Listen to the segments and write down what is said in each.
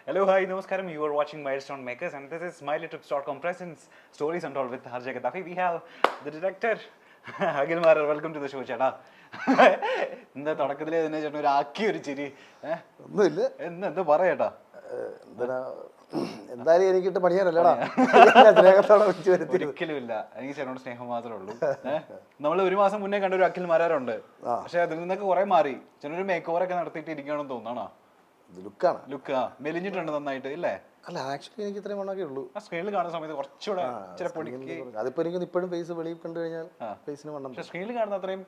Hello, hi, namaskaram. You are watching Milestone Makers, and this is MyLitTrips.com presents Stories Untold with Harjay Gaddafi. We have the director, Agil Marar. Welcome to the show, ചേട്ടാ. എന്താ തുടക്കത്തിലേ തന്നെ ചേട്ടൻ ഒരു ആക്കിയൊരു ചിരി? ഒന്നുമില്ല. എന്താ പറയേട്ടാ? എന്തായാലും എനിക്കിട്ട് പണിയാനല്ലടാ. ഒരിക്കലും ഇല്ല, എനിക്ക് ചേട്ടനോട് സ്നേഹം മാത്രമേ ഉള്ളൂ. നമ്മൾ ഒരു മാസം മുന്നേ കണ്ട ഒരു അഖിൽ മാരാറുണ്ട്, പക്ഷെ അതിൽ നിന്നൊക്കെ കുറെ മാറി. ചേട്ടനൊരു മേക്ക് ഓവർ ഒക്കെ നടത്തിയിട്ട് ഇരിക്കുകയാണെന്ന് തോന്നണോ? ലുക്ക് മെലിഞ്ഞിട്ടുണ്ട് നന്നായിട്ട് ഇല്ലേ? അല്ല, ആക്ച്വലി എനിക്ക് ഇത്രയും മണ്ണൊക്കെ ഉള്ളൂ. സ്ക്രീനിൽ കാണുന്ന സമയത്ത് കുറച്ചുകൂടെ അതിപ്പോ എനിക്ക് ഇപ്പോഴും ഫേസ് വെളിയിൽ കണ്ടു കഴിഞ്ഞാൽ ഫേസിന് വണ്ണം. സ്ക്രീനിൽ കാണുന്ന അത്രയും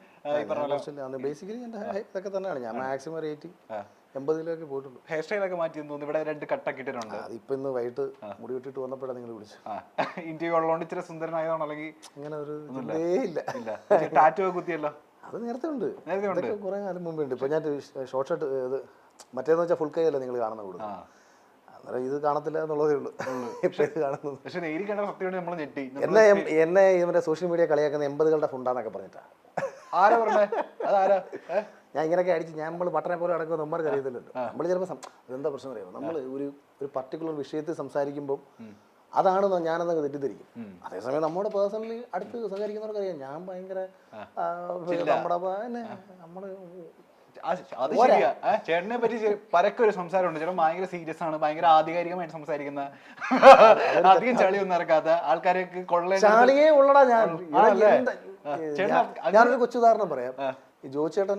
ബേസിക്കലി എന്റെ ഇതൊക്കെ തന്നെയാണ്. ഞാൻ മാക്സിമം ഒരു 80 കിലോയൊക്കെ പോയിട്ടുള്ളൂ. ഹെയർ സ്റ്റൈൽ ഒക്കെ മാറ്റി തോന്നുന്നു. ഇവിടെ 2 കട്ടൊക്കെ ഇട്ടിട്ടുണ്ട്. അതിപ്പോ ഇന്ന് വൈകിട്ട് മുടി വിട്ടിട്ട് വന്നപ്പോഴാണ് നിങ്ങൾ വിളിച്ചു. ഇന്ത്യ ഉള്ളതുകൊണ്ട് ഇച്ചിരി സുന്ദരനായതാണോ? അല്ലെങ്കിൽ അങ്ങനെ ഒരു ഇല്ല. ടാറ്റു ഒക്കെ കുത്തിയല്ലോ? അത് നേരത്തെ ഉണ്ട്, കുറെ കാലം മുമ്പേ ഉണ്ട്. ഇപ്പൊ ഞാൻ ഷോർട്ട് ഷർട്ട് മറ്റേന്ന് വെച്ചാൽ ഫുൾ കൈ അല്ല നിങ്ങൾ കാണുന്ന കൂടുതൽ. അന്നേരം ഇത് കാണത്തില്ല എന്നുള്ളതേ ഉള്ളൂ. ഇപ്പൊ ഇത് കാണുന്നത് എന്നെ ഇവന്റെ സോഷ്യൽ മീഡിയ കളിയാക്കുന്ന 80കളുടെ ഫുണ്ടാന്നൊക്കെ പറഞ്ഞിട്ടാ. ഞാൻ ഇങ്ങനെയൊക്കെ അടിച്ച് നമ്മൾ ബട്ടനെ പോലെ നടക്കുമ്പോൾ നമ്മൾക്ക് അറിയത്തില്ലല്ലോ. നമ്മൾ ചിലപ്പോൾ അതെന്താ പ്രശ്നം അറിയാമോ, നമ്മൾ ഒരു പർട്ടിക്കുലർ വിഷയത്തിൽ സംസാരിക്കുമ്പോൾ അതാണ് ഞാനെന്നൊക്കെ തെറ്റിദ്ധരിക്കും. അതേസമയം നമ്മുടെ പേഴ്സണലി അടുത്ത് സഹകരിക്കുന്നവർക്ക് അറിയാം ഞാൻ ഭയങ്കര നമ്മുടെ ചേട്ടനെ പറ്റി പരക്കൊരു സംസാരമുണ്ട്. ചേട്ടൻ ഭയങ്കര സീരിയസ് ആണ്, ഭയങ്കര ആധികാരികമായിട്ട് സംസാരിക്കുന്ന, അധികം ചളിയൊന്നും ഇറക്കാത്ത ആൾക്കാരൊക്കെ ചളിയേ ഉള്ളടാ. ഞാനൊരു കൊച്ചുദാഹരണം പറയാം. ഈ ജോച്ചേട്ടൻ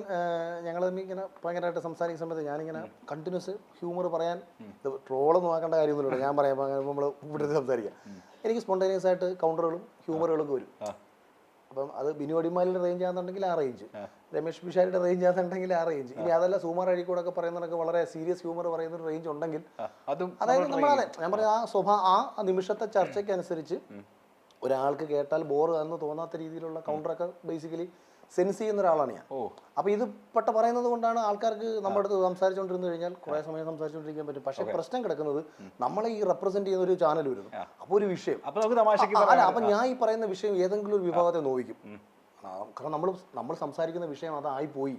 ഞങ്ങൾ ഇങ്ങനെ ഭയങ്കരമായിട്ട് സംസാരിക്കുന്ന സമയത്ത് ഞാനിങ്ങനെ കണ്ടിന്യൂസ് ഹ്യൂമർ പറയാൻ, ട്രോളൊന്നും ആക്കേണ്ട കാര്യമൊന്നുമില്ല, ഞാൻ പറയാം നമ്മൾ ഇവിടെ സംസാരിക്കാം. എനിക്ക് സ്പോണ്ടേനിയസ് ആയിട്ട് കൗണ്ടറുകളും ഹ്യൂമറുകളൊക്കെ വരും. അപ്പം അത് ബിനു അടിമാലിയുടെ റേഞ്ച് ആണെന്നുണ്ടെങ്കിൽ ആ റേഞ്ച്, രമേഷ് പിഷാരിയുടെ റേഞ്ച് ആണെന്നുണ്ടെങ്കിൽ ആ റേഞ്ച്, ഇനി അതല്ല സുമാർ അഴീക്കോടൊക്കെ പറയുന്നതൊക്കെ വളരെ സീരിയസ് ഹ്യൂമർ പറയുന്ന ഒരു റേഞ്ച് ഉണ്ടെങ്കിൽ അതായത് നമ്മളതെ ഞാൻ പറയാം ആ നിമിഷത്തെ ചർച്ചയ്ക്ക് അനുസരിച്ച് ഒരാൾക്ക് കേട്ടാൽ ബോർ എന്ന് തോന്നാത്ത രീതിയിലുള്ള കൗണ്ടറൊക്കെ ബേസിക്കലി സെൻസ് ചെയ്യുന്ന ഒരാളാണ് ഞാൻ. അപ്പൊ ഇത് പറയുന്നത് കൊണ്ടാണ് ആൾക്കാർക്ക് നമ്മുടെ അടുത്ത് സംസാരിച്ചുകൊണ്ടിരുന്നു കഴിഞ്ഞാൽ കുറെ സമയം സംസാരിച്ചുകൊണ്ടിരിക്കാൻ പറ്റും. പക്ഷെ പ്രശ്നം കിടക്കുന്നത് നമ്മളെ ഈ റെപ്രസെന്റ് ചെയ്യുന്ന ഒരു ചാനൽ വരുന്നു, അപ്പൊ ഒരു വിഷയം അപ്പൊ ഞാൻ ഈ പറയുന്ന വിഷയം ഏതെങ്കിലും ഒരു വിഭാഗത്തെ നോവിക്കും. കാരണം നമ്മൾ സംസാരിക്കുന്ന വിഷയം അതായി പോയി.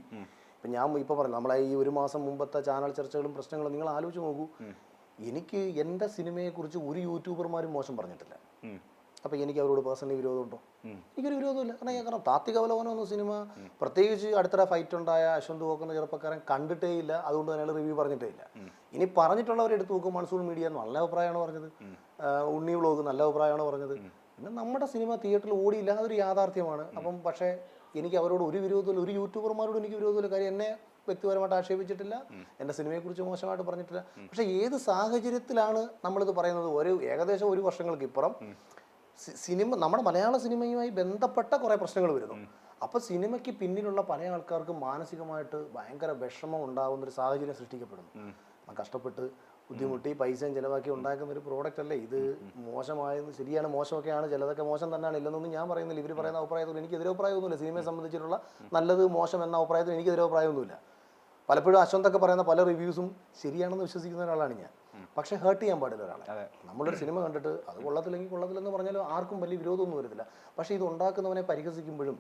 ഇപ്പൊ ഞാൻ ഇപ്പൊ പറഞ്ഞു നമ്മളെ ഈ ഒരു മാസം മുമ്പത്തെ ചാനൽ ചർച്ചകളും പ്രശ്നങ്ങളും നിങ്ങൾ ആലോചിച്ച് നോക്കൂ. എനിക്ക് എന്റെ സിനിമയെ കുറിച്ച് ഒരു യൂട്യൂബർമാരും മോശം പറഞ്ഞിട്ടില്ല. അപ്പൊ എനിക്ക് അവരോട് പേഴ്സണലി വിരോധമുണ്ടോ? എനിക്കൊരു വിരോധമില്ല. കാരണം താത്വിക അവലോകനം എന്ന സിനിമ പ്രത്യേകിച്ച് അടുത്തിടെ ഫൈറ്റ് ഉണ്ടായ അശ്വന്ത് പോക്കുന്ന ചെറുപ്പക്കാരൻ കണ്ടിട്ടേ ഇല്ല, അതുകൊണ്ട് തന്നെ റിവ്യൂ പറഞ്ഞിട്ടേ ഇല്ല. ഇനി പറഞ്ഞിട്ടുള്ളവരെ എടുത്ത് നോക്കും. മൺസൂൺ മീഡിയ നല്ല അഭിപ്രായമാണ് പറഞ്ഞത്, ഉണ്ണി വ്ലോഗ് നല്ല അഭിപ്രായമാണ് പറഞ്ഞത്. പിന്നെ നമ്മുടെ സിനിമ തിയേറ്ററിൽ ഓടിയില്ല, അതൊരു യാഥാർത്ഥ്യമാണ്. അപ്പം പക്ഷേ എനിക്ക് അവരോട് ഒരു വിരോധമില്ല, ഒരു യൂട്യൂബർമാരോട് എനിക്ക് വിരോധമില്ല. കാര്യം എന്നെ വ്യക്തിപരമായിട്ട് ആക്ഷേപിച്ചിട്ടില്ല, എൻ്റെ സിനിമയെക്കുറിച്ച് മോശമായിട്ട് പറഞ്ഞിട്ടില്ല. പക്ഷേ ഏത് സാഹചര്യത്തിലാണ് നമ്മളിത് പറയുന്നത്? ഏകദേശം 1 വർഷങ്ങൾക്ക് ഇപ്പുറം സിനിമ നമ്മുടെ മലയാള സിനിമയുമായി ബന്ധപ്പെട്ട കുറേ പ്രശ്നങ്ങൾ വരുന്നു. അപ്പോൾ സിനിമയ്ക്ക് പിന്നിലുള്ള പല ആൾക്കാർക്കും മാനസികമായിട്ട് ഭയങ്കര വിഷമം ഉണ്ടാകുന്ന ഒരു സാഹചര്യം സൃഷ്ടിക്കപ്പെടുന്നു. കഷ്ടപ്പെട്ട് ബുദ്ധിമുട്ടി പൈസയും ചിലവാക്കി ഉണ്ടാക്കുന്ന ഒരു പ്രോഡക്റ്റ് അല്ലേ ഇത്. മോശമായെന്ന് ശരിയാണ്, മോശമൊക്കെയാണ്, ചിലതൊക്കെ മോശം തന്നെയാണ്, ഇല്ലെന്നൊന്നും ഞാൻ പറയുന്നില്ല. ഇവർ പറയുന്ന അഭിപ്രായത്തിൽ എനിക്ക് എതിരഭിപ്രായമൊന്നുമില്ല. സിനിമയെ സംബന്ധിച്ചിട്ടുള്ള നല്ലത് മോശം എന്ന അഭിപ്രായത്തിൽ എനിക്ക് എതിരഭിപ്രായമൊന്നുമില്ല. പലപ്പോഴും അശ്വന്തൊക്കെ പറയുന്ന പല റിവ്യൂസും ശരിയാണെന്ന് വിശ്വസിക്കുന്ന ഒരാളാണ് ഞാൻ. പക്ഷെ ഹേർട്ട് ചെയ്യാൻ പാടില്ല ഒരാളെ. നമ്മളൊരു സിനിമ കണ്ടിട്ട് അത് കൊള്ളത്തില്ലെങ്കിൽ കൊള്ളത്തില്ലെന്ന് പറഞ്ഞാലും ആർക്കും വലിയ വിരോധമൊന്നും വരത്തില്ല. പക്ഷേ ഇത് ഉണ്ടാക്കുന്നവനെ പരിഹസിക്കുമ്പോഴും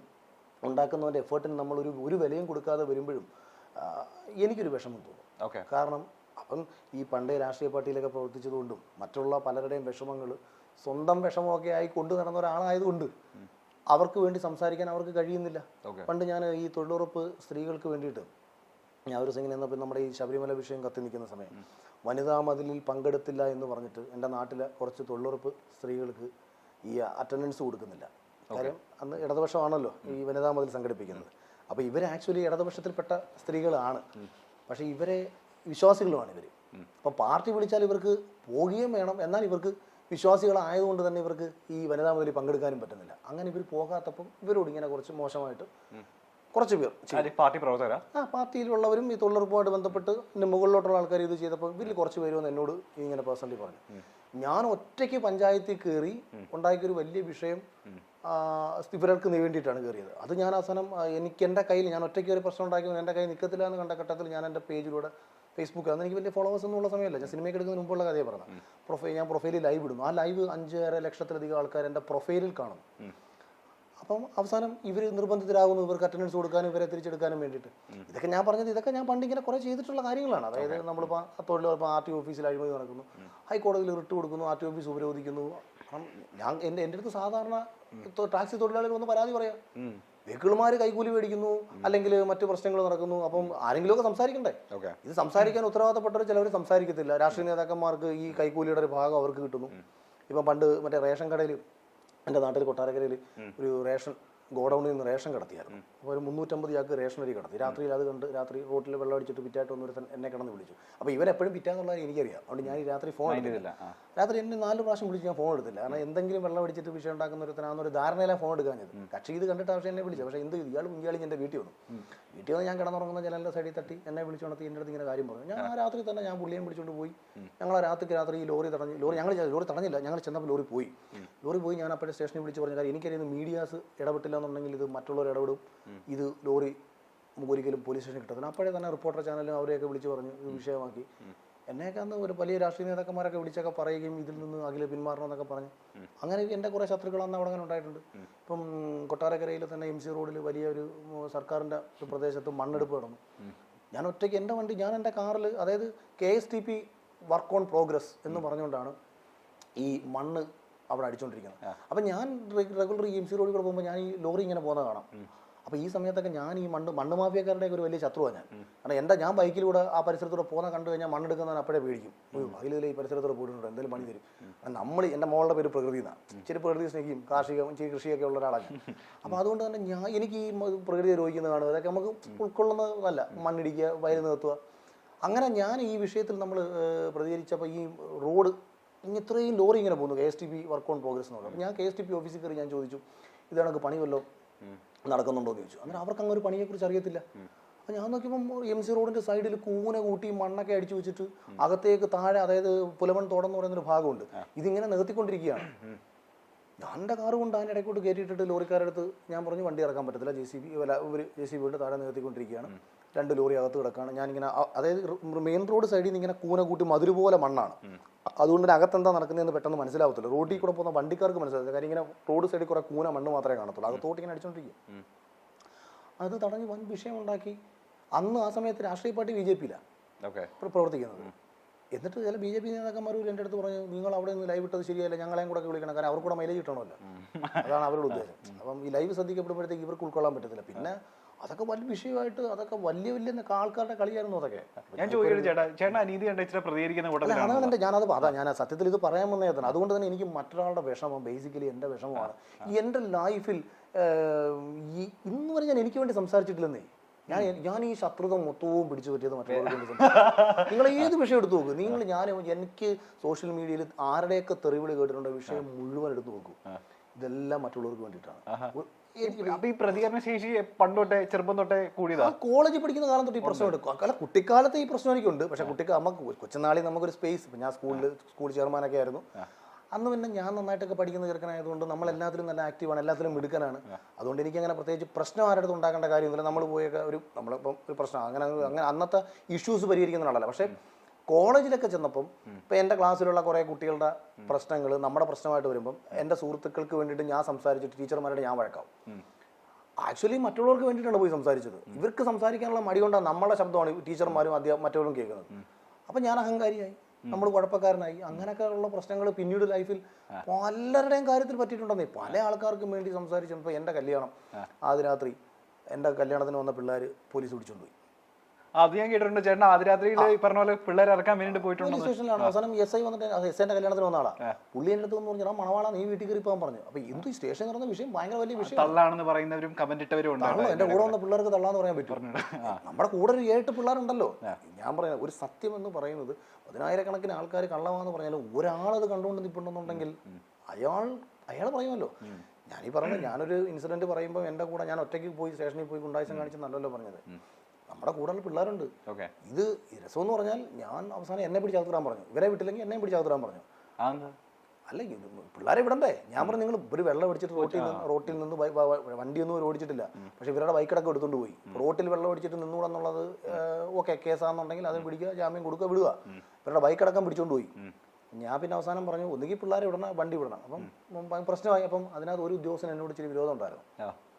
ഉണ്ടാക്കുന്നവൻ്റെ എഫേർട്ടിന് നമ്മൾ ഒരു വിലയും കൊടുക്കാതെ വരുമ്പോഴും എനിക്കൊരു വിഷമം തോന്നും. കാരണം അപ്പം ഈ പണ്ടേ രാഷ്ട്രീയ പാർട്ടിയിലൊക്കെ പ്രവർത്തിച്ചതുകൊണ്ടും മറ്റുള്ള പലരുടെയും വിഷമങ്ങൾ സ്വന്തം വിഷമമൊക്കെ ആയി കൊണ്ടു നടന്ന ഒരാളായതുകൊണ്ട് അവർക്ക് വേണ്ടി സംസാരിക്കാൻ അവർക്ക് കഴിയുന്നില്ല. പണ്ട് ഞാൻ ഈ തൊഴിലുറപ്പ് സ്ത്രീകൾക്ക് വേണ്ടിയിട്ട് ഞാൻ ഒരു സിംഗിന് എന്നപ്പോൾ നമ്മുടെ ഈ ശബരിമല വിഷയം കത്തി നിൽക്കുന്ന സമയം വനിതാ മതിലിൽ പങ്കെടുത്തില്ല എന്ന് പറഞ്ഞിട്ട് എൻ്റെ നാട്ടിലെ കുറച്ച് തൊഴിലുറപ്പ് സ്ത്രീകൾക്ക് ഈ അറ്റൻഡൻസ് കൊടുക്കുന്നില്ല. കാര്യം അന്ന് ഇടതുപക്ഷമാണല്ലോ ഈ വനിതാ മതിൽ സംഘടിപ്പിക്കുന്നത്. അപ്പോൾ ഇവർ ആക്ച്വലി ഇടതുപക്ഷത്തിൽപ്പെട്ട സ്ത്രീകളാണ്, പക്ഷേ ഇവരെ വിശ്വാസികളുമാണ് ഇവർ. അപ്പോൾ പാർട്ടി വിളിച്ചാൽ ഇവർക്ക് പോവുകയും വേണം, എന്നാൽ ഇവർക്ക് വിശ്വാസികളായതുകൊണ്ട് തന്നെ ഇവർക്ക് ഈ വനിതാ മതിലിൽ പങ്കെടുക്കാനും പറ്റുന്നില്ല. അങ്ങനെ ഇവർ പോകാത്തപ്പം ഇവരോട് ഇങ്ങനെ കുറച്ച് മോശമായിട്ട് കുറച്ച് പേർ പാർട്ടി പ്രവർത്തകരാ പാർട്ടിയിലുള്ളവരും ഈ തൊഴിലുറപ്പുമായിട്ട് ബന്ധപ്പെട്ട് ഇതിൻ്റെ മുകളിലോട്ടുള്ള ആൾക്കാർ ഇത് ചെയ്തപ്പോൾ ഇവരിൽ കുറച്ച് പേര് വന്ന് എന്നോട് ഇങ്ങനെ പേഴ്സണലി പറഞ്ഞു. ഞാൻ ഒറ്റയ്ക്ക് പഞ്ചായത്തിൽ കയറി ഉണ്ടാക്കിയൊരു വലിയ വിഷയം ഇവർക്ക് വേണ്ടിയിട്ടാണ് കയറിയത്. അത് ഞാൻ അവസാനം എനിക്ക് എൻ്റെ കയ്യിൽ ഞാൻ ഒറ്റയ്ക്ക് ഒരു പ്രശ്നം ഉണ്ടാക്കി എൻ്റെ കയ്യിൽ നിൽക്കത്തില്ല എന്ന് കണ്ട ഘട്ടത്തിൽ ഞാൻ എൻ്റെ പേജിലൂടെ ഫേസ്ബുക്ക് അന്ന് എനിക്ക് വലിയ ഫോളോവേഴ്സ് ഒന്നും ഉള്ള സമയമല്ല, ഞാൻ സിനിമയ്ക്ക് എടുക്കുന്നതിന് മുമ്പുള്ള കഥയെ പറഞ്ഞു. ഞാൻ പ്രൊഫൈലിൽ ലൈവ് ഇടുന്നു. ആ ലൈവ് 5.5 ലക്ഷത്തിലധികം ആൾക്കാർ എൻ്റെ പ്രൊഫൈലിൽ കാണും. അപ്പം അവസാനം ഇവർ നിർബന്ധിതരാകുന്നു ഇവർക്ക് അറ്റൻഡൻസ് കൊടുക്കാനും ഇവരെ തിരിച്ചെടുക്കാനും വേണ്ടിയിട്ട്. ഇതൊക്കെ ഞാൻ പറഞ്ഞത് ഇതൊക്കെ ഞാൻ പണ്ടിങ്ങനെ കുറേ ചെയ്തിട്ടുള്ള കാര്യങ്ങളാണ്. അതായത് നമ്മളിപ്പോൾ തൊഴിലുറപ്പ് RTO ഓഫീസിൽ അഴിമതി നടക്കുന്നു, ഹൈക്കോടതിയിൽ റിട്ട് കൊടുക്കുന്നു, RTO ഓഫീസ് ഉപരോധിക്കുന്നു. കാരണം എൻ്റെ അടുത്ത് സാധാരണ ടാക്സി തൊഴിലാളികൾ വന്ന് പരാതി പറയാം, വെഹിക്കിൾമാർ കൈക്കൂലി മേടിക്കുന്നു, അല്ലെങ്കിൽ മറ്റു പ്രശ്നങ്ങൾ നടക്കുന്നു. അപ്പം ആരെങ്കിലുമൊക്കെ സംസാരിക്കണ്ടേ? ഇത് സംസാരിക്കാൻ ഉത്തരവാദിത്തപ്പെട്ടവർ ചിലവർ സംസാരിക്കത്തില്ല. രാഷ്ട്രീയ നേതാക്കന്മാർക്ക് ഈ കൈക്കൂലിയുടെ ഒരു ഭാഗം അവർക്ക് കിട്ടുന്നു. ഇപ്പം പണ്ട് മറ്റേ റേഷൻ കടയിൽ എൻ്റെ നാട്ടിൽ കൊട്ടാരക്കരയിൽ ഒരു റേഷൻ ഗോഡൗണിൽ നിന്ന് റേഷൻ കടത്തിയായിരുന്നു. അപ്പോൾ ഒരു 350 ചാക്ക് റേഷൻ അരി കടത്തി. രാത്രിയിൽ അത് കണ്ട് രാത്രി റോട്ടിൽ വെള്ളം അടിച്ചിട്ട് പിറ്റായിട്ട് വന്നൊരുത്തൻ എന്നെ കിടന്ന് വിളിച്ചു. അപ്പോൾ ഇവരെപ്പോഴും പിറ്റാന്നുള്ളത് എനിക്കറിയാം. അതുകൊണ്ട് ഞാൻ ഈ രാത്രി ഫോൺ എടുത്തില്ല. രാത്രി എന്നെ 4 പ്രാവശ്യം വിളിച്ച് ഞാൻ ഫോൺ എടുത്തില്ല. കാരണം എന്തെങ്കിലും വെള്ളം അടിച്ചിട്ട് വിഷയം ഉണ്ടാക്കുന്ന ഒരുത്തനാണെന്നൊരു ധാരണയിലാണ് ഫോൺ എടുക്കാഞ്ഞത്. കക്ഷി ഇത് കണ്ടിട്ട് പക്ഷേ എന്നെ വിളിച്ചു. പക്ഷേ എന്ത് ചെയ്തു, ഇയാളും എൻ്റെ വീട്ടിൽ വന്നു. വീട്ടിൽ വന്ന് ഞാൻ കിടന്നുറങ്ങുന്ന ജനലിൻ്റെ സൈഡിൽ തട്ടി എന്നെ വിളിച്ചുകൊണ്ടത്തി എൻ്റെ അടുത്ത് ഇങ്ങനെ കാര്യം പറഞ്ഞു. ഞാൻ ആ രാത്രി തന്നെ ഞാൻ പുള്ളിയെ വിളിച്ചുകൊണ്ട് പോയി. ഞങ്ങൾ രാത്രി ഈ ലോറി തടഞ്ഞില്ല. ഞങ്ങൾ ചെന്നപ്പോൾ ലോറി പോയി. ഞാൻ അപ്പോഴേ സ്റ്റേഷനിൽ വിളിച്ച് പറഞ്ഞ കാര്യം എനിക്കറിയുന്ന മീഡിയാസ് ഇടപെട്ടില്ല എന്നുണ്ടെങ്കിൽ ഇത് മറ്റുള്ളവർ ഇടപെടും, ഇത് ലോറി ഒരിക്കലും പോലീസ് സ്റ്റേഷനിൽ കിട്ടത്തില്ല. അപ്പോഴേ തന്നെ റിപ്പോർട്ടർ ചാനലും അവരെയൊക്കെ വിളിച്ച് പറഞ്ഞു, ഇത് വിഷയമാക്കി. എന്നെയൊക്കെ അന്ന് ഒരു വലിയ രാഷ്ട്രീയ നേതാക്കന്മാരൊക്കെ വിളിച്ചൊക്കെ പറയുകയും ഇതിൽ നിന്ന് അഖില പിന്മാറണം എന്നൊക്കെ പറഞ്ഞു. അങ്ങനെ എൻ്റെ കുറേ ശത്രുക്കൾ അന്ന് അവിടെ അങ്ങനെ ഉണ്ടായിട്ടുണ്ട്. ഇപ്പം കൊട്ടാരക്കരയിൽ തന്നെ MC റോഡിൽ വലിയൊരു സർക്കാരിൻ്റെ പ്രദേശത്ത് മണ്ണെടുപ്പ് നടന്നു. ഞാൻ ഒറ്റയ്ക്ക് എൻ്റെ വണ്ടി, ഞാൻ എൻ്റെ കാറിൽ, അതായത് KSTP വർക്ക് ഓൺ പ്രോഗ്രസ് എന്ന് പറഞ്ഞുകൊണ്ടാണ് ഈ മണ്ണ് അവിടെ അടിച്ചുകൊണ്ടിരിക്കുന്നത്. അപ്പം ഞാൻ റെഗുലർ MC റോഡിൽ കൂടെ പോകുമ്പോൾ ഞാൻ ഈ ലോറി ഇങ്ങനെ പോകുന്നത് കാണാം. അപ്പോൾ ഈ സമയത്തൊക്കെ ഞാൻ ഈ മണ്ണ് മാഫിയക്കാരുടെ ഒരു വലിയ ശത്രുവാണ് ഞാൻ. കാരണം ഞാൻ ബൈക്കിലൂടെ ആ പരിസരത്തൂടെ പോകുന്ന കണ്ടു കഴിഞ്ഞാൽ മണ്ണെടുക്കുന്നവൻ അപ്പോഴേ പേടിക്കും. അതിൽ ഈ പരിസരത്തൂടെ പോയിട്ടുണ്ട്, എന്തെങ്കിലും പണി തരും. എൻ്റെ മോളുടെ പേര് പ്രകൃതി എന്നാണ്. ഇച്ചിരി പ്രകൃതി സ്നേഹിക്കും, കൃഷിയൊക്കെ ഉള്ള ഒരാളാണ് ഞാൻ. അപ്പോൾ അതുകൊണ്ട് തന്നെ എനിക്ക് ഈ പ്രകൃതിയെ രോഗിക്കുന്നത് കാണുക അതൊക്കെ നമുക്ക് ഉൾക്കൊള്ളുന്നതല്ല. മണ്ണിടിക്കുക, വയൽ നിർത്തുക. അങ്ങനെ ഞാൻ ഈ വിഷയത്തിൽ നമ്മൾ പ്രതികരിച്ചപ്പോൾ ഈ റോഡ് ഇത്രയും ലോറി ഇങ്ങനെ പോകുന്നു, KSTP വർക്ക് ഓൺ പ്രോഗ്രസ് എന്ന് പറഞ്ഞു. അപ്പോൾ ഞാൻ KSTP ഓഫീസിൽ കയറി ഞാൻ ചോദിച്ചു, ഇത് കണക്ക് പണി വല്ലതും നടക്കുന്നുണ്ടോ എന്ന് ചോദിച്ചു. അന്നേരം അവർക്ക് അങ്ങ് ഒരു പണിയെക്കുറിച്ച് അറിയത്തില്ല. അപ്പോൾ ഞാൻ നോക്കിയപ്പം MC റോഡിൻ്റെ സൈഡിൽ കൂന കൂട്ടി മണ്ണൊക്കെ അടിച്ചു വെച്ചിട്ട് അകത്തേക്ക് താഴെ, അതായത് പുലമൺ തോടെന്ന് പറയുന്നൊരു ഭാഗമുണ്ട്, ഇതിങ്ങനെ നികത്തിക്കൊണ്ടിരിക്കുകയാണ്. ഞാൻ എൻ്റെ കാറ് കൊണ്ട് അതിൻ്റെ ഇടയ്ക്കോട്ട് കയറ്റിയിട്ടിട്ട് ലോറിക്കാരടുത്ത് ഞാൻ പറഞ്ഞു വണ്ടി ഇറക്കാൻ പറ്റത്തില്ല, JCB കൊണ്ട് താഴെ നികത്തിക്കൊണ്ടിരിക്കുകയാണ്, 2 ലോറി അകത്ത് കിടക്കുകയാണ്. ഞാനിങ്ങനെ, അതായത് മെയിൻ റോഡ് സൈഡിൽ നിന്ന് ഇങ്ങനെ കൂന കൂട്ടി മധുര പോലെ മണ്ണാണ്. അതുകൊണ്ട് തന്നെ അകത്തെന്താ നടക്കുന്നതെന്ന് പെട്ടെന്ന് മനസ്സിലാവത്തില്ല. റോഡിൽ കൂടെ പോകുന്ന വണ്ടിക്കാർക്ക് മനസ്സിലാവില്ല. കാര്യം ഇങ്ങനെ റോഡ് സൈഡിൽ കുറെ കൂന മണ്ണ് മാത്രമേ കാണത്തുള്ളൂ. അകത്തോട്ട് ഇങ്ങനെ അടിച്ചോണ്ടിരിക്കും. അത് തടഞ്ഞ് വൻ വിഷയം ഉണ്ടാക്കി. അന്ന് ആ സമയത്ത് രാഷ്ട്രീയ പാർട്ടി BJP-യിലാണ് പ്രവർത്തിക്കുന്നത്. എന്നിട്ട് ചില BJP നേതാക്കന്മാർ എൻ്റെ അടുത്ത് പറഞ്ഞു, നിങ്ങൾ അവിടെ നിന്ന് ലൈവ് ഇട്ടത് ശരിയല്ല, ഞങ്ങളെയും കൂടെ വിളിക്കണം, കാരണം അവർക്കൂടെ മൈലേജ് കിട്ടണമല്ലോ. അതാണ് അവരുടെ ഉദ്ദേശം. അപ്പം ഈ ലൈവ് ശ്രദ്ധിക്കപ്പെടുമ്പോഴത്തേക്ക് ഇവർക്ക് ഉൾക്കൊള്ളാൻ പറ്റത്തില്ല. പിന്നെ അതൊക്കെ വലിയ വിഷയമായിട്ട് അതൊക്കെ വലിയ ആൾക്കാരുടെ കളിയായിരുന്നു അതൊക്കെ. ഞാൻ ചോദിക്കട്ടെ, അനീതി അതാണ് ഞാൻ സത്യത്തിൽ ഇത് പറയാൻ വന്നതാണ്. അതുകൊണ്ട് തന്നെ എനിക്ക് മറ്റൊരാളുടെ വിഷമം ബേസിക്കലി എൻ്റെ വിഷമമാണ്. എൻ്റെ ലൈഫിൽ ഇന്ന് വരെ ഞാൻ എനിക്ക് വേണ്ടി സംസാരിച്ചിട്ടില്ലെന്നേ. ഞാൻ ഈ ശത്രുത മൊത്തവും പിടിച്ചു പറ്റിയത് മറ്റുള്ളവർക്ക്. നിങ്ങൾ ഏത് വിഷയം എടുത്തു നോക്കും, എനിക്ക് സോഷ്യൽ മീഡിയയിൽ ആരുടെയൊക്കെ തെറിവിളി കേട്ടിട്ടുണ്ടോ വിഷയം മുഴുവൻ എടുത്തു നോക്കും. ഇതെല്ലാം മറ്റുള്ളവർക്ക് വേണ്ടിയിട്ടാണ്. ഈ പ്രതികരണ ശേഷി പണ്ടോട്ടെ ചെറുപ്പം തൊട്ടേ കൂടിയതാ. കോളേജിൽ പഠിക്കുന്ന കാലം തൊട്ട് ഈ പ്രശ്നം എടുക്കും. അല്ല, കുട്ടിക്കാലത്ത് ഈ പ്രശ്നം എനിക്കുണ്ട്. പക്ഷെ നമുക്ക് കൊച്ചുനാളിൽ നമുക്കൊരു സ്പേസ്. ഇപ്പം ഞാൻ സ്കൂൾ ചെയർമാനൊക്കെ ആയിരുന്നു അന്ന്. പിന്നെ ഞാൻ നന്നായിട്ടൊക്കെ പഠിക്കുന്ന ചെറുക്കനായതുകൊണ്ട് നമ്മളെല്ലാത്തിലും നല്ല ആക്റ്റീവാണ്, എല്ലാത്തിലും മിടുക്കനാണ്. അതുകൊണ്ട് എനിക്ക് അങ്ങനെ പ്രത്യേകിച്ച് പ്രശ്നം ആരുടെ ഉണ്ടാക്കേണ്ട കാര്യമൊന്നുമില്ല. നമ്മൾ പോയൊക്കെ നമ്മളിപ്പം ഒരു പ്രശ്നം അങ്ങനെ അന്നത്തെ ഇഷ്യൂസ് പരിഹരിക്കുന്ന ആളല്ല. പക്ഷേ കോളേജിലൊക്കെ ചെന്നപ്പം ഇപ്പം എൻ്റെ ക്ലാസ്സിലുള്ള കുറേ കുട്ടികളുടെ പ്രശ്നങ്ങൾ നമ്മുടെ പ്രശ്നമായിട്ട് വരുമ്പം എൻ്റെ സുഹൃത്തുക്കൾക്ക് വേണ്ടിയിട്ട് ഞാൻ സംസാരിച്ചിട്ട് ടീച്ചർമാരുടെ ഞാൻ വഴക്കാവും. ആക്ച്വലി മറ്റുള്ളവർക്ക് വേണ്ടിയിട്ടാണ് പോയി സംസാരിച്ചത്. ഇവർക്ക് സംസാരിക്കാനുള്ള മടി കൊണ്ടാണ് നമ്മുടെ ശബ്ദമാണ് ടീച്ചർമാരും മറ്റവരും കേൾക്കുന്നത്. അപ്പം ഞാൻ അഹങ്കാരിയായി, നമ്മൾ കുഴപ്പക്കാരനായി. അങ്ങനെയൊക്കെ ഉള്ള പ്രശ്നങ്ങൾ പിന്നീട് ലൈഫിൽ പലരുടെയും കാര്യത്തിൽ പറ്റിയിട്ടുണ്ടെന്നേ. പല ആൾക്കാർക്കും വേണ്ടി സംസാരിച്ചു. ഇപ്പോൾ എൻ്റെ കല്യാണം, ആദ്യ രാത്രി എൻ്റെ കല്യാണത്തിന് വന്ന പിള്ളേർ പോലീസ് പിടിച്ചുകൊണ്ടുപോയി. അത് ഞാൻ കേട്ടിട്ടുണ്ട് ചേട്ടൻ. ആദ്യരാത്രിയിൽ പറഞ്ഞ പോലെ പിള്ളേരെ ഇറക്കാൻ വേണ്ടിട്ട് പോയിട്ടുണ്ട്. സ്റ്റേഷനിലാണ് അവസാനം SI വന്നിട്ട് SIന്റെ കല്യാണത്തിന് വന്ന ആളാ. പുള്ളി എൻ്റെ അടുത്ത് എന്ന് പറഞ്ഞാൽ മണവാള നീ വീട്ടിൽ കയറി പോകാൻ പറഞ്ഞു. അപ്പൊ എന്ത് ഈ സ്റ്റേഷൻ നടന്ന വിഷയം ഭയങ്കര വലിയ വിഷയം. തള്ളാണെന്ന് പറയുന്നവരും കമന്റ് ഇട്ടവരും ഉണ്ട്. എൻ്റെ കൂടെ വന്ന പിള്ളേർക്ക് തള്ളാന്ന് പറയാൻ പറ്റും. നമ്മുടെ കൂടെ ഒരു 7 പിള്ളേരുണ്ടല്ലോ. ഞാൻ പറയുന്നത് ഒരു സത്യം എന്ന് പറയുന്നത് 10,000-കണക്കിന് ആൾക്കാർ കള്ളമാണെന്ന് പറഞ്ഞാലും ഒരാളത് കണ്ടുകൊണ്ട് നിൽപ്പുണ്ടെന്നുണ്ടെങ്കിൽ അയാൾ പറയുമല്ലോ. ഞാനീ പറഞ്ഞത് ഞാനൊരു ഇൻസിഡന്റ് പറയുമ്പോൾ എൻ്റെ കൂടെ ഞാൻ ഒറ്റയ്ക്ക് പോയി സ്റ്റേഷനിൽ പോയി ഗുണ്ടായിസം കാണിച്ചെന്നല്ലോ പറഞ്ഞത്. നമ്മുടെ കൂടെയുള്ള പിള്ളേരുണ്ട്. ഇത് രസമെന്ന് പറഞ്ഞാൽ ഞാൻ അവസാനം എന്നെ പിടിച്ചകത്തിടാൻ പറഞ്ഞു. ഇവരെ വിട്ടില്ലെങ്കിൽ എന്നെയും പിടിച്ചകത്തിടാൻ പറഞ്ഞു. അല്ല, പിള്ളേരെ വിടണ്ടേ? ഞാൻ പറഞ്ഞു നിങ്ങൾ ഒരു വെള്ളം അടിച്ചിട്ട് റോട്ടിൽ നിന്ന് വണ്ടിയൊന്നും ഒരു ഓടിച്ചിട്ടില്ല. പക്ഷെ ഇവരുടെ ബൈക്കടക്കം എടുത്തുകൊണ്ട് പോയി. റോട്ടിൽ വെള്ളം അടിച്ചിട്ട് നിന്നുകൂടെന്നുള്ളത് ഓക്കെ കേസാണെന്നുണ്ടെങ്കിൽ അത് പിടിക്കുക, ജാമ്യം കൊടുക്കുക, വിടുക. ഇവരുടെ ബൈക്കടക്കം പിടിച്ചുകൊണ്ട് പോയി. ഞാൻ പിന്നെ അവസാനം പറഞ്ഞു ഒന്നുകിൽ പിള്ളേരെ വിടണം, വണ്ടി വിടണം. അപ്പം പ്രശ്നമായി. അപ്പം അതിനകത്ത് ഒരു ഉദ്യോഗസ്ഥൻ എന്നോട് ഇച്ചിരി വിരോധം ഉണ്ടായിരുന്നു.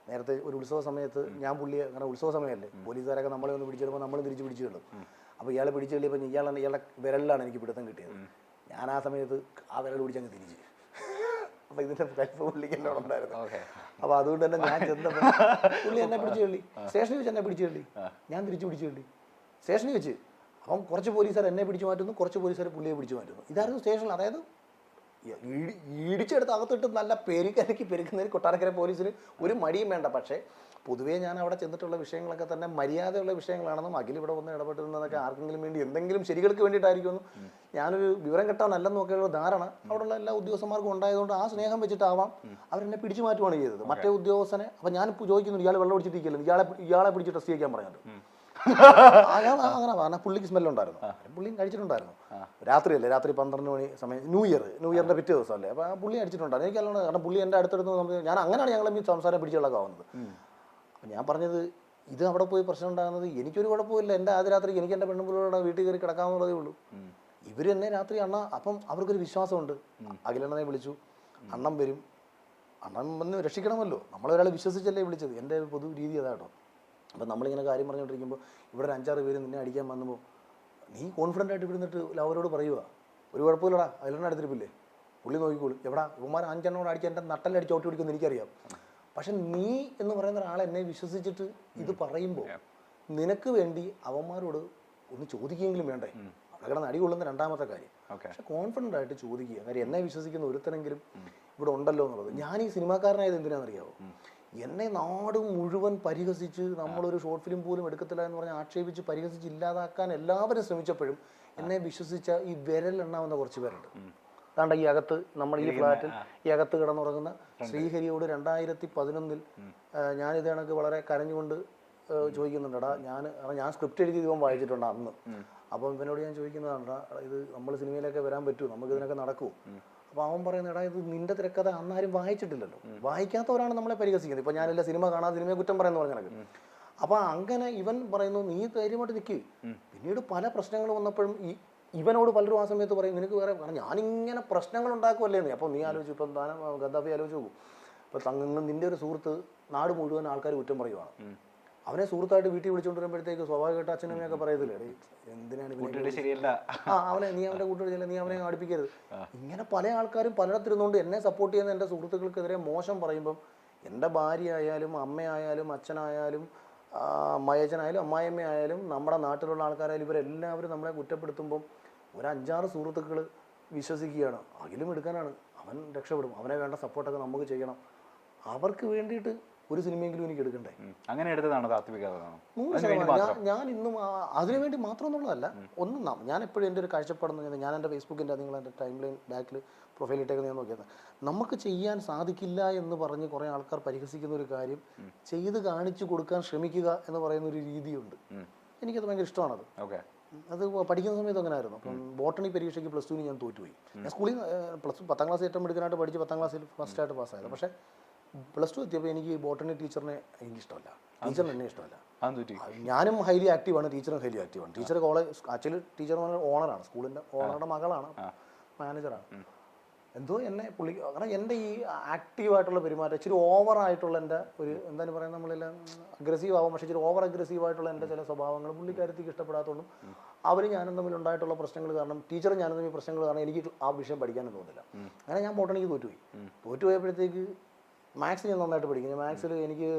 നേരത്തെ ഒരു ഉത്സവ സമയത്ത് ഞാൻ പുള്ളിയെ, കാരണം ഉത്സവ സമയമല്ലേ, പോലീസുകാരൊക്കെ നമ്മളെ ഒന്ന് പിടിച്ചെടുപ്പോൾ നമ്മൾ തിരിച്ച് പിടിച്ചു കിട്ടും. അപ്പോൾ ഇയാളെ പിടിച്ചു കിട്ടിയപ്പോൾ ഇയാളുടെ വിരലിലാണ് എനിക്ക് പിടുത്തം കിട്ടിയത്. ഞാൻ ആ സമയത്ത് ആ വിരൽ പിടിച്ചങ്ങ് തിരിച്ച്. അപ്പോൾ ഇതിൻ്റെ കൽപ്പ് പുള്ളിക്ക് എന്നോട് ഉണ്ടായിരുന്നു. അപ്പോൾ അതുകൊണ്ട് തന്നെ ഞാൻ ചെന്നപ്പോൾ പുള്ളി എന്നെ പിടിച്ചു തള്ളി, സ്റ്റേഷനിൽ വെച്ച് എന്നെ പിടിച്ചു തള്ളി, ഞാൻ തിരിച്ച് പിടിച്ചു തള്ളി സ്റ്റേഷനിൽ വെച്ച്. അപ്പം കുറച്ച് പോലീസുകാർ എന്നെ പിടിച്ചു മാറ്റുന്നു, കുറച്ച് പോലീസുകാർ പുള്ളിയെ പിടിച്ചു മാറ്റുന്നു. ഇതായിരുന്നു സ്റ്റേഷനിൽ. അതായത് ഇടിച്ചെടുത്ത് അകത്തിട്ട് നല്ല പെരുക്കുന്നതിന് കൊട്ടാരക്കര പോലീസിന് ഒരു മടിയും വേണ്ട. പക്ഷേ പൊതുവേ ഞാൻ അവിടെ ചെന്നിട്ടുള്ള വിഷയങ്ങളൊക്കെ തന്നെ മര്യാദയുള്ള വിഷയങ്ങളാണെന്നും അഖിൽ ഇവിടെ വന്ന് ഇടപെട്ടിരുന്നതൊക്കെ ആർക്കെങ്കിലും വേണ്ടി എന്തെങ്കിലും ശരികൾക്ക് വേണ്ടിയിട്ടായിരിക്കുമെന്നും ഞാനൊരു വിവരം കെട്ടാനല്ലെന്നും ഒക്കെയുള്ള ധാരണ അവിടെയുള്ള എല്ലാ ഉദ്യോഗസ്ഥന്മാർക്കും ഉണ്ടായതുകൊണ്ട് ആ സ്നേഹം വെച്ചിട്ടാവാം അവരെന്നെ പിടിച്ചു മാറ്റുകയാണ് ചെയ്തത്. മറ്റേ ഉദ്യോഗസ്ഥനെ അപ്പം ഞാനിപ്പോൾ ചോദിക്കുന്നു, ഇയാൾ വെള്ളം ഒടിച്ചിട്ടിരിക്കില്ല, ഇയാളെ പിടിച്ച് ടെസ്റ്റ് ചെയ്യാൻ പറഞ്ഞത്. അങ്ങനെ പറഞ്ഞാൽ പുള്ളിക്ക് സ്മെല്ലുണ്ടായിരുന്നു, പുള്ളിയും കഴിച്ചിട്ടുണ്ടായിരുന്നു. രാത്രിയല്ലേ, രാത്രി 12 മണി സമയം, ന്യൂ ഇയറിന്റെ പിറ്റേ ദിവസമല്ലേ. അപ്പോൾ ആ പുള്ളി അടിച്ചിട്ടുണ്ടായിരുന്നു. എനിക്കല്ലോണം, കാരണം പുള്ളി എൻ്റെ അടുത്തെടുത്ത് ഞാൻ അങ്ങനെയാണ് ഞങ്ങൾ സംസാരം പിടിച്ചുള്ളതാവുന്നത്. അപ്പം ഞാൻ പറഞ്ഞത് ഇത് അവിടെ പോയി പ്രശ്നം ഉണ്ടാകുന്നത് എനിക്കൊരു കുഴപ്പമില്ല, എൻ്റെ ആദ്യ രാത്രി എനിക്ക് എൻ്റെ പെണ്ണുപിള്ളയുടെ വീട്ടിൽ കയറി കിടക്കാമെന്നുള്ളതേ ഉള്ളൂ. ഇവർ എന്നെ രാത്രി അപ്പം അവർക്കൊരു വിശ്വാസമുണ്ട്. അഖിലണ്ണനെ വിളിച്ചു, അണ്ണൻ വരും, അണ്ണൻ വന്ന് രക്ഷിക്കണമല്ലോ, നമ്മളൊരാളെ വിശ്വസിച്ചല്ലേ വിളിച്ചത്. എൻ്റെ പൊതു രീതി അതാട്ടോ. അപ്പം നമ്മളിങ്ങനെ കാര്യം പറഞ്ഞുകൊണ്ടിരിക്കുമ്പോൾ ഇവിടെ ഒരു 5-6 പേര് നിന്നെ അടിക്കാൻ വന്നപ്പോൾ നീ കോൺഫിഡൻ്റ് ആയിട്ട് വിടുന്നിട്ട് അവരോട് പറയുക, ഒരു കുഴപ്പമില്ലടാ, അതിലെണ്ണ അടുത്തിരിപ്പില്ലേ, പുള്ളി നോക്കിക്കോളും, എവിടാ ഇവന്മാർ 5 അടിച്ച് എൻ്റെ നട്ടലടിച്ച് ഔട്ട് പിടിക്കുമെന്ന് എനിക്കറിയാം. പക്ഷെ നീ എന്ന് പറയുന്ന ഒരാളെ എന്നെ വിശ്വസിച്ചിട്ട് ഇത് പറയുമ്പോൾ നിനക്ക് വേണ്ടി അവന്മാരോട് ഒന്ന് ചോദിക്കുകയെങ്കിലും വേണ്ടേ. അവിടെ കിടന്ന് അടി കൊള്ളുന്ന രണ്ടാമത്തെ കാര്യം. പക്ഷെ കോൺഫിഡൻ്റ് ആയിട്ട് ചോദിക്കുക. കാര്യം എന്നെ വിശ്വസിക്കുന്ന ഒരുത്തനെങ്കിലും ഇവിടെ ഉണ്ടല്ലോ എന്നുള്ളത്. ഞാൻ ഈ സിനിമാക്കാരനായത് എന്തിനാണെന്നറിയാവോ, എന്നെ നാട് മുഴുവൻ പരിഹസിച്ച് നമ്മളൊരു ഷോർട്ട് ഫിലിം പോലും എടുക്കത്തില്ല എന്ന് പറഞ്ഞ് ആക്ഷേപിച്ച് പരിഹസിച്ച് ഇല്ലാതാക്കാൻ എല്ലാവരും ശ്രമിച്ചപ്പോഴും എന്നെ വിശ്വസിച്ച ഈ വിരലെണ്ണാവുന്ന കുറച്ച് പേരുണ്ട്. അതാണ്ട് ഈ അകത്ത് നമ്മൾ ഈ ഫ്ലാറ്റിൽ ഈ അകത്ത് കിടന്നുറങ്ങുന്ന ശ്രീഹരിയോട് 2011 ഞാനിത് കണക്ക് വളരെ കരഞ്ഞുകൊണ്ട് ചോദിക്കുന്നുണ്ടടാ, ഞാൻ സ്ക്രിപ്റ്റ് എഴുതി ഇവൻ വായിച്ചിട്ടുണ്ട് അന്ന്. അപ്പം ഇവനോട് ഞാൻ ചോദിക്കുന്നതാണ്ടാ, ഇത് നമ്മൾ സിനിമയിലൊക്കെ വരാൻ പറ്റുമോ, നമുക്ക് ഇതിനൊക്കെ നടക്കുമോ? അപ്പോൾ അവൻ പറയുന്നടാ, ഇത് നിന്റെ തിരക്കഥ അന്നാരും വായിച്ചിട്ടില്ലല്ലോ, വായിക്കാത്തവരാണ് നമ്മളെ പരിഹസിക്കുന്നത്. ഇപ്പം ഞാനെല്ലാം സിനിമ കാണാതെ സിനിമയെ കുറ്റം പറയുന്ന പറഞ്ഞാൽ. അപ്പം അങ്ങനെ ഇവൻ പറയുന്നു നീ ധൈര്യമായിട്ട് നിൽക്കുക. പിന്നീട് പല പ്രശ്നങ്ങൾ വന്നപ്പോഴും ഇവനോട് പലരും ആ സമയത്ത് പറയും നിനക്ക് വേറെ, കാരണം ഞാനിങ്ങനെ പ്രശ്നങ്ങൾ ഉണ്ടാക്കുമല്ലേ നീ. അപ്പോൾ നീ ആലോചിച്ചു, ഇപ്പം താനും ഗദ്ദാഫി ആലോചിച്ച് നോക്കും. ഇപ്പം നിന്റെ ഒരു സുഹൃത്ത് നാട് മുഴുവൻ ആൾക്കാർ കുറ്റം പറയുവാണ്, അവനെ സുഹൃത്തായിട്ട് വീട്ടിൽ വിളിച്ചുകൊണ്ട് വരുമ്പോഴത്തേക്ക് സ്വാഭാവികമായിട്ട് അച്ഛനമ്മയൊക്കെ പറയത്തില്ലേ, എന്തിനാണ് അവനെ നീ അവൻ്റെ കൂട്ടുകാരില്ല, നീ അവനെ അടുപ്പിക്കരുത്. ഇങ്ങനെ പല ആൾക്കാരും പലയിടത്തിരുന്നുകൊണ്ട് എന്നെ സപ്പോർട്ട് ചെയ്യുന്ന എൻ്റെ സുഹൃത്തുക്കൾക്കെതിരെ മോശം പറയുമ്പം എൻ്റെ ഭാര്യ ആയാലും അമ്മയായാലും അച്ഛനായാലും അമ്മയച്ചനായാലും അമ്മായിയമ്മയായാലും നമ്മുടെ നാട്ടിലുള്ള ആൾക്കാരായാലും ഇവരെല്ലാവരും നമ്മളെ കുറ്റപ്പെടുത്തുമ്പം ഒരു 5-6 സുഹൃത്തുക്കൾ വിശ്വസിക്കുകയാണ് അഖിലും എടുക്കാനാണ്, അവൻ രക്ഷപ്പെടും, അവനെ വേണ്ട സപ്പോർട്ടൊക്കെ നമുക്ക് ചെയ്യണം, അവർക്ക് വേണ്ടിയിട്ട് ഒരു സിനിമയെങ്കിലും എനിക്ക് എടുക്കണ്ടേ. അങ്ങനെ എടുത്തതാണ് താത്വിക. ഞാൻ ഇന്നും അതിനുവേണ്ടി മാത്രം എന്നുള്ളതല്ല, ഒന്നും ഞാൻ എപ്പോഴും എൻ്റെ ഒരു കാഴ്ചപ്പാടെന്ന് ഞാൻ എൻ്റെ ഫേസ്ബുക്കിൻ്റെ നിങ്ങൾ എൻ്റെ ടൈം ലൈൻ ബാക്കിൽ പ്രൊഫൈലിട്ടേക്ക് ഞാൻ നോക്കിയത്, നമുക്ക് ചെയ്യാൻ സാധിക്കില്ല എന്ന് പറഞ്ഞ് കുറേ ആൾക്കാർ പരിഹസിക്കുന്ന ഒരു കാര്യം ചെയ്ത് കാണിച്ചു കൊടുക്കാൻ ശ്രമിക്കുക എന്ന് പറയുന്ന ഒരു രീതിയുണ്ട്. എനിക്കത് ഭയങ്കര ഇഷ്ടമാണത്. അത് പഠിക്കുന്ന സമയത്ത് അങ്ങനെ ആയിരുന്നു. അപ്പം ബോട്ടണി പരീക്ഷയ്ക്ക് +2 ഞാൻ തോറ്റുപോയി. ഞാൻ സ്കൂളിൽ +10ാം ക്ലാസ് ഏറ്റവും മിടുക്കനായിട്ട് പഠിച്ച് 10ാം ക്ലാസ്സിൽ ഫസ്റ്റായിട്ട് പാസ്സായത്. പക്ഷേ +2 എത്തിയപ്പോൾ എനിക്ക് ബോട്ടണി ടീച്ചറിനെ എനിക്കിഷ്ടമല്ല, ടീച്ചറിന് എന്നെ ഇഷ്ടമല്ല. ഞാനും ഹൈലി ആക്റ്റീവാണ്, ടീച്ചറും ഹൈലി ആക്റ്റീവാണ്. ടീച്ചർ കോളേജ് ആക്ച്വലി ടീച്ചർ ഓണറാണ്, സ്കൂളിൻ്റെ ഓണറുടെ മകളാണ്, മാനേജറാണ്. എന്തോ എന്നെ പുള്ളി, കാരണം എൻ്റെ ഈ ആക്റ്റീവായിട്ടുള്ള പെരുമാറ്റം ഇച്ചിരി ഓവറായിട്ടുള്ള എൻ്റെ ഒരു എന്തായാലും പറയാൻ നമ്മളെല്ലാം അഗ്രസീവ് ആവും, പക്ഷേ ഇച്ചിരി ഓവർ അഗ്രസീവായിട്ടുള്ള എൻ്റെ ചില സ്വഭാവങ്ങൾ പുള്ളിക്കാരത്തേക്ക് ഇഷ്ടപ്പെടാത്തതുകൊണ്ടും അവർ ഞാനും തമ്മിലുണ്ടായിട്ടുള്ള പ്രശ്നങ്ങൾ കാരണം, ടീച്ചറും ഞാനും തമ്മിൽ പ്രശ്നങ്ങൾ കാരണം എനിക്ക് ആ വിഷയം പഠിക്കാനും തോന്നില്ല. അങ്ങനെ ഞാൻ ബോട്ടണിക്ക് തോറ്റുപോയപ്പോഴത്തേക്ക് മാത്സിൽ ഞാൻ നന്നായിട്ട് പഠിക്കും. മാത്സിൽ എനിക്ക്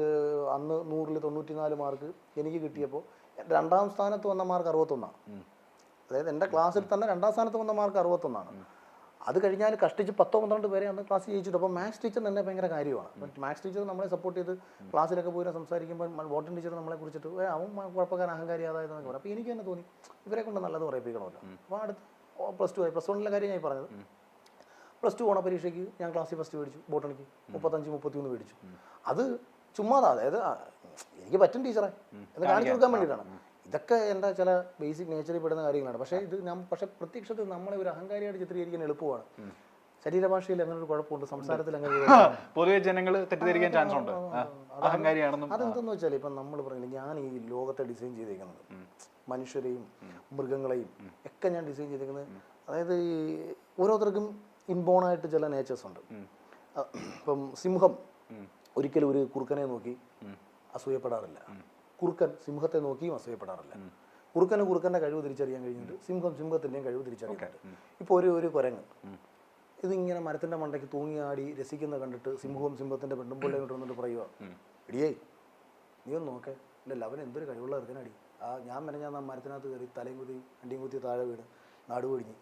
അന്ന് 100-ൽ 94 മാർക്ക് എനിക്ക് കിട്ടിയപ്പോൾ 2ാം സ്ഥാനത്ത് വന്ന മാർക്ക് 61ആണ്. അതായത് എൻ്റെ ക്ലാസ്സിൽ തന്നെ 2ാം സ്ഥാനത്ത് വന്ന മാർക്ക് 61ആണ്. അത് കഴിഞ്ഞാൽ കഷ്ടിച്ച് 10-12 പേരെ അന്ന് ക്ലാസ് ജയിച്ചിട്ട്. അപ്പോൾ മാത്സ് ടീച്ചർ തന്നെ ഭയങ്കര കാര്യമാണ്. അപ്പം മാത്സ് ടീച്ചർ നമ്മളെ സപ്പോർട്ട് ചെയ്ത് ക്ലാസ്സിലൊക്കെ പോയി സംസാരിക്കുമ്പോൾ ബോട്ടണി ടീച്ചർ നമ്മളെ കുറിച്ചിട്ട് അവൻ കുഴപ്പക്കാരൻ അഹങ്കാരി അതായതെന്നൊക്കെ പറയും. അപ്പോൾ എനിക്ക് തന്നെ തോന്നി ഇവരെ കൊണ്ട് നല്ലത് പറയിപ്പിക്കണമല്ലോ. അപ്പോൾ അടുത്ത് +2 ആയി. +1ലെ കാര്യം ഞാൻ പറഞ്ഞത്. +2 ഓണ പരീക്ഷയ്ക്ക് ഞാൻ ക്ലാസ്സിൽ ഫസ്റ്റ് മേടിച്ചു, ബോട്ടണിക്ക് 35-33 മേടിച്ചു. അത് ചുമ്മാതാ, അതായത് എനിക്ക് പറ്റും ടീച്ചറെ എന്ന് കാണിച്ചു കൊടുക്കാൻ വേണ്ടിയിട്ടാണ്. ഇതൊക്കെ എൻ്റെ ചില ബേസിക് നേച്ചറിൽ പെടുന്ന കാര്യങ്ങളാണ്. പക്ഷേ ഇത് പക്ഷേ പ്രത്യക്ഷത്തിൽ നമ്മളെ ഒരു അഹങ്കാരിയായിട്ട് ചിത്രീകരിക്കാൻ എളുപ്പമാണ്. ശരീരഭാഷയിൽ അങ്ങനെ ഒരു കുഴപ്പമുണ്ട്, സംസാരത്തിൽ അങ്ങനെ പൊതുവെ ജനങ്ങൾ തെറ്റിദ്ധരിക്കാൻ ചാൻസ് ഉണ്ട് അഹങ്കാരിയാണെന്നും. അതെന്തെന്ന് വെച്ചാൽ ഇപ്പം നമ്മൾ പറയുന്നത് ഞാൻ ഈ ലോകത്തെ ഡിസൈൻ ചെയ്തേക്കുന്നത് മനുഷ്യരെയും മൃഗങ്ങളെയും ഒക്കെ ഞാൻ ഡിസൈൻ ചെയ്തേക്കുന്നത്, അതായത് ഈ ഓരോരുത്തർക്കും ഇൻബോൺ ആയിട്ട് ചില നേച്ചേഴ്സ് ഉണ്ട്. ഇപ്പം സിംഹം ഒരിക്കലും ഒരു കുറുക്കനെ നോക്കി അസൂയപ്പെടാറില്ല, കുറുക്കൻ സിംഹത്തെ നോക്കിയും അസൂയപ്പെടാറില്ല. കുറുക്കൻ്റെ കഴിവ് തിരിച്ചറിയാൻ കഴിഞ്ഞിട്ട് സിംഹത്തിൻ്റെയും കഴിവ് തിരിച്ചറിയുന്നുണ്ട്. ഇപ്പോൾ ഒരു കുരങ്ങ് ഇതിങ്ങനെ മരത്തിൻ്റെ മണ്ടയ്ക്ക് തൂങ്ങിയാടി രസിക്കുന്ന കണ്ടിട്ട് സിംഹത്തിൻ്റെ പെണ്ണുമ്പോൾ കൊണ്ടിരുന്നിട്ട് പറയുക, ഇടിയേ നീ ഒന്ന് നോക്കേ, ഇല്ലല്ല അവൻ എന്തൊരു കഴിവുള്ള ഇറക്കനടി, ഞാൻ മെനഞ്ഞാൽ മരത്തിനകത്ത് കയറി തലയും കുത്തി അണ്ടിയും കുത്തി താഴെ വീണ് നാട് പൊടിഞ്ഞ്,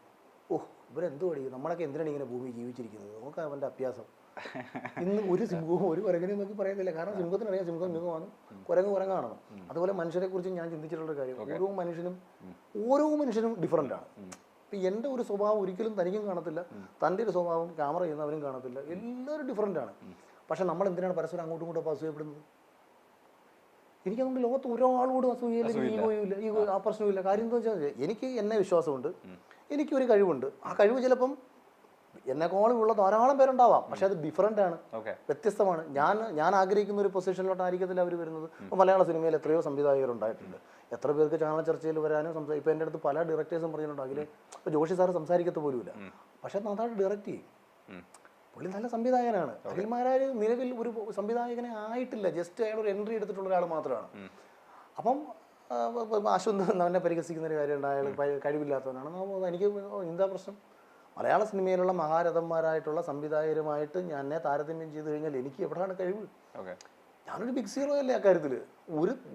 ഇവരെന്ത് പടി, നമ്മളൊക്കെ എന്തിനാണ് ഇങ്ങനെ ഭൂമി ജീവിച്ചിരിക്കുന്നത്, നോക്കാം അവൻ്റെ അഭ്യാസം. ഇന്ന് ഒരു സിംഹവും ഒരു കുരങ്ങിനെ നോക്കി പറയുന്നില്ല. കാരണം സിംഹത്തിനറിയാം സിംഹമാണ്, കുരങ്ങാണെന്ന്. അതുപോലെ മനുഷ്യരെ കുറിച്ച് ഞാൻ ചിന്തിച്ചിട്ടുള്ള കാര്യം, ഓരോ മനുഷ്യനും ഡിഫറൻ്റ് ആണ്. ഇപ്പം എൻ്റെ ഒരു സ്വഭാവം ഒരിക്കലും തനിക്കും കാണത്തില്ല, തൻ്റെ ഒരു സ്വഭാവം ക്യാമറ ചെയ്യുന്നവരും കാണത്തില്ല. എല്ലാവരും ഡിഫറൻ്റ് ആണ്. പക്ഷെ നമ്മൾ എന്തിനാണ് പരസ്പരം അങ്ങോട്ടും ഇങ്ങോട്ടും അസൂയപ്പെടുന്നത്? എനിക്കതുകൊണ്ട് ലോകത്ത് ഒരാളോടും അസൂയയില്ല, ഈഗോയില്ല, ആ പ്രശ്നമില്ല. കാര്യം എന്താ വെച്ചാൽ എനിക്ക് എന്നെ വിശ്വാസമുണ്ട്, എനിക്കൊരു കഴിവുണ്ട്. ആ കഴിവ് ചിലപ്പം എന്നെക്കോളം ഉള്ള ധാരാളം പേരുണ്ടാവാം, പക്ഷെ അത് ഡിഫറൻ്റ് ആണ്, വ്യത്യസ്തമാണ്. ഞാൻ ആഗ്രഹിക്കുന്ന ഒരു പൊസിഷനിലോട്ടായിരിക്കത്തില്ല അവർ വരുന്നത്. ഇപ്പോൾ മലയാള സിനിമയിൽ എത്രയോ സംവിധായകരുണ്ടായിട്ടുണ്ട്, എത്ര പേർക്ക് ചാനൽ ചർച്ചയിൽ വരാനും ഇപ്പോൾ എൻ്റെ അടുത്ത് പല ഡയറക്ടേഴ്സും പറഞ്ഞിട്ടുണ്ട്. അതിൽ ഇപ്പോൾ ജോഷി സാറ് സംസാരിക്കത്ത് പോലുമില്ല, പക്ഷെ നന്നായിട്ട് ഡയറക്റ്റ് ചെയ്യും. പുള്ളി നല്ല സംവിധായകനാണ്. അഖിൽമാരാർ നിലവിൽ ഒരു സംവിധായകനെ ആയിട്ടില്ല, ജസ്റ്റ് അയാൾ ഒരു എൻട്രി എടുത്തിട്ടുള്ള ഒരാൾ മാത്രമാണ്. അപ്പം അശ്വന്ത് അവനെ പരിഹസിക്കുന്ന ഒരു കാര്യമുണ്ട്, അയാൾ കഴിവില്ലാത്തവനാണ്. എനിക്ക് എന്താ പ്രശ്നം? മലയാള സിനിമയിലുള്ള മഹാരഥന്മാരായിട്ടുള്ള സംവിധായകരുമായിട്ട് എന്നെ താരതമ്യം ചെയ്ത് കഴിഞ്ഞാൽ എനിക്ക് എവിടെയാണ് കഴിവ്? ഞാനൊരു ബിഗ് സീറോ അല്ലേ അക്കാര്യത്തിൽ,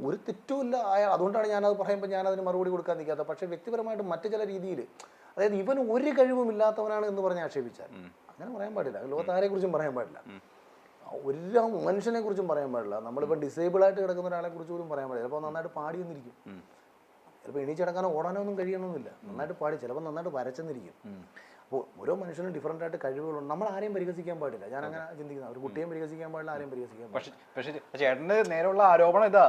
ഒരു തെറ്റുമില്ല. അതുകൊണ്ടാണ് ഞാനത് പറയുമ്പോൾ ഞാനതിന് മറുപടി കൊടുക്കാൻ നിൽക്കാത്തത്. പക്ഷേ വ്യക്തിപരമായിട്ട് മറ്റു ചില രീതിയിൽ, അതായത് ഇവൻ ഒരു കഴിവും ഇല്ലാത്തവനാണ് എന്ന് പറഞ്ഞ് ആക്ഷേപിച്ചാൽ അങ്ങനെ പറയാൻ പാടില്ല. ലോകത്ത് ആരെക്കുറിച്ചും പറയാൻ പാടില്ല, ഒരു മനുഷ്യനെ കുറിച്ചും പറയാൻ പാടില്ല. നമ്മളിപ്പോൾ ഡിസേബിളായിട്ട് കിടക്കുന്ന ഒരാളെ കുറിച്ച് പോലും പറയാൻ പാടില്ല. ചിലപ്പോൾ നന്നായിട്ട് പാടിയെന്നിരിക്കും, ചിലപ്പോൾ എണീച്ചടക്കാനോ ഓടാനോ ഒന്നും കഴിയണമെന്നില്ല, നന്നായിട്ട് പാടി, ചിലപ്പോൾ നന്നായിട്ട് വരച്ചെന്നിരിക്കും. അപ്പോൾ ഓരോ മനുഷ്യനും ഡിഫറൻ്റ് ആയിട്ട് കഴിവുകളുണ്ട്. നമ്മൾ ആരെയും പരിഹസിക്കാൻ പാടില്ല. ഞാൻ അങ്ങനെ ചിന്തിക്കുന്ന, ഒരു കുട്ടിയെയും പരിഹസിക്കാൻ പാടില്ല, ആരെയും പരിഹസിക്കാൻ പാടില്ല. പക്ഷേ ചേട്ടന് നേരെയുള്ള ആരോപണം ഇതാ,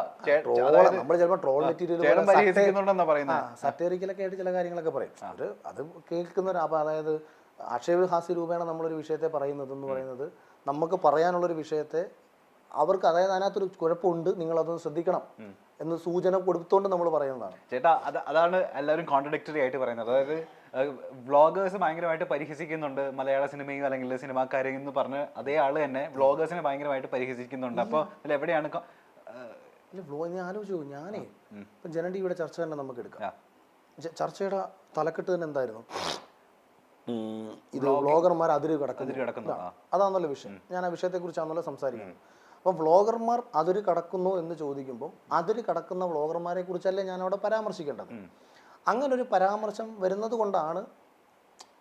നമ്മൾ ചിലപ്പോൾ ട്രോൾ മെറ്റീരിയൽ സറ്റേറിക്കലൊക്കെ ആയിട്ട് ചില കാര്യങ്ങളൊക്കെ പറയും. അത് കേൾക്കുന്നവർ, അപ്പോൾ അതായത് ആക്ഷേപഹാസ്യ രൂപേണ നമ്മളൊരു വിഷയത്തെ പറയുന്നതെന്ന് പറയുന്നത്, നമുക്ക് പറയാനുള്ളൊരു വിഷയത്തെ അവർക്ക്, അതായത് അതിനകത്തൊരു കുഴപ്പമുണ്ട്, നിങ്ങളതൊന്ന് ശ്രദ്ധിക്കണം എന്ന് സൂചന കൊടുത്തുകൊണ്ട് നമ്മൾ പറയുന്നതാണ്. ചേട്ടാ, അതാണ് എല്ലാവരും കോൺട്രഡിക്ടറി ആയിട്ട് പറയുന്നത്. അതായത് വ്ളോഗേഴ്സ് ഭയങ്കരമായിട്ട് പരിഹസിക്കുന്നുണ്ട് മലയാള സിനിമയും അല്ലെങ്കിൽ സിനിമാക്കാരെയും എന്ന് പറഞ്ഞ് അതേ ആള് തന്നെ വ്ളോഗേഴ്സിനെ ഭയങ്കരമായിട്ട് പരിഹസിക്കുന്നുണ്ട്. അപ്പോൾ അതിൽ എവിടെയാണ് ഞാൻ ആലോചിച്ചു, ഞാനേ ഇപ്പം ജനം ടിവിയുടെ ചർച്ച തന്നെ നമുക്ക് എടുക്കാം. ചർച്ചയുടെ തലക്കെട്ട് തന്നെ എന്തായിരുന്നു? ഇത് വ്ളോഗർമാർ അതിര് കിടക്കുന്നു, അതാണല്ലോ വിഷയം. ഞാൻ ആ വിഷയത്തെക്കുറിച്ചാണല്ലോ സംസാരിക്കുന്നത്. അപ്പം വ്ളോഗർമാർ അതിര് കടക്കുന്നു എന്ന് ചോദിക്കുമ്പോൾ അതിര് കടക്കുന്ന വ്ളോഗർമാരെ കുറിച്ചല്ലേ ഞാൻ അവിടെ പരാമർശിക്കേണ്ടത്. അങ്ങനൊരു പരാമർശം വരുന്നത് കൊണ്ടാണ്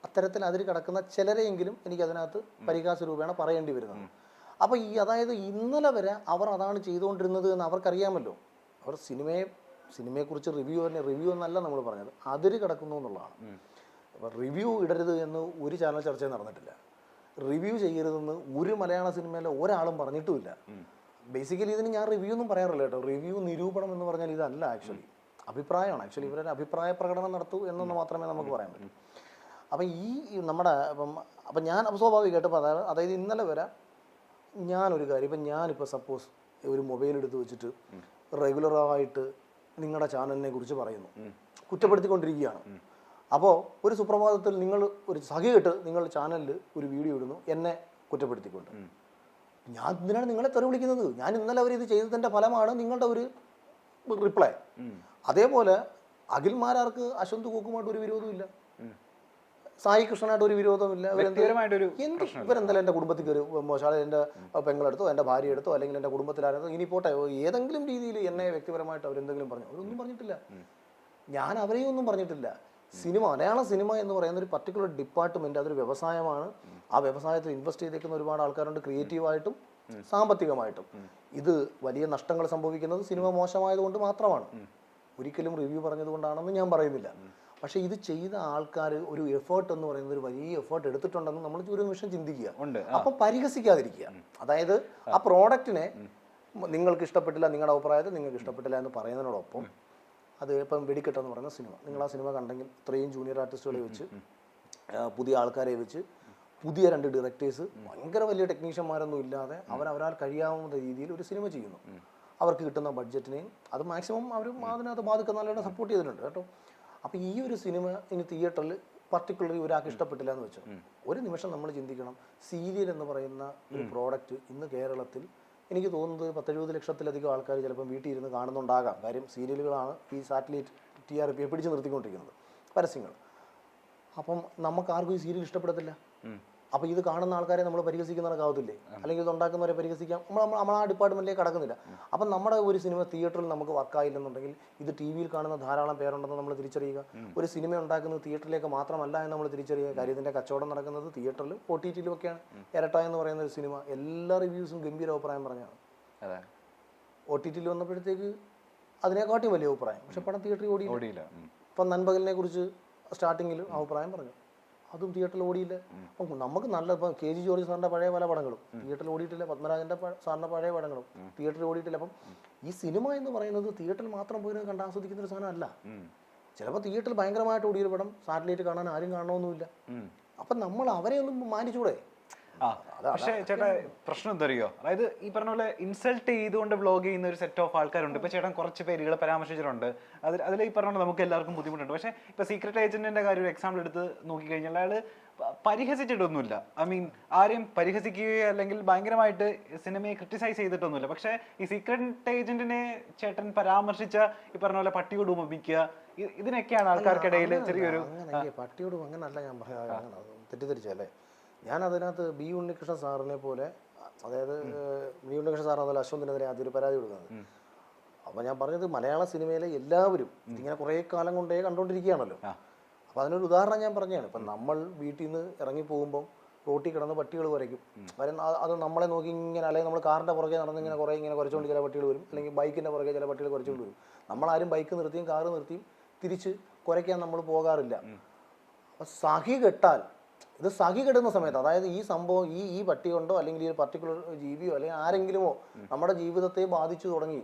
അത്തരത്തിൽ അതിര് കടക്കുന്ന ചിലരെയെങ്കിലും എനിക്കതിനകത്ത് പരിഹാസ രൂപേണ പറയേണ്ടി വരുന്നത്. അപ്പോൾ അതായത് ഇന്നലെ വരെ അവർ അതാണ് ചെയ്തുകൊണ്ടിരുന്നത് എന്ന് അവർക്കറിയാമല്ലോ. അവർ സിനിമയെക്കുറിച്ച് റിവ്യൂ എന്നല്ല നമ്മൾ പറഞ്ഞത്, അതിര് കിടക്കുന്നു എന്നുള്ളതാണ്. അപ്പോൾ റിവ്യൂ ഇടരുത് എന്ന് ഒരു ചാനൽ ചർച്ചയും നടന്നിട്ടില്ല, റിവ്യൂ ചെയ്യരുതെന്ന് ഒരു മലയാള സിനിമയിലെ ഒരാളും പറഞ്ഞിട്ടുമില്ല. ബേസിക്കലി ഇതിന് ഞാൻ റിവ്യൂ ഒന്നും പറയാറില്ല കേട്ടോ. റിവ്യൂ നിരൂപണം എന്ന് പറഞ്ഞാൽ ഇതല്ല, ആക്ച്വലി അഭിപ്രായമാണ്. ആക്ച്വലി ഇവരൊരു അഭിപ്രായ പ്രകടനം നടത്തൂ എന്നൊന്ന് മാത്രമേ നമുക്ക് പറയാൻ പറ്റൂ. അപ്പം നമ്മുടെ അപ്പം ഞാൻ സ്വാഭാവികമായിട്ടും അതായത് ഇന്നലെ വരെ ഞാനൊരു കാര്യം, ഇപ്പം ഞാനിപ്പോൾ സപ്പോസ് ഒരു മൊബൈൽ എടുത്ത് വെച്ചിട്ട് റെഗുലറായിട്ട് നിങ്ങളുടെ ചാനലിനെ കുറിച്ച് പറയുന്നു, കുറ്റപ്പെടുത്തിക്കൊണ്ടിരിക്കുകയാണ്. അപ്പോൾ ഒരു സുപ്രഭാതത്തിൽ നിങ്ങൾ ഒരു സഖികെട്ട് നിങ്ങൾ ചാനലിൽ ഒരു വീഡിയോ ഇടുന്നു എന്നെ കുറ്റപ്പെടുത്തിക്കൊണ്ട്, ഞാൻ എന്തിനാണ് നിങ്ങളെ തെറി വിളിക്കുന്നത്? ഞാൻ ഇന്നലെ അവർ ഇത് ചെയ്തതിൻ്റെ ഫലമാണ് നിങ്ങളുടെ ഒരു റിപ്ലൈ. അതേപോലെ അഖിൽമാരാർക്ക് അശ്വന്ത് കൂക്കുമായിട്ട് ഒരു വിരോധമില്ല, സായി കൃഷ്ണനായിട്ട് ഒരു വിരോധമില്ല. ഇവരെന്തായാലും എൻ്റെ കുടുംബത്തിൽ കയറി മോശം, എൻ്റെ പെങ്ങളെടുത്തോ എൻ്റെ ഭാര്യ എടുത്തോ അല്ലെങ്കിൽ എൻ്റെ കുടുംബത്തിലാരെടുത്തോ ഇനി പോട്ടെ, ഏതെങ്കിലും രീതിയിൽ എന്നെ വ്യക്തിപരമായിട്ട് അവരെന്തെങ്കിലും പറഞ്ഞു? അവരൊന്നും പറഞ്ഞിട്ടില്ല, ഞാൻ അവരെയും ഒന്നും പറഞ്ഞിട്ടില്ല. മലയാള സിനിമ എന്ന് പറയുന്ന ഒരു പർട്ടിക്കുലർ ഡിപ്പാർട്ട്മെന്റ്, അതൊരു വ്യവസായമാണ്. ആ വ്യവസായത്തിൽ ഇൻവെസ്റ്റ് ചെയ്തേക്കുന്ന ഒരുപാട് ആൾക്കാരുണ്ട്, ക്രിയേറ്റീവായിട്ടും സാമ്പത്തികമായിട്ടും. ഇത് വലിയ നഷ്ടങ്ങൾ സംഭവിക്കുന്നത് സിനിമ മോശമായതുകൊണ്ട് മാത്രമാണ്, ഒരിക്കലും റിവ്യൂ പറഞ്ഞതുകൊണ്ടാണെന്ന് ഞാൻ പറയുന്നില്ല. പക്ഷേ ഇത് ചെയ്ത ആൾക്കാർ ഒരു എഫേർട്ട് എന്ന് പറയുന്നത് ഒരു വലിയ എഫേർട്ട് എടുത്തിട്ടുണ്ടെന്ന് നമ്മൾ ഒരു നിമിഷം ചിന്തിക്കുക. അപ്പം പരിഹസിക്കാതിരിക്കുക. അതായത് ആ പ്രോഡക്റ്റിനെ നിങ്ങൾക്ക് ഇഷ്ടപ്പെട്ടില്ല, നിങ്ങളുടെ അഭിപ്രായത്തിൽ നിങ്ങൾക്ക് ഇഷ്ടപ്പെട്ടില്ല എന്ന് പറയുന്നതിനോടൊപ്പം, അത് ഇപ്പം വെടിക്കെട്ടെന്ന് പറയുന്ന സിനിമ, നിങ്ങൾ ആ സിനിമ കണ്ടെങ്കിൽ ഇത്രയും ജൂനിയർ ആർട്ടിസ്റ്റുകളെ വെച്ച്, പുതിയ ആൾക്കാരെ വെച്ച്, പുതിയ 2 ഡയറക്ടേഴ്സ്, ഭയങ്കര വലിയ ടെക്നീഷ്യന്മാരൊന്നും ഇല്ലാതെ അവരാൽ കഴിയാവുന്ന രീതിയിൽ ഒരു സിനിമ ചെയ്യുന്നു. അവർക്ക് കിട്ടുന്ന ബഡ്ജറ്റിനെയും അത് മാക്സിമം അവർ അതിനകത്ത് ബാധിക്കുന്ന നല്ലോണം സപ്പോർട്ട് ചെയ്തിട്ടുണ്ട് കേട്ടോ. അപ്പോൾ ഈ ഒരു സിനിമ ഇനി തിയേറ്ററിൽ പർട്ടിക്കുലർലി ഒരാൾക്ക് ഇഷ്ടപ്പെട്ടില്ല എന്ന് വെച്ചോ, ഒരു നിമിഷം നമ്മൾ ചിന്തിക്കണം, സീരിയൽ എന്ന് പറയുന്ന ഒരു പ്രോഡക്റ്റ് ഇന്ന് കേരളത്തിൽ എനിക്ക് തോന്നുന്നത് 10-70 ലക്ഷത്തിലധികം ആൾക്കാർ ചിലപ്പം വീട്ടിൽ ഇരുന്ന് കാണുന്നുണ്ടാകാം. കാര്യം സീരിയലുകളാണ് ഈ സാറ്റലൈറ്റ് TRP പിടിച്ചു നിർത്തിക്കൊണ്ടിരിക്കുന്നത്, പരസ്യങ്ങൾ. അപ്പം നമുക്ക് ആർക്കും ഈ സീരിയൽ ഇഷ്ടപ്പെടത്തില്ല. അപ്പോൾ ഇത് കാണുന്ന ആൾക്കാരെ നമ്മൾ പരിഹസിക്കുന്നവർക്കാവത്തില്ലേ, അല്ലെങ്കിൽ ഇത് ഉണ്ടാക്കുന്നവരെ പരിഹസിക്കാം. നമ്മൾ ആ ഡിപ്പാർട്ട്മെന്റിലേക്ക് കടക്കുന്നില്ല. അപ്പം നമ്മുടെ ഒരു സിനിമ തിയേറ്ററിൽ നമുക്ക് വർക്കായില്ലെന്നുണ്ടെങ്കിൽ ഇത് TV-യിൽ കാണുന്ന ധാരാളം പേരുണ്ടെന്ന് നമ്മൾ തിരിച്ചറിയുക. ഒരു സിനിമ ഉണ്ടാക്കുന്നത് തിയേറ്ററിലേക്ക് മാത്രമല്ല എന്ന് നമ്മൾ തിരിച്ചറിയുക. കാര്യം ഇതിൻ്റെ കച്ചവടം നടക്കുന്നത് തിയേറ്ററിലും OTT-ലും ഒക്കെയാണ്. ഇരട്ട എന്ന് പറയുന്ന ഒരു സിനിമ എല്ലാ റിവ്യൂസും ഗംഭീര അഭിപ്രായം പറഞ്ഞാണ്. OTT-ൽ വന്നപ്പോഴത്തേക്ക് അതിനെക്കാട്ടി വലിയ അഭിപ്രായം, പക്ഷെ പടം തിയേറ്ററിൽ ഓടിയില്ല. ഇപ്പം നൻപകലിനെ കുറിച്ച് സ്റ്റാർട്ടിങ്ങിൽ അഭിപ്രായം പറഞ്ഞു, അതും തിയേറ്ററിൽ ഓടിയില്ല. അപ്പം നമുക്ക് നല്ല, ഇപ്പം KG ജോർജ് സാറിൻ്റെ പഴയ പല പടങ്ങളും തിയേറ്ററിൽ ഓടിയിട്ടില്ല, പത്മരാജൻ്റെ സാറിൻ്റെ പഴയ പടങ്ങളും തിയേറ്ററിൽ ഓടിയിട്ടില്ല. അപ്പം ഈ സിനിമ എന്ന് പറയുന്നത് തിയേറ്ററിൽ മാത്രം പോയി കണ്ട് ആസ്വദിക്കുന്ന ഒരു സാധനമല്ല. ചിലപ്പോൾ തിയേറ്ററിൽ ഭയങ്കരമായിട്ട് ഓടിയൊരു പടം സാറ്റലൈറ്റ് കാണാൻ ആരും കാണണമെന്നില്ല. അപ്പം നമ്മൾ അവരെ ഒന്നും മാനിച്ചൂടെ? പക്ഷേ ചേട്ടാ പ്രശ്നം എന്തറിയോ, അതായത് ഈ പറഞ്ഞ പോലെ ഇൻസൾട്ട് ചെയ്തുകൊണ്ട് വ്ലോഗ് ചെയ്യുന്ന ഒരു സെറ്റ് ഓഫ് ആൾക്കാരുണ്ട്. ഇപ്പൊ ചേട്ടൻ കുറച്ച് പേരുകളെ പരാമർശിച്ചിട്ടുണ്ട്. അതിൽ ഈ പറഞ്ഞ നമുക്ക് എല്ലാവർക്കും ബുദ്ധിമുട്ടുണ്ട്. പക്ഷേ ഇപ്പൊ സീക്രട്ട് ഏജന്റിന്റെ കാര്യം ഒരു എക്സാമ്പിൾ എടുത്ത് നോക്കിക്കഴിഞ്ഞാൽ അയാൾ പരിഹസിച്ചിട്ടൊന്നുമില്ല. ഐ മീൻ ആരെയും പരിഹസിക്കുകയോ അല്ലെങ്കിൽ ഭയങ്കരമായിട്ട് സിനിമയെ ക്രിട്ടിസൈസ് ചെയ്തിട്ടൊന്നുമില്ല. പക്ഷേ ഈ സീക്രട്ട് ഏജന്റിനെ ചേട്ടൻ പരാമർശിച്ച ഈ പറഞ്ഞ പോലെ പട്ടിയോട് ഉപമിക്കുക, ഇതിനൊക്കെയാണ് ആൾക്കാർക്കിടയിൽ ചെറിയൊരു പട്ടിയോടും അങ്ങനല്ല ഞാൻ പറയാം, തെറ്റിദ്ധരിച്ചല്ലേ. ഞാൻ അതിനകത്ത് B. ഉണ്ണികൃഷ്ണൻ സാറിനെ പോലെ, അതായത് B. ഉണ്ണികൃഷ്ണൻ സാറിന് അതുപോലെ അശ്വന്തിനെതിരെ ആദ്യം ഒരു പരാതി കൊടുക്കുന്നത്. അപ്പോൾ ഞാൻ പറഞ്ഞത് മലയാള സിനിമയിലെ എല്ലാവരും ഇതിങ്ങനെ കുറേ കാലം കൊണ്ടേ കണ്ടുകൊണ്ടിരിക്കുകയാണല്ലോ. അപ്പോൾ അതിനൊരു ഉദാഹരണം ഞാൻ പറഞ്ഞതാണ്. ഇപ്പം നമ്മൾ വീട്ടിൽ നിന്ന് ഇറങ്ങി പോകുമ്പം റോട്ടിൽ കിടന്ന് പട്ടികൾ കുരയ്ക്കും. അത് നമ്മളെ നോക്കി ഇങ്ങനെ, അല്ലെങ്കിൽ നമ്മൾ കാറിൻ്റെ പുറകെ നടന്ന് ഇങ്ങനെ കുറേ ഇങ്ങനെ കുരച്ചുകൊണ്ട് ചില പട്ടികൾ വരും, അല്ലെങ്കിൽ ബൈക്കിൻ്റെ പുറകെ ചില പട്ടികൾ കുരച്ചുകൊണ്ട് വരും. നമ്മളാരും ബൈക്ക് നിർത്തിയും കാറ് നിർത്തിയും തിരിച്ച് കുരയ്ക്കാൻ നമ്മൾ പോകാറില്ല. അപ്പം സഹി കെട്ടാൽ, ഇത് സഹി കെടുന്ന സമയത്ത്, അതായത് ഈ സംഭവം ഈ പട്ടി കൊണ്ടോ അല്ലെങ്കിൽ ഈ പർട്ടിക്കുലർ ജീവിയോ അല്ലെങ്കിൽ ആരെങ്കിലുമോ നമ്മുടെ ജീവിതത്തെ ബാധിച്ചു തുടങ്ങി,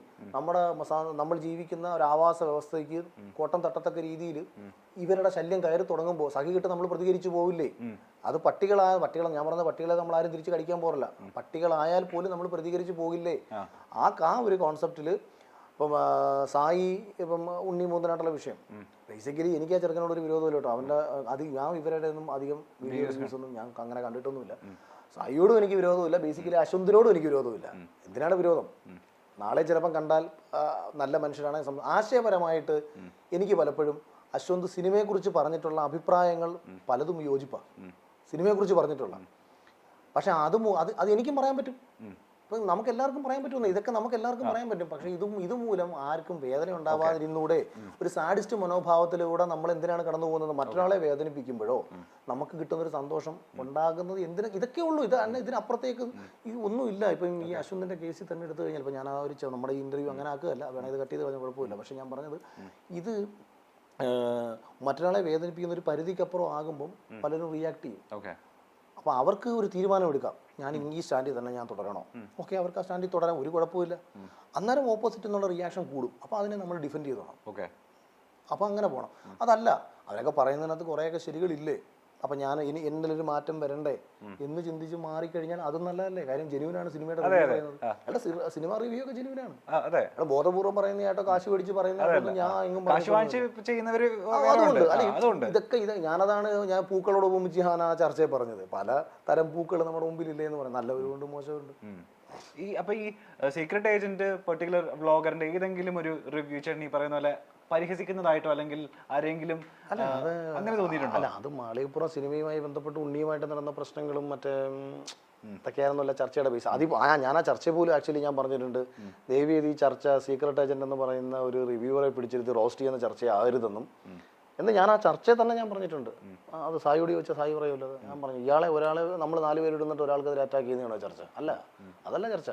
നമ്മൾ ജീവിക്കുന്ന ഒരു ആവാസ വ്യവസ്ഥയ്ക്ക് കോട്ടം തട്ടത്തക്ക രീതിയിൽ ഇവരുടെ ശല്യം കയറി തുടങ്ങുമ്പോൾ സഹി കെട്ട് നമ്മൾ പ്രതികരിച്ചു പോവില്ലേ? അത് പട്ടികളെ ഞാൻ പറഞ്ഞ പട്ടികളെ നമ്മൾ ആരും തിരിച്ച് കടിക്കാൻ പോറില്ല. പട്ടികളായാൽ പോലും നമ്മൾ പ്രതികരിച്ചു പോകില്ലേ? ആ ഒരു കോൺസെപ്റ്റിൽ ഇപ്പം സായി, ഇപ്പം ഉണ്ണി മൂന്നനായിട്ടുള്ള വിഷയം, ബേസിക്കലി എനിക്ക് ആ ചെറുക്കനോട് ഒരു വിരോധമില്ല കേട്ടോ. ഞാൻ ഇവരുടെ ഒന്നും അധികം വീഡിയോ റിവ്യൂസ് ഒന്നും ഞാൻ അങ്ങനെ കണ്ടിട്ടൊന്നുമില്ല. സായിയോടും എനിക്ക് വിരോധമില്ല, ബേസിക്കലി അശ്വന്തിനോടും എനിക്ക് വിരോധമില്ല. എന്തിനാണ് വിരോധം? നാളെ ചിലപ്പം കണ്ടാൽ നല്ല മനുഷ്യരാണ്. ആശയപരമായിട്ട് എനിക്ക് പലപ്പോഴും അശ്വന്ത് സിനിമയെക്കുറിച്ച് പറഞ്ഞിട്ടുള്ള അഭിപ്രായങ്ങൾ പലതും യോജിപ്പാണ്, സിനിമയെക്കുറിച്ച് പറഞ്ഞിട്ടുള്ള. പക്ഷെ അത് എനിക്കും പറയാൻ പറ്റും, ഇപ്പം നമുക്ക് എല്ലാവർക്കും പറയാൻ പറ്റുമെന്ന്, ഇതൊക്കെ നമുക്ക് എല്ലാവർക്കും പറയാൻ പറ്റും. പക്ഷെ ഇതുമൂലം ആർക്കും വേദന ഉണ്ടാവാതിരുന്നൂടെ? ഒരു സാഡിസ്റ്റ് മനോഭാവത്തിലൂടെ നമ്മൾ എന്തിനാണ് കടന്നു പോകുന്നത്? മറ്റൊരാളെ വേദനിപ്പിക്കുമ്പോഴോ നമുക്ക് കിട്ടുന്നൊരു സന്തോഷം ഉണ്ടാകുന്നത് എന്തിനാ? ഇതൊക്കെ ഉള്ളൂ. ഇതിനപ്പുറത്തേക്ക് ഒന്നുമില്ല. ഇപ്പം ഈ അശ്വന്തിൻ്റെ കേസിൽ തന്നെ എടുത്തു കഴിഞ്ഞാൽ, ഇപ്പം ഞാൻ ആ ഒരു നമ്മുടെ ഈ ഇന്റർവ്യൂ അങ്ങനെ ആക്കുകയല്ല, വേണം ഇത് കട്ട് ചെയ്ത് പറഞ്ഞാൽ കുഴപ്പമില്ല. പക്ഷെ ഞാൻ പറഞ്ഞത്, ഇത് മറ്റൊരാളെ വേദനിപ്പിക്കുന്ന ഒരു പരിധിക്കപ്പുറം ആകുമ്പം പലരും റിയാക്ട് ചെയ്യും. അപ്പോൾ അവർക്ക് ഒരു തീരുമാനം എടുക്കാം, ഞാൻ ഈ സ്റ്റാൻഡിൽ തന്നെ ഞാൻ തുടരണോ? ഓക്കെ, അവർക്ക് ആ സ്റ്റാൻഡിൽ തുടരാൻ ഒരു കുഴപ്പമില്ല. അന്നേരം ഓപ്പോസിറ്റ് എന്നുള്ള റിയാക്ഷൻ കൂടും. അപ്പോൾ അതിനെ നമ്മൾ ഡിഫെൻഡ് ചെയ്തോണം. അപ്പോൾ അങ്ങനെ പോകണം. അതല്ല, അവരൊക്കെ പറയുന്നതിനകത്ത് കുറേയൊക്കെ ശരികളില്ലേ? അപ്പം ഞാൻ ഇനി എന്തെങ്കിലും മാറ്റം വരണ്ടേ എന്ന് ചിന്തിച്ച് മാറിക്കഴിഞ്ഞാൽ അതും നല്ലതല്ലേ? കാര്യം ജെന്യൂനാണ് സിനിമയുടെ റിവ്യൂ പറയുന്നത്. അല്ല, സിനിമ റിവ്യൂ ഒക്കെ ജെന്യൂനാണ്. ബോധപൂർവ്വം പറയുന്ന ആയിട്ടോ കാശ് മേടിച്ച് പറയുന്ന ഞാൻ എങ്ങും അതുകൊണ്ട് ഇതൊക്കെ ഞാൻ പൂക്കളോട് ഉപമിച്ച് ഞാൻ ആ ചർച്ചയെ പറഞ്ഞത്. പല തരം പൂക്കൾ നമ്മുടെ മുമ്പിലില്ലേ എന്ന് പറയാം, നല്ലവരുണ്ട് മോശമുണ്ട്. അപ്പൊ ഈ സീക്രട്ട് ഏജന്റ് പെർട്ടിക്കുലർ വ്ളോഗറിന്റെ ഏതെങ്കിലും ഒരു റിവ്യൂ ചേട്ടൻ ഈ പറയുന്ന പോലെ പരിഹസിക്കുന്നതായിട്ടോ അല്ലെങ്കിൽ ആരെങ്കിലും അങ്ങനെ തോന്നിയിട്ടുണ്ടോ? അല്ല, അത് മാളികപ്പുറം സിനിമയുമായി ബന്ധപ്പെട്ട് ഉണ്ണിയുമായിട്ട് നടന്ന പ്രശ്നങ്ങളും മറ്റേ ഇതൊക്കെയായിരുന്നല്ല ചർച്ചയുടെ ബേസ്. ഞാൻ ആ ചർച്ച പോലും ആക്ച്വലി ഞാൻ പറഞ്ഞിട്ടുണ്ട്, ദേവിയത് ഈ ചർച്ച സീക്രട്ട് ഏജന്റ് എന്ന് പറയുന്ന ഒരു റിവ്യൂവറെ പിടിച്ചെടുത്ത് റോസ്റ്റ് ചെയ്യുന്ന ചർച്ചയാകരുതെന്നും എന്ന് ഞാൻ ആ ചർച്ചയെ തന്നെ ഞാൻ പറഞ്ഞിട്ടുണ്ട്. അത് സായിയോട് ചോദിച്ചാൽ സായി പറയുമല്ലോ. ഞാൻ പറഞ്ഞു, ഒരാളെ നമ്മൾ 4 പേരിടുന്നിട്ട് ഒരാൾക്കെതിരെ അറ്റാക്ക് ചെയ്യുന്നതാണോ ചർച്ച? അല്ല, അതല്ല ചർച്ച.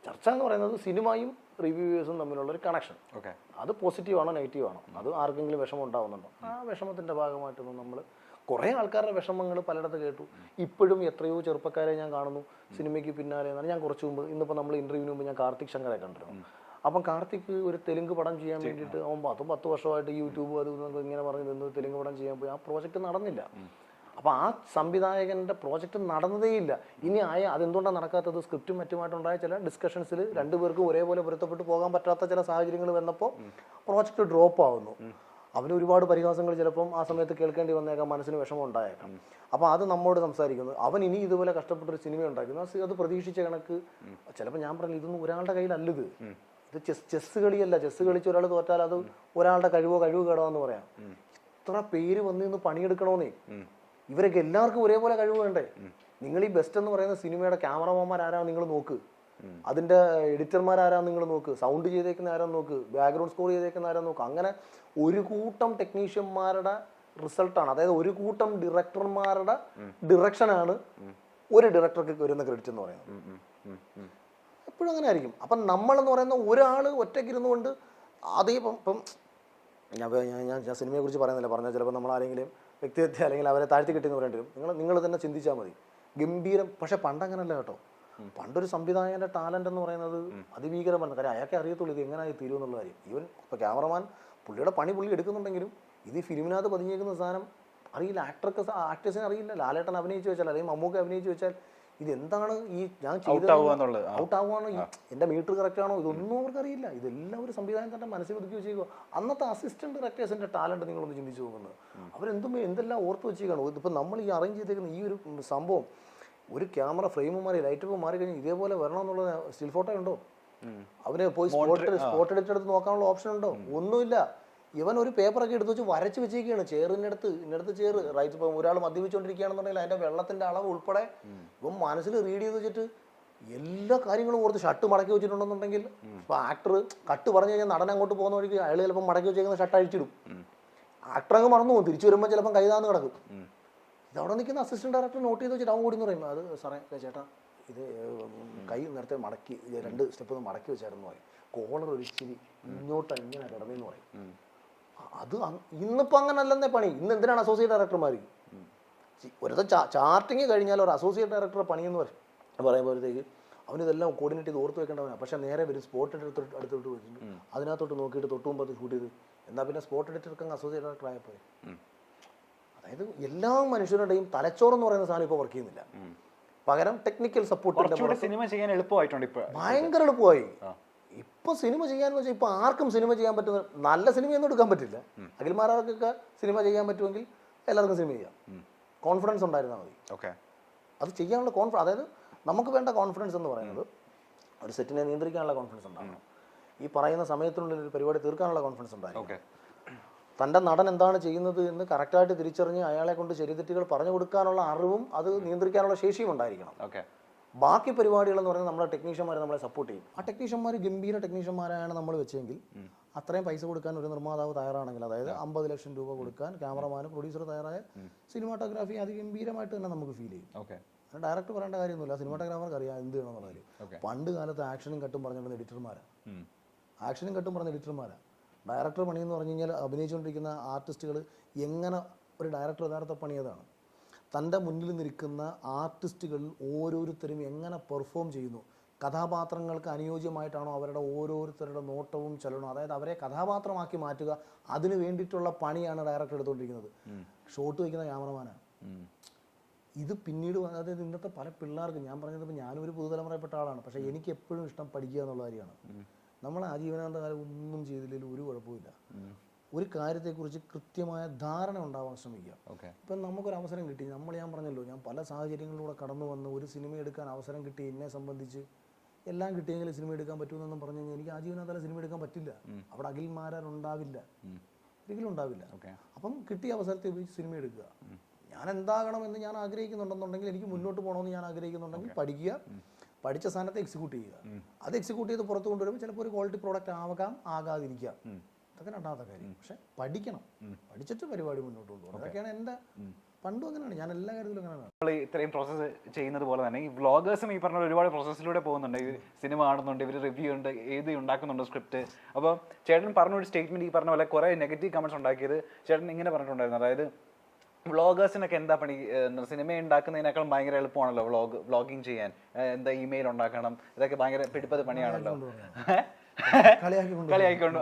ചർച്ച എന്ന് പറയുന്നത് സിനിമയും റിവ്യൂവേഴ്സും തമ്മിലുള്ള ഒരു കണക്ഷൻ. അത് പോസിറ്റീവ് ആണോ നെഗറ്റീവ് ആണോ, അത് ആർക്കെങ്കിലും വിഷമം ഉണ്ടാവുന്നുണ്ടോ? ആ വിഷമത്തിന്റെ ഭാഗമായിട്ടൊന്നും നമ്മൾ കുറേ ആൾക്കാരുടെ വിഷമങ്ങൾ പലയിടത്ത് കേട്ടു. ഇപ്പോഴും എത്രയോ ചെറുപ്പക്കാരെ ഞാൻ കാണുന്നു സിനിമയ്ക്ക് പിന്നാലെ. ഞാൻ കുറച്ച് മുമ്പ്, ഇന്നിപ്പോൾ നമ്മൾ ഇന്റർവ്യൂവിന് മുമ്പ് ഞാൻ കാർത്തിക് ശങ്കറെ കണ്ടിരുന്നു. അപ്പം കാർത്തിക് ഒരു തെലുങ്ക് പടം ചെയ്യാൻ വേണ്ടിയിട്ട് അവൻ 10 വർഷമായിട്ട് യൂട്യൂബ് അത് ഇങ്ങനെ പറഞ്ഞ് നിന്ന് തെലുങ്ക് പടം ചെയ്യാൻ പോയി. ആ പ്രോജക്റ്റ് നടന്നില്ല. അപ്പോൾ ആ സംവിധായകൻ്റെ പ്രോജക്റ്റ് നടന്നതേയില്ല. ഇനി അതെന്തുകൊണ്ടാണ് നടക്കാത്തത്? സ്ക്രിപ്റ്റും മറ്റുമായിട്ടുണ്ടായ ചില ഡിസ്കഷൻസിൽ 2 പേർക്കും ഒരേപോലെ പൊരുത്തപ്പെട്ട് പോകാൻ പറ്റാത്ത ചില സാഹചര്യങ്ങൾ വന്നപ്പോൾ പ്രോജക്റ്റ് ഡ്രോപ്പ് ആവുന്നു. അവന് ഒരുപാട് പരിഹാസങ്ങൾ ചിലപ്പം ആ സമയത്ത് കേൾക്കേണ്ടി വന്നേക്കാം, മനസ്സിന് വിഷമം ഉണ്ടായേക്കാം. അപ്പോൾ അത് നമ്മോട് സംസാരിക്കുന്നു. അവൻ ഇനി ഇതുപോലെ കഷ്ടപ്പെട്ടൊരു സിനിമ ഉണ്ടാക്കുന്നു, അത് പ്രതീക്ഷിച്ച കണക്ക് ചിലപ്പോൾ ഞാൻ പറഞ്ഞു ഇതൊന്നും ഒരാളുടെ കയ്യിലല്ലത്. ഇത് ചെസ് കളിയല്ല. ചെസ് കളിച്ച് ഒരാൾ തോറ്റാൽ അത് ഒരാളുടെ കഴിവ് കേടാന്ന് പറയാം. ഇത്ര പേര് വന്ന് നിന്ന് പണിയെടുക്കണമെന്നേ. ഇവരൊക്കെ എല്ലാവർക്കും ഒരേപോലെ കഴിവ് വേണ്ടേ? നിങ്ങൾ ഈ ബെസ്റ്റ് എന്ന് പറയുന്ന സിനിമയുടെ ക്യാമറമാന്മാർ ആരാ നിങ്ങൾ നോക്ക്, അതിന്റെ എഡിറ്റർമാരാരാ നിങ്ങൾ നോക്ക്, സൗണ്ട് ചെയ്തേക്കുന്ന ആരാന്ന് നോക്ക്, ബാക്ക്ഗ്രൗണ്ട് സ്കോർ ചെയ്തേക്കുന്ന ആരാന്ന് നോക്ക്. അങ്ങനെ ഒരു കൂട്ടം ടെക്നീഷ്യന്മാരുടെ റിസൾട്ടാണ്, അതായത് ഒരു കൂട്ടം ഡയറക്ടർമാരുടെ ഡിറക്ഷനാണ് ഒരു ഡയറക്ടർക്ക് വരുന്ന ക്രെഡിറ്റ് എന്ന് പറയുന്നത്. എപ്പോഴും അങ്ങനെ ആയിരിക്കും. അപ്പം നമ്മളെന്ന് പറയുന്ന ഒരാൾ ഒറ്റയ്ക്കിരുന്നുകൊണ്ട് അതേ ഇപ്പം ഞാൻ സിനിമയെ കുറിച്ച് പറയുന്നില്ല, പറഞ്ഞാൽ ചിലപ്പോൾ നമ്മൾ ആരെങ്കിലും വ്യക്തിഹത്യ അല്ലെങ്കിൽ അവരെ താഴ്ത്തി കിട്ടിയെന്ന് പറയേണ്ടി വരും. നിങ്ങൾ തന്നെ ചിന്തിച്ചാൽ മതി. ഗംഭീരം. പക്ഷെ പണ്ടങ്ങനല്ല കേട്ടോ. പണ്ടൊരു സംവിധായകന്റെ ടാലന്റ് എന്ന് പറയുന്നത് അതിഭീകരമാണ്. കാര്യം അയാൾക്ക് അറിയത്തുള്ളൂ ഇത് എങ്ങനെയായി തീരും എന്നുള്ള കാര്യം. ഈവൻ ഇപ്പോൾ ക്യാമറമാൻ പുള്ളിയുടെ പണി പുള്ളി എടുക്കുന്നുണ്ടെങ്കിലും ഇത് ഈ ഫിലിമിനകത്ത് പതിഞ്ഞേക്കുന്ന സാധനം അറിയില്ല. ആക്ടേഴ്സിനെ അറിയില്ല. ലാലേട്ടൻ അഭിനയിച്ച് വെച്ചാൽ അല്ലെങ്കിൽ മമ്മൂക്ക അഭിനയിച്ച് വെച്ചാൽ ഇതെന്താണ് ഈ ഞാൻ ചെയ്തത്, ഔട്ട് ആവുകയാണോ, എൻ്റെ മീറ്റർ കറക്റ്റ് ആണോ, ഇതൊന്നും അവർക്ക് അറിയില്ല. ഇതെല്ലാം ഒരു സംവിധാനം തന്നെ മനസ്സിൽ ഒതുക്കി വെച്ചേക്കുക. അന്നത്തെ അസിസ്റ്റന്റ് ഡയറക്ടേഴ്സിന്റെ ടാലന്റ് നിങ്ങളൊന്ന് ചിന്തിച്ചു പോകുന്നത്. എന്തെല്ലാം ഓർത്ത് വെച്ചേക്കാണ്. ഇതിപ്പോൾ നമ്മൾ ഈ അറേഞ്ച് ചെയ്തേക്കുന്ന ഈ ഒരു സംഭവം, ഒരു ക്യാമറ ഫ്രെയിം മാറി ലൈറ്റ് മാറി കഴിഞ്ഞാൽ ഇതേപോലെ വരണമെന്നുള്ള സ്റ്റിൽ ഫോട്ടോ ഉണ്ടോ? അവന് പോയി സ്പോട്ട് എഡിറ്റ് എടുത്ത് നോക്കാനുള്ള ഓപ്ഷൻ ഉണ്ടോ? ഒന്നുമില്ല. ഇവൻ ഒരു പേപ്പറൊക്കെ എടുത്ത് വെച്ച് വരച്ച് വെച്ചേക്കാണ്. ഇന്നടുത്ത് ചേറ് റൈറ്റ്. ഇപ്പം ഒരാൾ മദ്യപിച്ചുകൊണ്ടിരിക്കുകയാണെന്നുണ്ടെങ്കിൽ അതിന്റെ വെള്ളത്തിന്റെ അളവ് ഉൾപ്പെടെ ഇവൻ മനസ്സിൽ റീഡ് ചെയ്ത് വെച്ചിട്ട് എല്ലാ കാര്യങ്ങളും ഓർത്ത് ഷർട്ട് മടക്കി വെച്ചിട്ടുണ്ടെന്നുണ്ടെങ്കിൽ ഇപ്പൊ ആക്ടർ കട്ട് പറഞ്ഞു കഴിഞ്ഞാൽ നടൻ അങ്ങോട്ട് പോകുന്ന വഴിക്ക് അയാൾ ചിലപ്പോൾ മടക്കി വെച്ചേക്കുന്ന ഷർട്ട് അഴിച്ചിടും. ആക്ടർ അങ്ങ് മറന്നു പോകും. തിരിച്ചു വരുമ്പോൾ ചിലപ്പോൾ കൈതാന്ന് കിടക്കും. ഇതവിടെ നിൽക്കുന്ന അസിസ്റ്റന്റ് ഡയറക്ടർ നോട്ട് ചെയ്ത് വെച്ചിട്ട് അവൻ കൂടി എന്ന് പറയും, അത് സാറേ ചേട്ടാ ഇത് കൈ നേരത്തെ മടക്കി 2 സ്റ്റെപ്പ് മടക്കി വെച്ചായിരുന്നു പറയും. കോളർ ഒരിച്ചിരി ഇങ്ങോട്ട് ഇങ്ങനെ കിടന്നെന്ന് പറയും. അത് ഇന്നിപ്പോൾ അങ്ങനെ അല്ലെന്നേ പണി. ഇന്ന് എന്തിനാണ് അസോസിയേറ്റ് ഡയറക്ടർമാർ? ഒരു ചാർട്ടിങ് കഴിഞ്ഞാൽ ഒരു അസോസിയേറ്റ് ഡയറക്ടറെ പണിയെന്ന് പറയുമ്പോഴത്തേക്ക് അവനിതെല്ലാം കോർഡിനേറ്റ് ചെയ്ത് ഓർത്ത് വെക്കേണ്ടവനാണ്. പക്ഷെ നേരെ വരും സ്പോട്ട് എഡിറ്റർ അടുത്തോട്ട് വെച്ചിട്ടുണ്ട്, അതിനകത്തോട്ട് നോക്കിയിട്ട് തൊട്ട് മുമ്പ് ഷൂട്ട് ചെയ്ത് എന്നാൽ പിന്നെ സ്പോട്ട് എഡിറ്റർക്ക് അങ്ങ് അസോസിയേറ്റ് ഡയറക്ടർ ആയപ്പോൾ. അതായത് എല്ലാ മനുഷ്യരുടെയും തലച്ചോറെന്ന് പറയുന്ന സാധനം ഇപ്പോൾ വർക്ക് ചെയ്യുന്നില്ല. പകരം ടെക്നിക്കൽ സപ്പോർട്ട് സിനിമ ചെയ്യാൻ എളുപ്പമായിട്ടുണ്ട്. ഭയങ്കര എളുപ്പമായി. ഇപ്പൊ സിനിമ ചെയ്യാന്ന് വെച്ചാൽ ഇപ്പൊ ആർക്കും സിനിമ ചെയ്യാൻ പറ്റുന്ന നല്ല സിനിമയൊന്നും എടുക്കാൻ പറ്റില്ല. അഖിൽമാരാർക്കൊക്കെ സിനിമ ചെയ്യാൻ പറ്റുമെങ്കിൽ എല്ലാവർക്കും സിനിമ ചെയ്യാം. കോൺഫിഡൻസ് ഉണ്ടായിരുന്നാൽ മതി. അത് ചെയ്യാനുള്ള അതായത് നമുക്ക് വേണ്ട കോൺഫിഡൻസ് എന്ന് പറയുന്നത് ഒരു സെറ്റിനെ നിയന്ത്രിക്കാനുള്ള കോൺഫിഡൻസ് ഉണ്ടാകണം. ഈ പറയുന്ന സമയത്തിനുള്ളിൽ ഒരു പരിപാടി തീർക്കാനുള്ള കോൺഫിഡൻസ് ഉണ്ടായിരിക്കും. തൻ്റെ നടൻ എന്താണ് ചെയ്യുന്നത് എന്ന് കറക്റ്റായിട്ട് തിരിച്ചറിഞ്ഞ് അയാളെ കൊണ്ട് ശരിതെറ്റുകൾ പറഞ്ഞു കൊടുക്കാനുള്ള അറിവും അത് നിയന്ത്രിക്കാനുള്ള ശേഷിയും ഉണ്ടായിരിക്കണം. ബാക്കി പരിപാടികൾ എന്ന് പറയുന്നത് നമ്മളെ ടെക്നീഷ്യന്മാർ നമ്മളെ സപ്പോർട്ട് ചെയ്യും. ആ ടെക്നീഷ്യന്മാർ ഗംഭീര ടെക്നീഷ്യന്മാരാണ് നമ്മൾ വെച്ചെങ്കിൽ അത്രയും പൈസ കൊടുക്കാൻ ഒരു നിർമ്മാതാവ് തയ്യാറാണെങ്കിൽ, അതായത് 50 ലക്ഷം രൂപ കൊടുക്കാൻ ക്യാമറമാന് പ്രൊഡ്യൂസർ തയ്യാറായ സിനിമാറ്റോഗ്രാഫി അതിഗംഭീരമായിട്ട് തന്നെ നമുക്ക് ഫീൽ ചെയ്യും. ഡയറക്ടർ പറയേണ്ട കാര്യമൊന്നുമില്ല, സിനിമാറ്റോഗ്രാഫർക്ക് അറിയാം എന്ത് ചെയ്യണമെന്നുള്ള കാര്യം. പണ്ട് കാലത്ത് ആക്ഷനും കട്ടും പറഞ്ഞിരുന്ന എഡിറ്റർമാരാണ്. ഡയറക്ടർ പണി എന്ന് പറഞ്ഞു കഴിഞ്ഞാൽ അഭിനയിച്ചുകൊണ്ടിരിക്കുന്ന ആർട്ടിസ്റ്റുകൾ എങ്ങനെ ഒരു ഡയറക്ടർ യഥാർത്ഥ പണിയതാണ്. തൻ്റെ മുന്നിൽ നിൽക്കുന്ന ആർട്ടിസ്റ്റുകളിൽ ഓരോരുത്തരും എങ്ങനെ പെർഫോം ചെയ്യുന്നു, കഥാപാത്രങ്ങൾക്ക് അനുയോജ്യമായിട്ടാണോ അവരുടെ ഓരോരുത്തരുടെ നോട്ടവും ചലനവും, അതായത് അവരെ കഥാപാത്രമാക്കി മാറ്റുക, അതിന് വേണ്ടിയിട്ടുള്ള പണിയാണ് ഡയറക്ടർ എടുത്തുകൊണ്ടിരിക്കുന്നത്. ഷോട്ട് വയ്ക്കുന്ന ക്യാമറമാനാണ്. ഇത് പിന്നീട് അതായത് ഇന്നത്തെ പല പിള്ളേർക്കും ഞാൻ പറഞ്ഞത്, ഇപ്പോൾ ഞാനൊരു പുതുതലമുറയിൽപ്പെട്ട ആളാണ്, പക്ഷേ എനിക്ക് എപ്പോഴും ഇഷ്ടം പഠിക്കുക എന്നുള്ള കാര്യമാണ്. നമ്മൾ ആജീവനാന്ത കാലം ഒന്നും ചെയ്തില്ലെങ്കിൽ ഒരു കുഴപ്പമില്ല. ഒരു കാര്യത്തെക്കുറിച്ച് കൃത്യമായ ധാരണ ഉണ്ടാവാൻ ശ്രമിക്കുക. ഇപ്പം നമുക്കൊരു അവസരം കിട്ടി, ഞാൻ പറഞ്ഞല്ലോ, ഞാൻ പല സാഹചര്യങ്ങളിലൂടെ കടന്നു വന്ന് ഒരു സിനിമ എടുക്കാൻ അവസരം കിട്ടി. എന്നെ സംബന്ധിച്ച് എല്ലാം കിട്ടിയെങ്കിൽ സിനിമ എടുക്കാൻ പറ്റുമെന്നൊന്നും പറഞ്ഞു കഴിഞ്ഞാൽ എനിക്ക് ആജീവനാന്ത സിനിമ എടുക്കാൻ പറ്റില്ല. അവിടെ അഖിൽമാരുണ്ടാവില്ല, ഒരിക്കലും ഉണ്ടാവില്ല. അപ്പം കിട്ടിയ അവസരത്തെ ഉപയോഗിച്ച് സിനിമ എടുക്കുക. ഞാൻ എന്താകണമെന്ന് ഞാൻ ആഗ്രഹിക്കുന്നുണ്ടെന്നുണ്ടെങ്കിൽ, എനിക്ക് മുന്നോട്ട് പോകണമെന്ന് ഞാൻ ആഗ്രഹിക്കുന്നുണ്ടെങ്കിൽ പഠിക്കുക, പഠിച്ച സ്ഥാനത്ത് എക്സിക്യൂട്ട് ചെയ്യുക. അത് എക്സിക്യൂട്ട് ചെയ്ത് പുറത്ത് കൊണ്ടുവരുമ്പോൾ ചിലപ്പോൾ ഒരു ക്വാളിറ്റി പ്രോഡക്റ്റ് ആകാതിരിക്കാം. അതൊക്കെ രണ്ടാമത്തെ കാര്യം. പക്ഷെ പഠിക്കണം, പഠിച്ചിട്ട് പരിപാടി മുന്നോട്ട് കൊണ്ടുപോകണം. അതൊക്കെയാണ് എൻ്റെ പണ്ടും അങ്ങനെയാണ്. ഞാൻ എല്ലാ കാര്യത്തിലും അങ്ങനെയാണ്. നമ്മൾ ഇത്രയും പ്രോസസ്സ് ചെയ്യുന്നത് പോലെ തന്നെ ഈ വ്ളോഗേഴ്സും ഈ പറഞ്ഞ ഒരുപാട് പ്രോസസ്സിലൂടെ പോകുന്നുണ്ട്. ഇവർ സിനിമ കാണുന്നുണ്ട്, ഇവർ റിവ്യൂ ഉണ്ട്, ഏത് ഉണ്ടാക്കുന്നുണ്ട് സ്ക്രിപ്റ്റ്. അപ്പോൾ ചേട്ടൻ പറഞ്ഞൊരു സ്റ്റേറ്റ്മെന്റ് ഈ പറഞ്ഞ പോലെ കുറേ നെഗറ്റീവ് കമന്റ്സ് ഉണ്ടാക്കിയത് ചേട്ടൻ ഇങ്ങനെ പറഞ്ഞിട്ടുണ്ടായിരുന്നു. അതായത് വ്ളോഗേഴ്സിനൊക്കെ എന്താ പണി, സിനിമ ഉണ്ടാക്കുന്നതിനേക്കാൾ ഭയങ്കര എളുപ്പമാണല്ലോ വ്ളോഗിങ് ചെയ്യാൻ, എന്താ ഇമെയിൽ ഉണ്ടാക്കണം, ഇതൊക്കെ ഭയങ്കര പിടിപ്പത് പണിയാണല്ലോ. കളിയായിക്കൊണ്ട്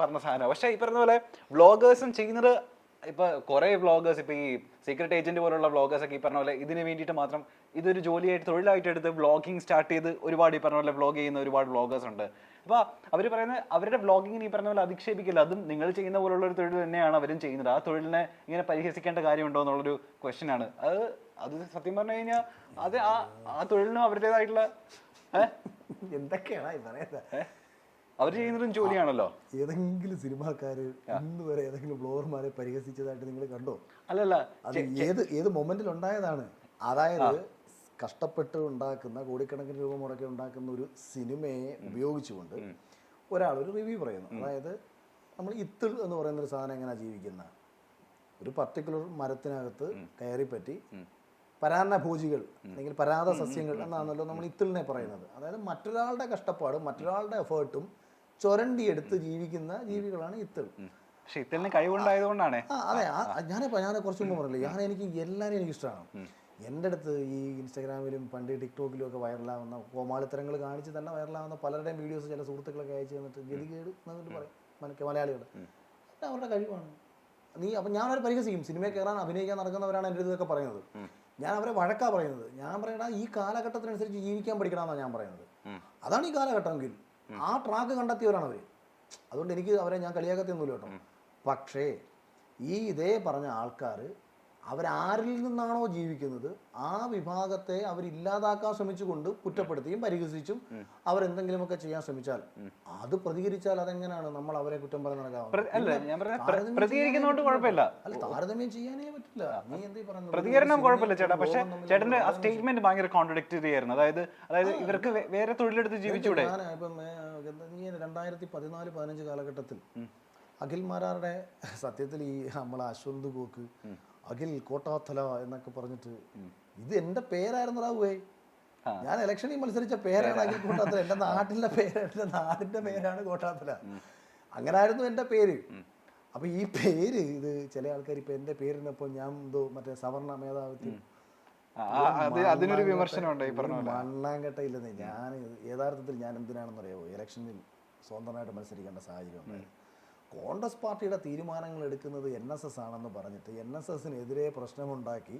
പറഞ്ഞ സാധനം. പക്ഷെ ഈ പറഞ്ഞ പോലെ വ്ളോഗേഴ്സും ചെയ്യുന്നത്, ഇപ്പൊ കുറെ വ്ളോഗേഴ്സ്, ഇപ്പൊ ഈ സീക്രട്ട് ഏജന്റ് പോലുള്ള വ്ളോഗേഴ്സ് ഒക്കെ ഈ പറഞ്ഞ പോലെ ഇതിന് വേണ്ടിയിട്ട് മാത്രം ഇതൊരു ജോലിയായിട്ട് തൊഴിലായിട്ട് എടുത്ത് വ്ളോഗിങ് സ്റ്റാർട്ട് ചെയ്ത് ഒരുപാട് ഈ പറഞ്ഞ പോലെ വ്ളോഗ് ചെയ്യുന്ന ഒരുപാട് വ്ളോഗേഴ്സ് ഉണ്ട്. അപ്പോൾ അവർ പറയുന്നത് അവരുടെ വ്ളോഗിങ്ങിന് ഈ പറഞ്ഞ പോലെ അധിക്ഷേപിക്കില്ല, അതും നിങ്ങൾ ചെയ്യുന്ന പോലുള്ള ഒരു തൊഴിൽ തന്നെയാണ് അവരും ചെയ്യുന്നത്. ആ തൊഴിലിനെ ഇങ്ങനെ പരിഹസിക്കേണ്ട കാര്യമുണ്ടോ എന്നുള്ളൊരു ക്വസ്റ്റ്യൻ ആണ്. അത് സത്യം പറഞ്ഞു കഴിഞ്ഞാൽ അത് ആ തൊഴിലിനും അവരുടേതായിട്ടുള്ള എന്തൊക്കെയാണ് പറയുന്നത്, അവർ ചെയ്യുന്നതും ജോലിയാണല്ലോ. ഏതെങ്കിലും സിനിമാക്കാര് ഇന്ന് വരെ ഏതെങ്കിലും ബ്ലോഗർമാരെ പരിഹസിച്ചതായിട്ട് നിങ്ങൾ കണ്ടോ? അല്ലല്ല, അത് ഏത് മൊമെന്റിൽ ഉണ്ടായതാണ്. അതായത് കഷ്ടപ്പെട്ട് ഉണ്ടാക്കുന്ന കോടിക്കണക്കിന് രൂപ മുടക്കി ഉണ്ടാക്കുന്ന ഒരു സിനിമയെ ഉപയോഗിച്ചുകൊണ്ട് ഒരാൾ ഒരു റിവ്യൂ പറയുന്നു. അതായത് നമ്മൾ ഇത്തിൾ എന്ന് പറയുന്ന ഒരു സാധനം എങ്ങനെയാണ് ജീവിക്കുന്ന ഒരു പർട്ടിക്കുലർ മരത്തിനകത്ത് കയറിപ്പറ്റി പരാന്നഭോജികൾ അല്ലെങ്കിൽ പരാത സസ്യങ്ങൾ എന്നാണല്ലോ നമ്മൾ ഇത്തിളിനെ പറയുന്നത്. അതായത് മറ്റൊരാളുടെ കഷ്ടപ്പാടും മറ്റൊരാളുടെ എഫേർട്ടും ചുരണ്ടിയെടുത്ത് ജീവിക്കുന്ന ജീവികളാണ് ഇത്തിൾ. പക്ഷെ ഇത്തിളിന് കഴിവുണ്ടായതുകൊണ്ടാണ്. അതെ, ഞാൻ കുറച്ച് മുമ്പ് പറഞ്ഞില്ലേ, എനിക്ക് എല്ലാവരെയും എനിക്ക് ഇഷ്ടമാണ്. എൻ്റെ അടുത്ത് ഈ ഇൻസ്റ്റാഗ്രാമിലും പണ്ട് ടിക്ടോക്കിലും ഒക്കെ വൈറലാവുന്ന കോമാളിത്തരങ്ങൾ കാണിച്ച് തന്നെ വൈറലാവുന്ന പലരുടെയും വീഡിയോസ് ചില സുഹൃത്തുക്കളൊക്കെ അയച്ചു തന്നിട്ട് ഗതികേട് എന്നുകൊണ്ട് പറയും മലയാളികൾ. അവരുടെ കഴിവാണ്. അപ്പം ഞാനവരെ പരിഹസിക്കും. സിനിമയിൽ കയറാൻ അഭിനയിക്കാൻ നടക്കുന്നവരാണ് എൻ്റെ ഇതൊക്കെ പറയുന്നത്. ഞാൻ അവരെ വഴക്കാ പറയുന്നത്. ഞാൻ പറയടാ, ഈ കാലഘട്ടത്തിനനുസരിച്ച് ജീവിക്കാൻ പഠിക്കണമെന്നാണ് ഞാൻ പറയുന്നത്. അതാണ് ഈ കാലഘട്ടമെങ്കിൽ ആ ട്രാക്ക് കണ്ടെത്തിയവരാണ് അവർ. അതുകൊണ്ട് എനിക്ക് അവരെ ഞാൻ കളിയാക്കത്തൊന്നുമില്ല കേട്ടോ. പക്ഷേ ഇതേ പറഞ്ഞ ആൾക്കാർ അവരാരിൽ നിന്നാണോ ജീവിക്കുന്നത് ആ വിഭാഗത്തെ അവരില്ലാതാക്കാൻ ശ്രമിച്ചുകൊണ്ട് കുറ്റപ്പെടുത്തിയും പരിഹസിച്ചും അവരെന്തെങ്കിലുമൊക്കെ ചെയ്യാൻ ശ്രമിച്ചാൽ അത് പ്രതികരിച്ചാൽ അതെങ്ങനെയാണ് നമ്മൾ അവരെ കുറ്റം പറഞ്ഞ് നടക്കാം? അല്ല, താരതമ്യം ചെയ്യാനേ പറ്റില്ല. നീ എന്താ പറയുന്നത്? പ്രതികരണം കുഴപ്പമില്ല ചേട്ടാ, പക്ഷേ ചേട്ടന്റെ ആ സ്റ്റേറ്റ്മെന്റ് ഭയങ്കര കോൺട്രഡിക്ടറി ആയിരുന്നു. അതായത് ഇവർക്ക് വേറെ തൊഴിലെടുത്ത് ജീവിച്ചൂടെ? ഞാൻ ഇപ്പം 2014-15 കാലഘട്ടത്തിൽ അഖിൽ മാരാറുടെ സത്യത്തിൽ ഈ നമ്മളെ അശ്വന്ത് ഗോക്ക് അഖിൽ കോട്ടാത്തല എന്നൊക്കെ പറഞ്ഞിട്ട് ഇത് എന്റെ പേരായിരുന്നടാവേ. ഞാൻ ഇലക്ഷനിൽ മത്സരിച്ച പേരാണ് അഖിൽ കോട്ടാത്തല. എന്റെ നാട്ടിലെ പേര്, എന്റെ നാടിന്റെ പേരാണ് കോട്ടാത്തല. അങ്ങനായിരുന്നു എന്റെ പേര്. അപ്പൊ ഈ പേര് ഇത് ചില ആൾക്കാർ ഇപ്പൊ എന്റെ പേരിനൊപ്പം ഞാൻ എന്തോ മറ്റേ സവർണ മേധാവിത്വം അതിനൊരു വിമർശനം മണ്ണാങ്കട്ടയില്ലെന്നേ. ഞാൻ യഥാർത്ഥത്തിൽ ഞാൻ എന്തിനാണെന്ന് അറിയാമോ ഇലക്ഷനിൽ സ്വന്തമായിട്ട് മത്സരിക്കേണ്ട സാഹചര്യം ഉണ്ടായി. കോൺഗ്രസ് പാർട്ടിയുടെ തീരുമാനങ്ങൾ എടുക്കുന്നത് NSS ആണെന്ന് പറഞ്ഞിട്ട് NSSനെതിരെ പ്രശ്നമുണ്ടാക്കി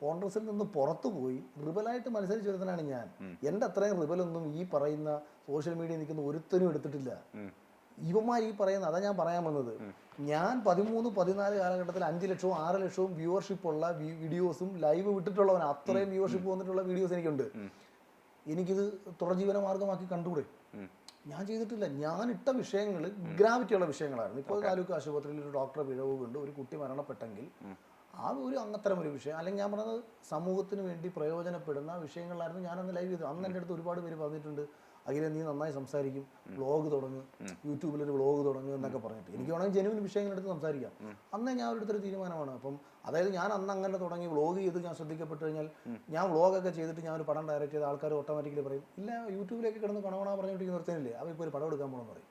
കോൺഗ്രസിൽ നിന്ന് പുറത്തുപോയി റിബലായിട്ട് മത്സരിച്ചു വരുന്നതാണ് ഞാൻ. എൻ്റെ അത്രയും റിബലൊന്നും ഈ പറയുന്ന സോഷ്യൽ മീഡിയ നിൽക്കുന്ന ഒരുത്തനും എടുത്തിട്ടില്ല. ഇവന്മാർ ഈ പറയുന്ന അതാ ഞാൻ പറയാൻ വന്നത്. ഞാൻ 13-14 കാലഘട്ടത്തിൽ 5 ലക്ഷവും 6 ലക്ഷവും വ്യൂവർഷിപ്പ് ഉള്ള വീഡിയോസും ലൈവ് വിട്ടിട്ടുള്ളവനാണ്. അത്രയും വ്യൂവർഷിപ്പ് വന്നിട്ടുള്ള വീഡിയോസ് എനിക്കുണ്ട്. എനിക്കിത് തുടർജീവന മാർഗമാക്കി കണ്ടുകൂടെ? ഞാൻ ചെയ്തിട്ടില്ല. ഞാൻ ഇട്ട വിഷയങ്ങൾ ഗ്രാവിറ്റിയുള്ള വിഷയങ്ങളായിരുന്നു. ഇപ്പോൾ താലൂക്ക് ആശുപത്രിയിൽ ഒരു ഡോക്ടറെ പിഴവ് കൊണ്ട് ഒരു കുട്ടി മരണപ്പെട്ടെങ്കിൽ ആ ഒരു അത്തരം ഒരു വിഷയം, അല്ലെങ്കിൽ ഞാൻ പറഞ്ഞത് സമൂഹത്തിന് വേണ്ടി പ്രയോജനപ്പെടുന്ന വിഷയങ്ങളായിരുന്നു ഞാനന്ന് ലൈവ് ചെയ്തത്. അന്ന് എൻ്റെ അടുത്ത് ഒരുപാട് പേര് പറഞ്ഞിട്ടുണ്ട്, അഖിലെ നീ നന്നായി സംസാരിക്കും, വ്ളോഗ് തുടങ്ങും, യൂട്യൂബിലൊരു വ്ളോഗ് തുടങ്ങും എന്നൊക്കെ പറഞ്ഞിട്ട്. എനിക്ക് വേണമെങ്കിൽ ജെനുവിൻ വിഷയങ്ങളെടുത്ത് സംസാരിക്കാം. അന്നേ ഞാൻ ഒരിടത്തൊരു തീരുമാനമാണ്. അപ്പം അതായത് ഞാൻ അന്ന് അങ്ങനെ തുടങ്ങി വ്ളോഗ് ചെയ്ത് ഞാൻ ശ്രദ്ധിക്കപ്പെട്ട് കഴിഞ്ഞാൽ ഞാൻ വ്ളോഗൊക്കെ ചെയ്തിട്ട് ഞാൻ ഒരു പടം ഡയറക്റ്റ് ചെയ്ത് ആൾക്കാർ ഓട്ടോമാറ്റിക്കലി പറയും, ഇല്ല യൂട്യൂബിലേക്ക് കിടന്ന് കണവണ പറഞ്ഞിട്ട് നിർത്തുന്നില്ലേ, അവ ഇപ്പോൾ ഒരു പടം എടുക്കാൻ പോകണമെന്ന് പറയും.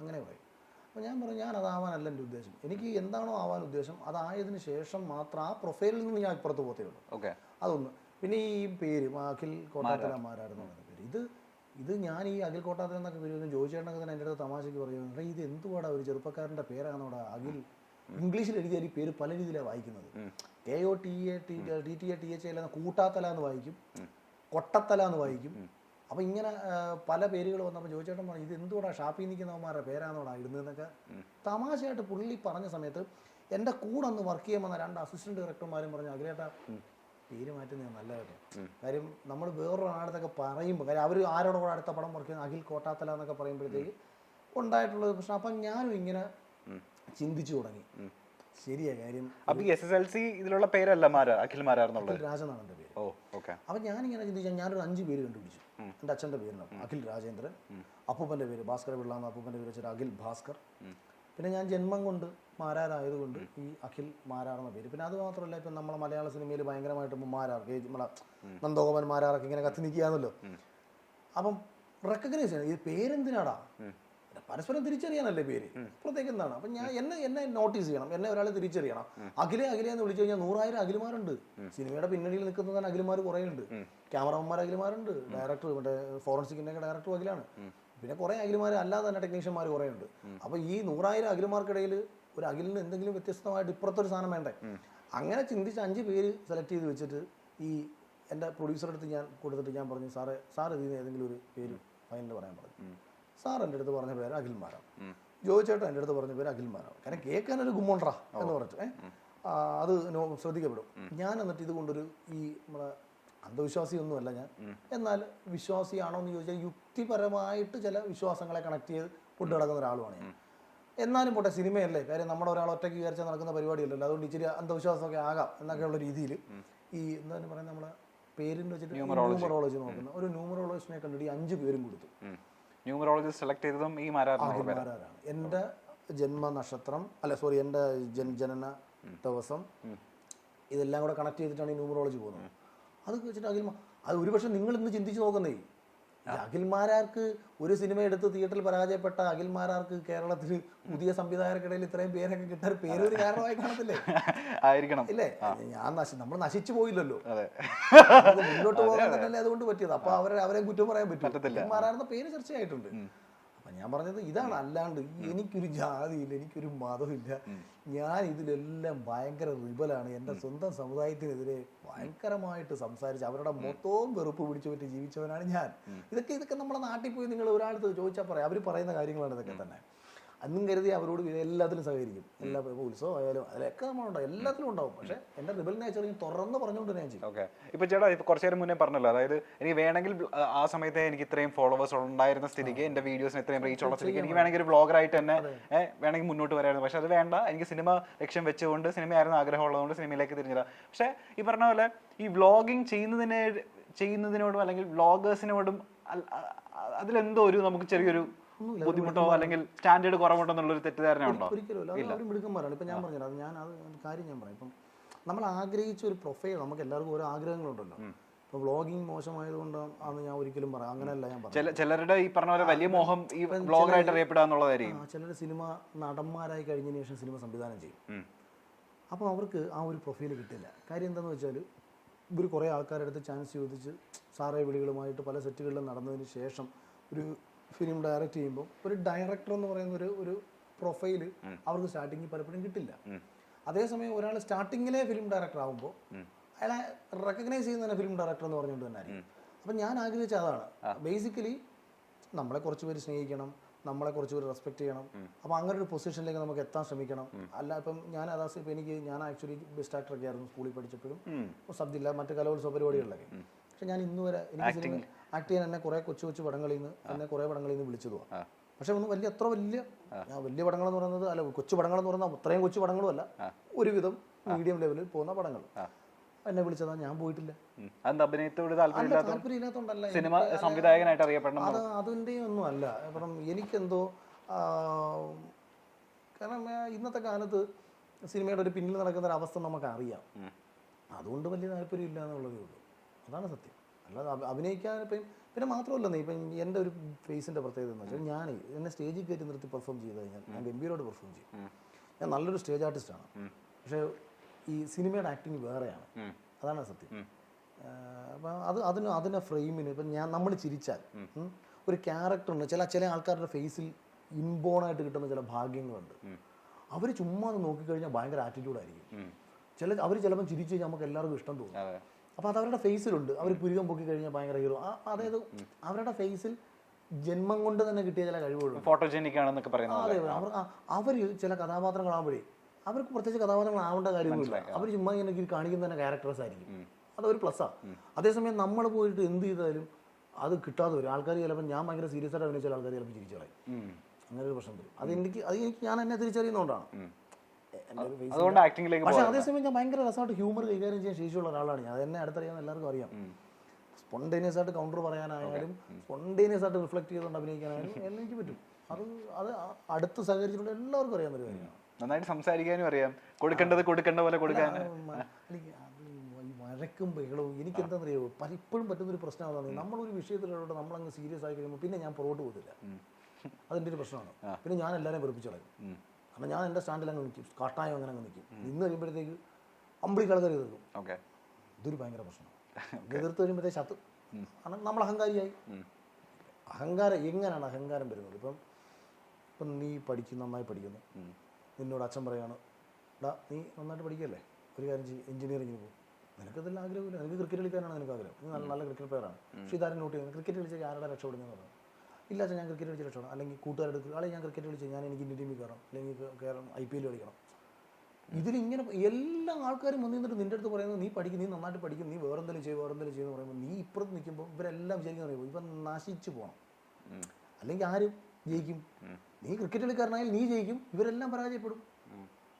അങ്ങനെ പറയും. അപ്പോൾ ഞാൻ പറഞ്ഞു, ഞാൻ അതാവാനല്ല എൻ്റെ ഉദ്ദേശം. എനിക്ക് എന്താണോ ആവാൻ ഉദ്ദേശം അതായതിനു ശേഷം മാത്രം ആ പ്രൊഫൈലിൽ നിന്ന് ഞാൻ ഇപ്പുറത്ത് പോത്തേ ഉള്ളൂ. അതൊന്ന്. പിന്നെ ഈ പേര് അഖിൽ കോട്ടാത്തലമാരായിരുന്നു പേര്. ഇത് ഞാൻ ഈ അഖിൽ കോട്ടാത്തല എന്നൊക്കെ പേര് ജോയിച്ചേട്ടനൊക്കെ തന്നെ എൻ്റെ അടുത്ത് തമാശയ്ക്ക് പറയുന്നത്, ഇത് എന്തുവാടാ ഒരു ചെറുപ്പക്കാരൻ്റെ പേരാണോടാ അഖിൽ. ഇംഗ്ലീഷിൽ എഴുതിയാൽ ഈ പേര് പല രീതിയിലാണ് വായിക്കുന്നത്. KOTATHA കൂട്ടാത്തല എന്ന് വായിക്കും, കൊട്ടത്തല എന്ന് വായിക്കും. അപ്പം ഇങ്ങനെ പല പേരുകൾ വന്നപ്പോൾ ജോയിച്ചേട്ടൻ പറഞ്ഞു, ഇത് എന്തുകൂടാ ഷാപ്പിൽ നിൽക്കുന്നവന്മാരുടെ പേരാണോടാ ഇടുന്നതെന്നൊക്കെ തമാശയായിട്ട് പുള്ളി പറഞ്ഞ സമയത്ത് എൻ്റെ കൂടെ ഒന്ന് വർക്ക് ചെയ്യാൻ വന്ന 2 അസിസ്റ്റന്റ് ഡയറക്ടർമാരും പറഞ്ഞു, അഖിലേട്ടാ പേര് മാറ്റുന്നത് നല്ലതായിട്ട്. കാര്യം നമ്മൾ വേറൊരു ആടത്തൊക്കെ പറയുമ്പോൾ, കാര്യം അവർ ആരോടെ കൂടെ അടുത്ത പടം വർക്ക് ചെയ്യുന്നത് അഖിൽ കോട്ടാത്തല എന്നൊക്കെ പറയുമ്പോഴത്തേക്ക് ഉണ്ടായിട്ടുള്ളത് പ്രശ്നം. അപ്പം ഞാനും ഇങ്ങനെ ചിന്തിച്ചു തുടങ്ങി, ശരിയാ കാര്യം. അപ്പൊ SSLC ഇതിലുള്ള പേരല്ല അഖിൽ മാരാർന്നുള്ളത്, രാജെന്നാണ് എൻ്റെ പേര്. അപ്പൊ ഞാനിങ്ങനെ ചിന്തിച്ചാൽ ഞാനൊരു 5 പേര് കണ്ടുപിടിച്ചു. എൻ്റെ അച്ഛൻ്റെ പേരിനാണ് അഖിൽ രാജേന്ദ്രൻ, അപ്പൂപ്പൻ്റെ പേര് ഭാസ്കര പിള്ളാന്ന്, അപ്പൂപ്പൻ്റെ പേര് വെച്ചിട്ട് അഖിൽ ഭാസ്കർ. പിന്നെ ഞാൻ ജന്മം കൊണ്ട് മാരാരായതുകൊണ്ട് ഈ അഖിൽ മാരാർന്ന പേര്. പിന്നെ അത് മാത്രമല്ല, ഇപ്പം നമ്മളെ മലയാള സിനിമയിൽ ഭയങ്കരമായിട്ട് മാരാർക്ക് നമ്മളെ നന്ദഗോപൻ മാരാർക്ക് ഇങ്ങനെ കത്തി നിൽക്കുകയാണല്ലോ. അപ്പം റെക്കഗ്നൈസ് ചെയ്യണം, ഈ പേരെന്തിനാടാ, പരസ്പരം തിരിച്ചറിയാനല്ലേ പേര്, പ്രത്യേകം എന്താണ്. അപ്പം ഞാൻ എന്നെ നോട്ടീസ് ചെയ്യണം, എന്നെ ഒരാൾ തിരിച്ചറിയണം. അഖിലെ എന്ന് വിളിച്ചു കഴിഞ്ഞാൽ 100,000 അഖിലുമാരുണ്ട്. സിനിമയുടെ പിന്നണിയിൽ നിൽക്കുന്നതാണ് അഖിലുമാർ കുറേ ഉണ്ട്. ക്യാമറമാന്മാർ അഖിലുമാരുണ്ട്, ഡയറക്ടർ മറ്റേ ഫോറൻസിക്കിൻ്റെ ഡയറക്ടർ അഖിലാണ്. പിന്നെ കുറേ അഖിലുമാർ അല്ലാതെ തന്നെ ടെക്നീഷ്യന്മാർ കുറേ ഉണ്ട്. അപ്പോൾ ഈ 100,000 അഖിലുമാർക്കിടയിൽ ഒരു അഖിലിന് എന്തെങ്കിലും വ്യത്യസ്തമായിട്ട് ഇപ്പുറത്തൊരു സാധനം വേണ്ടേ. അങ്ങനെ ചിന്തിച്ച് 5 പേര് സെലക്ട് ചെയ്ത് വെച്ചിട്ട് ഈ എൻ്റെ പ്രൊഡ്യൂസറെ അടുത്ത് ഞാൻ കൊടുത്തിട്ട് ഞാൻ പറഞ്ഞു, സാർ ഇതിൽ നിന്ന് ഏതെങ്കിലും ഒരു പേര് ഫൈനൽ പറയാൻ പറഞ്ഞു. സാർ എൻ്റെ അടുത്ത് പറഞ്ഞ പേര് അഖിൽമാരാണ്, ജോയിച്ചേട്ടൻ എൻ്റെ അടുത്ത് പറഞ്ഞ പേര് അഖിൽമാരാണ്. കാരണം കേൾക്കാനൊരു ഗുമ്മുണ്ടാ എന്ന് പറഞ്ഞു അത് ശ്രദ്ധിക്കപ്പെടും. ഞാൻ എന്നിട്ട് ഇതുകൊണ്ടൊരു ഈ നമ്മളെ അന്ധവിശ്വാസിയൊന്നുമല്ല ഞാൻ, എന്നാൽ വിശ്വാസിയാണോ എന്ന് ചോദിച്ചാൽ യുക്തിപരമായിട്ട് ചില വിശ്വാസങ്ങളെ കണക്ട് ചെയ്ത് കൊണ്ടു നടക്കുന്ന ഒരാളുമാണ് ഞാൻ. എന്നാലും പോട്ടെ, സിനിമയല്ലേ, കാര്യം നമ്മുടെ ഒരാൾ ഒറ്റയ്ക്ക് വിചാരിച്ചാൽ നടക്കുന്ന പരിപാടിയല്ലല്ലോ, അതുകൊണ്ട് ഇച്ചിരി അന്ധവിശ്വാസമൊക്കെ ആകാം എന്നൊക്കെയുള്ള രീതിയിൽ ഈ എന്താണ് പറയുന്നത്, നമ്മളെ പേരിൻ്റെ വെച്ചിട്ട് ന്യൂമറോളജി നോക്കുന്ന ഒരു ന്യൂമറോളജിസ്റ്റിനെ കണ്ടിട്ട് 5 പേരും കൊടുത്തു. ന്യൂമറോളജിസ്റ്റ് സെലക്ട് ചെയ്തതും ഈ മാരാരാണ്. എൻ്റെ ജന്മനക്ഷത്രം എൻ്റെ ജനന ദിവസം ഇതെല്ലാം കൂടെ കണക്ട് ചെയ്തിട്ടാണ് ഈ ന്യൂമറോളജി പോകുന്നത്. അത് വെച്ചിട്ട് അത് ഒരുപക്ഷെ നിങ്ങൾ ഇന്ന് ചിന്തിച്ച് നോക്കുന്നേ, അഖിൽമാരാർക്ക് ഒരു സിനിമ എടുത്ത് തിയേറ്ററിൽ പരാജയപ്പെട്ട അഖിൽമാരാർക്ക് കേരളത്തിൽ പുതിയ സംവിധായകർക്കിടയിൽ ഇത്രയും പേരൊക്കെ കിട്ടാൻ പേരൊരു കാരണമായി കാണത്തില്ലേ? ആയിരിക്കണം ഇല്ലേ? നമ്മൾ നശിച്ചു പോയില്ലല്ലോ, മുന്നോട്ട് പോകാൻ തന്നെയല്ലേ അതുകൊണ്ട് പറ്റിയത്. അപ്പൊ അവരെ കുറ്റം പറയാൻ പറ്റും. അഖിൽമാരാർന്ന പേര് ചർച്ചയായിട്ടുണ്ട്. അപ്പം ഞാൻ പറഞ്ഞത് ഇതാണ്, അല്ലാണ്ട് എനിക്കൊരു ജാതിയില്ല, എനിക്കൊരു മതമില്ല, ഞാൻ ഇതിലെല്ലാം ഭയങ്കര റിബലാണ്. എൻ്റെ സ്വന്തം സമുദായത്തിനെതിരെ ഭയങ്കരമായിട്ട് സംസാരിച്ച് അവരുടെ മൊത്തവും വെറുപ്പ് പിടിച്ചു പറ്റി ജീവിച്ചവനാണ് ഞാൻ. ഇതൊക്കെ നമ്മുടെ നാട്ടിൽ പോയി നിങ്ങൾ ഒരാളത്ത് ചോദിച്ചാൽ പറയാം, അവർ പറയുന്ന കാര്യങ്ങളാണ് ഇതൊക്കെ തന്നെ. അന്നും കരുതി അവരോട് എല്ലാത്തിലും സഹകരിക്കും, എല്ലാ ഉത്സവം ആയാലും അതിലൊക്കെ നമ്മളുണ്ടാവും, എല്ലാത്തിലും ഉണ്ടാവും. പക്ഷേ എൻ്റെ റിബൽ നേച്ചർ തുറന്ന് പറഞ്ഞുകൊണ്ട് ഞാൻ ചെയ്യും. ഓക്കെ, ഇപ്പൊ ചേട്ടാ ഇപ്പൊ കുറച്ചു നേരം മുന്നേ പറഞ്ഞല്ലോ, അതായത് എനിക്ക് വേണമെങ്കിൽ ആ സമയത്ത് എനിക്ക് ഇത്രയും ഫോളോവേഴ്സ് ഉണ്ടായിരുന്ന സ്ഥിതിക്ക്, എൻ്റെ വീഡിയോസിന് ഇത്രയും റീച്ച് ഉള്ള സ്ഥിതിക്ക് എനിക്ക് വേണമെങ്കിൽ ഒരു ബ്ലോഗറായിട്ട് തന്നെ വേണമെങ്കിൽ മുന്നോട്ട് വരായിരുന്നു. പക്ഷെ അത് വേണ്ട, എനിക്ക് സിനിമ ലക്ഷ്യം വെച്ചുകൊണ്ട്, സിനിമയായിരുന്നു ആഗ്രഹം ഉള്ളതുകൊണ്ട് സിനിമയിലേക്ക് തിരിഞ്ഞില്ല. പക്ഷെ ഈ പറഞ്ഞ പോലെ ഈ വ്ളോഗിങ് ചെയ്യുന്നതിനോടും അല്ലെങ്കിൽ വ്ളോഗേഴ്സിനോടും അതിലെന്തോ ഒരു നമുക്ക് ചെറിയൊരു ബുദ്ധിമുട്ടോ അല്ലെങ്കിൽ സ്റ്റാൻഡേർഡ് കുറവുണ്ടെന്നുള്ളൊരു തെറ്റിദ്ധാരണ ഉണ്ടോ? ഒരിക്കലും അവർ മിടുക്കന്മാരാണ്. ഇപ്പം ഞാൻ പറഞ്ഞത് അത് കാര്യം ഞാൻ പറയാം. ഇപ്പം നമ്മൾ ആഗ്രഹിച്ച ഒരു പ്രൊഫൈൽ, നമുക്ക് എല്ലാവർക്കും ഓരോ ആഗ്രഹങ്ങളുണ്ടല്ലോ. ഇപ്പൊ വ്ളോഗിങ് മോശമായതുകൊണ്ട് ആണ് ഞാൻ ഒരിക്കലും പറയാം, അങ്ങനെയല്ല ഞാൻ പറയാം. ചിലരുടെ ഈ പറഞ്ഞ പോലെ വലിയ മോഹം ഈ വ്ളോഗറായിട്ട് അറിയപ്പെടുക എന്നുള്ളതായിരിക്കും. ചിലർ സിനിമ നടന്മാരായി കഴിഞ്ഞതിന് ശേഷം സിനിമ സംവിധാനം ചെയ്യും. അപ്പോൾ അവർക്ക് ആ ഒരു പ്രൊഫൈൽ കിട്ടില്ല. കാര്യം എന്താണെന്ന് വെച്ചാൽ, ഇവർ കുറേ ആൾക്കാരുടെ അടുത്ത് ചാൻസ് ചോദിച്ച് സാറേ വിളികളുമായിട്ട് പല സെറ്റുകളിലും നടന്നതിന് ശേഷം ഒരു ഫിലിം ഡയറക്റ്റ് ചെയ്യുമ്പോൾ ഒരു ഡയറക്ടർ എന്ന് പറയുന്ന ഒരു പ്രൊഫൈല് അവർക്ക് സ്റ്റാർട്ടിങ്ങിൽ പലപ്പോഴും കിട്ടില്ല. അതേസമയം ഒരാൾ സ്റ്റാർട്ടിങ്ങിലെ ഫിലിം ഡയറക്ടർ ആകുമ്പോൾ അയാളെ റെക്കഗ്നൈസ് ചെയ്യുന്ന ഫിലിം ഡയറക്ടർ എന്ന് പറഞ്ഞുകൊണ്ട് തന്നെ ആയിരിക്കും. അപ്പം ഞാൻ ആഗ്രഹിച്ച അതാണ്. ബേസിക്കലി നമ്മളെ കുറച്ച് പേര് സ്നേഹിക്കണം, നമ്മളെ കുറച്ച് പേര് റെസ്പെക്ട് ചെയ്യണം. അപ്പോൾ അങ്ങനെ ഒരു പൊസിഷനിലേക്ക് നമുക്ക് എത്താൻ ശ്രമിക്കണം. അല്ല ഇപ്പം ഞാൻ ആക്ച്വലി ബെസ്റ്റ് ആക്ടറൊക്കെ ആയിരുന്നു സ്കൂളിൽ പഠിച്ചപ്പോഴും, സബ് ജില്ല മറ്റ് കലോത്സവ പരിപാടികളിലൊക്കെ. പക്ഷെ ഞാൻ ഇന്ന് വരെ എനിക്ക് സിനിമ ആക്ട് ചെയ്യാൻ എന്നെ കുറേ കൊച്ചു പടങ്ങളിൽ നിന്ന് വിളിച്ചത്. പക്ഷെ ഒന്നും വലിയ പടങ്ങളെന്ന് പറയുന്നത് അല്ല, കൊച്ചു പടങ്ങളെന്ന് പറയുന്നത് അത്രയും കൊച്ചു പടങ്ങളും അല്ല, ഒരുവിധം മീഡിയം ലെവലിൽ പോകുന്ന പടങ്ങൾ എന്നെ വിളിച്ചതാ. ഞാൻ പോയിട്ടില്ല. താല്പര്യമില്ലാത്തോണ്ടല്ല, സിനിമ സംവിധായകനായിട്ട് അറിയപ്പെടണം, അതിൻ്റെ ഒന്നും അല്ല. കാരണം എനിക്കെന്തോ, കാരണം ഇന്നത്തെ കാലത്ത് സിനിമയുടെ ഒരു പിന്നിൽ നടക്കുന്ന ഒരു അവസ്ഥ നമുക്ക് അറിയാം. അതുകൊണ്ട് വലിയ താല്പര്യമില്ല എന്നുള്ളതേ ഉള്ളൂ. അതാണ് സത്യം. അല്ലാതെ അഭിനയിക്കാൻ പിന്നെ മാത്രമല്ലെന്നേ, ഇപ്പം എൻ്റെ ഒരു ഫേസിൻ്റെ പ്രത്യേകത എന്ന് വെച്ചാൽ, ഞാൻ എന്നെ സ്റ്റേജിൽ കയറ്റി നിർത്തി പെർഫോം ചെയ്ത് കഴിഞ്ഞാൽ ഞാൻ ഗംഭീരമായിട്ട് പെർഫോം ചെയ്യും. ഞാൻ നല്ലൊരു സ്റ്റേജ് ആർട്ടിസ്റ്റാണ്. പക്ഷേ ഈ സിനിമയുടെ ആക്ടിങ് വേറെയാണ്. അതാണ് സത്യം. അപ്പം അതിനെ ഫ്രെയിമിന് ഇപ്പം നമ്മൾ ചിരിച്ചാൽ ഒരു ക്യാരക്ടറിന് ചില ആൾക്കാരുടെ ഫേസിൽ ഇൻബോണായിട്ട് കിട്ടുന്ന ചില ഭാഗ്യങ്ങളുണ്ട്. അവർ ചുമ്മാ നോക്കിക്കഴിഞ്ഞാൽ ഭയങ്കര ആറ്റിറ്റ്യൂഡായിരിക്കും. അവർ ചിലപ്പോൾ ചിരിച്ചു കഴിഞ്ഞാൽ നമുക്ക് എല്ലാവർക്കും ഇഷ്ടം തോന്നും. അപ്പോൾ അത് അവരുടെ ഫേസിലുണ്ട്. അവർ പുരുകം പൊക്കി കഴിഞ്ഞാൽ ഭയങ്കര ഹീറോ. അതായത് അവരുടെ ഫേസിൽ ജന്മം കൊണ്ട് തന്നെ കിട്ടിയ ചില കഴിവുകളുണ്ട്. ഫോട്ടോജനിക് ആണെന്നൊക്കെ പറയുന്നത്. അതെ, അവർ ചില കഥാപാത്രങ്ങളാകുമ്പോഴേ അവർക്ക് പ്രത്യേകിച്ച് കഥാപാത്രങ്ങളാവേണ്ട കാര്യമൊന്നുമില്ല. അവർ ചുമ്മാ ഇങ്ങനെ കാണിക്കുന്ന തന്നെ ക്യാരക്ടേഴ്സ് ആയിരിക്കും. അതൊരു പ്ലസ്സാണ്. അതേസമയം നമ്മൾ പോയിട്ട് എന്ത് ചെയ്താലും അത് കിട്ടാതെ വരും. ആൾക്കാർ ചിലപ്പോൾ ഞാൻ ഭയങ്കര സീരിയസ് ആയിട്ട് അഭിനയിച്ചാൽ ആൾക്കാർ ചിലപ്പോൾ ചിരിച്ചു കളയും. അങ്ങനെ ഒരു പ്രശ്നം വരും. അത് ഞാൻ എന്നെ തിരിച്ചറിയുന്നതുകൊണ്ടാണ്. പക്ഷെ അതേസമയം ഞാൻ ഭയങ്കര രസമായിട്ട് ഹ്യൂമർ കൈകാര്യം ചെയ്യാൻ ശേഷിയുള്ള ഒരാളാണ് ഞാൻ. അതെന്നെ അടുത്തറിയാവുന്ന എല്ലാവർക്കും അറിയാം. സ്പോണ്ടേനിയസ് ആയിട്ട് കൗണ്ടർ പറയാനായാലും സ്പോണ്ടേനിയസ് ആയിട്ട് റിഫ്ലക്ട് ചെയ്തുകൊണ്ട് അഭിനയിക്കാനായാലും എല്ലാം എനിക്ക് പറ്റും. അത് അടുത്ത് സഹകരിച്ചിട്ടുള്ള എല്ലാവർക്കും അറിയാവുന്ന ഒരു കാര്യമാണ്. നന്നായിട്ട് സംസാരിക്കാനും അറിയാം, കൊടുക്കേണ്ട പോലെ കൊടുക്കാൻ. വഴക്കും ബഹളവും എനിക്കെന്താണെന്നറിയോ ഇപ്പോഴും പറ്റുന്നൊരു പ്രശ്നമാണ്. നമ്മളൊരു വിഷയത്തിലോട്ട് നമ്മളങ്ങ് സീരിയസ് ആയി കഴിയുമ്പോൾ പിന്നെ ഞാൻ പുറകോട്ട് പോകത്തില്ല. അതെൻ്റെ ഒരു പ്രശ്നമാണ്. പിന്നെ ഞാൻ എല്ലാവരെയും വെറുപ്പിച്ചു കളയും. കാരണം ഞാൻ എൻ്റെ സ്റ്റാൻഡിൽ അങ്ങ് നിൽക്കും, കാട്ടായം അങ്ങനെ അങ്ങ് നിൽക്കും. ഇന്ന് കഴിയുമ്പോഴത്തേക്ക് അമ്പിളി കളകറി എതിർക്കും. ഇതൊരു ഭയങ്കര പ്രശ്നമാണ്. എതിർത്ത് കഴിയുമ്പോഴത്തേക്ക് ശത്രു. കാരണം നമ്മൾ അഹങ്കാരിയായി. എങ്ങനെയാണ് അഹങ്കാരം വരുന്നത്? ഇപ്പം നീ നന്നായി പഠിക്കുന്നു, നിന്നോട് അച്ഛൻ പറയാണ്, നീ നന്നായിട്ട് പഠിക്കല്ലേ, ഒരു കാര്യം ചെയ്യും, എഞ്ചിനീയറിംഗിന് പോകും. നിനക്കതെല്ലാം ആഗ്രഹമില്ല, നിനക്ക് ക്രിക്കറ്റ് കളിക്കാനാണ് നിനക്ക് ആഗ്രഹം, നീ നല്ല ക്രിക്കറ്റ് പ്ലെയറാണ്. പക്ഷേ ഇതാരും നോട്ട് ചെയ്യുന്നത് ക്രിക്കറ്റ് കളിച്ചാൽ ആരുടെ രക്ഷപ്പെടുന്നതെന്ന് പറഞ്ഞു. ഇല്ല അച്ഛാ ഞാൻ ക്രിക്കറ്റ് കളിച്ച് രക്ഷപ്പെടാം, അല്ലെങ്കിൽ കൂട്ടുകാരെടുക്കുക അല്ലെങ്കിൽ ഞാൻ ക്രിക്കറ്റ് കളിച്ച് ഞാൻ എനിക്ക് ഇന്ത്യൻ ടീമിൽ കയറാം, അല്ലെങ്കിൽ കയറാം IPL കളിക്കണം. ഇതിലിങ്ങനെ എല്ലാ ആൾക്കാരും വന്നു നിന്നിട്ട് നിൻ്റെ അടുത്ത് പറയുന്നത് നീ പഠിക്കും, നീ നന്നായിട്ട് പഠിക്കും, നീ വേറെന്തെങ്കിലും ചെയ്യുമെന്ന് പറയുമ്പോൾ നീ ഇപ്പുറത്ത് നിൽക്കുമ്പോൾ ഇവരെല്ലാം വിചാരിക്കുന്ന അറിയുമോ ഇവൻ നശിച്ചു പോകണം, അല്ലെങ്കിൽ ആരും ജയിക്കും. നീ ക്രിക്കറ്റ് കളിക്കാരനായാലും നീ ജയിക്കും, ഇവരെല്ലാം പരാജയപ്പെടും.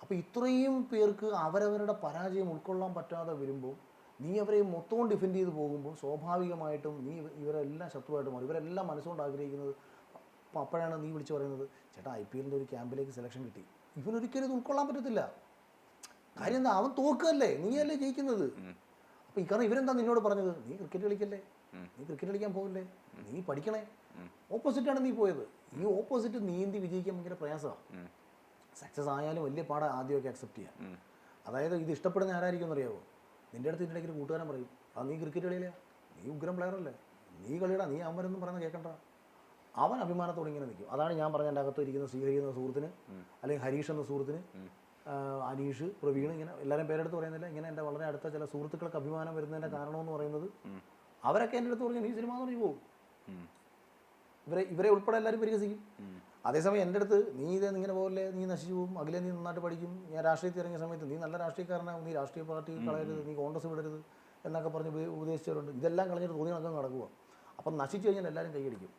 അപ്പോൾ ഇത്രയും പേർക്ക് അവരവരുടെ പരാജയം ഉൾക്കൊള്ളാൻ പറ്റാതെ വരുമ്പോൾ നീ അവരെ മൊത്തം ഡിഫെൻഡ് ചെയ്ത് പോകുമ്പോൾ സ്വാഭാവികമായിട്ടും നീ ഇവരെല്ലാം ശത്രുവായിട്ട് മാറും. ഇവരെല്ലാം മനസ്സുകൊണ്ട് ആഗ്രഹിക്കുന്നത്. അപ്പോൾ അപ്പോഴാണ് നീ വിളിച്ച് പറയുന്നത് ചേട്ടാ IPL ഒരു ക്യാമ്പിലേക്ക് സെലക്ഷൻ കിട്ടി. ഇവനൊരിക്കലും ഇത് ഉൾക്കൊള്ളാൻ പറ്റത്തില്ല. കാര്യം എന്താ, അവൻ തോക്കല്ലേ, നീയല്ലേ ജയിക്കുന്നത്. അപ്പോൾ കാരണം ഇവരെന്താ നിന്നോട് പറഞ്ഞത്, നീ ക്രിക്കറ്റ് കളിക്കല്ലേ, നീ ക്രിക്കറ്റ് കളിക്കാൻ പോകില്ലേ, നീ പഠിക്കണേ. ഓപ്പോസിറ്റാണ് നീ പോയത്. ഈ ഓപ്പോസിറ്റ് നീന്തി വിജയിക്കാൻ ഭയങ്കര പ്രയാസമാണ്. സക്സസ് ആയാലും വലിയ പാടാണ് ആദ്യമൊക്കെ അക്സെപ്റ്റ് ചെയ്യാൻ. അതായത് ഇത് ഇഷ്ടപ്പെടുന്ന ആരായിരിക്കും എന്നറിയാമോ, നിൻ്റെ അടുത്ത് ഇതിൻ്റെ ഇടയ്ക്ക് ഒരു കൂട്ടുകാരൻ പറയും നീ ക്രിക്കറ്റ് കളിയില്ല, നീ ഉഗ്രം പ്ലെയറല്ലേ, നീ കളിയടാ, നീ അവരൊന്നും പറയുന്നത് കേൾക്കണ്ട. അവൻ അഭിമാനത്തോടെ ഇങ്ങനെ നിൽക്കും. അതാണ് ഞാൻ പറഞ്ഞ എൻ്റെ അകത്ത് ഇരിക്കുന്ന ശ്രീഹരി എന്ന സുഹൃത്തിന്, അല്ലെങ്കിൽ ഹരീഷ് എന്ന സുഹൃത്തിന്, അനീഷ്, പ്രവീൺ, ഇങ്ങനെ എല്ലാവരും പേരെടുത്ത് പറയുന്നില്ല, ഇങ്ങനെ എൻ്റെ വളരെ അടുത്ത ചില സുഹൃത്തുക്കൾക്ക് അഭിമാനം വരുന്നതിൻ്റെ കാരണമെന്ന് പറയുന്നത് അവരൊക്കെ എൻ്റെ അടുത്ത് പറഞ്ഞു നീ സിനിമ എന്ന് പറഞ്ഞു പോകും. ഇവരെ ഉൾപ്പെടെ എല്ലാവരും പരിഹസിക്കും. അതേസമയം എൻ്റെ അടുത്ത് നീ ഇങ്ങനെ പോകല്ലേ, നീ നശിച്ചു പോകും, അഖിലെ നീ നന്നായിട്ട് പഠിക്കും, ഞാൻ രാഷ്ട്രീയത്തിൽ ഇറങ്ങിയ സമയത്ത് നീ നല്ല രാഷ്ട്രീയക്കാരനാകും, നീ രാഷ്ട്രീയ പാർട്ടി കളയരുത്, നീ കോൺഗ്രസ് വിടരുത് എന്നൊക്കെ പറഞ്ഞ് ഉപദേശിച്ചവരുണ്ട്. ഇതെല്ലാം കളഞ്ഞിട്ട് തോന്നി നടക്കാൻ നടക്കുക. അപ്പം നശിച്ചു കഴിഞ്ഞാൽ എല്ലാവരും കൈയടിക്കും.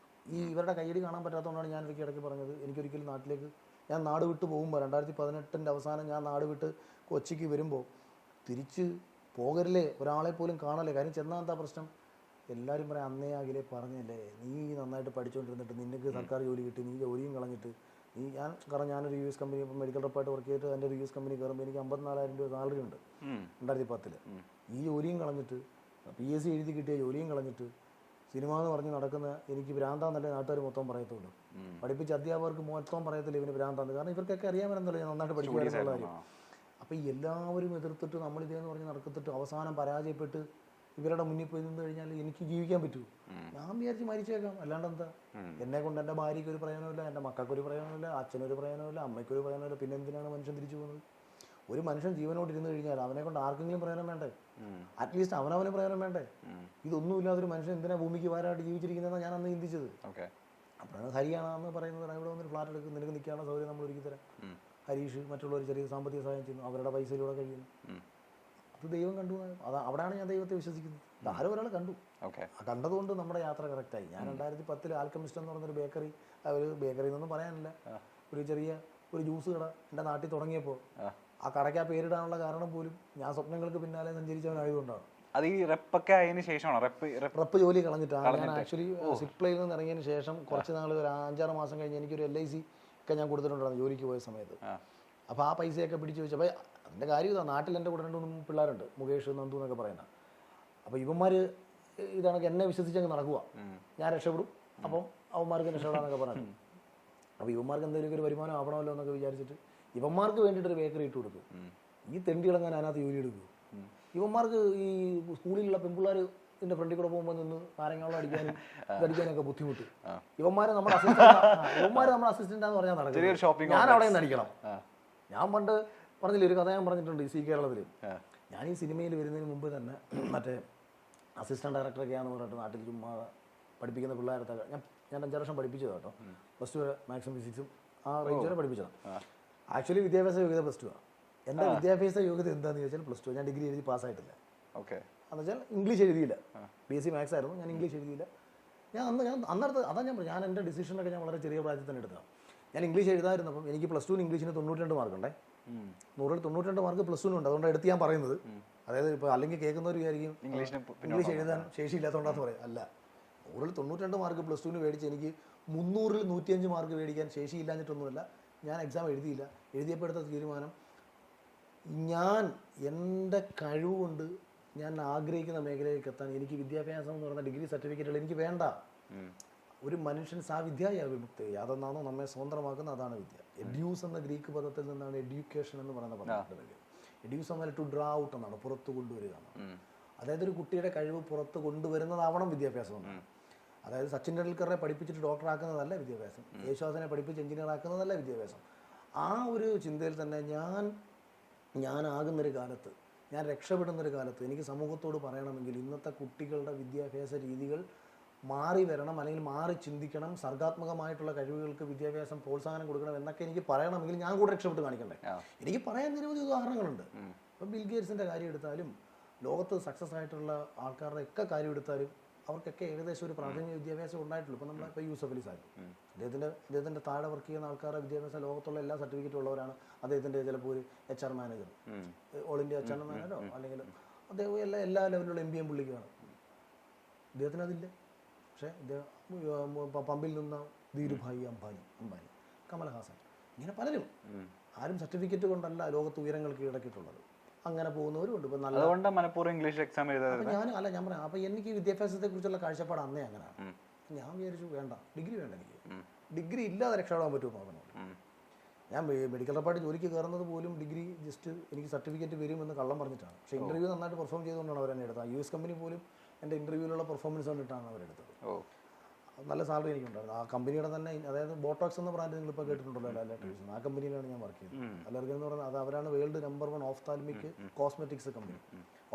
ഇവരുടെ കൈയടി കാണാൻ പറ്റാത്തതുകൊണ്ടാണ് ഞാൻ ഇടയ്ക്ക് പറഞ്ഞത് എനിക്കൊരിക്കലും നാട്ടിലേക്ക് ഞാൻ നാട് വിട്ട് പോകുമ്പോൾ 2018 അവസാനം ഞാൻ നാട് വിട്ട് കൊച്ചിക്ക് വരുമ്പോൾ തിരിച്ച് പോകരുതേ, ഒരാളെ പോലും കാണല്ലേ. കാര്യം ചെന്നാൽ എന്താ പ്രശ്നം, എല്ലാവരും പറയാം അന്നേ അഖിലെ പറഞ്ഞല്ലേ നീ നന്നായിട്ട് പഠിച്ചുകൊണ്ടിരുന്നിട്ട് നിനക്ക് സർക്കാർ ജോലി കിട്ടി, നീ ജോലിയും കളഞ്ഞിട്ട് കാരണം ഞാനൊരു US കമ്പനി ഇപ്പം മെഡിക്കൽ റെപ്പായിട്ട് വർക്ക് ചെയ്തിട്ട് എൻ്റെ ഒരു US കമ്പനി കയറുമ്പോൾ എനിക്ക് 54,000 രൂപ സാലറി ഉണ്ട് 2010. ഈ ജോലിയും കളഞ്ഞിട്ട് PSC എഴുതി കിട്ടിയ ജോലിയും കളഞ്ഞിട്ട് സിനിമ എന്ന് പറഞ്ഞ് നടക്കുന്ന എനിക്ക് ഭ്രാന്താന്നല്ലേ നാട്ടുകാർ മൊത്തം പറയത്തുള്ളൂ. പഠിപ്പിച്ച അധ്യാപകർക്ക് മൊത്തം പറയത്തില്ല ഇവന് ഭ്രാന്താന്ന്. കാരണം ഇവർക്കൊക്കെ അറിയാമെന്നല്ലോ ഞാൻ നന്നായിട്ട് പഠിക്കുവാനുള്ള കാര്യം. അപ്പോൾ എല്ലാവരും എതിർത്തിട്ട് നമ്മളിതേന്ന് പറഞ്ഞ് നടക്കത്തിട്ട് അവസാനം പരാജയപ്പെട്ട് ഇവരുടെ മുന്നിൽ പോയി നിന്ന് കഴിഞ്ഞാൽ എനിക്ക് ജീവിക്കാൻ പറ്റുമോ? ഞാൻ വിചാരിച്ച് മരിച്ചേക്കാം, അല്ലാണ്ട് എന്താ. എന്നെ കൊണ്ട് എൻ്റെ ഭാര്യയ്ക്ക് ഒരു പ്രയോജനമില്ല, എൻ്റെ മക്കൾക്കൊരു പ്രയോജനമില്ല, അച്ഛനൊരു പ്രയോജനമില്ല, അമ്മയ്ക്കൊരു പ്രയോജനമില്ല. പിന്നെ എന്തിനാണ് മനുഷ്യൻ തിരിച്ചു പോകുന്നത്? ഒരു മനുഷ്യൻ ജീവനോട് ഇരുന്ന് കഴിഞ്ഞാൽ അവനെ കൊണ്ട് ആർക്കെങ്കിലും പ്രയോജനം വേണ്ടേ? അറ്റ്ലീസ്റ്റ് അവനവന് പ്രയോജനം വേണ്ടേ? ഇതൊന്നുമില്ലാതൊരു മനുഷ്യൻ എന്തിനാ ഭൂമിക്ക് വാരായിട്ട് ജീവിച്ചിരിക്കുന്നതെന്നാണ് ഞാൻ അന്ന് ചിന്തിച്ചത്. അപ്പോഴാണ് ഹരിയാണെന്ന് പറയുന്നത് ഇവിടെ വന്നൊരു ഫ്ലാറ്റ് എടുക്കും, നിനക്ക് നിൽക്കാനുള്ള സൗകര്യം നമ്മൾ ഒരുക്കി തരാം. ഹരീഷ് മറ്റുള്ളവർ ചെറിയ സാമ്പത്തിക സഹായം ചെയ്യുന്നു, അവരുടെ പൈസയിലൂടെ കഴിയുന്നു. അത് ദൈവം കണ്ടു. അവിടെയാണ് ഞാൻ ദൈവത്തെ വിശ്വസിക്കുന്നത്. ആരും ഒരാൾ കണ്ടു, കണ്ടതുകൊണ്ട് നമ്മുടെ യാത്ര കറക്റ്റായി. ഞാൻ 2010 ആൽക്കമിസ്റ്റ് എന്ന് പറഞ്ഞൊരു ബേക്കറി എന്നൊന്നും പറയാനില്ല, ഒരു ചെറിയ ഒരു ജ്യൂസ് കട എൻ്റെ നാട്ടിൽ തുടങ്ങിയപ്പോൾ ആ കടയ്ക്ക് ആ പേരിടാനുള്ള കാരണം പോലും ഞാൻ സ്വപ്നങ്ങൾക്ക് പിന്നാലെ സഞ്ചരിച്ചവനായതുകൊണ്ടാണ്. അത് ഈ റെപ്പൊക്കെ ആയതിനു ശേഷമാണോ? റെപ്പ് ജോലി കളഞ്ഞിട്ടാണ് ഞാൻ ആക്ച്വലി സിപ്ലയിൽ നിന്ന് ഇറങ്ങിയതിന് ശേഷം കുറച്ച് നാൾ ഒരു 5-6 മാസം കഴിഞ്ഞ് എനിക്കൊരു LIC ഒക്കെ ഞാൻ കൊടുത്തിട്ടുണ്ടായിരുന്നു ജോലിക്ക് പോയ സമയത്ത്. അപ്പോൾ ആ പൈസയൊക്കെ പിടിച്ച് വെച്ച്, അപ്പോൾ അതിൻ്റെ കാര്യം ഇതാണ്, നാട്ടിൽ എൻ്റെ കൂടെ 2-3 പിള്ളേരുണ്ട്, മുകേഷ്, നന്ദു എന്നൊക്കെ പറയുന്ന. അപ്പോൾ ഇവന്മാർ ഇതാണ് എന്നെ വിശ്വസിച്ചങ്ങ് നടക്കുക, ഞാൻ രക്ഷപ്പെടും, അപ്പം അവന്മാർക്ക് രക്ഷപ്പെടാന്നൊക്കെ പറഞ്ഞു. അപ്പോൾ ഇവന്മാർക്ക് എന്തെങ്കിലും ഒരു വരുമാനം ആവണമല്ലോ എന്നൊക്കെ വിചാരിച്ചിട്ട് ഇവന്മാർക്ക് വേണ്ടിയിട്ടൊരു ബേക്കറി ഇട്ട് കൊടുക്കും. ഈ തെണ്ടികളങ്ങാൻ അതിനകത്ത് ജോലി എടുക്കും. ഇവന്മാർക്ക് ഈ സ്കൂളിലുള്ള പെൺപിള്ളേർ ഇതിൻ്റെ ഫ്രണ്ടിൽ കൂടെ പോകുമ്പോൾ നിന്ന് നാരങ്ങളും അടിക്കാനൊക്കെ ബുദ്ധിമുട്ട്. ഇവന്മാർ നമ്മുടെ അസിസ്റ്റൻ്റാന്ന് പറഞ്ഞാൽ നടക്കും. ഞാൻ അവിടെ നിന്ന് അടിക്കണം. ഞാൻ പണ്ട് പറഞ്ഞില്ലേ ഒരു കഥ ഞാൻ പറഞ്ഞിട്ടുണ്ട് ഈ കേരളത്തിൽ. ഞാൻ ഈ സിനിമയിൽ വരുന്നതിന് മുമ്പ് തന്നെ മറ്റേ അസിസ്റ്റന്റ് ഡയറക്ടറൊക്കെയാണെന്ന് പറഞ്ഞിട്ട് നാട്ടിൽ ചുമ്മാ പഠിപ്പിക്കുന്ന പിള്ളേരത്തൊക്കെ ഞാൻ 5 വർഷം പഠിപ്പിച്ചത് കേട്ടോ. +2 വരെ മാത്സും ഫിസിക്സും ആ റേഞ്ച് വരെ പഠിപ്പിച്ചതാണ്. ആക്ച്വലി വിദ്യാഭ്യാസ യോഗ്യത +2 ആണ്. എൻ്റെ വിദ്യാഭ്യാസ യോഗ്യത എന്താണെന്ന് ചോദിച്ചാൽ +2. ഞാൻ ഡിഗ്രി എഴുതി പാസ്സായിട്ടില്ല. എന്ന് വെച്ചാൽ ഇംഗ്ലീഷ് എഴുതിയില്ല. BSc മാത്സ് ആയിരുന്നു, ഞാൻ ഇംഗ്ലീഷ് എഴുതിയില്ല. ഞാൻ അന്നേരത്ത് അതാ ഞാൻ എൻ്റെ ഡിസിഷനൊക്കെ ഞാൻ വളരെ ചെറിയ പ്രായത്തിൽ തന്നെ എടുത്തതാണ്. ഞാൻ ഇംഗ്ലീഷ് എഴുതാതിരുന്നപ്പം എനിക്ക് +2 ഇംഗ്ലീഷിന് 92 മാർക്കുണ്ടേ. 100-ൽ 92 മാർക്ക് +2 ഉണ്ട്. അതുകൊണ്ട് എടുത്ത് ഞാൻ പറയുന്നത്, അതായത് ഇപ്പോൾ അല്ലെങ്കിൽ കേൾക്കുന്നവർ വിചാരിക്കും ഇംഗ്ലീഷ് എഴുതാൻ ശേഷിയില്ലാത്തതുകൊണ്ടാന്ന് പറയാം. അല്ല, 100-ൽ 92 മാർക്ക് +2 മേടിച്ച് എനിക്ക് 300-ൽ 105 മാർക്ക് മേടിക്കാൻ ശേഷിയില്ലാഞ്ഞിട്ടൊന്നുമല്ല. ഞാൻ എക്സാം എഴുതിയില്ല. എഴുതിയപ്പോൾ എടുത്ത തീരുമാനം, ഞാൻ എൻ്റെ കഴിവ് കൊണ്ട് ഞാൻ ആഗ്രഹിക്കുന്ന മേഖലയിലേക്ക് എത്താൻ എനിക്ക് വിദ്യാഭ്യാസം എന്ന് പറയുന്ന ഡിഗ്രി സർട്ടിഫിക്കറ്റുകൾ എനിക്ക് വേണ്ട. ഒരു മനുഷ്യൻ സാ വിദ്യയാ വിമുക്തി, അതെന്നാണോ നമ്മെ സ്വതന്ത്രമാക്കുന്ന അതാണ് വിദ്യ. എഡ്യൂസ് എന്ന ഗ്രീക്ക് പദത്തിൽ നിന്നാണ് എഡ്യൂക്കേഷൻ എന്ന് പറയുന്ന പദത്തിന്റെ പേര്. എഡ്യൂസ് എന്നാൽ ടു ഡ്രാ ഔട്ട് എന്നാണ്, പുറത്ത് കൊണ്ടുവരിക എന്നാണ്. അതായത് ഒരു കുട്ടിയുടെ കഴിവ് പുറത്ത് കൊണ്ടുവരുന്നതാവണം വിദ്യാഭ്യാസം എന്നാണ്. അതായത് സച്ചിൻ ടെണ്ടുൽക്കറെ പഠിപ്പിച്ചിട്ട് ഡോക്ടറാക്കുന്നതല്ല വിദ്യാഭ്യാസം, യേശുദാസിനെ പഠിപ്പിച്ച് എഞ്ചിനീയർ ആക്കുന്നതല്ല വിദ്യാഭ്യാസം. ആ ഒരു ചിന്തയിൽ തന്നെ ഞാനാകുന്നൊരു കാലത്ത്, ഞാൻ രക്ഷപ്പെടുന്നൊരു കാലത്ത് എനിക്ക് സമൂഹത്തോട് പറയണമെങ്കിൽ ഇന്നത്തെ കുട്ടികളുടെ വിദ്യാഭ്യാസ രീതികൾ മാറി വരണം, അല്ലെങ്കിൽ മാറി ചിന്തിക്കണം, സർഗാത്മകമായിട്ടുള്ള കഴിവുകൾക്ക് വിദ്യാഭ്യാസം പ്രോത്സാഹനം കൊടുക്കണം എന്നൊക്കെ എനിക്ക് പറയണമെങ്കിൽ ഞാൻ കൂടെ രക്ഷപ്പെട്ട് കാണിക്കണ്ടേ. എനിക്ക് പറയാൻ നിരവധി ഉദാഹരണങ്ങളുണ്ട്. ഇപ്പം ബിൽ ഗേറ്റ്സിൻ്റെ കാര്യം എടുത്താലും ലോകത്ത് സക്സസ് ആയിട്ടുള്ള ആൾക്കാരുടെ ഒക്കെ കാര്യം എടുത്താലും അവർക്കൊക്കെ ഏകദേശം ഒരു പ്രാഥമിക വിദ്യാഭ്യാസം ഉണ്ടായിട്ടുള്ളൂ. ഇപ്പം നമ്മളിപ്പോൾ യൂസഫ് അലി സാഹിബ്, അദ്ദേഹത്തിൻ്റെ താഴെ വർക്ക് ചെയ്യുന്ന ആൾക്കാരുടെ വിദ്യാഭ്യാസം ലോകത്തുള്ള എല്ലാ സർട്ടിഫിക്കറ്റും ഉള്ളവരാണ്. അദ്ദേഹത്തിൻ്റെ ചിലപ്പോൾ ഒരു HR manager, all India HR മാനേജറോ അല്ലെങ്കിൽ അദ്ദേഹം എല്ലാ ലെവലിലുള്ള MBA പുള്ളിക്ക് വേണം. അദ്ദേഹത്തിന് അതില്ല. പക്ഷേ ഇദ്ദേഹം പമ്പിൽ നിന്ന് ധീരുഭായി അംബാനി, കമൽഹാസൻ, ഇങ്ങനെ പലരും ആരും സർട്ടിഫിക്കറ്റ് കൊണ്ടല്ല ലോകത്ത് ഉയരങ്ങൾ കീഴടക്കിയിട്ടുള്ളത്. അങ്ങനെ പോകുന്നവരും ഉണ്ട്. ഇപ്പം നല്ല മനഃപൂർവ്വം ഇംഗ്ലീഷ് എക്സാം എഴുതാതെ ഞാൻ പറയാം. അപ്പം എനിക്ക് വിദ്യാഭ്യാസത്തെ കുറിച്ചുള്ള കാഴ്ചപ്പാട് അന്നേ അങ്ങനെയാണ്. ഞാൻ വിചാരിച്ചു വേണ്ട, ഡിഗ്രി വേണ്ട, എനിക്ക് ഡിഗ്രി ഇല്ലാതെ രക്ഷപ്പെടാൻ പറ്റുമോ നോക്കണം. ഞാൻ മെഡിക്കൽ ഡിപ്പാർട്ട്മെൻറ്റ് ജോലിക്ക് കയറുന്നത് പോലും ഡിഗ്രി ജസ്റ്റ് എനിക്ക് സർട്ടിഫിക്കറ്റ് വരുമെന്ന് കള്ളം പറഞ്ഞിട്ടാണ്. പക്ഷേ ഇൻ്റർവ്യൂ നന്നായിട്ട് പെർഫോം ചെയ്തുകൊണ്ടാണ് അവരെന്നെ എടുത്തത്. US കമ്പനി പോലും എൻ്റെ ഇൻ്റർവ്യൂവിലുള്ള പെർഫോമൻസ് കണ്ടിട്ടാണ് അവരെടുത്തത്. നല്ല സാലറി എനിക്കുണ്ടായിരുന്നു. ആ കമ്പനിയുടെ തന്നെ, അതായത് ബോട്ടോക്സ് എന്ന ബ്രാൻഡ് നിങ്ങളിപ്പോൾ കേട്ടിട്ടുണ്ടല്ലോ എല്ലാ ടെലിവിഷൻ, ആ കമ്പനിയിലാണ് ഞാൻ വർക്ക് ചെയ്തത്. അലർഗൻ എന്ന് പറയുന്നത് അത് അവരാണ് world number 1 ophthalmic cosmetics company.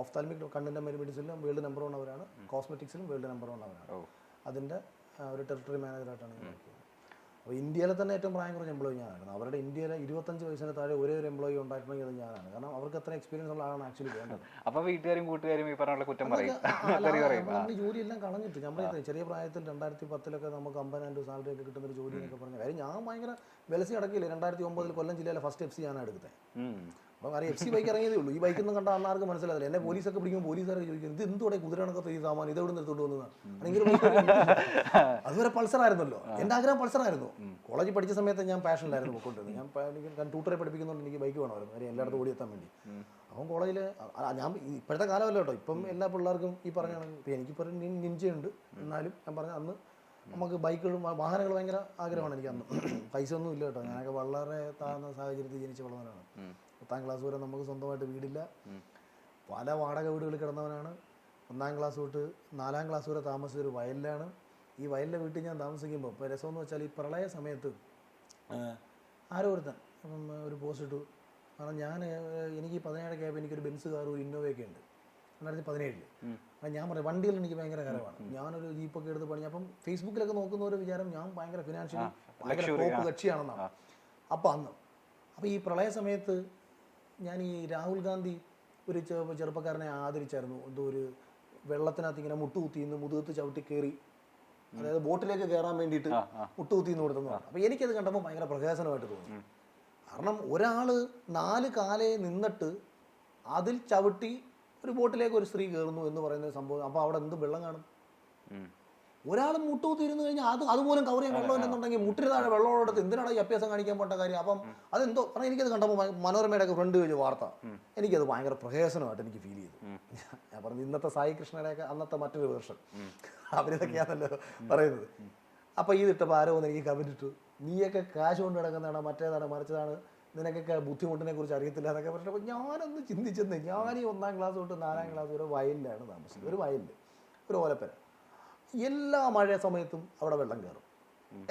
Ophthalmic കണ്ണിൻ്റെ മെഡിസിനിലും വേൾഡ് നമ്പർ 1 അവരാണ്, കോസ്മെറ്റിക്സിലും വേൾഡ് നമ്പർ 1 അവരാണ്. അതിൻ്റെ ഒരു ടെറിട്ടറി മാനേജറായിട്ടാണ് ഞാൻ വർക്ക് ചെയ്തത്. അപ്പോൾ ഇന്ത്യയിലെ തന്നെ ഏറ്റവും പ്രായം കുറഞ്ഞ എംപ്ലോയി ഞാനായിരുന്നു. അവരുടെ ഇന്ത്യയിലെ 25 വയസ്സിന് താഴെ ഒരേ ഒരു എംപ്ലോയി ഉണ്ടായിട്ടുണ്ടെങ്കിൽ അത് ഞാനാണ്. കാരണം അവർക്ക് അത്ര എക്സ്പീരിയൻസ് ഉള്ള ആളാണ് ആക്ച്വലി വേണ്ടത്. അപ്പോൾ വീട്ടുകാരും കൂട്ടുകാരും ഈ പറഞ്ഞ കുറ്റം പറയും. ജോലിയെല്ലാം കളഞ്ഞിട്ട് ഞാൻ പറയുന്നത് ചെറിയ പ്രായത്തിൽ 2010 നമുക്ക് 50,000 സാലറി ഒക്കെ കിട്ടുന്നൊരു ജോലി എന്നൊക്കെ പറഞ്ഞ കാര്യം ഞാൻ ഭയങ്കര വിലസി അടക്കിയില്ല. 2009 കൊല്ലം ജില്ലയിലെ ഫസ്റ്റ് FC ഞാനാണ് എടുത്തത്. അപ്പം അറിയാം FC ബൈക്ക് ഇറങ്ങിയതേ ഉള്ളൂ. ഈ ബൈക്കൊന്നും കണ്ട അന്നാർക്കും മനസ്സിലാവില്ല. എന്നെ പോലീസൊക്കെ പിടിക്കുമ്പോൾ പോലീസുകാരൊക്കെ ചോദിക്കും ഇത് എന്തുകൂടെ കുതിരണക്കത്തെ ഈ സാമാൻ ഇതെവിടെ നിന്ന് എടുത്തുകൊണ്ട് വന്നതാണ്. അതുവരെ പൾസറായിരുന്നല്ലോ. എൻ്റെ ആഗ്രഹം പൾസറായിരുന്നു. കോളേജിൽ പഠിച്ച സമയത്ത് ഞാൻ പാഷനിലായിരുന്നു പോയിക്കൊണ്ടിരുന്നത്. ഞാൻ ട്യൂട്ടറെ പഠിപ്പിക്കുന്നുണ്ട്, എനിക്ക് ബൈക്ക് വേണമായിരുന്നു കാര്യം എല്ലായിടത്തും ഓടിയെത്താൻ വേണ്ടി. അപ്പം കോളേജിൽ ഞാൻ ഇപ്പോഴത്തെ കാലമല്ല കേട്ടോ, ഇപ്പം എല്ലാ പിള്ളേർക്കും ഈ പറഞ്ഞാണെങ്കിൽ ഇപ്പം എനിക്കിപ്പോൾ നിഞ്ചയുണ്ട്. എന്നാലും ഞാൻ പറഞ്ഞ അന്ന് നമുക്ക് ബൈക്കുകളും വാഹനങ്ങൾ ഭയങ്കര ആഗ്രഹമാണ് എനിക്ക്. അന്ന് പൈസ ഒന്നും ഇല്ല കേട്ടോ. ഞാനൊക്കെ വളരെ താഴ്ന്ന സാഹചര്യത്തിൽ ജനിച്ച് വളർന്നവരാണ്. 10ാം ക്ലാസ് വരെ നമുക്ക് സ്വന്തമായിട്ട് വീടില്ല, പല വാടക വീടുകളിൽ കിടന്നവനാണ്. 1ാം ക്ലാസ് തൊട്ട് 4ാം ക്ലാസ് വരെ താമസിച്ചൊരു വയലിലാണ്. ഈ വയലിലെ വീട്ടിൽ ഞാൻ താമസിക്കുമ്പോൾ ഇപ്പോൾ രസമെന്ന് വെച്ചാൽ ഈ പ്രളയ സമയത്ത് ആരോ ഒരുത്തൻ ഒരു പോസ്റ്റ് ഇട്ടു. കാരണം എനിക്ക് 17 ആയപ്പോൾ എനിക്കൊരു ബെൻസ് കാർ, ഒരു ഇന്നോവയൊക്കെ ഉണ്ട് 2017. അപ്പം ഞാൻ പറയാം വണ്ടികൾ എനിക്ക് ഭയങ്കര കരമാണ്. ഞാനൊരു ജീപ്പൊക്കെ എടുത്ത് പണി. അപ്പം ഫേസ്ബുക്കിലൊക്കെ നോക്കുന്നവർ വിചാരം ഞാൻ ഭയങ്കര ഫിനാൻഷ്യലി ഭയങ്കര ടോപ്പ് കക്ഷിയാണെന്നാണ്. അപ്പോൾ ഈ പ്രളയ സമയത്ത് ഞാൻ ഈ രാഹുൽ ഗാന്ധി ഒരു ചെറുപ്പക്കാരനെ ആദരിച്ചായിരുന്നു. എന്തോ ഒരു വെള്ളത്തിനകത്ത് ഇങ്ങനെ മുട്ടുകുത്തിന്ന് മുതുകത്ത് ചവിട്ടി കയറി, അതായത് ബോട്ടിലേക്ക് കയറാൻ വേണ്ടിയിട്ട് മുട്ടുകുത്തിന്ന് കൊടുത്തതാണ്. അപ്പോൾ എനിക്കത് കണ്ടപ്പോൾ ഭയങ്കര പ്രകാശനമായിട്ട് തോന്നി. കാരണം ഒരാൾ 4 കാലേ നിന്നിട്ട് അതിൽ ചവിട്ടി ഒരു ബോട്ടിലേക്ക് ഒരു സ്ത്രീ കയറുന്നു എന്ന് പറയുന്ന സംഭവം. അപ്പോൾ അവിടെ എന്ത് വെള്ളം കാണും? ഒരാൾ മുട്ടുകുത്തിരുന്ന് കഴിഞ്ഞാൽ അതുപോലും കവർ ചെയ്യാൻ വെള്ളമില്ലെന്നുണ്ടെങ്കിൽ മുട്ടിന് താഴെ വെള്ളമുള്ളടത്ത് എന്തിനാണ് ഈ അഭ്യാസം കാണിക്കാൻ പോട്ട കാര്യം? അപ്പം അതെന്തോ പറഞ്ഞാൽ എനിക്കത് കണ്ടപ്പോൾ മനോരമയുടെ ഒക്കെ ഫ്രണ്ട് പേജ് വാർത്ത എനിക്കത് ഭയങ്കര പ്രഹസനമായിട്ട് എനിക്ക് ഫീൽ ചെയ്തു. ഞാൻ പറഞ്ഞു ഇന്നത്തെ സായി കൃഷ്ണയുടെയൊക്കെ അന്നത്തെ മറ്റൊരു വേർഷൻ അവരിതൊക്കെയാണല്ലോ പറയുന്നത്. അപ്പോൾ ഇതിട്ടപ്പോൾ ആരോ ഒന്ന് എനിക്ക് കമന്റ് ഇട്ടു, നീയൊക്കെ കാശ് കൊണ്ട് കിടക്കുന്നതാണ്, മറ്റേതാണ്, മറിച്ചതാണ്, നിനക്കൊക്കെ ബുദ്ധിമുട്ടിനെ കുറിച്ച് അറിയത്തില്ല എന്നൊക്കെ പറഞ്ഞപ്പോൾ ഞാനൊന്ന് ചിന്തിച്ചെന്ന്. ഞാൻ ഈ 1ാം ക്ലാസ് തൊട്ട് 4ാം ക്ലാസ് വരെ വയലിലാണ് താമസിച്ചത്. ഒരു വയലിൽ ഒരു ഓലപ്പര. എല്ലാ മഴ സമയത്തും അവിടെ വെള്ളം കയറും,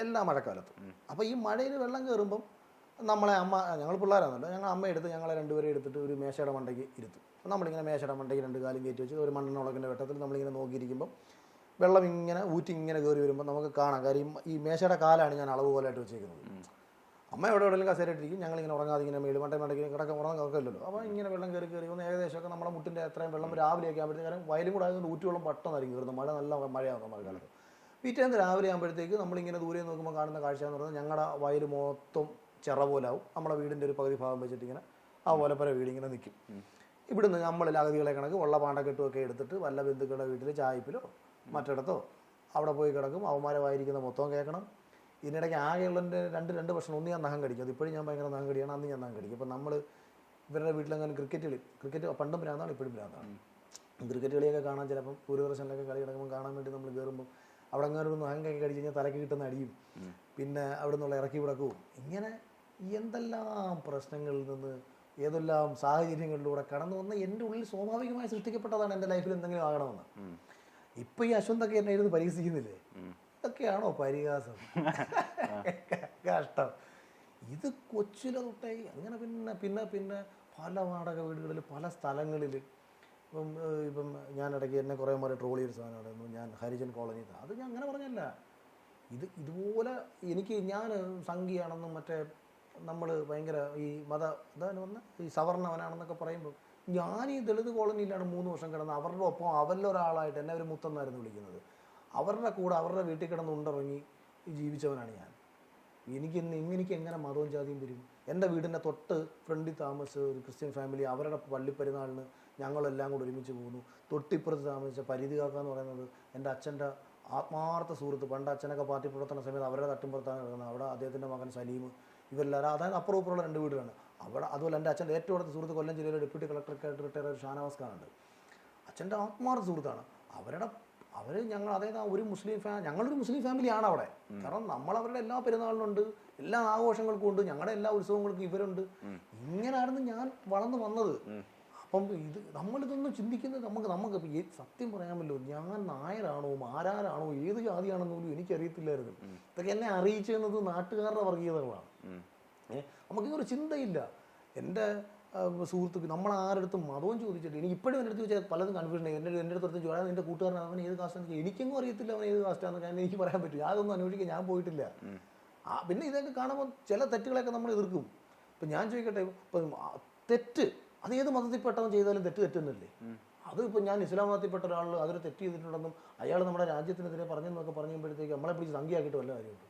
എല്ലാ മഴക്കാലത്തും. അപ്പോൾ ഈ മഴയിൽ വെള്ളം കയറുമ്പം നമ്മളെ ഞങ്ങൾ പിള്ളേരാണല്ലോ, ഞങ്ങൾ അമ്മ എടുത്ത് ഞങ്ങളെ 2 പേരെ എടുത്തിട്ട് ഒരു മേശയുടെ മണ്ടയ്ക്ക് ഇരുത്തും. നമ്മളിങ്ങനെ മേശയുടെ മണ്ടയ്ക്ക് 2 കാലും കയറ്റി വെച്ച് ഒരു മണ്ണെണ്ണുളകിൻ്റെ വെട്ടത്തിൽ നമ്മളിങ്ങനെ നോക്കിയിരിക്കുമ്പം വെള്ളം ഇങ്ങനെ ഊറ്റി ഇങ്ങനെ കയറി വരുമ്പോൾ നമുക്ക് കാണാം. കാര്യം ഈ മേശയുടെ കാലാണ് ഞാൻ അളവ് പോലായിട്ട് വെച്ചേക്കുന്നത്. അമ്മ എവിടെയെങ്കിലും കസേരയിട്ടിരിക്കും, ഞങ്ങളിങ്ങനെ ഉറങ്ങാതെ ഇങ്ങനെ മേളിൽ മണ്ടയ്ക്ക് ഉറങ്ങാൻ കിടക്കില്ലല്ലോ. അപ്പോൾ ഇങ്ങനെ വെള്ളം കയറി വന്ന് ഏകദേശമൊക്കെ നമ്മുടെ മുട്ടിൻ്റെ എത്രയും വെള്ളം രാവിലെയൊക്കെ ആകുമ്പോഴത്തേക്ക്, കാരണം വയലും കൂടെ ആയതുകൊണ്ട് ഊറ്റിവെള്ളം പെട്ടെന്നായിരിക്കും കയറുന്നത്. മഴ നല്ല മഴയാകുന്ന മഴക്കാലത്ത്. പിറ്റേന്ന് രാവിലെ ആകുമ്പോഴത്തേക്ക് നമ്മളിങ്ങനെ ദൂരെ നോക്കുമ്പോൾ കാണുന്ന കാഴ്ച എന്ന് പറയുന്നത് ഞങ്ങളുടെ വയൽ മൊത്തം ചിറ പോലാവും. നമ്മുടെ വീടിൻ്റെ ഒരു പകുതി ഭാഗം വെച്ചിട്ട് ഇങ്ങനെ ആ ഓലപ്പര വീടിങ്ങനെ നിൽക്കും. ഇവിടുന്ന് നമ്മളിൽ അഗതികളെ കണക്ക് ഉള്ള പാണ്ടക്കെട്ടുമൊക്കെ എടുത്തിട്ട് വല്ല ബന്ധുക്കളുടെ വീട്ടിൽ ചായപ്പിലോ മറ്റിടത്തോ അവിടെ പോയി കിടക്കും. അവന്മാരെ വായിരിക്കുന്ന മൊത്തം കേൾക്കണം. ഇതിനിടയ്ക്ക് ആകെയുള്ളതിൻ്റെ രണ്ട് ഭക്ഷണം. ഒന്ന് ഞാൻ നഖം കടിക്കും, അത് ഇപ്പോഴും ഞാൻ ഭയങ്കര നഖം കടിയാണ്, അന്ന് ഞാൻ നഖം കടിക്കും. അപ്പോൾ നമ്മൾ ഇവരുടെ വീട്ടിലങ്ങനെ ക്രിക്കറ്റ് പണ്ടും ഭ്രാന്താണ്, ഇപ്പോഴും ഭ്രാന്താണ്. ക്രിക്കറ്റ് കളിയൊക്കെ കാണാൻ ചിലപ്പം ദൂരദർശനിലൊക്കെ കളി കിടക്കുമ്പോൾ കാണാൻ വേണ്ടി നമ്മൾ കയറുമ്പോൾ അവിടെ അങ്ങനെ ഒരു നഖം കൈ കടിച്ച് കഴിഞ്ഞാൽ തലയ്ക്ക് കിട്ടുന്ന അടിയും പിന്നെ അവിടെ നിന്നുള്ള ഇറക്കി വിടക്കവും, ഇങ്ങനെ എന്തെല്ലാം പ്രശ്നങ്ങളിൽ നിന്ന് ഏതെല്ലാം സാഹചര്യങ്ങളിലൂടെ കടന്നു വന്ന് എൻ്റെ ഉള്ളിൽ സ്വാഭാവികമായി സൃഷ്ടിക്കപ്പെട്ടതാണ് എൻ്റെ ലൈഫിൽ എന്തെങ്കിലും ആകണമെന്ന്. ഇപ്പം ഈ അശ്വന്തൊക്കെ എന്നെ ഇരുന്ന് പരിഹസിക്കുന്നില്ലേ? ഇതൊക്കെയാണോ പരിഹാസം? കഷ്ടം. ഇത് കൊച്ചിലെ തൊട്ടേ അങ്ങനെ പിന്നെ പിന്നെ പിന്നെ പല വാടക വീടുകളിൽ പല സ്ഥലങ്ങളിൽ ഇപ്പം ഞാൻ ഇടയ്ക്ക് എന്നെ കുറേ മാറി ട്രോൾ ചെയ്ത സാധനമായിരുന്നു ഞാൻ ഹരിജൻ കോളനി. അത് ഞാൻ അങ്ങനെ പറഞ്ഞല്ല. ഇതുപോലെ എനിക്ക് ഞാൻ സംഘിയാണെന്നും മറ്റേ നമ്മൾ ഭയങ്കര ഈ ഇതാണ് വന്ന് ഈ സവർണവനാണെന്നൊക്കെ പറയുമ്പോൾ ഞാൻ ഈ ദളിത് കോളനിയിലാണ് 3 വർഷം കിടന്ന് അവരുടെ ഒപ്പം അവരിൽ ഒരാളായിട്ട് എന്നെ ഒരു മുത്തെന്നായിരുന്നു വിളിക്കുന്നത്. അവരുടെ കൂടെ അവരുടെ വീട്ടിൽ കിടന്ന് ഉണ്ടിറങ്ങി ജീവിച്ചവനാണ് ഞാൻ. എനിക്ക് എങ്ങനെ മതവും ജാതിയും വരും? എൻ്റെ വീടിൻ്റെ തൊട്ട് ഫ്രണ്ടിൽ താമസിച്ച ഒരു ക്രിസ്ത്യൻ ഫാമിലി അവരുടെ പള്ളിപ്പെരുന്നാളിന് ഞങ്ങളെല്ലാം കൂടെ ഒരുമിച്ച് പോകുന്നു. തൊട്ടിപ്പുറത്ത് താമസിച്ച പരിധി കാക്ക എന്ന് പറയുന്നത് എൻ്റെ അച്ഛൻ്റെ ആത്മാർത്ഥ സുഹൃത്ത്. പണ്ട് അച്ഛനൊക്കെ പാർട്ടി പ്രവർത്തന സമയത്ത് അവരുടെ തട്ടുമ്പുറത്താണ് കിടക്കുന്നത്. അവിടെ അദ്ദേഹത്തിൻ്റെ മകൻ സലീം ഇവരെല്ലാവരും, അതായത് അപ്പുറം ഇപ്പുറമുള്ള 2 വീടുകളാണ് അവിടെ. അതുപോലെ എൻ്റെ അച്ഛൻ്റെ ഏറ്റവും അടുത്ത സുഹൃത്ത് കൊല്ലം ജില്ലയിലെ ഡെപ്യൂട്ടി കളക്ടറൊക്കെ റിട്ടയർ ഷാനവാസ് ഖാനുണ്ട്. അച്ഛൻ്റെ ആത്മാർത്ഥ സുഹൃത്താണ്. അവർ ഞങ്ങൾ, അതായത് ഒരു ഞങ്ങളൊരു മുസ്ലിം ഫാമിലിയാണ് അവിടെ. കാരണം നമ്മളവരുടെ എല്ലാ പെരുന്നാളിനുണ്ട്, എല്ലാ ആഘോഷങ്ങൾക്കും ഉണ്ട്, ഞങ്ങളുടെ എല്ലാ ഉത്സവങ്ങൾക്കും ഇവരുണ്ട്. ഇങ്ങനെയായിരുന്നു ഞാൻ വളർന്നു വന്നത്. അപ്പം നമ്മളിതൊന്നും ചിന്തിക്കുന്നത് നമുക്ക് സത്യം പറയാമല്ലോ, ഞാൻ നായരാണോ മാരാരാണോ ഏത് ജാതിയാണെന്ന് പോലും എനിക്കറിയത്തില്ലായിരുന്നു. ഇതൊക്കെ എന്നെ അറിയിച്ചത് നാട്ടുകാരുടെ വർഗീയതകളാണ്. നമുക്കിങ്ങനൊരു ചിന്തയില്ല. എൻ്റെ സുഹൃത്തുക്കൾ നമ്മളാരടുത്തും മതവും ചോദിച്ചിട്ട് എനിക്ക് ഇപ്പോഴും എൻ്റെ അടുത്ത് ചോദിച്ചാൽ പലതും കൺഫ്യൂഷൻ ആയി. എൻ്റെ അടുത്ത് ചോദിച്ചാൽ എൻ്റെ കൂട്ടുകാരൻ അവൻ ഏത് കാസ്റ്റാണെന്ന് എനിക്കെങ്ങും അറിയത്തില്ല. അവൻ ഏത് കാസ്റ്റാണെന്ന് കാരണം എനിക്ക് പറയാൻ പറ്റും. അതൊന്നും അന്വേഷിക്കാൻ ഞാൻ പോയിട്ടില്ല. പിന്നെ ഇതൊക്കെ കാണുമ്പോൾ ചില തെറ്റുകളൊക്കെ നമ്മൾ എതിർക്കും. ഇപ്പം ഞാൻ ചോദിക്കട്ടെ, ഇപ്പം തെറ്റ് അത് ഏത് മതത്തിൽപ്പെട്ടവൻ ചെയ്താലും തെറ്റെന്നല്ലേ? അതിപ്പോൾ ഞാൻ ഇസ്ലാം മതത്തിൽപ്പെട്ട ഒരാൾ അതൊരു തെറ്റ് ചെയ്തിട്ടുണ്ടെന്നും അയാൾ നമ്മുടെ രാജ്യത്തിനെതിരെ പറഞ്ഞെന്നൊക്കെ പറയുമ്പോഴത്തേക്ക് നമ്മളെ പിടിച്ച് സംഖ്യയാക്കിയിട്ട് വല്ല കാര്യമുണ്ട്?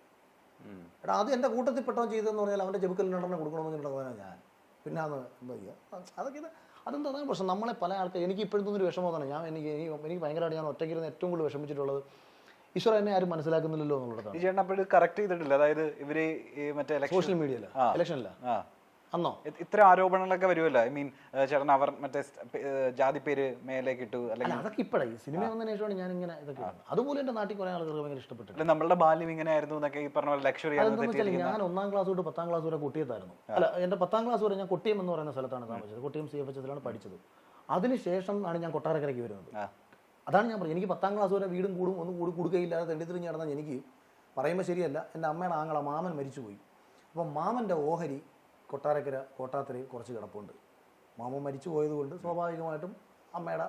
എടാ, അത് എൻ്റെ കൂട്ടത്തിൽപ്പെട്ടവൻ ചെയ്തതെന്ന് പറഞ്ഞാൽ അവൻ്റെ ചെബുക്കലിനെണ്ണം കൊടുക്കണമെന്നുള്ളതാണ് ഞാൻ. പിന്നെ അത് എന്താ ചെയ്യുക? അതെന്താണ് പ്രശ്നം? നമ്മളെ പല ആൾക്കാർ എനിക്ക് ഇപ്പോഴും തോന്നുന്നൊരു വിഷമമാണ്. എനിക്ക് ഭയങ്കരമായിട്ട് ഞാൻ ഒറ്റയ്ക്കിരുന്ന് ഏറ്റവും കൂടുതൽ വിഷമിച്ചിട്ടുള്ളത് ഈശ്വരൻ എന്നെ ആരും മനസ്സിലാക്കുന്നില്ലല്ലോ എന്നുള്ളതാണ്. ചേട്ടൻ അപ്പോൾ കറക്റ്റ് ചെയ്തിട്ടില്ല. അതായത് ഇവര് മറ്റേ സോഷ്യൽ മീഡിയയില ഇലക്ഷനില്ല അന്നോ ഇത്ര ആരോപണങ്ങളൊക്കെ വരുമല്ലോ. ഐ മീൻ ചേട്ടൻ അവർ മറ്റേ ജാതി പേര് മേലേക്ക് ഇട്ടു അല്ലെങ്കിൽ അതൊക്കെ ഇപ്പോഴായി സിനിമ വന്നതിന് ശേഷമാണ് ഞാൻ ഇങ്ങനെ ഇതൊക്കെ. അതുപോലെ എൻ്റെ നാട്ടിൽ കുറെ ആളുകൾക്ക് ഭയങ്കര ഇഷ്ടപ്പെട്ടില്ല. നമ്മളുടെ ബാല്യം ഇങ്ങനെ ആയിരുന്നു എന്നൊക്കെ ഈ പറഞ്ഞ പോലെ ലക്ഷറി. ഞാൻ 1ാം ക്ലാസ് തൊട്ട് 10ാം ക്ലാസ് വരെ കൊട്ടിയത്തായിരുന്നു. അല്ല, എൻ്റെ 10ാം ക്ലാസ് വരെ ഞാൻ കൊട്ടിയം എന്ന് പറയുന്ന സ്ഥലത്താണ് താമസിച്ചത്. കൊട്ടിയം CFHലാണ് പഠിച്ചത്. അതിനുശേഷം ആണ് ഞാൻ കൊട്ടാരക്കരയ്ക്ക് വരുന്നത്. അതാണ് ഞാൻ പറഞ്ഞത്. എനിക്ക് 10ാം ക്ലാസ് വരെ വീടും കൂടും ഒന്നും കൊടുക്കുകയില്ലാതെ തെണ്ടിത്തിരിഞ്ഞ് നടന്നാൽ എനിക്ക് പറയുമ്പോൾ ശരിയല്ല. എൻ്റെ അമ്മയുടെ ആങ്ങള മാമൻ മരിച്ചുപോയി. അപ്പം മാമൻ്റെ ഓഹരി കൊട്ടാരക്കര കോട്ടാത്തരയിൽ കുറച്ച് കിടപ്പുണ്ട്. മാമൻ മരിച്ചു പോയതുകൊണ്ട് സ്വാഭാവികമായിട്ടും അമ്മയുടെ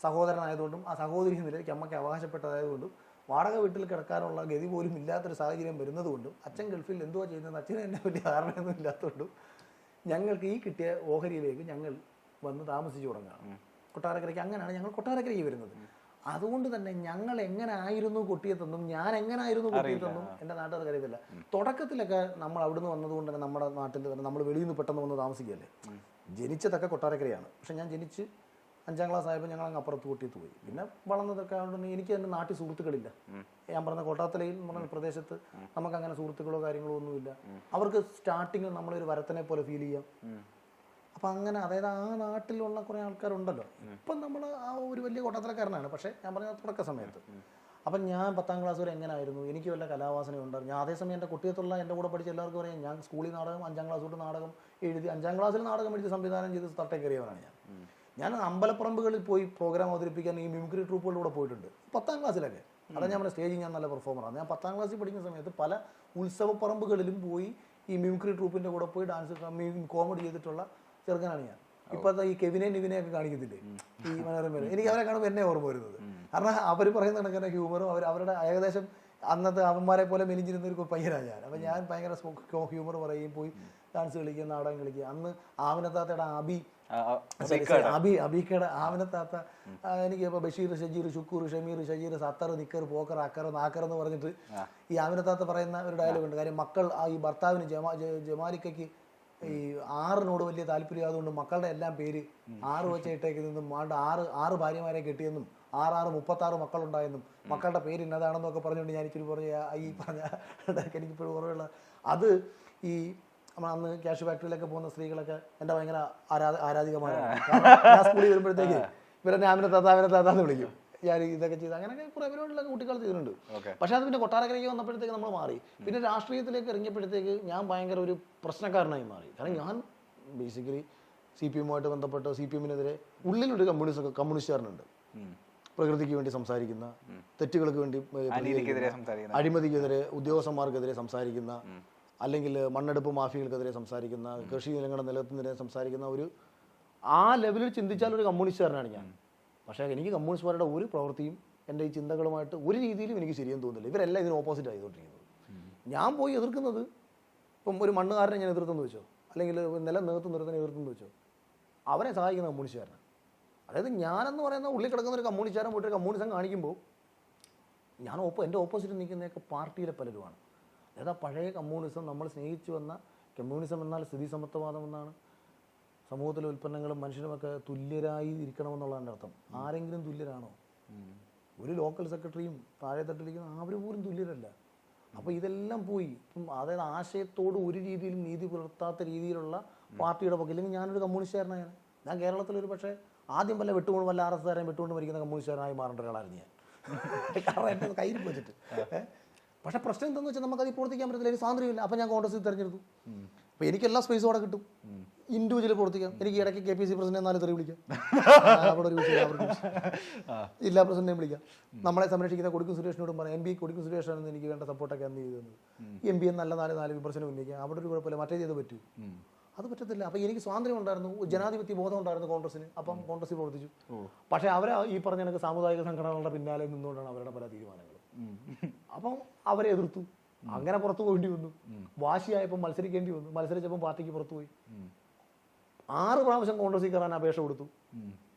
സഹോദരനായതുകൊണ്ടും ആ സഹോദരി നിലയ്ക്ക് അമ്മയ്ക്ക് അവകാശപ്പെട്ടതായതുകൊണ്ടും വാടക വീട്ടിൽ കിടക്കാനുള്ള ഗതി പോലും ഇല്ലാത്തൊരു സാഹചര്യം വരുന്നതുകൊണ്ടും അച്ഛൻ ഗൾഫിൽ എന്തുവാ ചെയ്യുന്നത് അച്ഛന് എന്നെ വലിയ ധാരണയൊന്നും ഇല്ലാത്തതുകൊണ്ടും ഞങ്ങൾക്ക് ഈ കിട്ടിയ ഓഹരിയിലേക്ക് ഞങ്ങൾ വന്ന് താമസിച്ചു തുടങ്ങുകയാണ്. കൊട്ടാരക്കരയ്ക്ക് അങ്ങനെയാണ് ഞങ്ങൾ കൊട്ടാരക്കരയ്ക്ക് വരുന്നത്. അതുകൊണ്ട് തന്നെ ഞങ്ങൾ എങ്ങനെ ആയിരുന്നു കൊട്ടിയത്തെന്നും ഞാൻ എങ്ങനായിരുന്നു കൊട്ടിയത്തെന്നും എൻ്റെ നാട്ടുകാർക്ക് അറിയത്തില്ല. തുടക്കത്തിലൊക്കെ നമ്മൾ അവിടുന്ന് വന്നതുകൊണ്ട് തന്നെ നമ്മുടെ നാട്ടിൽ തന്നെ നമ്മൾ വെളിയിൽ നിന്ന് പെട്ടെന്ന് വന്ന് താമസിക്കുകയല്ലേ. ജനിച്ചതൊക്കെ കൊട്ടാരക്കരയാണ്. പക്ഷെ ഞാൻ ജനിച്ച് 5ാം ക്ലാസ് ആയപ്പോൾ ഞങ്ങൾ അങ്ങ് അപ്പുറത്ത് കൊട്ടിയത്ത് പോയി. പിന്നെ വളർന്നതൊക്കെ ആയതുകൊണ്ട് എനിക്ക് എൻ്റെ നാട്ടിൽ സുഹൃത്തുക്കളില്ല. ഞാൻ പറഞ്ഞ കോട്ടാത്തലയിൽ എന്ന് പറഞ്ഞ പ്രദേശത്ത് നമുക്ക് അങ്ങനെ സുഹൃത്തുക്കളോ കാര്യങ്ങളോ ഒന്നുമില്ല. അവർക്ക് സ്റ്റാർട്ടിങ്ങിൽ നമ്മളൊരു വരത്തനെ പോലെ ഫീൽ ചെയ്യാം. അപ്പം അങ്ങനെ, അതായത് ആ നാട്ടിലുള്ള കുറേ ആൾക്കാരുണ്ടല്ലോ. ഇപ്പം നമ്മൾ ആ ഒരു വലിയ കോട്ടത്തലക്കാരനാണ്. പക്ഷേ ഞാൻ പറഞ്ഞ തുടക്ക സമയത്ത് അപ്പം ഞാൻ 10ാം ക്ലാസ് വരെ എങ്ങനെയായിരുന്നു, എനിക്ക് വല്ല കലാവാസന ഉണ്ടായിരുന്നു. ഞാൻ അതേസമയം എൻ്റെ കുട്ടിയത്തുള്ള എൻ്റെ കൂടെ പഠിച്ച എല്ലാവർക്കും പറയാം ഞാൻ സ്കൂളിൽ നാടകം 5ാം ക്ലാസ് തൊട്ട് നാടകം എഴുതി 5ാം ക്ലാസ്സിൽ നാടകം എഴുതി സംവിധാനം ചെയ്ത് തട്ടേ കയറിയവനാണ് ഞാൻ അമ്പലപ്പറമ്പുകളിൽ പോയി പ്രോഗ്രാം അവതരിപ്പിക്കാൻ ഈ മിമിക്രി ട്രൂപ്പുകളിലൂടെ പോയിട്ടുണ്ട് 10ാം ക്ലാസ്സിലൊക്കെ. അതാണ് ഞാൻ സ്റ്റേജിൽ ഞാൻ നല്ല പെർഫോമറാണ്. ഞാൻ 10ാം ക്ലാസ്സിൽ പഠിക്കുന്ന സമയത്ത് പല ഉത്സവപ്പറമ്പുകളിലും പോയി ഈ മിമിക്രി ട്രൂപ്പിൻ്റെ കൂടെ പോയി ഡാൻസ് കോമഡി ചെയ്തിട്ടുള്ള ചെറുക്കനാണ് ഞാൻ. ഇപ്പോഴത്തെ ഈ നിവിനെയൊക്കെ കാണിക്കത്തില്ലേ ഈ മനോരമയിൽ, എനിക്ക് അവരെ കാണുമ്പോൾ എന്നെ ഓർമ്മ വരുന്നത്. കാരണം അവർ പറയുന്ന കണക്കിന് ഹ്യൂമറും അവരുടെ ഏകദേശം അന്നത്തെ അവന്മാരെ പോലെ മെലിഞ്ഞിരുന്ന ഒരു പയ്യനാണ് ഞാൻ. അപ്പം ഞാൻ ഭയങ്കര ഹ്യൂമർ പറയുകയും പോയി ഡാൻസ് കളിക്കുക, നാടകം കളിക്കുക. അന്ന് ആമിനത്താത്തയുടെ അബീക്കയുടെ ആമിനത്താത്ത എനിക്ക് ഇപ്പോൾ ബഷീർ, ഷജീർ, ഷുക്കൂർ, ഷമീർ, ഷജീർ, സത്തർ, നിക്കർ, പോക്കർ, അക്കർ, നാക്കർ എന്ന് പറഞ്ഞിട്ട് ഈ ആമിനത്താത്ത പറയുന്ന ഒരു ഡയലോഗ് ഉണ്ട്. കാര്യം മക്കൾ ഈ ഭർത്താവിന് ജമാലിക്കയ്ക്ക് ഈ 6 വലിയ താല്പര്യം ആയതുകൊണ്ട് മക്കളുടെ എല്ലാം പേര് 6 വെച്ച് ഇട്ടേക്കുന്നതും 6 ഭാര്യമാരെ കെട്ടിയെന്നും 6 36 മക്കളുണ്ടായെന്നും മക്കളുടെ പേര് ഇന്നതാണെന്നും ഒക്കെ പറഞ്ഞുകൊണ്ട് ഞാൻ ഇച്ചിരി പറഞ്ഞ ഈ പറഞ്ഞ എനിക്കിപ്പോഴും ഓർമ്മയുള്ള അത് ഈ അന്ന് ക്യാഷ് ഫാക്ടറിയിലൊക്കെ പോകുന്ന സ്ത്രീകളൊക്കെ എൻ്റെ ഭയങ്കര ആരാധികമാരാണ്. ഞാൻ സ്കൂളിൽ വരുമ്പോഴത്തേക്ക് ഇവരെന്നെ ആമിനത്താത്താന്ന് വിളിക്കും. ഞാൻ ഇതൊക്കെ ചെയ്ത് അങ്ങനെയൊക്കെ കുറേ പരിപാടികളൊക്കെ കുട്ടികൾ ചെയ്തിട്ടുണ്ട്. പക്ഷേ അത് പിന്നെ കൊട്ടാരക്കരയ്ക്ക് വന്നപ്പോഴത്തേക്ക് നമ്മൾ മാറി. പിന്നെ രാഷ്ട്രീയത്തിലേക്ക് ഇറങ്ങിയപ്പോഴത്തേക്ക് ഞാൻ ഭയങ്കര ഒരു പ്രശ്നക്കാരനായി മാറി. കാരണം ഞാൻ ബേസിക്കലി CPM-ആയിട്ട് ബന്ധപ്പെട്ട് CPM-നെതിരെ ഉള്ളിലൊരു കമ്മ്യൂണിസ്റ്റുകാരനുണ്ട്. പ്രകൃതിക്ക് വേണ്ടി സംസാരിക്കുന്ന, തെറ്റുകൾക്ക് വേണ്ടി, അഴിമതിക്കെതിരെ, ഉദ്യോഗസ്ഥന്മാർക്കെതിരെ സംസാരിക്കുന്ന, അല്ലെങ്കിൽ മണ്ണെടുപ്പ് മാഫിയകൾക്കെതിരെ സംസാരിക്കുന്ന, കൃഷി നിലങ്ങളുടെ നിലത്തിനെതിരെ സംസാരിക്കുന്ന ഒരു ആ ലെവലിൽ ചിന്തിച്ചാൽ ഒരു കമ്മ്യൂണിസ്റ്റുകാരനാണ് ഞാൻ. പക്ഷേ എനിക്ക് കമ്മ്യൂണിസ്റ്റ് പാർട്ടിയുടെ ഒരു പ്രവൃത്തിയും എൻ്റെ ഈ ചിന്തകളുമായിട്ട് ഒരു രീതിയിലും എനിക്ക് ശരിയെന്ന് തോന്നുന്നില്ല. ഇവരെല്ലാം ഇതിന് ഓപ്പോസിറ്റ് ആയിക്കൊണ്ടിരിക്കുന്നത്. ഞാൻ പോയി എതിർക്കുന്നത് ഇപ്പം ഒരു മണ്ണുകാരനെ ഞാൻ എതിർത്തെന്ന് വെച്ചോ, അല്ലെങ്കിൽ നിലം നേർത്ത് നിർത്തുന്ന എതിർത്തെന്ന് വെച്ചോ, അവനെ സഹായിക്കുന്ന കമ്മ്യൂണിസ്റ്റുകാരനാണ്. അതായത് ഞാനെന്ന് പറയുന്ന ഉള്ളിൽ കിടക്കുന്ന ഒരു കമ്മ്യൂണിസ്റ്റുകാരൻ പോയിട്ട് കമ്മ്യൂണിസം കാണിക്കുമ്പോൾ ഞാൻ എൻ്റെ ഓപ്പോസിറ്റ് നിൽക്കുന്നതൊക്കെ പാർട്ടിയിലെ പലരുമാണ്. അതായത് ആ പഴയ കമ്മ്യൂണിസം നമ്മൾ സ്നേഹിച്ചു വന്ന കമ്മ്യൂണിസം എന്നാൽ സ്ഥിതി സമത്വവാദം എന്നാണ്. സമൂഹത്തിലെ ഉൽപ്പന്നങ്ങളും മനുഷ്യനുമൊക്കെ തുല്യരായി ഇരിക്കണമെന്നുള്ളതിൻ്റെ അർത്ഥം. ആരെങ്കിലും തുല്യരാണോ? ഒരു ലോക്കൽ സെക്രട്ടറിയും താഴെ തട്ടിലിരിക്കുന്ന അവർ പോലും തുല്യരല്ല. അപ്പോൾ ഇതെല്ലാം പോയി. ഇപ്പം അതായത് ആശയത്തോട് ഒരു രീതിയിലും നീതി പുലർത്താത്ത രീതിയിലുള്ള പാർട്ടിയുടെ പக்கம். ഇല്ലെങ്കിൽ ഞാനൊരു കമ്മ്യൂണിസ്റ്റുകാരനാണ്. ഞാൻ കേരളത്തിലൊരു പക്ഷേ ആദ്യം വല്ല വെട്ടുകൊണ്ട് വല്ല RS-കാരൻ വെട്ടുകൊണ്ട് മരിക്കുന്ന കമ്മ്യൂണിസ്റ്റുകാരനായി മാറേണ്ട ഒരാളായിരുന്നു ഞാൻ. കാരണം എൻ്റെ കയ്യിൽ വെച്ചിട്ട്. പക്ഷേ പ്രശ്നം എന്താണെന്ന് വെച്ചാൽ നമുക്കത് പ്രവർത്തിക്കാൻ പറ്റത്തില്ല, ഒരു സ്വാതന്ത്ര്യമില്ല. അപ്പം ഞാൻ കോൺഗ്രസ് തിരഞ്ഞെടുത്തു. അപ്പോൾ എനിക്കെല്ലാം സ്പേസും അവിടെ കിട്ടും, ഇൻഡിവിജ്വൽ പ്രവർത്തിക്കാം. എനിക്ക് ഇടയ്ക്ക് KPC പ്രസിഡന്റ് 4 തെറി വിളിക്കാം, അവിടെ ഒരു വിഷയം അവർക്ക് ജില്ലാ പ്രസിഡന്റിനെ വിളിക്കാം. നമ്മളെ സംരക്ഷിക്കുന്ന കൊടിക്കും സുരേഷിനോടും പറയാം, MB കൊടിക്കും സുരേഷാണെന്ന് എനിക്ക് വേണ്ട സപ്പോർട്ടൊക്കെ അന്ന് ചെയ്തു തന്നത്. MB നല്ല 4 വിമർശനം ഉന്നയിക്കാം, അവിടെ ഒരു കുഴപ്പമില്ല. മറ്റേ ചെയ്ത് പറ്റൂ, അത് പറ്റത്തില്ല. അപ്പോൾ എനിക്ക് സ്വാതന്ത്ര്യം ഉണ്ടായിരുന്നു, ജനാധിപത്യ ബോധം ഉണ്ടായിരുന്നു കോൺഗ്രസിന്. അപ്പം കോൺഗ്രസ് പ്രവർത്തിച്ചു. പക്ഷേ അവർ ഈ പറഞ്ഞ കണക്ക് സാമുദായിക സംഘടനകളുടെ പിന്നാലെ നിന്നുകൊണ്ടാണ് അവരുടെ പല തീരുമാനങ്ങളും. അപ്പം അവരെ എതിർത്തു, അങ്ങനെ പുറത്തു പോകേണ്ടി വന്നു. വാശിയായപ്പോൾ മത്സരിക്കേണ്ടി വന്നു. മത്സരിച്ചപ്പോൾ പാർട്ടിക്ക് പുറത്തു പോയി. 6 പ്രാവശ്യം കോൺഗ്രസിൽ കയറാൻ അപേക്ഷ കൊടുത്തു.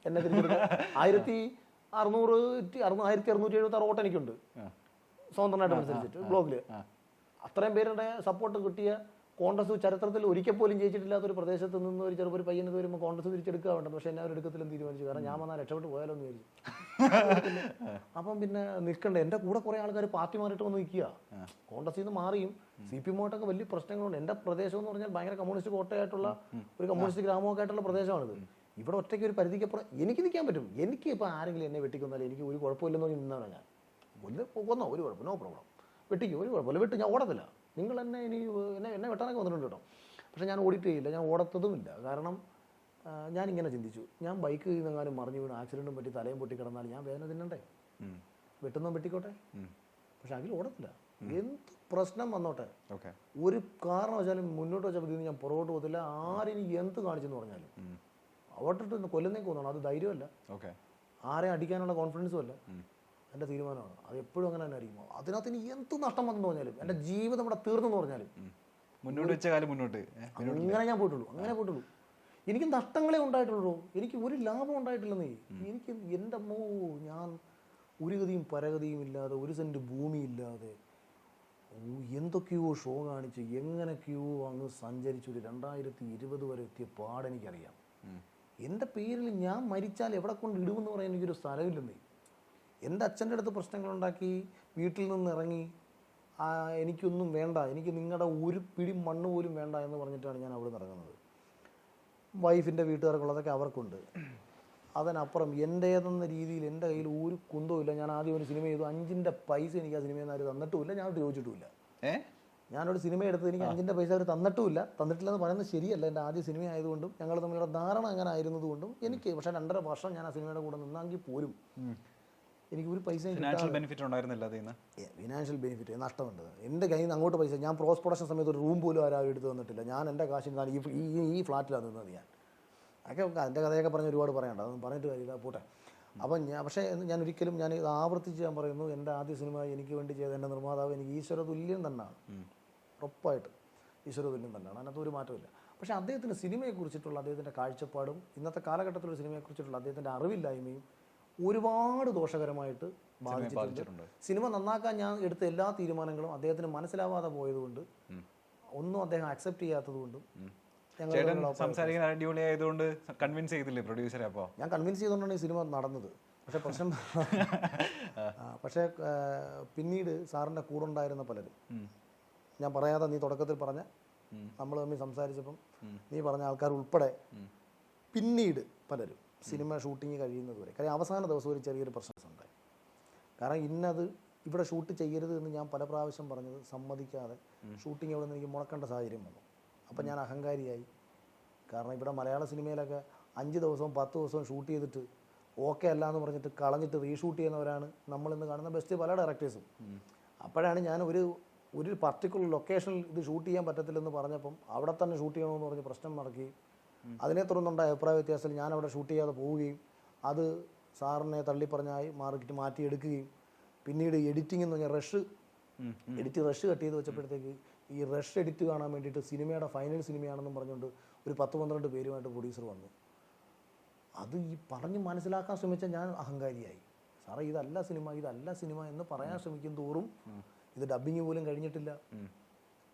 എന്നെ തിരിച്ചെടുക്കാൻ 1676 വോട്ട് എനിക്കുണ്ട് സ്വതന്ത്രമായിട്ട് മത്സരിച്ചിട്ട് ബ്ലോക്കിൽ. അത്രയും പേരുടെ സപ്പോർട്ട് കിട്ടിയ കോൺഗ്രസ് ചരിത്രത്തിൽ ഒരിക്കൽ പോലും ജയിച്ചിട്ടില്ലാത്തൊരു പ്രദേശത്ത് നിന്ന് ഒരു ചെറുപ്പം പയ്യന് വരുമ്പോൾ കോൺഗ്രസ് തിരിച്ചെടുക്കുക വേണ്ടത്. പക്ഷേ എന്നെ അവരെടുക്കത്തില്ലെന്ന് തീരുമാനിച്ചു. കാരണം ഞാൻ വന്നാൽ രക്ഷപ്പെട്ട് പോയാലോ എന്ന് വിചാരിച്ചു. അപ്പം പിന്നെ നിൽക്കണ്ട. എൻ്റെ കൂടെ കുറേ ആൾക്കാർ പാർട്ടി മാറിയിട്ട് വന്ന് നിൽക്കുക. കോൺഗ്രസിൽ നിന്ന് മാറിയും CPM-ആയിട്ടൊക്കെ വലിയ പ്രശ്നങ്ങളുണ്ട്. എൻ്റെ പ്രദേശം എന്ന് പറഞ്ഞാൽ ഭയങ്കര കമ്മ്യൂണിസ്റ്റ് കോട്ടയായിട്ടുള്ള ഒരു കമ്മ്യൂണിസ്റ്റ് ഗ്രാമമൊക്കെ ആയിട്ടുള്ള പ്രദേശമാണിത്. ഇവിടെ ഒറ്റയ്ക്ക് ഒരു പരിധിക്കപ്പുറം എനിക്ക് നിൽക്കാൻ പറ്റും. എനിക്ക് ഇപ്പോൾ ആരെങ്കിലും എന്നെ വെട്ടിക്കൊന്നാലും എനിക്ക് ഒരു കുഴപ്പമില്ലെന്ന് പറഞ്ഞ് നിന്നവനാണ് ഞാൻ. കൊന്നോ ഒരു കുഴപ്പം, നോ പ്രോബ്ലം. വെട്ടിക്കോ ഒരു കുഴപ്പമില്ല, വെട്ട്, ഞാൻ ഓടത്തില്ല. നിങ്ങൾ എന്നെ വെട്ടാനൊക്കെ വന്നിട്ടുണ്ട് കേട്ടോ. പക്ഷേ ഞാൻ ഓടിയിട്ട് ചെയ്യില്ല, ഞാൻ ഓടത്തതുമില്ല. കാരണം ഞാനിങ്ങനെ ചിന്തിച്ചു, ഞാൻ ബൈക്ക് ചെയ്യുന്നെങ്ങാനും മറിഞ്ഞു വീണ് ആക്സിഡൻറ്റും പറ്റി തലയും പൊട്ടി കിടന്നാൽ ഞാൻ വേദന തിന്നണ്ടേ? വെട്ടുന്നോ വെട്ടിക്കോട്ടെ, പക്ഷെ അതിൽ ഓടത്തില്ല. എന്ത് പ്രശ്നം വന്നോട്ടെ, ഒരു കാരണവശാലും മുന്നോട്ട് വെച്ചപ്പോൾ ഇതിന് ഞാൻ പുറകോട്ട് പോകത്തില്ല. ആരെനി എന്ത് കാണിച്ചെന്ന് പറഞ്ഞാലും അവിട്ടിട്ട് കൊല്ലുന്നേക്ക് തോന്നണം. അത് ധൈര്യമല്ല, ആരെയും അടിക്കാനുള്ള കോൺഫിഡൻസും അല്ല. എൻ്റെ തീരുമാനമാണ്. അത് എപ്പോഴും അങ്ങനെ തന്നെ ആയിരിക്കും. അതിനകത്ത് ഇനി എന്ത് നഷ്ടം വന്നെന്ന് പറഞ്ഞാലും, എൻ്റെ ജീവിതം ഇവിടെ തീർന്നെന്ന് പറഞ്ഞാലും മുന്നോട്ട് വെച്ച കാലം മുന്നോട്ട് അങ്ങനെ ഞാൻ പോയിട്ടുള്ളൂ. അങ്ങനെ പോയിട്ടുള്ളൂ. എനിക്ക് നഷ്ടങ്ങളെ ഉണ്ടായിട്ടുള്ളൂ, എനിക്ക് ഒരു ലാഭം ഉണ്ടായിട്ടില്ലെന്നേ. എനിക്ക് എൻ്റെ ഞാൻ ഒരു ഗതിയും പരഗതിയും ഇല്ലാതെ, ഒരു സെൻറ്റ് ഭൂമി ഇല്ലാതെ എന്തൊക്കെയോ ഷോ കാണിച്ച് എങ്ങനെയൊക്കെയോ അങ്ങ് സഞ്ചരിച്ചൊരു 2020 വരെ എത്തിയ പാടെനിക്കറിയാം. എൻ്റെ പേരിൽ ഞാൻ മരിച്ചാൽ എവിടെ കൊണ്ട് ഇടുമെന്ന് പറയാൻ എനിക്കൊരു സ്ഥലമില്ലെന്നേ. എൻ്റെ അച്ഛൻ്റെ അടുത്ത് പ്രശ്നങ്ങളുണ്ടാക്കി വീട്ടിൽ നിന്ന് ഇറങ്ങി, എനിക്കൊന്നും വേണ്ട, എനിക്ക് നിങ്ങളുടെ ഒരു പിടി മണ്ണ് പോലും വേണ്ട എന്ന് പറഞ്ഞിട്ടാണ് ഞാൻ അവിടെ നിന്ന് ഇറങ്ങുന്നത്. വൈഫിൻ്റെ വീട്ടുകാർക്കുള്ളതൊക്കെ അവർക്കുണ്ട്. അതിനപ്പുറം എൻ്റേതെന്ന രീതിയിൽ എൻ്റെ കയ്യിൽ ഒരു കുന്തവുമില്ല. ഞാൻ ആദ്യം ഒരു സിനിമ ചെയ്തു, 5 പൈസ എനിക്ക് ആ സിനിമയിൽ നിന്ന് ആരും തന്നിട്ടുമില്ല, ഞാൻ ചോദിച്ചിട്ടുമില്ല. ഞാനൊരു സിനിമ എടുത്ത് എനിക്ക് 5 പൈസ അവർ തന്നിട്ടുമില്ല. തന്നിട്ടില്ലെന്ന് പറയുന്നത് ശരിയല്ല. എൻ്റെ ആദ്യ സിനിമ ആയതുകൊണ്ടും ഞങ്ങൾ തമ്മിലുള്ള ധാരണ അങ്ങനെ ആയിരുന്നതുകൊണ്ടും എനിക്ക്. പക്ഷേ 2.5 വർഷം ഞാൻ ആ സിനിമയുടെ കൂടെ നിന്നെങ്കിൽ പോലും എനിക്ക് ഒരു പൈസ ഫിനാൻഷ്യൽ ബെനിഫിറ്റ് ഉണ്ടായിരുന്നില്ല. ഫിനാൻഷ്യൽ ബെനിഫിറ്റ് നഷ്ടമുണ്ട്. എൻ്റെ കയ്യിൽ നിന്ന് അങ്ങോട്ട് പൈസ, ഞാൻ പോസ്റ്റ് പ്രൊഡക്ഷൻ സമയത്ത് ഒരു റൂം പോലും ആരും എടുത്ത് തന്നിട്ടില്ല. ഞാൻ എൻ്റെ കാശിന് ഈ ഫ്ലാറ്റിലാണ് നിന്നത് ഞാൻ. അതൊക്കെ എൻ്റെ കഥയൊക്കെ പറഞ്ഞ് ഒരുപാട് പറയണ്ട, അതൊന്നും പറഞ്ഞിട്ട് കാര്യമില്ല, പോട്ടെ. അപ്പം പക്ഷേ ഞാൻ ഒരിക്കലും ഞാൻ ഇത് ആവർത്തിച്ച് ഞാൻ പറയുന്നു, എൻ്റെ ആദ്യ സിനിമ എനിക്ക് വേണ്ടി ചെയ്ത എൻ്റെ നിർമ്മാതാവ് എനിക്ക് ഈശ്വര തുല്യം തന്നെയാണ്. ഉറപ്പായിട്ട് ഈശ്വര തുല്യം തന്നെയാണ്, അതിനകത്ത് ഒരു മാറ്റമില്ല. പക്ഷേ അദ്ദേഹത്തിൻ്റെ സിനിമയെക്കുറിച്ചിട്ടുള്ള അദ്ദേഹത്തിൻ്റെ കാഴ്ചപ്പാടും ഇന്നത്തെ കാലഘട്ടത്തിലുള്ള സിനിമയെക്കുറിച്ചിട്ടുള്ള അദ്ദേഹത്തിൻ്റെ അറിവില്ലായ്മയും ഒരുപാട് ദോഷകരമായിട്ട് ബാധിച്ചിട്ടുണ്ട്. സിനിമ നന്നാക്കാൻ ഞാൻ എടുത്ത എല്ലാ തീരുമാനങ്ങളും അദ്ദേഹത്തിന് മനസ്സിലാവാതെ പോയതുകൊണ്ട്, ഒന്നും അദ്ദേഹം അക്സെപ്റ്റ് ചെയ്യാത്തതുകൊണ്ടും സംസാരിക്കാൻ അടിപൊളി ആയതുകൊണ്ട് കൺവിൻസ് ചെയ്തില്ലേ പ്രൊഡ്യൂസറെ? അപ്പോൾ ഞാൻ കൺവിൻസ് ചെയ്തുകൊണ്ടാണ് ഈ സിനിമ നടന്നത്. പക്ഷേ പ്രശ്നം പക്ഷേ പിന്നീട് സാറിൻ്റെ കൂടെ ഉണ്ടായിരുന്ന പലരും, ഞാൻ പറയാതെ നീ തുടക്കത്തിൽ പറഞ്ഞ, നമ്മൾ തമ്മിൽ സംസാരിച്ചപ്പം നീ പറഞ്ഞ ആൾക്കാർ ഉൾപ്പെടെ പിന്നീട് പലരും സിനിമ ഷൂട്ടിങ് കഴിയുന്നത് വരെ, കാര്യം അവസാന ദിവസം ഒരു ചെറിയൊരു പ്രശ്നം ഉണ്ടായി. കാരണം ഇന്നത് ഇവിടെ ഷൂട്ട് ചെയ്യരുത് എന്ന് ഞാൻ പല പ്രാവശ്യം പറഞ്ഞത് സമ്മതിക്കാതെ ഷൂട്ടിങ് എവിടെ നിന്ന് എനിക്ക് മുടക്കേണ്ട സാഹചര്യം വന്നു. അപ്പം ഞാൻ അഹങ്കാരിയായി. കാരണം ഇവിടെ മലയാള സിനിമയിലൊക്കെ 5 ദിവസവും 10 ദിവസവും ഷൂട്ട് ചെയ്തിട്ട് ഓക്കെ അല്ല എന്ന് പറഞ്ഞിട്ട് കളഞ്ഞിട്ട് റീഷൂട്ട് ചെയ്യുന്നവരാണ് നമ്മളിന്ന് കാണുന്ന ബെസ്റ്റ് പല ഡയറക്ടേഴ്സും. അപ്പോഴാണ് ഞാൻ ഒരു പർട്ടിക്കുലർ ലൊക്കേഷനിൽ ഇത് ഷൂട്ട് ചെയ്യാൻ പറ്റത്തില്ലെന്ന് പറഞ്ഞപ്പം അവിടെ തന്നെ ഷൂട്ട് ചെയ്യണമെന്ന് പറഞ്ഞ് പ്രശ്നം നടക്കുകയും അതിനെ തുടർന്നുണ്ടായ അഭിപ്രായ വ്യത്യാസത്തിൽ ഞാൻ അവിടെ ഷൂട്ട് ചെയ്യാതെ പോവുകയും അത് സാറിനെ തള്ളിപ്പറഞ്ഞായി മാറ്റിയെടുക്കുകയും പിന്നീട് എഡിറ്റിംഗ് എന്ന് പറഞ്ഞാൽ റഷ് കട്ട് ചെയ്ത് വെച്ചപ്പോഴത്തേക്ക് ഈ റഷ് എഡിറ്റ് കാണാൻ വേണ്ടിയിട്ട് സിനിമയുടെ ഫൈനൽ സിനിമയാണെന്നും പറഞ്ഞുകൊണ്ട് ഒരു 10-12 പേരുമായിട്ട് പ്രൊഡ്യൂസർ വന്നു. അത് ഈ പറഞ്ഞ് മനസ്സിലാക്കാൻ ശ്രമിച്ചാൽ ഞാൻ അഹങ്കാരിയായി. സാറേ ഇതല്ല സിനിമ എന്ന് പറയാൻ ശ്രമിക്കും തോറും ഇത് ഡബ്ബിങ് പോലും കഴിഞ്ഞിട്ടില്ല.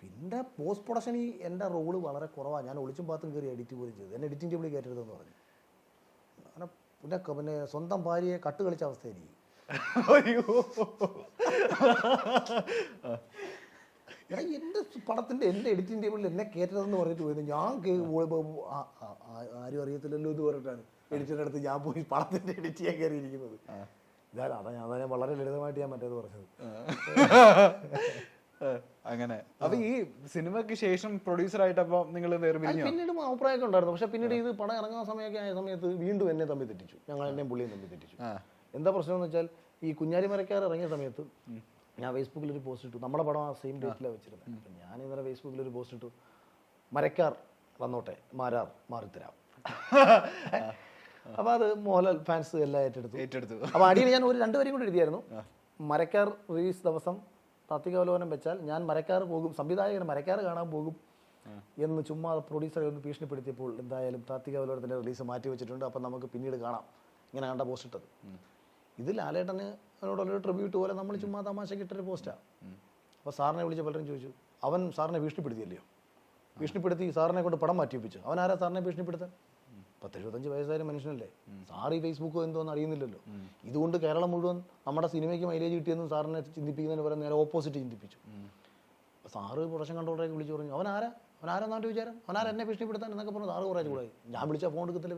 പിന്നെ പോസ്റ്റ് പ്രൊഡക്ഷനിൽ എൻ്റെ റോള് വളരെ കുറവാണ്. ഞാൻ ഒളിച്ചും പാത്തും കയറി എഡിറ്റ് പോലും ചെയ്തു. എന്നെ എഡിറ്റിംഗ് ടേബിളിൽ കയറ്റരുതെന്ന് പറഞ്ഞു. അങ്ങനെ പിന്നെ സ്വന്തം ഭാര്യയെ കട്ട് കളിച്ച അവസ്ഥയായിരിക്കും. എൻ്റെ പടത്തിൻ്റെ എൻ്റെ എഡിറ്റിംഗ് ടേബിളിൽ എന്നെ കയറ്റരുതെന്ന് പറഞ്ഞിട്ട് പോയത്. ഞാൻ ആരും അറിയത്തില്ലല്ലോ എന്ന് പറഞ്ഞിട്ടാണ് എഡിറ്ററിൻ്റെ അടുത്ത് ഞാൻ പോയി പടത്തിൻ്റെ എഡിറ്റ് ചെയ്യാൻ കയറിയിരിക്കുന്നത്. അതാ ഞാൻ വളരെ ലളിതമായിട്ട് ഞാൻ മറ്റേത് പറഞ്ഞത്. അങ്ങനെ അപ്പൊ ഈ സിനിമയ്ക്ക് ശേഷം പ്രൊഡ്യൂസർ ആയിട്ട് അപ്പൊ നിങ്ങൾ പിന്നീട് അഭിപ്രായമൊക്കെ ഉണ്ടായിരുന്നു. പക്ഷെ പിന്നീട് ഇത് പടം ഇറങ്ങുന്ന സമയമൊക്കെ ആയ സമയത്ത് വീണ്ടും എന്നെ തമ്മിൽ തെറ്റിച്ചു. എന്നെയും പുള്ളിയും തമ്മിൽ തെറ്റിച്ചു. എന്താ പ്രശ്നം എന്ന് വെച്ചാൽ ഈ കുഞ്ഞാലി മരക്കാർ ഇറങ്ങിയ സമയത്ത് ഞാൻ ഫേസ്ബുക്കിൽ ഒരു പോസ്റ്റ് ഇട്ടു. നമ്മുടെ പടം ആ സെയിം ഡേറ്റിലാണ് വെച്ചിരുന്നത്. അപ്പം ഞാൻ ഇന്നലെ ഫേസ്ബുക്കിൽ ഒരു പോസ്റ്റ് ഇട്ടു, മരക്കാർ വന്നോട്ടെ, മാറിത്തരാം. അപ്പോൾ അത് മോഹൻലാൽ ഫാൻസ് എല്ലാം ഏറ്റെടുത്തു. അപ്പോൾ അടിയിൽ ഞാൻ ഒരു 2 വരിയും കൂടി എഴുതിയായിരുന്നു. മരക്കാർ റിലീസ് ദിവസം താത്വികാവലോകനം വെച്ചാൽ ഞാൻ മരക്കാർ പോകും, സംവിധായകന് മരക്കാർ കാണാൻ പോകും എന്ന് ചുമ്മാ പ്രൊഡ്യൂസറെ ഒന്ന് ഭീഷണിപ്പെടുത്തിയപ്പോൾ എന്തായാലും താത്വികാവലോകനത്തിൻ്റെ റിലീസ് മാറ്റി വെച്ചിട്ടുണ്ട്, അപ്പം നമുക്ക് പിന്നീട് കാണാം. ഇങ്ങനെ കണ്ട പോസ്റ്റ് ഇട്ടത്. ഇത് ലാലേട്ടന് അതിനോടുള്ളൊരു ട്രിബ്യൂട്ട് പോലെ നമ്മൾ ചുമ്മാ തമാശക്ക് ഇട്ടൊരു പോസ്റ്റാണ്. അപ്പോൾ സാറിനെ വിളിച്ച പലരും ചോദിച്ചു, അവൻ സാറിനെ ഭീഷണിപ്പെടുത്തിയല്ലയോ? ഭീഷണിപ്പെടുത്തി സാറിനെ കൊണ്ട് പടം മാറ്റിപ്പിച്ചു. അവൻ ആരാ സാറിനെ ഭീഷണിപ്പെടുത്താൻ? 10-75 വയസ്സായ മനുഷ്യനല്ലേ. സാർ ഈ ഫേസ്ബുക്ക് എന്തോന്ന് അറിയുന്നില്ലല്ലോ. ഇതുകൊണ്ട് കേരളം മുഴുവൻ നമ്മുടെ സിനിമയ്ക്ക് മൈലേജ് കിട്ടിയെന്നും സാറിനെ ചിന്തിപ്പിക്കുന്നതിന് പകരം നേരെ ഓപ്പോസിറ്റ് ചിന്തിപ്പിച്ചു. സാറ് പ്രൊഡക്ഷൻ കൺട്രോളറൊക്കെ വിളിച്ച് പറഞ്ഞു, അവനാരെന്നാൻ്റെ വിചാരം, അവനാരെ എന്നെ ഭീഷണിപ്പെടുത്താൻ എന്നൊക്കെ പറഞ്ഞു. സാറ് കുറേ കൂടെ ഞാൻ വിളിച്ചാൽ ഫോൺ എടുക്കത്തില്ല.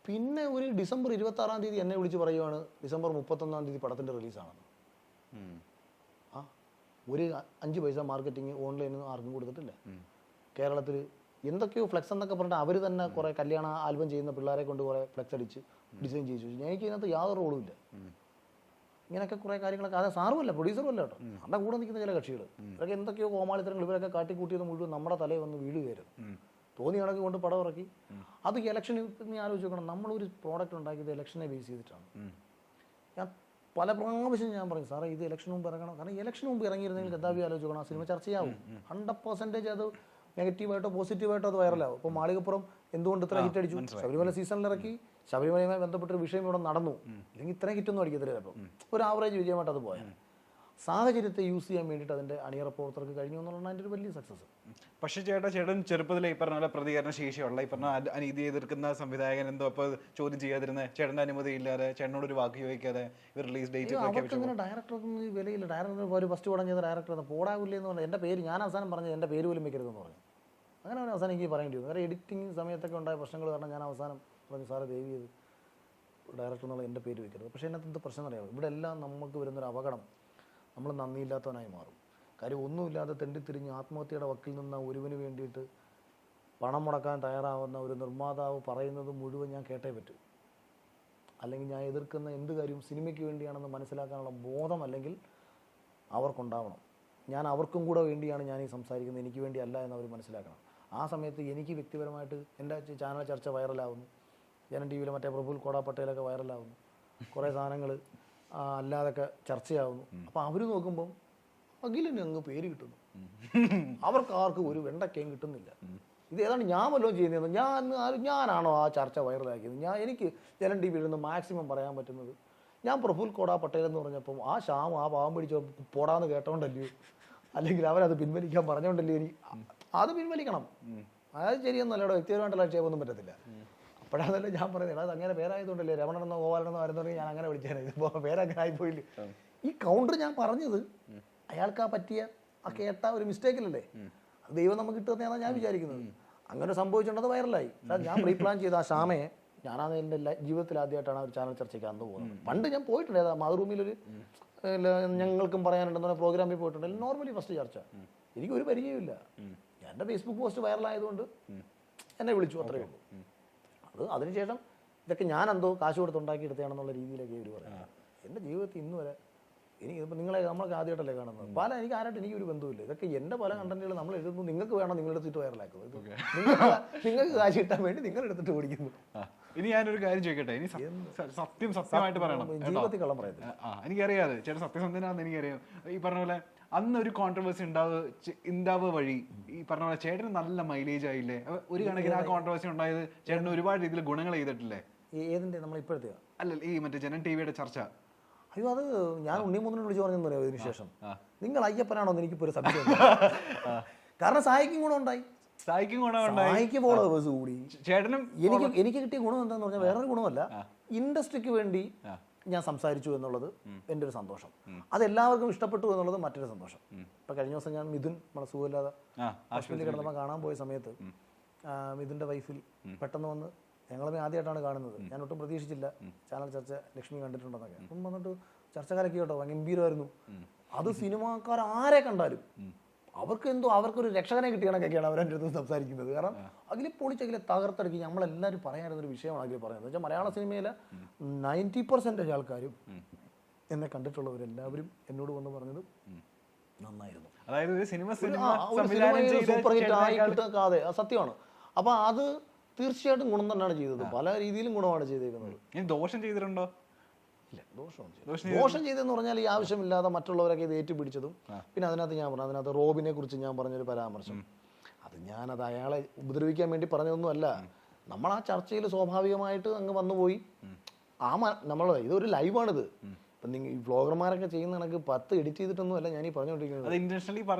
പിന്നെ ഒരു ഡിസംബർ 26-ാം തീയതി എന്നെ വിളിച്ച് പറയുവാണ് ഡിസംബർ 31-ാം തീയതി പടത്തിൻ്റെ റിലീസാണെന്ന്. ഒരു 5 പൈസ മാർക്കറ്റിംഗ് ഓൺലൈനിൽ ആർക്കും കൊടുത്തിട്ടില്ല. കേരളത്തിൽ എന്തൊക്കെയോ ഫ്ലെക്സ് എന്നൊക്കെ പറഞ്ഞിട്ട് അവർ തന്നെ കുറേ കല്യാണ ആൽബം ചെയ്യുന്ന പിള്ളേരെ കൊണ്ട് കുറേ ഫ്ലെക്സ് അടിച്ച് ഡിസൈൻ ചെയ്യിച്ചു. എനിക്ക് ഇതിനകത്ത് യാതൊരു റോളും ഇല്ല. ഇങ്ങനെയൊക്കെ കുറേ കാര്യങ്ങളൊക്കെ അത് സാറുമല്ല പ്രൊഡ്യൂസറും അല്ല കേട്ടോ, നമ്മുടെ കൂടെ നിൽക്കുന്ന ചില കക്ഷികൾ ഇവരൊക്കെ എന്തൊക്കെയോ കോമാളിത്തരങ്ങൾ ഇവരൊക്കെ കാട്ടിക്കൂട്ടിയത് മുഴുവൻ നമ്മുടെ തലയിൽ വന്ന് വീഴുകയായിരുന്നു. തോന്നി കണക്ക് കൊണ്ട് പടം ഇറക്കി. അത് ഇലക്ഷന് നീ ആലോചിച്ച് നോക്കണം, നമ്മളൊരു പ്രോഡക്റ്റ് ഉണ്ടാക്കിയത് ഇലക്ഷനെ ബേസ് ചെയ്തിട്ടാണ്. ഞാൻ പല പ്രാവശ്യം ഞാൻ പറഞ്ഞു, സാറേ ഇത് ഇലക്ഷന് മുമ്പ് ഇറങ്ങണം. കാരണം ഇലക്ഷന് മുമ്പ് ഇറങ്ങിയിരുന്നെങ്കിൽ ഗദ്ദാഫി ആലോചിക്കണം, ആ സിനിമ ചർച്ചയാവും. 100% അത് നെഗറ്റീവായിട്ടോ പോസിറ്റീവായിട്ടോ അത് വൈറലാവും. ഇപ്പോൾ മാളികപ്പുറം എന്തുകൊണ്ട് ഇത്ര ഹിറ്റ് അടിച്ചു? ശബരിമല സീസണിൽ ഇറക്കി, ശബരിമലയുമായി ബന്ധപ്പെട്ടൊരു വിഷയം ഇവിടെ നടന്നു. ഇല്ലെങ്കിൽ ഇത്രയും ഹിറ്റൊന്നും അടിക്കത്തില്ല. ചിലപ്പോൾ ഒരു ആവറേജ് വിജയമായിട്ട് അത് പോയാൽ സാഹചര്യത്തെ യൂസ് ചെയ്യാൻ വേണ്ടിയിട്ട് അതിൻ്റെ അണിയറ പ്രവർത്തകർക്ക് കഴിഞ്ഞു എന്നുള്ളതാണ് അതിൻ്റെ ഒരു വലിയ സക്സസ്. പക്ഷേ ചേട്ടൻ ചെറുപ്പത്തിലെ ഈ പറഞ്ഞ പോലെ പ്രതികരണ ശേഷിയുള്ള ഈ പറഞ്ഞ അനീതി എതിർക്കുന്ന സംവിധായകൻ എന്തോ അപ്പോൾ ചോദ്യം ചെയ്യാതിരുന്നത്, ചേട്ടൻ്റെ അനുമതി ഇല്ലാതെ, ചേട്ടനോട് ഒരു വാക്ക് ചോദിക്കാതെ റിലീസ് ഡേറ്റ് അവർക്കിങ്ങനെ ഡയറക്ടർക്കൊന്നും വിലയില്ല. ഡയറക്ടർ ഒരു ഫസ്റ്റ് പടം ചെയ്ത ഡയറക്ടർ പോടാവില്ലേ എന്ന് പറഞ്ഞാൽ എൻ്റെ പേര് ഞാൻ അവസാനം പറഞ്ഞത് എൻ്റെ പേര് പോലും വെക്കരുതെന്ന് പറഞ്ഞു. അങ്ങനെ അവൻ അവസാനം എനിക്ക് പറയേണ്ടി വന്നു. കാരണം എഡിറ്റിംഗ് സമയത്തൊക്കെ ഉണ്ടായ പ്രശ്നങ്ങൾ കാരണം ഞാൻ അവസാനം പറഞ്ഞു, സാറ് ദയവ് ചെയ്ത് ഡയറക്ടർ എന്നുള്ള എൻ്റെ പേര് വെക്കരുത്. പക്ഷേ അതിനകത്ത് എന്ത് പ്രശ്നം അറിയാമോ? ഇവിടെ എല്ലാം നമുക്ക് വരുന്നൊരു അപകടം, നമ്മൾ നന്ദിയില്ലാത്തവനായി മാറും. കാര്യം ഒന്നുമില്ലാതെ തെണ്ടിത്തിരിഞ്ഞ് ആത്മഹത്യയുടെ വക്കിൽ നിന്ന് ഒരുവിന് വേണ്ടിയിട്ട് പണം മുടക്കാൻ തയ്യാറാവുന്ന ഒരു നിർമ്മാതാവ് പറയുന്നത് മുഴുവൻ ഞാൻ കേട്ടേ പറ്റൂ. അല്ലെങ്കിൽ ഞാൻ എതിർക്കുന്ന എന്ത് കാര്യവും സിനിമയ്ക്ക് വേണ്ടിയാണെന്ന് മനസ്സിലാക്കാനുള്ള ബോധം അല്ലെങ്കിൽ അവർക്കുണ്ടാവണം. ഞാൻ അവർക്കും കൂടെ വേണ്ടിയാണ് ഞാൻ ഈ സംസാരിക്കുന്നത്, എനിക്ക് വേണ്ടിയല്ല എന്ന് അവർ മനസ്സിലാക്കണം. ആ സമയത്ത് എനിക്ക് വ്യക്തിപരമായിട്ട് എൻ്റെ ചാനൽ ചർച്ച വൈറലാവുന്നു, ജനം ടി വിയിലെ മറ്റേ പ്രഫുൽ കോടാ പട്ടേലൊക്കെ വൈറലാവുന്നു, കുറേ സാധനങ്ങൾ അല്ലാതൊക്കെ ചർച്ചയാവുന്നു. അപ്പോൾ അവർ നോക്കുമ്പം അഖിലിന് അങ്ങ് പേര് കിട്ടുന്നു, അവർക്ക് ആർക്കും ഒരു വെണ്ടക്കയും കിട്ടുന്നില്ല. ഇത് ഏതാണ് ഞാൻ വല്ലതും ചെയ്യുന്നത്? ഞാനാണോ ആ ചർച്ച വൈറലാക്കിയത്? എനിക്ക് ജനം ടി വിയിൽ നിന്ന് മാക്സിമം പറയാൻ പറ്റുന്നത്, ഞാൻ പ്രഫുൽ കോടാ പട്ടേൽ എന്ന് പറഞ്ഞപ്പം ആ ഷാം ആ പാവം പിടിച്ചോ പോടാന്ന് കേട്ടോണ്ടല്ലയോ, അല്ലെങ്കിൽ അവരത് പിൻവലിക്കാൻ പറഞ്ഞോണ്ടല്ലയോ, അത് പിൻവലിക്കണം. അതായത് ശരിയൊന്നുമല്ല, വ്യക്തിപരമായിട്ടുള്ള ചെയ്യാനൊന്നും പറ്റത്തില്ല. അപ്പോഴാണല്ലോ ഞാൻ പറയുന്നത്, അത് അങ്ങനെ പേരായതുകൊണ്ടല്ലേ, രമണെന്നോ ഗോപാലനെന്നോ ആയിരുന്നെങ്കിൽ ഞാൻ അങ്ങനെ വിളിച്ചേനെ. ഇതിപ്പോൾ പേരങ്ങനെ ആയിപ്പോയില്ല. ഈ കൗണ്ടർ ഞാൻ പറഞ്ഞത് അയാൾക്ക് ആ പറ്റിയ ആ കേട്ട ഒരു മിസ്റ്റേക്കിലല്ലേ, അത് ദൈവം നമുക്ക് കിട്ടുന്നതാണ് ഞാൻ വിചാരിക്കുന്നത്. അങ്ങനെ സംഭവിച്ചിട്ടുണ്ടത് വൈറലായി. ഞാൻ പ്രീ പ്ലാൻ ചെയ്ത ആ ഷാമയെ ഞാനാണ് എൻ്റെ ജീവിതത്തിൽ ആദ്യമായിട്ടാണ് ഒരു ചാനൽ ചർച്ചയ്ക്ക് അന്ന് പോകുന്നത്. പണ്ട് ഞാൻ പോയിട്ടുണ്ട്, ഏതാ മാതൃഭൂമിയിലൊരു ഞങ്ങൾക്കും പറയാനുണ്ടെന്ന് പറഞ്ഞ പ്രോഗ്രാമിൽ പോയിട്ടുണ്ട്. നോർമലി ഫസ്റ്റ് ചർച്ച, എനിക്കൊരു പരിചയമില്ല. എൻ്റെ ഫേസ്ബുക്ക് പോസ്റ്റ് വൈറലായതുകൊണ്ട് എന്നെ വിളിച്ചു, അത്രയേ ഉള്ളൂ. അതിനുശേഷം ഇതൊക്കെ ഞാനെന്തോ കാശ് കൊടുത്തുണ്ടാക്കി എടുത്തതാണെന്നുള്ള രീതിയിലൊക്കെ ഇവർ പറയുന്നത്. എൻ്റെ ജീവിതത്തിൽ ഇന്ന് വരെ എനിക്കിപ്പോൾ നമ്മളൊക്കെ ആദ്യമായിട്ടല്ലേ കാണുന്നത്. എനിക്ക് ആരായിട്ട് എനിക്കൊരു ബന്ധമില്ല. ഇതൊക്കെ എൻ്റെ പല കണ്ടന്റുകൾ നമ്മൾ എഴുതുന്നു, നിങ്ങൾക്ക് വേണം നിങ്ങളെടുത്തിട്ട് വൈറലാക്കുന്നത്. നിങ്ങൾക്ക് കാശ് കിട്ടാൻ വേണ്ടി നിങ്ങളെടുത്തിട്ട് ഓടിക്കുന്നു. ഇനി ഞാനൊരു കാര്യം ചോദിക്കട്ടെ, ഇനി സത്യമായിട്ട് പറയണം. ജീവിതത്തിൽ കള്ളം പറയുന്നത് എനിക്കറിയാതെ ചേട്ടൻ സത്യസന്ധനാന്ന് എനിക്കറിയാം. ഈ പറഞ്ഞ പോലെ അന്ന് ഒരു കോൺട്രവേഴ്സി ഉണ്ടാവുക വഴി ഈ പറഞ്ഞ പോലെ ചേട്ടന് നല്ല മൈലേജ് ആയില്ലേ? ഒരു കണക്കിന് ആ കോൺട്രവേഴ്സി ഉണ്ടായത് ചേട്ടന് ഒരുപാട് രീതിയിൽ ഗുണങ്ങൾ ചെയ്തിട്ടില്ലേ? ഏതിന്റെ നമ്മൾ ഇപ്പോഴത്തെ അല്ല, ഈ മറ്റേ ജനൻ ടിവിയുടെ ചർച്ച. അയ്യോ, അത് ഞാൻ ഉണ്ണിമൂന്നിനെ വിളിച്ചു പറഞ്ഞെന്ന് പറയാം ഇതിനു ശേഷം. നിങ്ങൾ അയ്യപ്പനാണോ എന്ന് എനിക്കിപ്പോ ഒരു സംശയം. കാരണം സായിക്കും ഗുണം ഉണ്ടായി, സായിക്ക് ഫോളോവേഴ്സ് കൂടി. ചേട്ടനും എനിക്ക് കിട്ടിയ ഗുണം എന്താന്ന് പറഞ്ഞാൽ വേറൊരു ഗുണമല്ല, ഇൻഡസ്ട്രിക്ക് വേണ്ടി ഞാൻ സംസാരിച്ചു എന്നുള്ളത് എൻ്റെ ഒരു സന്തോഷം. അത് എല്ലാവർക്കും ഇഷ്ടപ്പെട്ടു എന്നുള്ളത് മറ്റൊരു സന്തോഷം. ഇപ്പൊ കഴിഞ്ഞ ദിവസം ഞാൻ മിഥുൻ നമ്മുടെ സുഖമില്ലാതെ ഹോസ്പിറ്റലിൽ കിടന്നപ്പോൾ കാണാൻ പോയ സമയത്ത് മിഥുന്റെ വൈഫിൽ പെട്ടെന്ന് വന്ന്, ഞങ്ങളെ ആദ്യമായിട്ടാണ് കാണുന്നത്, ഞാൻ ഒട്ടും പ്രതീക്ഷിച്ചില്ല ചാനൽ ചർച്ച ലക്ഷ്മി കണ്ടിട്ടുണ്ടെന്നൊക്കെ. അപ്പം വന്നിട്ട് ചർച്ചക്കാരൊക്കെ കേട്ടോ ഗംഭീരമായിരുന്നു. അത് സിനിമാക്കാർ ആരെ കണ്ടാലും അവർക്കൊരു രക്ഷകനെ കിട്ടിയണക്കൊക്കെയാണ് അവരെൻ്റെ അടുത്ത് സംസാരിക്കുന്നത്. കാരണം അഖിലെ പൊളിച്ചെങ്കിലെ തകർത്തെടുക്കി നമ്മളെല്ലാവരും പറയാനൊരു വിഷയമാണ് അഖിൽ പറയുന്നത്. വെച്ചാൽ മലയാള സിനിമയിലെ 90% ആൾക്കാരും എന്നെ കണ്ടിട്ടുള്ളവരെല്ലാവരും എന്നോട് വന്ന് പറഞ്ഞത് നന്നായിരുന്നു, സൂപ്പർ ഹിറ്റ് ആയി കിട്ടാതെ. സത്യമാണ്. അപ്പൊ അത് തീർച്ചയായിട്ടും ഗുണം തന്നെയാണ് ചെയ്തത്, പല രീതിയിലും ഗുണമാണ് ചെയ്തേക്കുന്നത്. ദോഷം ചെയ്തിട്ടുണ്ടോ? ഇല്ല, ദോഷം ചെയ്തെന്ന് പറഞ്ഞാൽ ഈ ആവശ്യമില്ലാതെ മറ്റുള്ളവരൊക്കെ ഇത് ഏറ്റുപിടിച്ചതും, പിന്നെ അതിനകത്ത് റോബിനെ കുറിച്ച് ഞാൻ പറഞ്ഞൊരു പരാമർശം, ഞാനത് അയാളെ ഉപദ്രവിക്കാൻ വേണ്ടി പറഞ്ഞതൊന്നും അല്ല. നമ്മൾ ആ ചർച്ചയിൽ സ്വാഭാവികമായിട്ട് അങ്ങ് വന്നുപോയി. ഇതൊരു ലൈവാണിത്. ഇപ്പം നിങ്ങൾ ഈ വ്ളോഗർമാരൊക്കെ ചെയ്യുന്ന കണക്ക് 10 എഡിറ്റ് ചെയ്തിട്ടൊന്നും അല്ല ഞാൻ ഈ പറഞ്ഞുകൊണ്ടിരിക്കുന്നത്.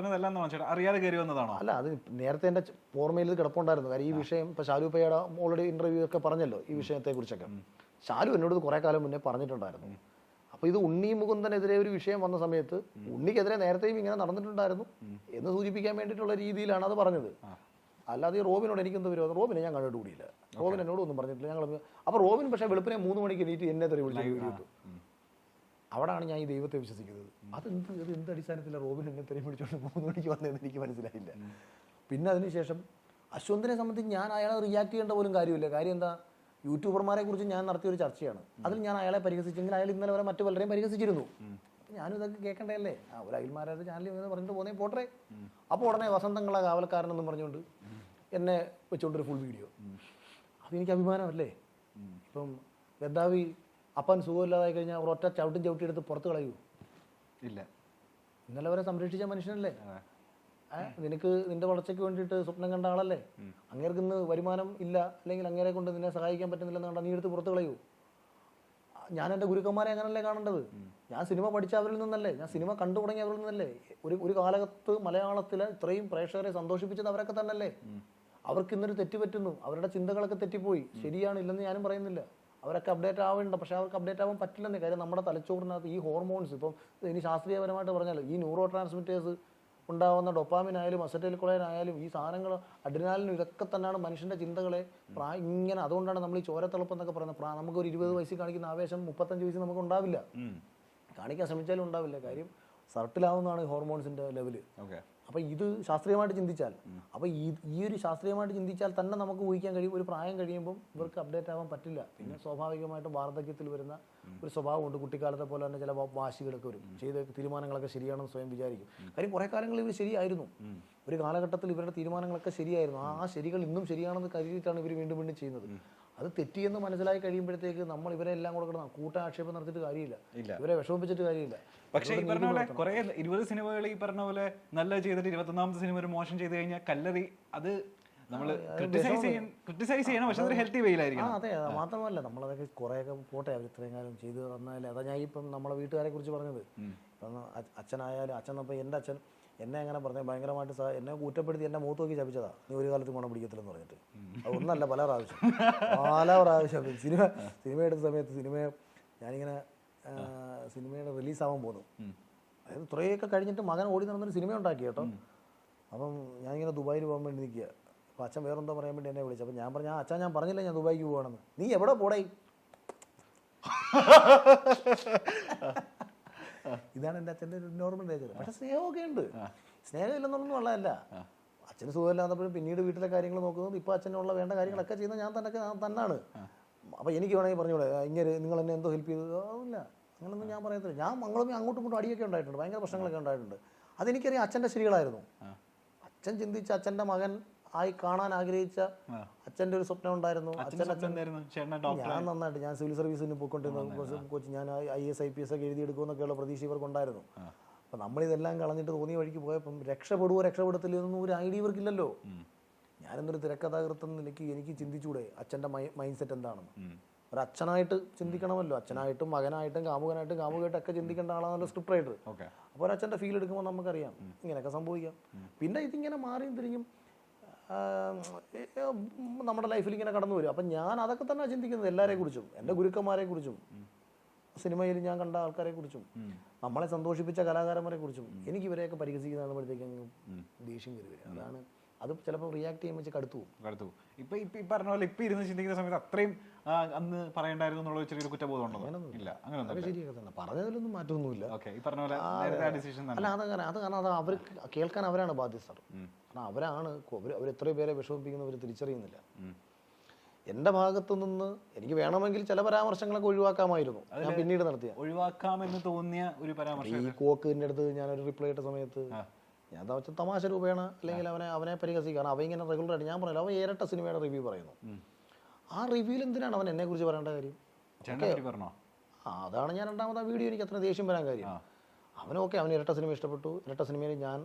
അറിയാതെ കയറി വന്നതാണോ? അല്ല, അത് നേരത്തെ എൻ്റെ ഓർമ്മയിൽ കിടപ്പുണ്ടായിരുന്നു. കാര്യം ഈ വിഷയം ഇപ്പം ഷാലു പയ്യയുടെ ഓൾറെഡി ഇന്റർവ്യൂ ഒക്കെ പറഞ്ഞല്ലോ ഈ വിഷയത്തെ കുറിച്ചൊക്കെ. ഷാലു എന്നോട് കുറെ കാലം മുന്നേ പറഞ്ഞിട്ടുണ്ടായിരുന്നു. അപ്പോൾ ഇത് ഉണ്ണി മുകുന്ദനെതിരെ ഒരു വിഷയം വന്ന സമയത്ത് ഉണ്ണിക്കെതിരെ നേരത്തെയും ഇങ്ങനെ നടന്നിട്ടുണ്ടായിരുന്നു എന്ന് സൂചിപ്പിക്കാൻ വേണ്ടിയിട്ടുള്ള രീതിയിലാണ് അത് പറഞ്ഞത്. അല്ലാതെ ഈ റോബിനോട് എനിക്കെന്ത് വിരോധം? റോബിനെ ഞാൻ കണ്ടിട്ട് കൂടിയില്ല, റോബിൻ എന്നോട് ഒന്നും പറഞ്ഞിട്ടില്ല. അപ്പോൾ റോബിൻ പക്ഷേ വെളുപ്പിനെ 3 മണിക്ക് എണീറ്റ് എന്നെ തെറി വിളിച്ചു. അവിടെയാണ് ഞാൻ ഈ ദൈവത്തെ വിശ്വസിക്കുന്നത്. എന്ത് അടിസ്ഥാനത്തിലാണ് റോബിൻ എന്നെ തെറി വിളിച്ചുകൊണ്ട് 3 മണിക്ക് വന്നതെന്ന് എനിക്ക് മനസ്സിലായില്ല. പിന്നെ അതിനുശേഷം അശ്വന്തിനെ സംബന്ധിച്ച് ഞാൻ അയാളെ റിയാക്ട് ചെയ്യേണ്ട പോലും കാര്യമില്ല. കാര്യം എന്താ, യൂട്യൂബർമാരെ കുറിച്ച് ഞാൻ നടത്തിയൊരു ചർച്ചയാണ്. അതിൽ ഞാൻ അയാളെ പരിഹസിച്ചെങ്കിൽ അയാൾ ഇന്നലെ വരെ മറ്റു പലരെയും പരിഹസിച്ചിരുന്നു. ഞാനും ഇതൊക്കെ കേൾക്കണ്ടല്ലേ? ഒരു അഖിൽമാരുടെ ചാനലിൽ എന്ന് പറഞ്ഞിട്ട് പോന്നേ പോട്ടെ. അപ്പോൾ ഉടനെ വസന്തങ്ങളെ കാവലക്കാരനെന്നും പറഞ്ഞുകൊണ്ട് എന്നെ വെച്ചുകൊണ്ടൊരു ഫുൾ വീഡിയോ. അതെനിക്ക് അഭിമാനമല്ലേ? ഇപ്പം ഗദ്ദാഫി അപ്പൻ സുഖമില്ലാതായി കഴിഞ്ഞാൽ ഒരൊറ്റ ചവിട്ടിയെടുത്ത് പുറത്ത് കളയൂ? ഇല്ല. ഇന്നലെ വരെ സംരക്ഷിച്ച മനുഷ്യനല്ലേ? നിനക്ക് നിന്റെ വളർച്ചയ്ക്ക് വേണ്ടിയിട്ട് സ്വപ്നം കണ്ട ആളല്ലേ? അങ്ങേർക്ക് ഇന്ന് വരുമാനം ഇല്ല, അല്ലെങ്കിൽ അങ്ങേരെ കൊണ്ട് നിന്നെ സഹായിക്കാൻ പറ്റുന്നില്ലെന്ന് കണ്ടാൽ നീ എടുത്ത് പുറത്ത് കളയൂ? ഞാൻ എൻ്റെ ഗുരുക്കന്മാരെ അങ്ങനല്ലേ കാണേണ്ടത്? ഞാൻ സിനിമ പഠിച്ച അവരിൽ നിന്നല്ലേ, ഞാൻ സിനിമ കണ്ടു തുടങ്ങിയ അവരിൽ നിന്നല്ലേ? ഒരു കാലത്ത് മലയാളത്തിലെ ഇത്രയും പ്രേക്ഷകരെ സന്തോഷിപ്പിച്ചത് അവരൊക്കെ തന്നെയല്ലേ? അവർക്ക് ഇന്നൊരു തെറ്റ് പറ്റുന്നു, അവരുടെ ചിന്തകളൊക്കെ തെറ്റിപ്പോയി. ശരിയാണ്, ഇല്ലെന്ന് ഞാനും പറയുന്നില്ല. അവരൊക്കെ അപ്ഡേറ്റ് ആവേണ്ട, പക്ഷെ അവർക്ക് അപ്ഡേറ്റ് ആവാൻ പറ്റില്ലെന്നേ. കാര്യം നമ്മുടെ തലച്ചോറിനകത്ത് ഈ ഹോർമോൺസ്, ഇപ്പം ഇനി ശാസ്ത്രീയപരമായിട്ട് പറഞ്ഞാൽ ഈ ന്യൂറോ ട്രാൻസ്മിറ്റേഴ്സ് ഉണ്ടാവുന്ന ഡൊപ്പാമിൻ ആയാലും അസറ്റൈൽകൊളൈൻ ആയാലും ഈ സാധനങ്ങൾ അഡ്രിനാലിനും ഇതൊക്കെ തന്നെയാണ് മനുഷ്യൻ്റെ ചിന്തകളെ ഇങ്ങനെ. അതുകൊണ്ടാണ് നമ്മൾ ഈ ചോരത്തിളപ്പ് എന്നൊക്കെ പറയുന്നത്. നമുക്ക് ഒരു 20 വയസ്സിൽ കാണിക്കുന്ന ആവേശം 35 വയസ്സിൽ നമുക്ക് ഉണ്ടാവില്ല, കാണിക്കാൻ ശ്രമിച്ചാലും ഉണ്ടാവില്ല. കാര്യം സർട്ടിലാവുന്നതാണ് ഹോർമോൺസിൻ്റെ ലെവല്. അപ്പോൾ ഇത് ശാസ്ത്രീയമായിട്ട് ചിന്തിച്ചാൽ, അപ്പോൾ ഈ ഒരു ശാസ്ത്രീയമായിട്ട് ചിന്തിച്ചാൽ തന്നെ നമുക്ക് ഊഹിക്കാൻ കഴിയും ഒരു പ്രായം കഴിയുമ്പം ഇവർക്ക് അപ്ഡേറ്റ് ആവാൻ പറ്റില്ല. പിന്നെ സ്വാഭാവികമായിട്ടും വാർദ്ധക്യത്തിൽ വരുന്ന ഒരു സ്വഭാവമുണ്ട്. കുട്ടിക്കാലത്തെ പോലെ തന്നെ ചില വാശികളൊക്കെ വരും, ചെയ്ത തീരുമാനങ്ങളൊക്കെ ശരിയാണെന്ന് സ്വയം വിചാരിക്കും. കാര്യം കുറേ കാലങ്ങളിൽ ഇവർ ശരിയായിരുന്നു, ഒരു കാലഘട്ടത്തിൽ ഇവരുടെ തീരുമാനങ്ങളൊക്കെ ശരിയായിരുന്നു. ആ ശരികൾ ഇന്നും ശരിയാണെന്ന് കരുതിയിട്ടാണ് ഇവർ വീണ്ടും വീണ്ടും ചെയ്യുന്നത്. അത് തെറ്റിയെന്ന് മനസ്സിലായി കഴിയുമ്പോഴത്തേക്ക് നമ്മൾ ഇവരെ എല്ലാം കൂടെ കിടന്ന കൂട്ടാക്ഷേപം നടത്തിയിട്ട് കാര്യമില്ല, ഇവരെ വിഷമിപ്പിച്ചിട്ട് കാര്യമില്ല. പക്ഷേ ഈ പറഞ്ഞ പോലെ കുറെ 20 സിനിമകൾ ഈ പറഞ്ഞ പോലെ നല്ല ചെയ്തിട്ട് 21ാമത്തെ സിനിമ ഒരു മോശം ചെയ്ത് കഴിഞ്ഞാൽ കല്ലറി അത് നമ്മൾ ക്രിട്ടിസൈസ് ചെയ്യണം, പക്ഷെ അതൊരു ഹെൽത്തി വെയിലായിരിക്കും. അതെ, മാത്രമല്ല നമ്മളതൊക്കെ കുറേയൊക്കെ പോട്ടെ, അവർ ഇത്രയും കാലം ചെയ്ത് തന്നാലേ. അതാ ഞാൻ ഇപ്പം നമ്മളെ വീട്ടുകാരെ കുറിച്ച് പറഞ്ഞത്. ഇപ്പം അച്ഛനായാലും, അപ്പം എൻ്റെ അച്ഛൻ എന്നെ അങ്ങനെ പറഞ്ഞ ഭയങ്കരമായിട്ട് എന്നെ കുറ്റപ്പെടുത്തി എൻ്റെ മൂത്ത് നോക്കി ശപിച്ചതാ, നീ ഒരു കാലത്തും ഗുണം പിടിക്കത്തില്ലെന്ന് പറഞ്ഞിട്ട്. അതൊന്നല്ല, പല പ്രാവശ്യം സിനിമ എടുത്ത സമയത്ത് ഞാനിങ്ങനെ സിനിമയുടെ റിലീസാവാൻ പോന്നു. അതായത് ഇത്രയൊക്കെ കഴിഞ്ഞിട്ട് മകൻ ഓടി നടന്നൊരു സിനിമ ഉണ്ടാക്കി കേട്ടോ. അപ്പം ഞാനിങ്ങനെ ദുബായിൽ പോകാൻ വേണ്ടി നിൽക്കുക. അപ്പോൾ അച്ഛൻ വേറെന്തോ പറയാൻ വേണ്ടി എന്നെ വിളിച്ചു. അപ്പം ഞാൻ പറഞ്ഞു, അച്ഛൻ ഞാൻ പറഞ്ഞില്ല ഞാൻ ദുബായിക്ക് പോകണമെന്ന്. നീ എവിടെ പോടേ? ഇതാണ് എൻ്റെ അച്ഛൻ്റെ ഒരു നോർമൽ നേച്ചർ. പക്ഷെ സ്നേഹമൊക്കെ ഉണ്ട്, സ്നേഹം ഇല്ലെന്നൊന്നും ഉള്ളതല്ല. അച്ഛന് സുഖമില്ലാത്തപ്പോഴും പിന്നീട് വീട്ടിലെ കാര്യങ്ങൾ നോക്കുന്നത്, ഇപ്പോൾ അച്ഛനുള്ള വേണ്ട കാര്യങ്ങളൊക്കെ ചെയ്യുന്നത് ഞാൻ തന്നെയാണ്. അപ്പോൾ എനിക്ക് വേണമെങ്കിൽ പറഞ്ഞൂടെ, ഇങ്ങനെ നിങ്ങൾ എന്നെ എന്തോ ഹെൽപ്പ് ചെയ്തത്? അതില്ല, അങ്ങനൊന്നും ഞാൻ പറയത്തില്ല. ഞാൻ അങ്ങോട്ടും ഇങ്ങോട്ടും അടിയൊക്കെ ഉണ്ടായിട്ടുണ്ട്, ഭയങ്കര പ്രശ്നങ്ങളൊക്കെ ഉണ്ടായിട്ടുണ്ട്. അതെനിക്കറിയാം അച്ഛൻ്റെ ശരികളായിരുന്നു. അച്ഛൻ ചിന്തിച്ച് അച്ഛൻ്റെ മകൻ ആയി കാണാൻ ആഗ്രഹിച്ച അച്ഛൻ്റെ ഒരു സ്വപ്നം ഉണ്ടായിരുന്നു. ഞാൻ നന്നായിട്ട് ഞാൻ സിവിൽ സർവീസിന് പോയിക്കൊണ്ടിരുന്ന കൊച്ചു, ഞാൻ IAS IPS ഒക്കെ എഴുതിയെടുക്കുമെന്നൊക്കെയുള്ള പ്രതീക്ഷ ഇവർക്കുണ്ടായിരുന്നു. അപ്പം നമ്മളിതെല്ലാം കളഞ്ഞിട്ട് തോന്നിയ വഴിക്ക് പോയപ്പം രക്ഷപ്പെടുവോ രക്ഷപ്പെടത്തില്ലെന്നൊന്നും ഒരു ഐഡിയ ഇവർക്കില്ലല്ലോ. ഞാനെന്നൊരു തിരക്കഥാകൃത്ത് നിലയ്ക്ക് എനിക്ക് ചിന്തിച്ചൂടെ അച്ഛൻ്റെ മൈൻഡ് സെറ്റ് എന്താണെന്ന്? ഒരു അച്ഛനായിട്ട് ചിന്തിക്കണമല്ലോ, അച്ഛനായിട്ടും മകനായിട്ടും കാമുകനായിട്ടും കാമുകയായിട്ടൊക്കെ ചിന്തിക്കേണ്ട ആളാണല്ലോ സ്ക്രിപ്റ്റ് റൈറ്റർ. അപ്പോൾ ഒരു അച്ഛൻ്റെ ഫീൽ എടുക്കുമ്പോൾ നമുക്കറിയാം ഇങ്ങനെയൊക്കെ സംഭവിക്കാം. പിന്നെ ഇതിങ്ങനെ മാറിയും തിരിഞ്ഞും നമ്മുടെ ലൈഫിൽ ഇങ്ങനെ കടന്നു വരും. അപ്പം ഞാൻ അതൊക്കെ തന്നെ ചിന്തിക്കുന്നത്, എല്ലാവരെ കുറിച്ചും, എൻ്റെ ഗുരുക്കന്മാരെ കുറിച്ചും, സിനിമയിൽ ഞാൻ കണ്ട ആൾക്കാരെ കുറിച്ചും, നമ്മളെ സന്തോഷിപ്പിച്ച കലാകാരന്മാരെ കുറിച്ചും. എനിക്ക് ഇവരെയൊക്കെ പരിഹസിക്കുന്നതാകുമ്പോഴത്തേക്കും ദേഷ്യം കയറി വരും. അതാണ് അത് ചിലപ്പോൾ റിയാക്ട് ചെയ്യുമ്പോൾ വെച്ച് കടുത്തു പോകും. ഇപ്പൊ പറഞ്ഞ പോലെ ഇപ്പൊ ഇരുന്ന് ചിന്തിക്കുന്ന സമയത്ത് അത്രയും അന്ന് പറയണ്ടായിരുന്നു എന്നുള്ള ചെറിയൊരു കുറ്റബോധം ഉണ്ടോ? ഇല്ല, അങ്ങനെ ശരിയൊക്കെ തന്നെ പറഞ്ഞതിലൊന്നും മാറ്റമൊന്നുമില്ല. അല്ല അതങ്ങനെ അത് കാരണം അത് അവർ കേൾക്കാൻ അവരാണ് ബാധ്യസ്ഥർ. കാരണം അവർ എത്രയോ പേരെ വിഷമിപ്പിക്കുന്നവർ തിരിച്ചറിയുന്നില്ല. എൻ്റെ ഭാഗത്തു നിന്ന് എനിക്ക് വേണമെങ്കിൽ ചില പരാമർശങ്ങളൊക്കെ ഒഴിവാക്കാമായിരുന്നു. ഞാൻ പിന്നീട് നടത്തിയ ഒഴിവാക്കാമെന്ന് തോന്നിയ ഒരു പരാമർശം, ഈ കോക്കിൻ്റെ അടുത്ത് ഞാനൊരു റിപ്ലൈ ഇട്ട സമയത്ത് ഞാൻ വെച്ചാൽ തമാശ രൂപേണ അല്ലെങ്കിൽ അവനെ പരിഹസിക്കുകയാണ്. അവ ഇങ്ങനെ റെഗുലറായിട്ട് ഞാൻ പറയില്ല, അവൻ ഇരട്ട സിനിമയുടെ റിവ്യൂ പറയുന്നു. ആ റിവ്യൂവിൽ എന്തിനാണ് അവൻ എന്നെ കുറിച്ച് പറയേണ്ട കാര്യം? അതാണ് ഞാൻ രണ്ടാമത്തെ വീഡിയോ എനിക്ക് അത്ര ദേഷ്യം വരാൻ കാര്യം. അവന് ഇരട്ട സിനിമ ഇഷ്ടപ്പെട്ടു, ഇരട്ട സിനിമയിൽ ഞാൻ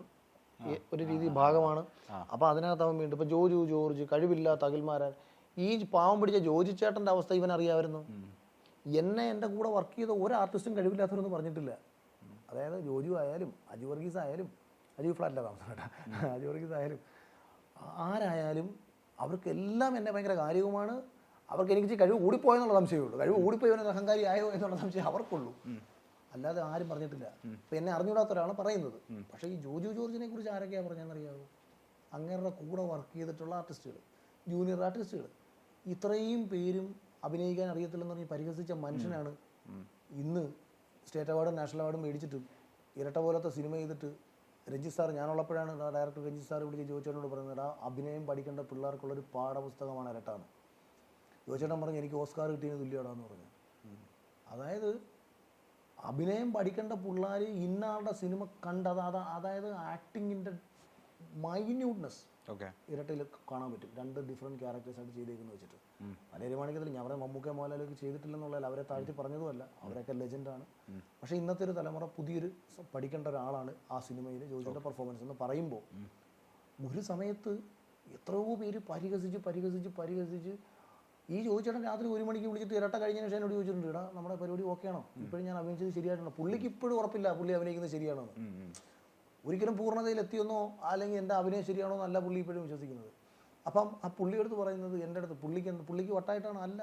ഒരു രീതി ഭാഗമാണ്. അപ്പോൾ അതിനകത്ത് അവൻ വീണ്ടും ഇപ്പം ജോർജ് കഴിവില്ലാത്ത അഖിൽമാരാൻ, ഈ പാവം പിടിച്ച ജോജി ചേട്ടൻ്റെ അവസ്ഥ ഇവൻ അറിയാമായിരുന്നു. എന്നെ എൻ്റെ കൂടെ വർക്ക് ചെയ്ത ഒരു ആർട്ടിസ്റ്റും കഴിവില്ലാത്തവരൊന്നും പറഞ്ഞിട്ടില്ല. അതായത് ജോജു ആയാലും അജു വർഗീസ് ആയാലും, അജു ഫ്ലാറ്റിലെ താമസം അജു വർഗീസ് ആയാലും ആരായാലും അവർക്കെല്ലാം എന്നെ ഭയങ്കര കാര്യവുമാണ്. അവർക്ക് എനിക്ക് കഴിവ് കൂടിപ്പോയെന്നുള്ള സംശയമേ ഉള്ളൂ. കഴിവ് കൂടിപ്പോയവനെ അഹങ്കാരി ആയോ എന്നുള്ള സംശയം അവർക്കുള്ളൂ, അല്ലാതെ ആരും പറഞ്ഞിട്ടില്ല. ഇപ്പം എന്നെ അറിഞ്ഞുകൂടാത്ത ഒരാളാണ് പറയുന്നത്. പക്ഷേ ഈ ജോർജിനെ കുറിച്ച് ആരൊക്കെയാണ് പറഞ്ഞതെന്നറിയാമോ? അങ്ങേരുടെ കൂടെ വർക്ക് ചെയ്തിട്ടുള്ള ആർട്ടിസ്റ്റുകൾ, ജൂനിയർ ആർട്ടിസ്റ്റുകൾ, ഇത്രയും പേരും അഭിനയിക്കാൻ അറിയത്തില്ലെന്ന് പറഞ്ഞ് പരിഹസിച്ച മനുഷ്യനാണ് ഇന്ന് സ്റ്റേറ്റ് അവാർഡും നാഷണൽ അവാർഡും മേടിച്ചിട്ടും ഇരട്ട പോലത്തെ സിനിമ ചെയ്തിട്ട് രഞ്ജിത്ത് സാർ, ഞാനുള്ളപ്പോഴാണ് ഡയറക്ടർ രഞ്ജിത്ത് സാർ വിളിച്ച് ജോയിച്ചേട്ടനോട് പറയുന്നത്, അഭിനയം പഠിക്കേണ്ട പിള്ളേർക്കുള്ളൊരു പാഠപുസ്തകമാണ് ഇരട്ടാന്ന്. ജോയിച്ചേട്ടൻ പറഞ്ഞു എനിക്ക് ഓസ്കാർ കിട്ടിയതിന് തുല്യമാണെന്ന് പറഞ്ഞു. അതായത് അഭിനയം പഠിക്കേണ്ട പിള്ളേർ ഇന്നാളുടെ സിനിമ കണ്ടത് അതായത് ആക്ടിങ്ങിൻ്റെ മൈന്യൂട്ട്നെസ് ഇരട്ടയിൽ കാണാൻ പറ്റും. 2 ഡിഫറെൻറ്റ് ക്യാരക്ടേഴ്സായിട്ട് ചെയ്തേക്കെന്ന് വെച്ചിട്ട്. മലയാളി മാണിക്കത്തിൽ ഞാൻ അവരെ മമ്മൂക്ക മോഹൻലാലൊക്കെ ചെയ്തിട്ടില്ലെന്നുള്ളതിൽ അവരെ താഴ്ത്തി പറഞ്ഞതുമല്ല, അവരൊക്കെ ലെജൻഡാണ്. പക്ഷേ ഇന്നത്തെ ഒരു തലമുറ പുതിയൊരു പഠിക്കേണ്ട ഒരാളാണ് ആ സിനിമയിൽ ജോജിയുടെ പെർഫോമൻസ് എന്ന് പറയുമ്പോൾ ഒരു സമയത്ത് എത്രയോ പേര് പരിഹസിച്ച് ഈ ജോയിച്ചേട്ടൻ രാത്രി 1 മണിക്ക് വിളിച്ചിട്ട് ഇരട്ട കഴിഞ്ഞതിന് ശേഷം എന്നോട് ചോദിച്ചിട്ടുണ്ട്, ഇടാ നമ്മുടെ പരിപാടി ഓക്കെ ആണോ, ഇപ്പോഴും ഞാൻ അഭിനയിച്ചത് ശരിയായിട്ടുണ്ടോ? പുള്ളിക്ക് ഇപ്പോഴും ഉറപ്പില്ല പുള്ളി അഭിനയിക്കുന്നത് ശരിയാണോ എന്ന്. ഒരിക്കലും പൂർണ്ണതയിൽ എത്തിയെന്നോ അല്ലെങ്കിൽ എൻ്റെ അഭിനയം ശരിയാണോ എന്നല്ല പുള്ളി ഇപ്പോഴും വിശ്വസിക്കുന്നത്. അപ്പം ആ പുള്ളിയെടുത്ത് പറയുന്നത് എൻ്റെ അടുത്ത് പുള്ളിക്ക് വട്ടായിട്ടാണ്. അല്ല,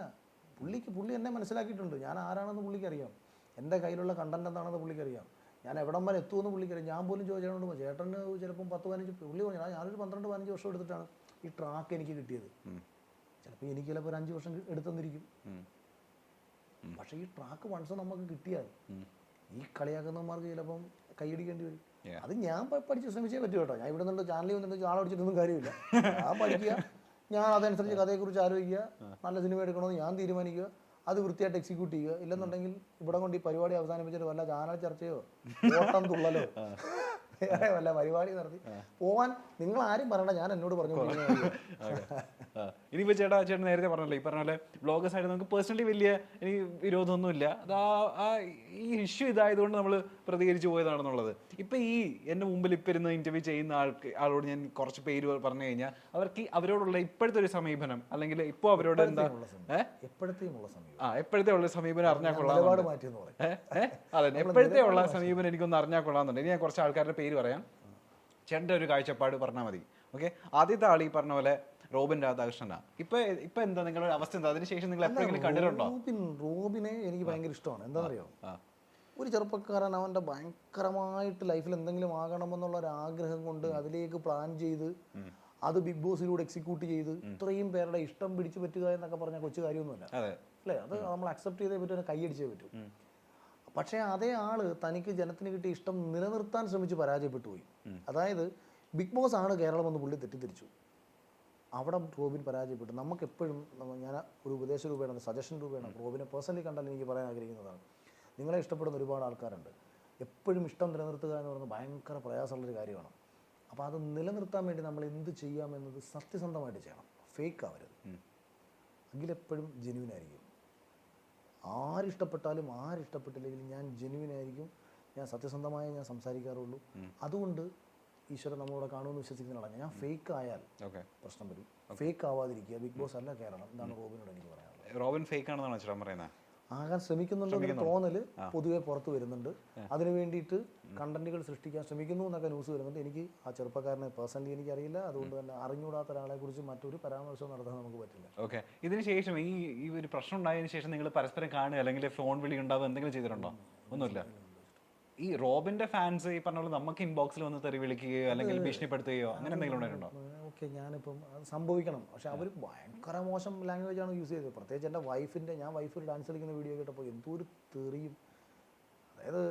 പുള്ളി എന്നെ മനസ്സിലാക്കിയിട്ടുണ്ട്. ഞാൻ ആരാണെന്ന് പുള്ളിക്കറിയാം, എൻ്റെ കയ്യിലുള്ള കണ്ടന്റ് എന്താണെന്ന് പുള്ളിക്കറിയാം, ഞാൻ എവിടം വരെ എത്തുമെന്ന് പുള്ളിക്കറിയാം. ഞാൻ പോലും ചോദിച്ചോണ്ട് ചേട്ടന് ചിലപ്പം 10-15 പുള്ളി പറഞ്ഞു ഞാനൊരു 12-15 വർഷം എടുത്തിട്ടാണ് ഈ ട്രാക്ക് എനിക്ക് കിട്ടിയത്. ചിലപ്പോൾ എനിക്ക് ചിലപ്പോൾ ഒരു 5 വർഷം എടുത്തെന്നിരിക്കും. പക്ഷേ ഈ ട്രാക്ക് വൺസ് നമുക്ക് കിട്ടിയാൽ ഈ കളിയാക്കുന്നവന്മാർക്ക് ചിലപ്പം കൈയടിക്കേണ്ടി വരും. അത് ഞാൻ പഠിച്ച് ശ്രമിച്ചേ പറ്റൂ കേട്ടോ. ഞാൻ ഇവിടെ നിന്നുണ്ട് ചാനലിൽ വന്നിട്ട് ആളടിച്ചിട്ടൊന്നും കാര്യമില്ല. ഞാൻ പഠിക്കുക, ഞാൻ അതനുസരിച്ച് കഥയെക്കുറിച്ച് ആലോചിക്കുക, നല്ല സിനിമ എടുക്കണമെന്ന് ഞാൻ തീരുമാനിക്കുക, അത് വൃത്തിയായിട്ട് എക്സിക്യൂട്ട് ചെയ്യുക. ഇല്ലെന്നുണ്ടെങ്കിൽ ഇവിടെ കൊണ്ട് ഈ പരിപാടി അവസാനിപ്പിച്ചിട്ട് വല്ല ചാനൽ ചർച്ചയോ ഓട്ടം തുള്ളലോ വല്ല പരിപാടി നടത്തി പോവാൻ നിങ്ങൾ ആരും പറയണ്ട, ഞാൻ എന്നോട് പറഞ്ഞു. ഇനിയിപ്പോൾ ചേട്ടൻ നേരത്തെ പറഞ്ഞല്ലോ, ഈ പറഞ്ഞ പോലെ ബ്ലോഗേഴ്സ് ആയിട്ട് നമുക്ക് പേഴ്സണലി വലിയ എനിക്ക് വിരോധമൊന്നുമില്ല. അത് ഈ ഇഷ്യൂ ഇതായതുകൊണ്ട് നമ്മൾ പ്രതികരിച്ചു പോയതാണെന്നുള്ളത്. ഇപ്പം ഈ എൻ്റെ മുമ്പിൽ ഇപ്പം ഇരുന്ന് ഇൻ്റർവ്യൂ ചെയ്യുന്ന ആളോട് ഞാൻ കുറച്ച് പേര് പറഞ്ഞു കഴിഞ്ഞാൽ അവരോടുള്ള ഇപ്പോഴത്തെ ഒരു സമീപനം, അല്ലെങ്കിൽ ഇപ്പോൾ അവരോട് എന്താ എപ്പോഴത്തെ ഉള്ള സമീപനം അറിഞ്ഞാൽ കൊള്ളാം. അതെ, എപ്പോഴത്തെ ഉള്ള സമീപനം എനിക്കൊന്ന് അറിഞ്ഞാൽ കൊള്ളാമെന്നുണ്ട്. ഇനി ഞാൻ കുറച്ച് ആൾക്കാരുടെ പേര് പറയാം, ചേട്ടൻ്റെ ഒരു കാഴ്ചപ്പാട് പറഞ്ഞാൽ മതി. ഓക്കെ, ആദ്യത്തെ ആൾ ഈ പറഞ്ഞ പോലെ റോബിൻ രാധാകൃഷ്ണനാ. ഇപ്പൊ എന്താ നിങ്ങളുടെ അവസ്ഥ എന്താ? അതിനുശേഷം നിങ്ങൾ എപ്പോഴെങ്കിലും കണ്ടിട്ടുണ്ടോ? റോബിനെ എനിക്ക് ഭയങ്കര ഇഷ്ടമാണ്. എന്താണെന്നറിയോ, ഒരു ചെറുപ്പക്കാരൻ അവൻ്റെ ഭയങ്കരമായിട്ട് ലൈഫിൽ എന്തെങ്കിലും ആകണമെന്നുള്ള ഒരു ആഗ്രഹം കൊണ്ട് അതിലേക്ക് പ്ലാൻ ചെയ്ത് അത് ബിഗ് ബോസിലൂടെ എക്സിക്യൂട്ട് ചെയ്ത് ഇത്രയും പേരുടെ ഇഷ്ടം പിടിച്ചു പറ്റുക എന്നൊക്കെ പറഞ്ഞാൽ കൊച്ചു കാര്യമൊന്നുമല്ല അല്ലേ? അത് നമ്മൾ അക്സെപ്റ്റ് ചെയ്തേ പറ്റും, കൈയടിച്ചേ പറ്റൂ. പക്ഷേ അതേ ആള് തനിക്ക് ജനത്തിന് കിട്ടിയ ഇഷ്ടം നിലനിർത്താൻ ശ്രമിച്ച് പരാജയപ്പെട്ടു പോയി. അതായത് ബിഗ് ബോസ് ആണ് കേരളം എന്ന് പുള്ളി തെറ്റിദ്ധരിച്ചു. അവിടെ റോബിൻ പരാജയപ്പെട്ടു. നമുക്കെപ്പോഴും ഞാൻ ഒരു ഉപദേശ രൂപയാണ്, സജഷൻ രൂപയാണ് റോബിനെ പേഴ്സണലി കണ്ടാൽ എനിക്ക് പറയാൻ ആഗ്രഹിക്കുന്നതാണ്, നിങ്ങളെ ഇഷ്ടപ്പെടുന്ന ഒരുപാട് ആൾക്കാരുണ്ട്. എപ്പോഴും ഇഷ്ടം നിലനിർത്തുക എന്ന് പറയുന്നത് ഭയങ്കര പ്രയാസമുള്ളൊരു കാര്യമാണ്. അപ്പോൾ അത് നിലനിർത്താൻ വേണ്ടി നമ്മൾ എന്ത് ചെയ്യാമെന്നത് സത്യസന്ധമായിട്ട് ചെയ്യണം, ഫേക്ക് ആവരുത്. എങ്കിലെപ്പോഴും ജെന്യുവിനായിരിക്കും. ആരിഷ്ടപ്പെട്ടാലും ആരിഷ്ടപ്പെട്ടില്ലെങ്കിലും ഞാൻ ജെന്യുവിനായിരിക്കും, ഞാൻ സത്യസന്ധമായി ഞാൻ സംസാരിക്കാറുള്ളൂ. അതുകൊണ്ട് ഈശ്വരൻ നമ്മളോട് കാണുമെന്ന് വിശ്വസിക്കുന്ന ആളാണ് ഞാൻ. ഫേക്ക് ആയാൽ പ്രശ്നം വരും. ഫേക്ക് ആവാതിരിക്കുക. ബിഗ് ബോസ് അല്ല കേരളം. ഇതാണ് റോബിനോട് എനിക്ക് പറയാനുള്ളത്. റോബിൻ ഫേക്ക് ആണെന്നാണ് ചേട്ടൻ പറയുന്നത്? ആകാൻ ശ്രമിക്കുന്നുണ്ടെന്ന് തോന്നല് പൊതുവെ പുറത്ത് വരുന്നുണ്ട്. അതിനു വേണ്ടിയിട്ട് കണ്ടന്റുകൾ സൃഷ്ടിക്കാൻ ശ്രമിക്കുന്നു എന്നൊക്കെ ന്യൂസ് വരുന്നുണ്ട്. എനിക്ക് ആ ചെറുപ്പക്കാരനെ പേഴ്സണലി എനിക്കറിയില്ല. അതുകൊണ്ട് തന്നെ അറിഞ്ഞുകൂടാത്ത ഒരാളെ കുറിച്ച് മറ്റൊരു പരാമർശവും നടത്താൻ നമുക്ക് പറ്റില്ല. ഓക്കെ. ഇതിന് ശേഷം ഈ ഒരു പ്രശ്നം ഉണ്ടായതിനു ശേഷം നിങ്ങൾ പരസ്പരം കാണുക അല്ലെങ്കിൽ ഫോൺ വിളി ഉണ്ടാവുക എന്തെങ്കിലും ചെയ്തിട്ടുണ്ടോ? ഒന്നുമില്ല. ഈ റോബിന്റെ ഫാൻസ് ഈ പറഞ്ഞ പോലെ നമുക്ക് ഇൻബോക്സിൽ വന്ന് തെറി വിളിക്കുകയോ അല്ലെങ്കിൽ ഭീഷണിപ്പെടുത്തുകയോ അങ്ങനെ എന്തെങ്കിലും ഉണ്ടായിട്ടുണ്ടോ? ഓക്കെ, ഞാനിപ്പം അത് സംഭവിക്കണം. പക്ഷെ അവർ ഭയങ്കര മോശം ലാംഗ്വേജാണ് യൂസ് ചെയ്തത്. പ്രത്യേകിച്ച് എൻ്റെ ഞാൻ വൈഫ് ഡാൻസ് കളിക്കുന്ന വീഡിയോ കേട്ടപ്പോൾ എന്തോ ഒരു തെറിയും, അതായത്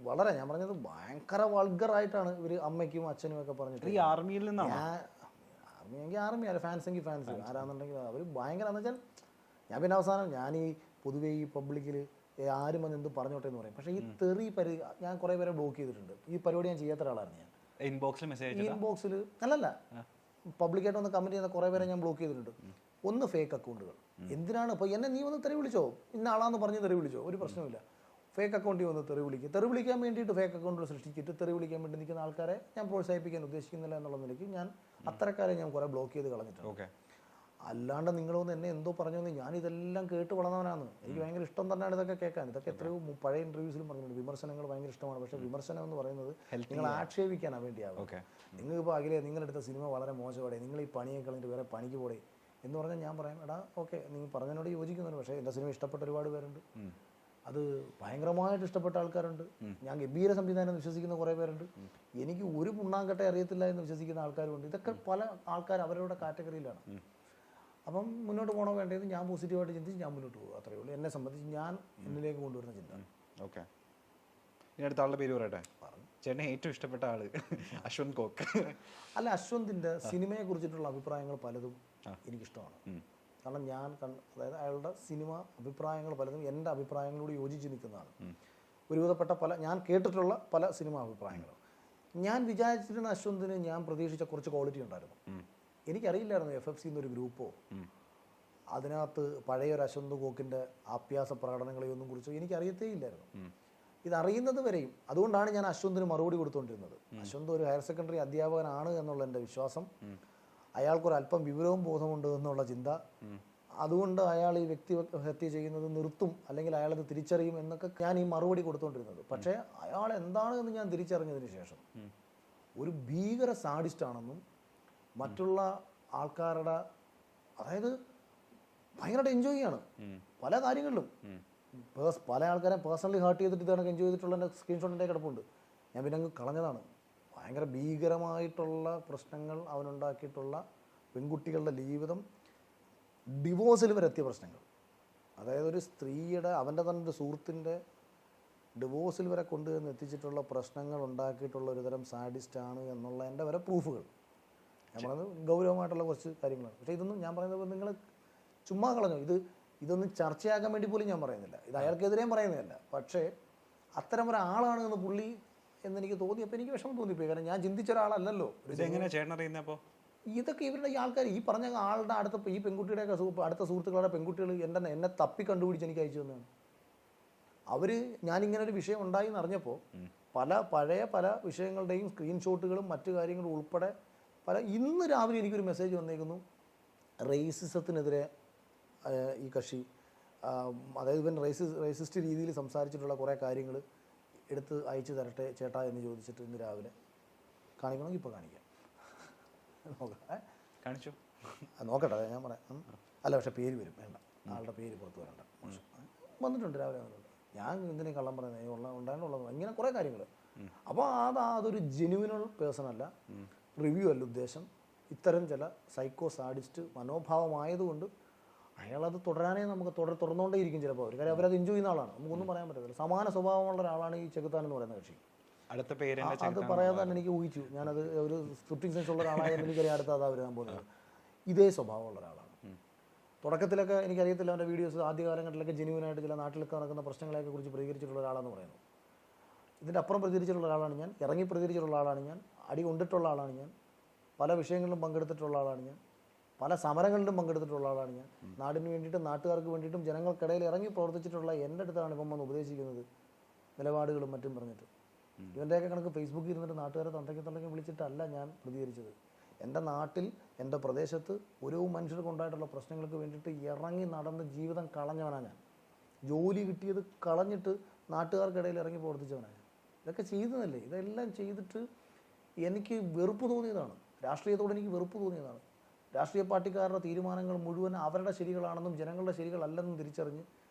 വളരെ, ഞാൻ പറഞ്ഞത് ഭയങ്കര വൾഗറായിട്ടാണ് ഇവർ അമ്മയ്ക്കും അച്ഛനും ഒക്കെ പറഞ്ഞിട്ട്. ഈ ആർമിയിൽ നിന്നാണ്? ആർമിയെങ്കിൽ ആർമി, അല്ല ഫാൻസ് എങ്കിൽ ഫാൻസ്, ആരാന്നുണ്ടെങ്കിൽ അവർ ഭയങ്കര എന്ന് വെച്ചാൽ ഞാൻ പിന്നെ അവസാനം ഞാൻ ഈ പൊതുവേ ഈ പബ്ലിക്കിൽ ആരും വന്ന് എന്ത് പറഞ്ഞോട്ടെ എന്ന് പറയും. പക്ഷേ ഈ തെറി ഞാൻ കുറേ പേരെ ബ്ലോക്ക് ചെയ്തിട്ടുണ്ട്. ഈ പരിപാടി ഞാൻ ചെയ്യാത്ത ഒരാളായിരുന്നു. ഞാൻ ഇൻബോക്സിൽ അല്ലല്ല പബ്ലിക്കായിട്ട് വന്ന് കമൻറ്റ് ചെയ്യുന്ന കുറേ പേരെ ഞാൻ ബ്ലോക്ക് ചെയ്തിട്ടുണ്ട്. ഒന്ന് ഫേക്ക് അക്കൗണ്ടുകൾ. എന്തിനാണ് ഇപ്പോൾ എന്നെ നീ വന്ന് തെറി വിളിച്ചോ, ഇന്ന ആളാന്ന് പറഞ്ഞ് തെറി വിളിച്ചോ, ഒരു പ്രശ്നമില്ല. ഫേക്ക് അക്കൗണ്ടിൽ വന്ന് തെറി വിളിക്കുക. തെറി വിളിക്കാൻ വേണ്ടിയിട്ട് ഫേക്ക് അക്കൗണ്ടുകൾ സൃഷ്ടിച്ചിട്ട് തെറി വിളിക്കാൻ വേണ്ടി നിൽക്കുന്ന ആൾക്കാരെ ഞാൻ പ്രോത്സാഹിപ്പിക്കാൻ ഉദ്ദേശിക്കുന്നില്ല എന്നുള്ള നിലയ്ക്ക് ഞാൻ അത്തരക്കാരെ ഞാൻ കുറേ ബ്ലോക്ക് ചെയ്ത് കളഞ്ഞിട്ടുണ്ട്. അല്ലാണ്ട് നിങ്ങളൊന്ന് എന്നെ എന്തോ പറഞ്ഞോന്ന്, ഞാൻ ഇതെല്ലാം കേട്ട് വളർന്നവനാണ്. എനിക്ക് ഭയങ്കര ഇഷ്ടം തന്നെയാണ് ഇതൊക്കെ കേൾക്കാൻ. ഇതൊക്കെ എത്രയോ പഴയ ഇൻ്റർവ്യൂസിലും പറഞ്ഞിട്ടുണ്ട്. വിമർശനങ്ങൾ ഭയങ്കര ഇഷ്ടമാണ്. പക്ഷേ വിമർശനം എന്ന് പറയുന്നത് നിങ്ങൾ ആക്ഷേപിക്കാനാണ് വേണ്ടിയാവും. നിങ്ങൾക്കിപ്പോൾ അഖിലേ നിങ്ങളെടുത്ത സിനിമ വളരെ മോശമാണ്, നിങ്ങൾ ഈ പണിയെ കളഞ്ഞിട്ട് വേറെ പണിക്ക് പോടെ എന്ന് പറഞ്ഞാൽ ഞാൻ പറയാം, എടാ ഓക്കെ, നിങ്ങൾ പറഞ്ഞതിനോട് യോജിക്കുന്നുണ്ട്. പക്ഷേ എൻ്റെ സിനിമ ഇഷ്ടപ്പെട്ട ഒരുപാട് പേരുണ്ട്, അത് ഭയങ്കരമായിട്ട് ഇഷ്ടപ്പെട്ട ആൾക്കാരുണ്ട്. ഞാൻ ഗംഭീര സംവിധാനം എന്ന് വിശ്വസിക്കുന്ന കുറേ പേരുണ്ട്. എനിക്ക് ഒരു പുണ്ണാങ്കട്ടെ അറിയത്തില്ല എന്ന് വിശ്വസിക്കുന്ന ആൾക്കാരുണ്ട്. ഇതൊക്കെ പല ആൾക്കാർ അവരുടെ കാറ്റഗറിയിലാണ്. അപ്പം മുന്നോട്ട് പോകണോ വേണ്ടത് ഞാൻ പോസിറ്റീവായിട്ട് ചിന്തിച്ച് ഞാൻ മുന്നോട്ട് പോകും. അത്രയേ ഉള്ളൂ. എന്നെ സംബന്ധിച്ച് ഞാൻ എന്നിലേക്ക് കൊണ്ടുവരുന്ന ചിന്ത. ഓക്കെ. ഇനി അടുത്ത ആളുടെ പേര് പറയട്ടെ. ചേട്ടനെ ഏറ്റവും ഇഷ്ടപ്പെട്ട ആള് അശ്വന്ത് കോക്ക്. അല്ല, അശ്വന്തിൻ്റെ സിനിമയെ കുറിച്ചിട്ടുള്ള അഭിപ്രായങ്ങൾ പലതും എനിക്കിഷ്ടമാണ്. കാരണം അതായത് അയാളുടെ സിനിമ അഭിപ്രായങ്ങൾ പലതും എൻ്റെ അഭിപ്രായങ്ങളോട് യോജിച്ച് നിൽക്കുന്നതാണ്. ഒരുവിധപ്പെട്ട ഞാൻ കേട്ടിട്ടുള്ള പല സിനിമ അഭിപ്രായങ്ങളും ഞാൻ വിചാരിച്ചിരുന്ന അശ്വന്തിന് ഞാൻ പ്രതീക്ഷിച്ച കുറച്ച് ക്വാളിറ്റി ഉണ്ടായിരുന്നു. എനിക്കറിയില്ലായിരുന്നു FFC എന്നൊരു ഗ്രൂപ്പോ അതിനകത്ത് പഴയൊരു അശ്വന്ത് കോക്കിൻ്റെ ആപ്യാസ പ്രകടനങ്ങളെയൊന്നും കുറിച്ചോ എനിക്കറിയത്തേ ഇല്ലായിരുന്നു. ഇതറിയുന്നത് വരെയും. അതുകൊണ്ടാണ് ഞാൻ അശ്വന്തിന് മറുപടി കൊടുത്തുകൊണ്ടിരുന്നത്. അശ്വന്ത് ഒരു ഹയർ സെക്കൻഡറി അധ്യാപകനാണ് എന്നുള്ള എൻ്റെ വിശ്വാസം, അയാൾക്കൊരല്പം വിവരവും ബോധമുണ്ട് എന്നുള്ള ചിന്ത, അതുകൊണ്ട് അയാൾ ഈ വ്യക്തിഹത്യ ചെയ്യുന്നത് നിർത്തും അല്ലെങ്കിൽ അയാളത് തിരിച്ചറിയും എന്നൊക്കെ ഞാൻ ഈ മറുപടി കൊടുത്തുകൊണ്ടിരുന്നത്. പക്ഷേ അയാൾ എന്താണ് എന്ന് ഞാൻ തിരിച്ചറിഞ്ഞതിന് ശേഷം ഒരു ഭീകര സാഡിസ്റ്റാണെന്നും മറ്റുള്ള ആൾക്കാരുടെ, അതായത് ഭയങ്കരമായിട്ട് എൻജോയ് ചെയ്യാണ് പല കാര്യങ്ങളിലും. പല ആൾക്കാരെ പേഴ്സണലി ഹേർട്ട് ചെയ്തിട്ട് ഇതാണ് എൻജോയ് ചെയ്തിട്ടുള്ള എൻ്റെ സ്ക്രീൻഷോട്ടിൻ്റെ കിടപ്പുണ്ട്. ഞാൻ പിന്നെ അങ്ങ് കളഞ്ഞതാണ്. ഭയങ്കര ഭീകരമായിട്ടുള്ള പ്രശ്നങ്ങൾ അവനുണ്ടാക്കിയിട്ടുള്ള പെൺകുട്ടികളുടെ ജീവിതം, ഡിവോഴ്സിൽ വരെ എത്തിയ പ്രശ്നങ്ങൾ, അതായത് ഒരു സ്ത്രീയുടെ അവൻ്റെ തന്നെ ഒരു സുഹൃത്തിൻ്റെ ഡിവോഴ്സിൽ വരെ കൊണ്ടുവന്ന് എത്തിച്ചിട്ടുള്ള പ്രശ്നങ്ങൾ ഉണ്ടാക്കിയിട്ടുള്ള ഒരുതരം സാഡിസ്റ്റാണ് എന്നുള്ള എൻ്റെ വരെ പ്രൂഫുകൾ. ഞാൻ പറയുന്നത് ഗൗരവമായിട്ടുള്ള കുറച്ച് കാര്യങ്ങളാണ്. പക്ഷേ ഇതൊന്നും ഞാൻ പറയുന്നത് നിങ്ങൾ ചുമ്മാ കളഞ്ഞു. ഇതൊന്നും ചർച്ചയാക്കാൻ വേണ്ടി പോലും ഞാൻ പറയുന്നില്ല. ഇത് അയാൾക്കെതിരെയും പറയുന്നതല്ല. പക്ഷേ അത്തരം ഒരാളാണ് എന്ന് പുള്ളി എന്നെനിക്ക് തോന്നിയപ്പോൾ എനിക്ക് വിഷമം തോന്നിപ്പോയി. കാരണം ഞാൻ ചിന്തിച്ച ഒരാളല്ലല്ലോ. ഇതൊക്കെ ഇവരുടെ ഈ ആൾക്കാർ ഈ പറഞ്ഞ ആളുടെ അടുത്ത ഈ പെൺകുട്ടിയുടെയൊക്കെ അടുത്ത സുഹൃത്തുക്കളുടെ പെൺകുട്ടികൾ എന്നെ തപ്പി കണ്ടുപിടിച്ച് എനിക്ക് അയച്ചു തന്നെയാണ്. അവർ ഞാനിങ്ങനൊരു വിഷയം ഉണ്ടായി എന്നറിഞ്ഞപ്പോൾ പഴയ പല വിഷയങ്ങളുടെയും സ്ക്രീൻഷോട്ടുകളും മറ്റു കാര്യങ്ങളും ഉൾപ്പെടെ ഇന്ന് രാവിലെ എനിക്കൊരു മെസ്സേജ് വന്നേക്കുന്നു, റേസിസത്തിനെതിരെ ഈ കക്ഷി, അതായത് ഇവൻ റേസിസ്റ്റ് രീതിയിൽ സംസാരിച്ചിട്ടുള്ള കുറേ കാര്യങ്ങൾ എടുത്ത് അയച്ചു തരട്ടെ ചേട്ടാ എന്ന് ചോദിച്ചിട്ട് ഇന്ന് രാവിലെ. കാണിക്കണമെങ്കിൽ ഇപ്പോൾ കാണിക്കാം. കാണിച്ചു നോക്കട്ടെ, ഞാൻ പറയാം. അല്ല, പക്ഷേ പേര് വരും, വേണ്ട, ആളുടെ പേര് പുറത്ത് വരണ്ട. വന്നിട്ടുണ്ട്, രാവിലെ വന്നിട്ടുണ്ട്. ഞാൻ എന്തിനു കള്ളം പറയുന്നത്, ഉണ്ടായിട്ടുള്ളത് ഇങ്ങനെ കുറേ കാര്യങ്ങൾ. അപ്പോൾ അതൊരു ജെന്യുവിനൽ പേഴ്സൺ അല്ല, റിവ്യൂ അല്ല ഉദ്ദേശം. ഇത്തരം ചില സൈക്കോ സാഡിസ്റ്റ് മനോഭാവമായതുകൊണ്ട് അയാളത് തുടരാനേ നമുക്ക് തുറന്നുകൊണ്ടേയിരിക്കും ചിലപ്പോൾ. ഒരു കാര്യം അവരത് എൻജോയ് ചെയ്യുന്ന ആളാണ്, നമുക്കൊന്നും പറയാൻ പറ്റത്തില്ല. സമാന സ്വഭാവമുള്ള ഒരാളാണ് ഈ ചെകുത്താൻ എന്ന് പറയുന്ന കക്ഷി. അടുത്ത പേര് അത് പറയാതെ തന്നെ എനിക്ക് ഊഹിച്ചു. ഞാനത് ഒരു സ്ക്രിപ്റ്റിംഗ് സെൻസ് ഉള്ള ഒരാളായാലും എനിക്കറിയാം അടുത്ത അതാ വരാൻ പോകുന്നത്. ഇതേ സ്വഭാവമുള്ള ഒരാളാണ്. തുടക്കത്തിലൊക്കെ എനിക്കറിയത്തില്ല, അവൻ്റെ വീഡിയോസ് ആദ്യകാലങ്ങളിലൊക്കെ ജെന്യുവനായിട്ട് ചില നാട്ടിലൊക്കെ നടക്കുന്ന പ്രശ്നങ്ങളെയൊക്കെ കുറിച്ച് പ്രതികരിച്ചിട്ടുള്ള ഒരാളാണെന്ന് പറയുന്നു. ഇതിൻ്റെ അപ്പുറം പ്രതികരിച്ചിട്ടുള്ള ഒരാളാണ് ഞാൻ, ഇറങ്ങി പ്രതികരിച്ചിട്ടുള്ള ആളാണ് ഞാൻ. അടി കൊണ്ടിട്ടുള്ള ആളാണ് ഞാൻ. പല വിഷയങ്ങളിലും പങ്കെടുത്തിട്ടുള്ള ആളാണ് ഞാൻ. പല സമരങ്ങളിലും പങ്കെടുത്തിട്ടുള്ള ആളാണ് ഞാൻ. നാടിന് വേണ്ടിയിട്ടും നാട്ടുകാർക്ക് വേണ്ടിയിട്ടും ജനങ്ങൾക്കിടയിൽ ഇറങ്ങി പ്രവർത്തിച്ചിട്ടുള്ള എൻ്റെ അടുത്താണ് ഇപ്പം വന്ന് ഉപദേശിക്കുന്നത് നിലപാടുകളും മറ്റും പറഞ്ഞിട്ട്. ഇവൻ്റെയൊക്കെ കണക്ക് ഫേസ്ബുക്കിൽ ഇരുന്നിട്ട് നാട്ടുകാരെ തന്തയ്ക്ക് വിളിച്ചിട്ടല്ല ഞാൻ പ്രതികരിച്ചത്. എൻ്റെ നാട്ടിൽ എൻ്റെ പ്രദേശത്ത് ഓരോ മനുഷ്യർക്ക് ഉണ്ടായിട്ടുള്ള പ്രശ്നങ്ങൾക്ക് വേണ്ടിയിട്ട് ഇറങ്ങി നടന്ന് ജീവിതം കളഞ്ഞവനാണ് ഞാൻ. ജോലി കിട്ടിയത് കളഞ്ഞിട്ട് നാട്ടുകാർക്കിടയിൽ ഇറങ്ങി പ്രവർത്തിച്ചവനാണ് ഞാൻ. ഇതൊക്കെ ചെയ്തതല്ലേ. ഇതെല്ലാം ചെയ്തിട്ട് എനിക്ക് വെറുപ്പ് തോന്നിയതാണ്. രാഷ്ട്രീയത്തോട് എനിക്ക് വെറുപ്പ് തോന്നിയതാണ്. രാഷ്ട്രീയ പാർട്ടിക്കാരുടെ തീരുമാനങ്ങൾ മുഴുവൻ അവരുടെ ശരികളാണെന്നും ജനങ്ങളുടെ ശരികളല്ലെന്നും തിരിച്ചറിഞ്ഞ്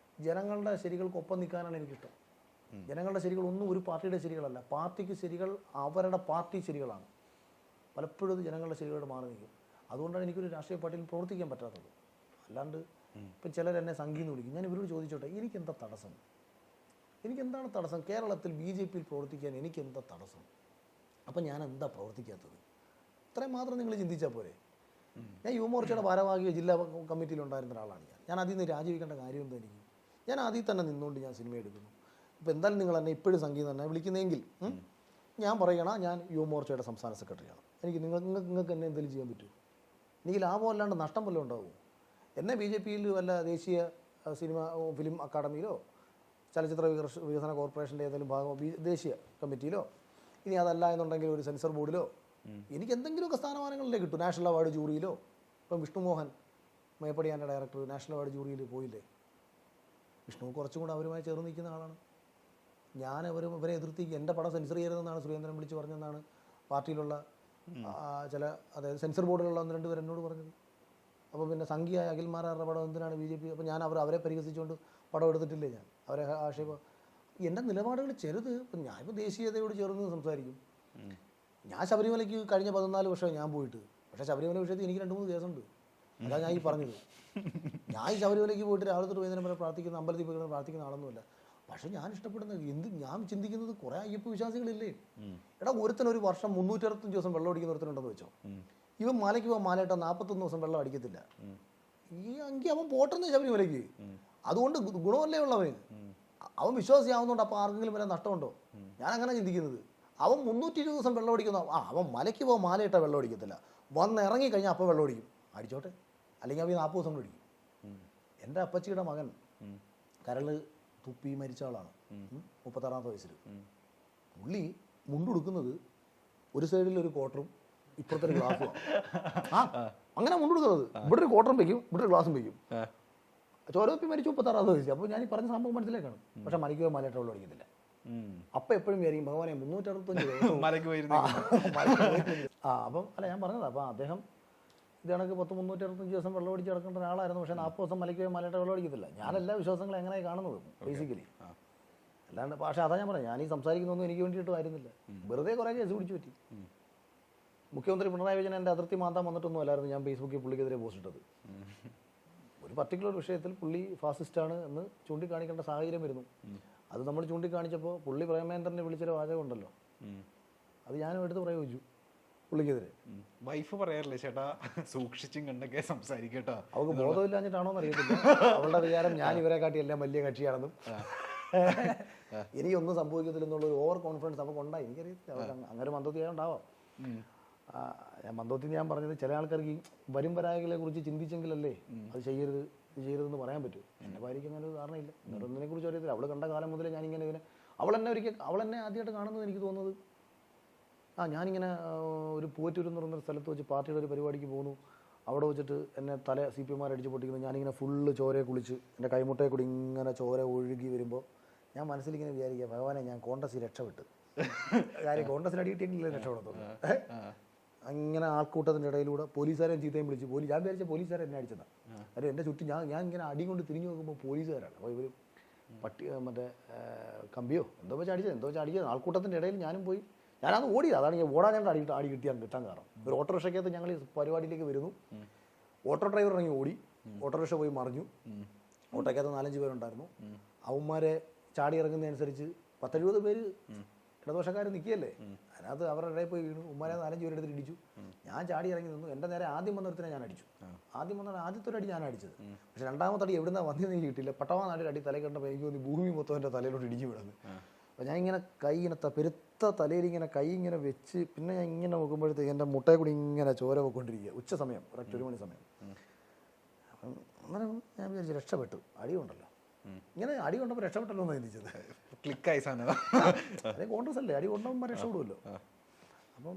ജനങ്ങളുടെ ശരികൾക്കൊപ്പം നിൽക്കാനാണ് എനിക്കിഷ്ടം. ജനങ്ങളുടെ ശരികളൊന്നും ഒരു പാർട്ടിയുടെ ശരികളല്ല. പാർട്ടിക്ക് ശരികൾ അവരുടെ പാർട്ടി ശരികളാണ്. പലപ്പോഴും അത് ജനങ്ങളുടെ ശരികളോട് മാറി നിൽക്കും. അതുകൊണ്ടാണ് എനിക്കൊരു രാഷ്ട്രീയ പാർട്ടിയിൽ പ്രവർത്തിക്കാൻ പറ്റാത്തത്. അല്ലാണ്ട് ഇപ്പം ചിലരെന്നെ സംഘീന്ന് വിളിക്കും. ഞാൻ ഇവരോട് ചോദിച്ചോട്ടെ, എനിക്കെന്താ തടസ്സം? എനിക്കെന്താണ് തടസ്സം? കേരളത്തിൽ BJP-യിൽ പ്രവർത്തിക്കാൻ എനിക്കെന്താ തടസ്സം? അപ്പം ഞാൻ എന്താ പ്രവർത്തിക്കാത്തത്? ഇത്രയും മാത്രം നിങ്ങൾ ചിന്തിച്ചാൽ പോരെ. ഞാൻ യുവമോർച്ചയുടെ ഭാരവാഹിക ജില്ലാ കമ്മിറ്റിയിലുണ്ടായിരുന്ന ഒരാളാണ് ഞാൻ അതിൽ നിന്ന് രാജിവെക്കേണ്ട കാര്യം എന്താ എനിക്ക്? ഞാൻ അതിൽ തന്നെ നിന്നുകൊണ്ട് ഞാൻ സിനിമ എടുക്കുന്നു. ഇപ്പോൾ എന്തായാലും നിങ്ങൾ എന്നെ ഇപ്പോഴും സംഗീതം തന്നെ വിളിക്കുന്നതെങ്കിൽ ഞാൻ പറയണം, ഞാൻ യുവമോർച്ചയുടെ സംസ്ഥാന സെക്രട്ടറിയാണ്. എനിക്ക് നിങ്ങൾക്ക് എന്നെ എന്തെങ്കിലും ചെയ്യാൻ പറ്റുമോ? എനിക്ക് ലാഭമല്ലാണ്ട് നഷ്ടം വല്ലതും ഉണ്ടാവുമോ? എന്നെ BJP-യിൽ വല്ല ദേശീയ ഫിലിം അക്കാദമിയിലോ ചലച്ചിത്ര വികസന കോർപ്പറേഷൻ്റെ ഏതെങ്കിലും ഭാഗമോ ദേശീയ കമ്മിറ്റിയിലോ, ഇനി അതല്ല എന്നുണ്ടെങ്കിൽ ഒരു സെൻസർ ബോർഡിലോ എനിക്ക് എന്തെങ്കിലുമൊക്കെ സ്ഥാനമാനങ്ങളിലേ കിട്ടും. നാഷണൽ അവാർഡ് ജൂറിയിലോ. ഇപ്പം വിഷ്ണുമോഹൻ മേപ്പടിയാൻ്റെ ഡയറക്ടർ നാഷണൽ അവാർഡ് ജൂറിയിൽ പോയില്ലേ? വിഷ്ണു കുറച്ചും കൂടെ അവരുമായി ചേർന്ന് നിൽക്കുന്ന ആളാണ്. ഞാൻ ഇവരെ എതിർത്തി എൻ്റെ പടം സെൻസർ ചെയ്യരുതെന്നാണ് സുരേന്ദ്രൻ വിളിച്ച് പറഞ്ഞതെന്നാണ് പാർട്ടിയിലുള്ള ചില, അതായത് സെൻസർ ബോർഡിലുള്ള 1-2 പേർ എന്നോട് പറഞ്ഞത്. അപ്പോൾ പിന്നെ സംഖ്യയായ അഖിൽമാരാരുടെ പടം എന്തിനാണ് BJP? അപ്പോൾ ഞാൻ അവരെ പരിഹസിച്ചുകൊണ്ട് പടം എടുത്തിട്ടില്ലേ? ഞാൻ അവരെ ആക്ഷേപം. എൻ്റെ നിലപാടുകൾ ചെറുത്. ഇപ്പം ഞാനിപ്പോൾ ദേശീയതയോട് ചേർന്ന് സംസാരിക്കും. ഞാൻ ശബരിമലയ്ക്ക് കഴിഞ്ഞ 14 വർഷം ഞാൻ പോയിട്ട്, പക്ഷേ ശബരിമല വിഷയത്തിൽ എനിക്ക് 2-3 കേസുണ്ട്. അതാണ് ഞാൻ ഈ പറഞ്ഞത്. ഞാൻ ഈ ശബരിമലയ്ക്ക് പോയിട്ട് രാവിലെ തൊട്ട് വൈകുന്നേരം വരെ പ്രാർത്ഥിക്കുന്ന, അമ്പലത്തിൽ പോയി പ്രാർത്ഥിക്കുന്ന ആളൊന്നുമില്ല. പക്ഷേ ഞാൻ ഇഷ്ടപ്പെടുന്നത് ഞാൻ ചിന്തിക്കുന്നത് കുറേ അയ്യപ്പ വിശ്വാസികളില്ലേ? എടാ, ഒരുത്തനൊരു വർഷം 365 ദിവസം വെള്ളം അടിക്കുന്ന ഒരുത്തനുണ്ടെന്ന് വെച്ചോ. ഇവൻ മലയ്ക്ക് പോകാൻ മാലയിട്ട 41 ദിവസം വെള്ളം അടിക്കത്തില്ല. ഈ അങ്കി അവൻ പോട്ടെന്ന് ശബരിമലയ്ക്ക്. അതുകൊണ്ട് ഗുണമല്ലേ ഉള്ളവന്. അവൻ വിശ്വാസിയാവുന്നുണ്ട്. അപ്പോൾ ആർക്കെങ്കിലും വല്ല നഷ്ടമുണ്ടോ? ഞാൻ അങ്ങനെ ചിന്തിക്കുന്നത്. അവൻ 320 ദിവസം വെള്ളം അടിക്കുന്ന അവൻ മലയ്ക്ക് പോകാൻ മാലയിട്ട വെള്ളം അടിക്കത്തില്ല. വന്ന് ഇറങ്ങി കഴിഞ്ഞാൽ അപ്പോൾ വെള്ളം അടിക്കും. അടിച്ചോട്ടെ. അല്ലെങ്കിൽ അവൻ 40 ദിവസം അടിക്കും. എൻ്റെ അപ്പച്ചിയുടെ മകൻ കരള് തുപ്പി മരിച്ച ആളാണ്. 36-ാമത്തെ വയസ്സിൽ. പുള്ളി മുണ്ടുടുക്കുന്നത് ഒരു സൈഡിൽ ഒരു ക്വാർട്ടറും ഇപ്പുറത്തെ ഒരു ഗ്ലാസും. അങ്ങനെ മുണ്ടുടുക്കുന്നത്. ഇവിടെ ഒരു ക്വാർട്ടറും വയ്ക്കും, ഇവിടെ ഒരു ഗ്ലാസും വയ്ക്കും. ചോരപ്പി മരിച്ചു 36-ാമത്തെ വയസ്സിൽ. അപ്പോൾ ഞാൻ ഈ പറഞ്ഞ സംഭവം മനസ്സിലേക്കാണ്. പക്ഷെ മലയ്ക്ക് മാലയിട്ട വെള്ളം അടിക്കത്തില്ല. അപ്പം എപ്പോഴും വിചാരിക്കും ഭഗവാനെ 365 അപ്പം അല്ല ഞാൻ പറഞ്ഞത്. അപ്പം അദ്ദേഹം ഇത് കണക്ക് 365 ദിവസം വെള്ളം അടിച്ച് കിടക്കേണ്ട ഒരാളായിരുന്നു. പക്ഷേ 40 ദിവസം മലയ്ക്ക് മലയുടെ വെള്ളം അടിക്കത്തില്ല. ഞാൻ എല്ലാ വിശ്വാസങ്ങളും എങ്ങനെയായി കാണുന്നത് ബേസിക്കലി. അല്ലാണ്ട് പക്ഷേ അതാ ഞാൻ പറയാം, ഞാൻ ഈ സംസാരിക്കുന്നൊന്നും എനിക്ക് വേണ്ടിയിട്ട് ആയിരുന്നില്ല. വെറുതെ കുറേ കേസ് പിടിച്ചു പറ്റി. മുഖ്യമന്ത്രി പിണറായി വിജയൻ എൻ്റെ അതിർത്തി മാന്താൻ വന്നിട്ടൊന്നും അല്ലായിരുന്നു ഞാൻ ഫേസ്ബുക്കിൽ പുള്ളിക്കെതിരെ പോസ്റ്റ് ഇട്ടത്. ഒരു പർട്ടിക്കുലർ വിഷയത്തിൽ പുള്ളി ഫാസിസ്റ്റാണ് എന്ന് ചൂണ്ടിക്കാണിക്കേണ്ട സാഹചര്യം വരുന്നു. അത് നമ്മൾ ചൂണ്ടിക്കാണിച്ചപ്പോൾ പുള്ളി പ്രേമേന്ദ്രനെ വിളിച്ചൊരു വാചകം ഉണ്ടല്ലോ, അത് ഞാനും എടുത്ത് പ്രയോഗിച്ചു പുള്ളിക്കെതിരെ. വൈഫ് പറയാറില്ലേ ചേട്ടാ സൂക്ഷിച്ചും കണ്ടൊക്കെ സംസാരിക്കട്ടോ? അവൾക്ക് ബോധമില്ലാഞ്ഞിട്ടാണോ എന്ന് അറിയത്തില്ല. അവളുടെ വിചാരം ഞാൻ ഇവരെ കാട്ടി എല്ലാം വലിയ കക്ഷിയാണെന്നും എനിക്കൊന്നും സംഭവിക്കത്തില്ലെന്നുള്ള ഒരു ഓവർ കോൺഫിഡൻസ് അവർക്ക് ഉണ്ടായി. എനിക്കറിയത്തില്ല, അവർ അങ്ങനെ മന്ദത്തിയായി ഉണ്ടാവാം. ഞാൻ മന്ദത്തിൽ ഞാൻ പറഞ്ഞത് ചില ആൾക്കാർക്ക് ഈ വരും വരായികളെ കുറിച്ച് ചിന്തിച്ചെങ്കിലല്ലേ അത് ചെയ്യരുത് ഇത് ചെയ്യരുതെന്ന് പറയാൻ പറ്റും. എൻ്റെ ഭാര്യയ്ക്ക് അങ്ങനെ ഒരു ധാരണയില്ല. എന്നൊന്നിനെ കുറിച്ച് അറിയത്തില്ല. അവൾ കണ്ട കാലം മുതലേ ഞാനിങ്ങനെ അവളെന്നെ ആദ്യമായിട്ട് കാണുന്നത് എനിക്ക് തോന്നുന്നത് ഞാനിങ്ങനെ ഒരു പൂവറ്റൂർ എന്ന് പറയുന്ന സ്ഥലത്ത് വെച്ച് പാർട്ടിയുടെ ഒരു പരിപാടിക്ക് പോകുന്നു. അവിടെ വെച്ചിട്ട് എന്നെ തല CPM അടിച്ച് പൊട്ടിക്കുന്നു. ഞാനിങ്ങനെ ഫുള്ള് ചോരയെ കുളിച്ച് എൻ്റെ കൈമുട്ടയെ കൂടി ഇങ്ങനെ ചോര ഒഴുകി വരുമ്പോൾ ഞാൻ മനസ്സിലിങ്ങനെ വിചാരിക്കുക, ഭഗവാനെ ഞാൻ കോൺഗ്രസ്സിൽ രക്ഷപ്പെട്ട്. കാര്യം കോൺഗ്രസ്സിൽ അടിയിട്ടെങ്കിലും രക്ഷപ്പെടത്തുള്ളൂ. അങ്ങനെ ആൾക്കൂട്ടത്തിൻ്റെ ഇടയിലൂടെ പോലീസുകാരെയും ചീത്തയും വിളിച്ച് ഞാൻ വിചാരിച്ച പോലീസുകാരെ എന്നെ അടിച്ചതാണ്. കാര്യം എൻ്റെ ചുറ്റും ഞാൻ ഇങ്ങനെ അടി കൊണ്ട് തിരിഞ്ഞു നോക്കുമ്പോൾ പോലീസുകാരാണ്. അപ്പോൾ ഇവർ മറ്റേ കമ്പിയോ എന്തോ വെച്ച് അടിച്ചത് ആൾക്കൂട്ടത്തിൻ്റെ ഇടയിൽ ഞാനും പോയി. ഞാനത് ഓടിയത്. അതാണ് ഞാൻ ഓടാൻ ഞാൻ അടി കിട്ടാൻ കാരണം. ഒരു ഓട്ടോറിക്ഷയ്ക്കകത്ത് ഞങ്ങൾ ഈ പരിപാടിയിലേക്ക് വരുന്നു. ഓട്ടോ ഡ്രൈവർ ഇറങ്ങി ഓടി, ഓട്ടോറിക്ഷ പോയി മറിഞ്ഞു. ഓട്ടോയ്ക്കകത്ത് 4-5 പേരുണ്ടായിരുന്നു. അവന്മാരെ ചാടി ഇറങ്ങുന്നതനുസരിച്ച് 10-70 പേര് ഇടദോഷക്കാർ നിൽക്കുകയല്ലേ, അതിനകത്ത് അവരുടെ ഇടയിൽ പോയി വീണു. ഉമ്മാരെ 4-5 പേരെടുത്ത് ഇടിച്ചു. ഞാൻ ചാടി ഇറങ്ങി നിന്നു. എൻ്റെ നേരെ ആദ്യം വന്നൊരുത്തിനെ ഞാൻ അടിച്ചു. ആദ്യത്തെ ഒരു അടി ഞാൻ അടിച്ചത്. പക്ഷെ രണ്ടാമത്തെ അടി എവിടുന്നാ വന്നതെന്ന് എനിക്ക് കിട്ടില്ല. പട്ടവാ നാട്ടിൽ അടി തലയിൽ കണ്ടപ്പോൾ എനിക്ക് തോന്നി ഭൂമി മൊത്തം എൻ്റെ തലയിലോട്ട് ഇടിച്ചു വിടുന്നത്. അപ്പോൾ ഞാൻ ഇങ്ങനെ കൈ ഇങ്ങനെ പെരുത്ത തലയിൽ ഇങ്ങനെ കൈ ഇങ്ങനെ വെച്ച് പിന്നെ ഞാൻ ഇങ്ങനെ നോക്കുമ്പോഴത്തേക്ക് എൻ്റെ മുട്ടയെ കൂടി ഇങ്ങനെ ചോര പോയിക്കൊണ്ടിരിക്കുക ഉച്ച സമയം കറക്റ്റ് 1 മണി സമയം. അപ്പം അന്നേരം ഞാൻ വിചാരിച്ചു രക്ഷപ്പെട്ടു, അടി കൊണ്ടല്ലോ. ഇങ്ങനെ അടി കൊണ്ടപ്പോൾ രക്ഷപ്പെട്ടല്ലോ എന്ന് ചിന്തിച്ചത്. ക്ലിക്കായി സാധനം. അതേ കോൺഗ്രസ് അല്ലേ, അടി കൊണ്ടുമ്പോൾ രക്ഷപ്പെടുമല്ലോ. അപ്പം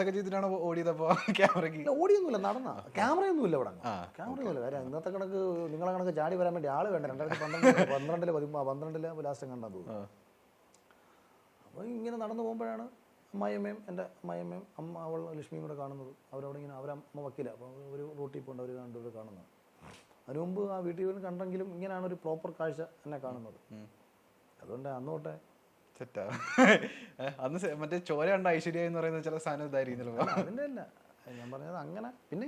ചെയ്തിട്ടാണ് ഓടിയതപ്പോ ക്യാമറയ്ക്ക് ഓടിയൊന്നുമില്ല, നടന്ന ക്യാമറയൊന്നുമില്ല ഇവിടെ. ക്യാമറയൊന്നുമില്ല. കാര്യം ഇന്നത്തെ കണക്ക് നിങ്ങളെ കണക്ക് ചാടി വരാൻ വേണ്ടി ആള് വേണ്ട. 2012 ലാസ്റ്റ് കണ്ടാൽ തോന്നുന്നു. അപ്പോൾ ഇങ്ങനെ നടന്നു പോകുമ്പോഴാണ് അമ്മായിയമ്മയും എൻ്റെ അമ്മായിയമ്മയും അവൾ ലക്ഷ്മിയും കൂടെ കാണുന്നത്. അവരവിടെ ഇങ്ങനെ അവരമ്മ വക്കില്ല, അപ്പോൾ ഒരു റൂട്ടിൽ പോകേണ്ട അവർ കണ്ടവർ കാണുന്നത്. അതിനു മുമ്പ് ആ വീട്ടിൽ കണ്ടെങ്കിലും ഇങ്ങനെയാണ് ഒരു പ്രോപ്പർ കാഴ്ച എന്നെ കാണുന്നത്. അതുകൊണ്ട് അന്ന് തൊട്ടേ സെറ്റാ. അന്ന് മറ്റേ ചോര കണ്ട ഐശ്വര്യ എന്ന് പറയുന്ന ചില സാധനം ഇതായിരിക്കും. അതിൻ്റെ അല്ല ഞാൻ പറഞ്ഞത് അങ്ങനെ. പിന്നെ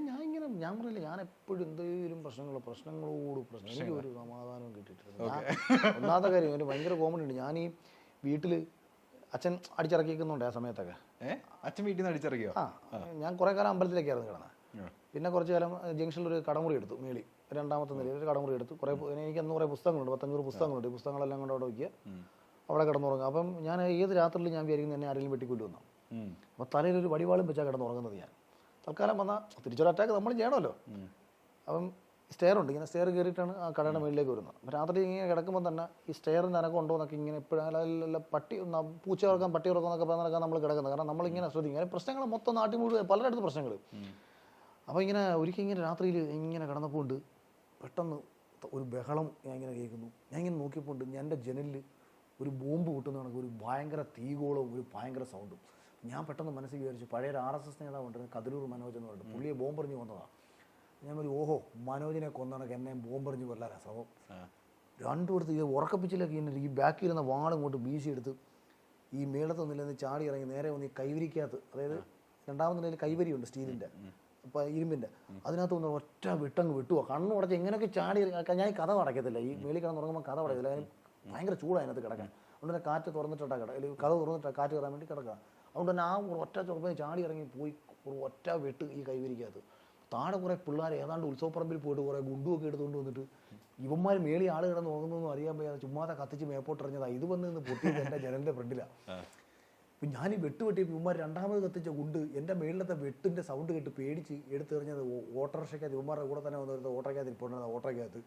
ഞാൻ പറയില്ല, ഞാൻ എപ്പോഴും എന്തെങ്കിലും പ്രശ്നങ്ങളോട് പ്രശ്നം, എനിക്ക് ഒരു സമാധാനവും കിട്ടിയിട്ടില്ല. ഒന്നാമത്തെ കാര്യം ഒരു ഭയങ്കര കോമഡി ഉണ്ട്. ഞാൻ ഈ വീട്ടിൽ അച്ഛൻ അടിച്ചിറക്കിക്കുന്നുണ്ട് ആ സമയത്തൊക്കെ. അച്ഛൻ വീട്ടിൽ നിന്ന് അടിച്ചിറക്കിയോ? ഞാൻ കുറേ കാലം അമ്പലത്തിലേക്കായിരുന്നു കിടന്നത്. പിന്നെ കുറച്ച് കാലം ജംഗ്ഷനിൽ ഒരു കടമുറി എടുത്തു, മേളി 2ാമത്തെ നിലയിൽ ഒരു കടമുറി എടുത്തു. എനിക്ക് അന്ന് കുറേ പുസ്തകങ്ങളുണ്ട്, 500 പുസ്തകങ്ങളുണ്ട്. ഈ പുസ്തകങ്ങളെല്ലാം കൊണ്ട് അവിടെ വയ്ക്കുക, അവിടെ കിടന്നുറങ്ങുക. അപ്പം ഞാൻ ഏത് രാത്രിയിൽ ഞാൻ വിചാരിക്കുന്നു എന്നെ ആരെങ്കിലും വെട്ടിക്കൊല്ലുമെന്നു. അപ്പോൾ തലയിൽ ഒരു വടിവാളും വെച്ചാൽ കിടന്നുറങ്ങുന്നത് ഞാൻ. തൽക്കാലം വന്നാൽ തിരിച്ചൊരു അറ്റാക്ക് നമ്മൾ ചെയ്യണമല്ലോ. അപ്പം സ്റ്റെയറുണ്ട്, ഇങ്ങനെ സ്റ്റെയർ കയറിയിട്ടാണ് ആ കടയുടെ മുകളിലേക്ക് വരുന്നത്. അപ്പോൾ രാത്രി ഇങ്ങനെ കിടക്കുമ്പോൾ തന്നെ ഈ സ്റ്റെയറിൻ്റെ അനക്കം ഉണ്ടോ എന്നൊക്കെ ഇങ്ങനെ എപ്പോഴും അല്ല പട്ടി പൂച്ച ഉറക്കാം പട്ടി ഉറക്കാം എന്നൊക്കെ പറഞ്ഞാൽ നമ്മൾ കിടക്കുന്നത്. കാരണം നമ്മളിങ്ങനെ ശ്രദ്ധിക്കും. അങ്ങനെ പ്രശ്നങ്ങൾ മൊത്തം നാട്ടിൽ മുഴുവൻ പലയിടത്തും പ്രശ്നങ്ങൾ. അപ്പോൾ ഇങ്ങനെ ഒരിക്കൽ ഇങ്ങനെ രാത്രിയിൽ ഇങ്ങനെ കിടന്നപ്പോൾ ഉണ്ട് പെട്ടെന്ന് ഒരു ബഹളം ഞാൻ ഇങ്ങനെ കേൾക്കുന്നു. ഞാൻ ഇങ്ങനെ നോക്കിയപ്പോൾ ഉണ്ട് എൻ്റെ ജനലിൽ ഒരു ബോംബ് പൊട്ടുന്ന കണക്ക് ഒരു ഭയങ്കര തീകോളവും ഒരു ഭയങ്കര സൗണ്ടും. ഞാൻ പെട്ടെന്ന് മനസ്സിൽ വിചാരിച്ചു, പഴയ ഒരു RSS നേതാവുണ്ട് കതിരൂർ മനോജ് എന്ന് പറഞ്ഞിട്ട്, പുള്ളിയെ ബോംബെറിഞ്ഞ് കൊന്നതാണ്. ഞാൻ ഒരു ഓഹോ മനോജിനെ കൊന്നണക്ക് എന്നെ ബോംബെറിഞ്ഞ് കൊല്ലാനാ ശ്രമം. രണ്ടും എടുത്ത് ഇത് ഉറക്കപ്പിച്ചിലൊക്കെ ഇങ്ങനെ ഈ ബാക്കിൽ ഇരുന്ന വാളും കൊണ്ട് വീശിയെടുത്ത് ഈ മേളത്ത് നിന്നില്ലെന്ന് ചാടി ഇറങ്ങി നേരെ വന്ന് ഈ കൈവരിക്കകത്ത്, അതായത് 2ാമത്തെ നിലയിൽ കൈവരിയുണ്ട് സ്റ്റീലിൻ്റെ, അപ്പോൾ ഇരുമ്പിൻ്റെ, അതിനകത്ത് വന്ന് ഒറ്റ വിട്ടങ്ങ് വിട്ടുവോ. കണ്ണു ഉടച്ച് എങ്ങനെയൊക്കെ ചാടി ഇറങ്ങി. ഞാൻ ഈ കഥ അടയ്ക്കത്തില്ല, ഈ മേളിൽ കിടന്നുറങ്ങുമ്പോൾ കഥ അടയ്ക്കത്തില്ല. അതിന് ഭയങ്കര ചൂടാണ് അതിനകത്ത് കിടക്കാൻ. അതുകൊണ്ട് തന്നെ കാറ്റ് തുറന്നിട്ടാ അല്ലെങ്കിൽ കഥ തുറന്നിട്ടാ കാറ്റ് കയറാൻ വേണ്ടി കിടക്കുക. അതുകൊണ്ട് തന്നെ ആ ഒറ്റ ചെറുപ്പം ചാടി ഇറങ്ങി പോയി ഒരു ഒറ്റ വെട്ട് ഈ കൈവരിക്കകത്ത്. താഴെ കുറേ പിള്ളേർ ഏതാണ്ട് ഉത്സവപ്പറമ്പിൽ പോയിട്ട് കുറേ ഗുണ്ടുമൊക്കെ എടുത്തുകൊണ്ട് വന്നിട്ട് ഇവന്മാർ മേളി ആൾ കിടന്ന് ഉറങ്ങുന്നൊന്നും അറിയാൻ വയ്യാതെ ചുമ്മാതെ കത്തിച്ച് മേപ്പോട്ടിറങ്ങിയതാണ്. ഇത് വന്ന് നിന്ന് പൊട്ടിയത് എൻ്റെ ജനലിൻ്റെ ഫ്രണ്ടിലാണ്. അപ്പം ഞാൻ ഈ വെട്ടിയപ്പോൾ ഇവന്മാർ 2ാമത് കത്തിച്ച ഗുണ്ട് എൻ്റെ മേളിലത്തെ വെട്ടിൻ്റെ സൗണ്ട് കേട്ട് പേടിച്ച് എടുത്തെറിഞ്ഞത് ഓട്ടോറിക്ഷയ്ക്കകത്ത് ഇവന്മാരുടെ കൂടെ തന്നെ വന്ന് വരുന്നത് ഓട്ടോയ്ക്കകത്ത് പോകേണ്ടത്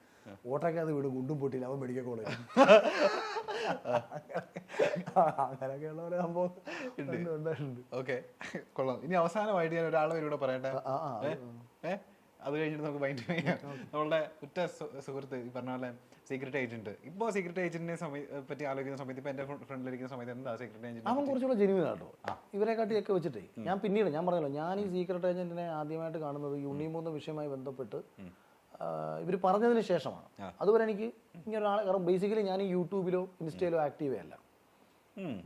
ഓട്ടോയ്ക്കകത്ത് വീട് ഗുണ്ടും പൊട്ടിയില്ല. അവൻ മെഡിക്കൽ കോളേജ് അങ്ങനെയൊക്കെയുള്ള ഒരു സംഭവം ഉണ്ടായിട്ടുണ്ട്. ഓക്കെ, കൊള്ളാം. ഇനി അവസാനമായിട്ട് ഞാൻ ഒരാളെ പേരൂടെ പറയട്ടെ. അത് കഴിഞ്ഞിട്ട് നമുക്ക് മൈൻഡ് ചെയ്യാം. നമ്മളുടെ ഉറ്റ സുഹൃത്ത് ഈ പറഞ്ഞ പോലെ സീക്രട്ട് ഏജന്റ്. ഇപ്പോൾ സീക്രട്ട് ഏജന്റിനെ പറ്റി ആലോചിക്കുന്ന സമയത്ത് ഇപ്പൊ എന്റെ ഫ്രണ്ടിലിരിക്കുന്ന സമയത്ത് എന്താ സീക്രട്ട് ഏജന്റ്? അവൻ കുറച്ചുകൂടെ ജെനുവിൻ ആട്ടോ ഇവരെക്കാട്ടിയൊക്കെ വെച്ചിട്ടേ. ഞാൻ പിന്നീട് ഞാൻ പറഞ്ഞല്ലോ, ഞാൻ ഈ സീക്രട്ട് ഏജന്റിനെ ആദ്യമായിട്ട് കാണുന്നത് യൂണിമൂന്ന് വിഷയവുമായി ബന്ധപ്പെട്ട് ഇവർ പറഞ്ഞതിന് ശേഷമാണ്. അതുവരെ എനിക്ക് ഇങ്ങനെ ഒരാളെ, കാരണം ബേസിക്കലി ഞാൻ ഈ യൂട്യൂബിലോ ഇൻസ്റ്റയിലോ ആക്റ്റീവേ അല്ല.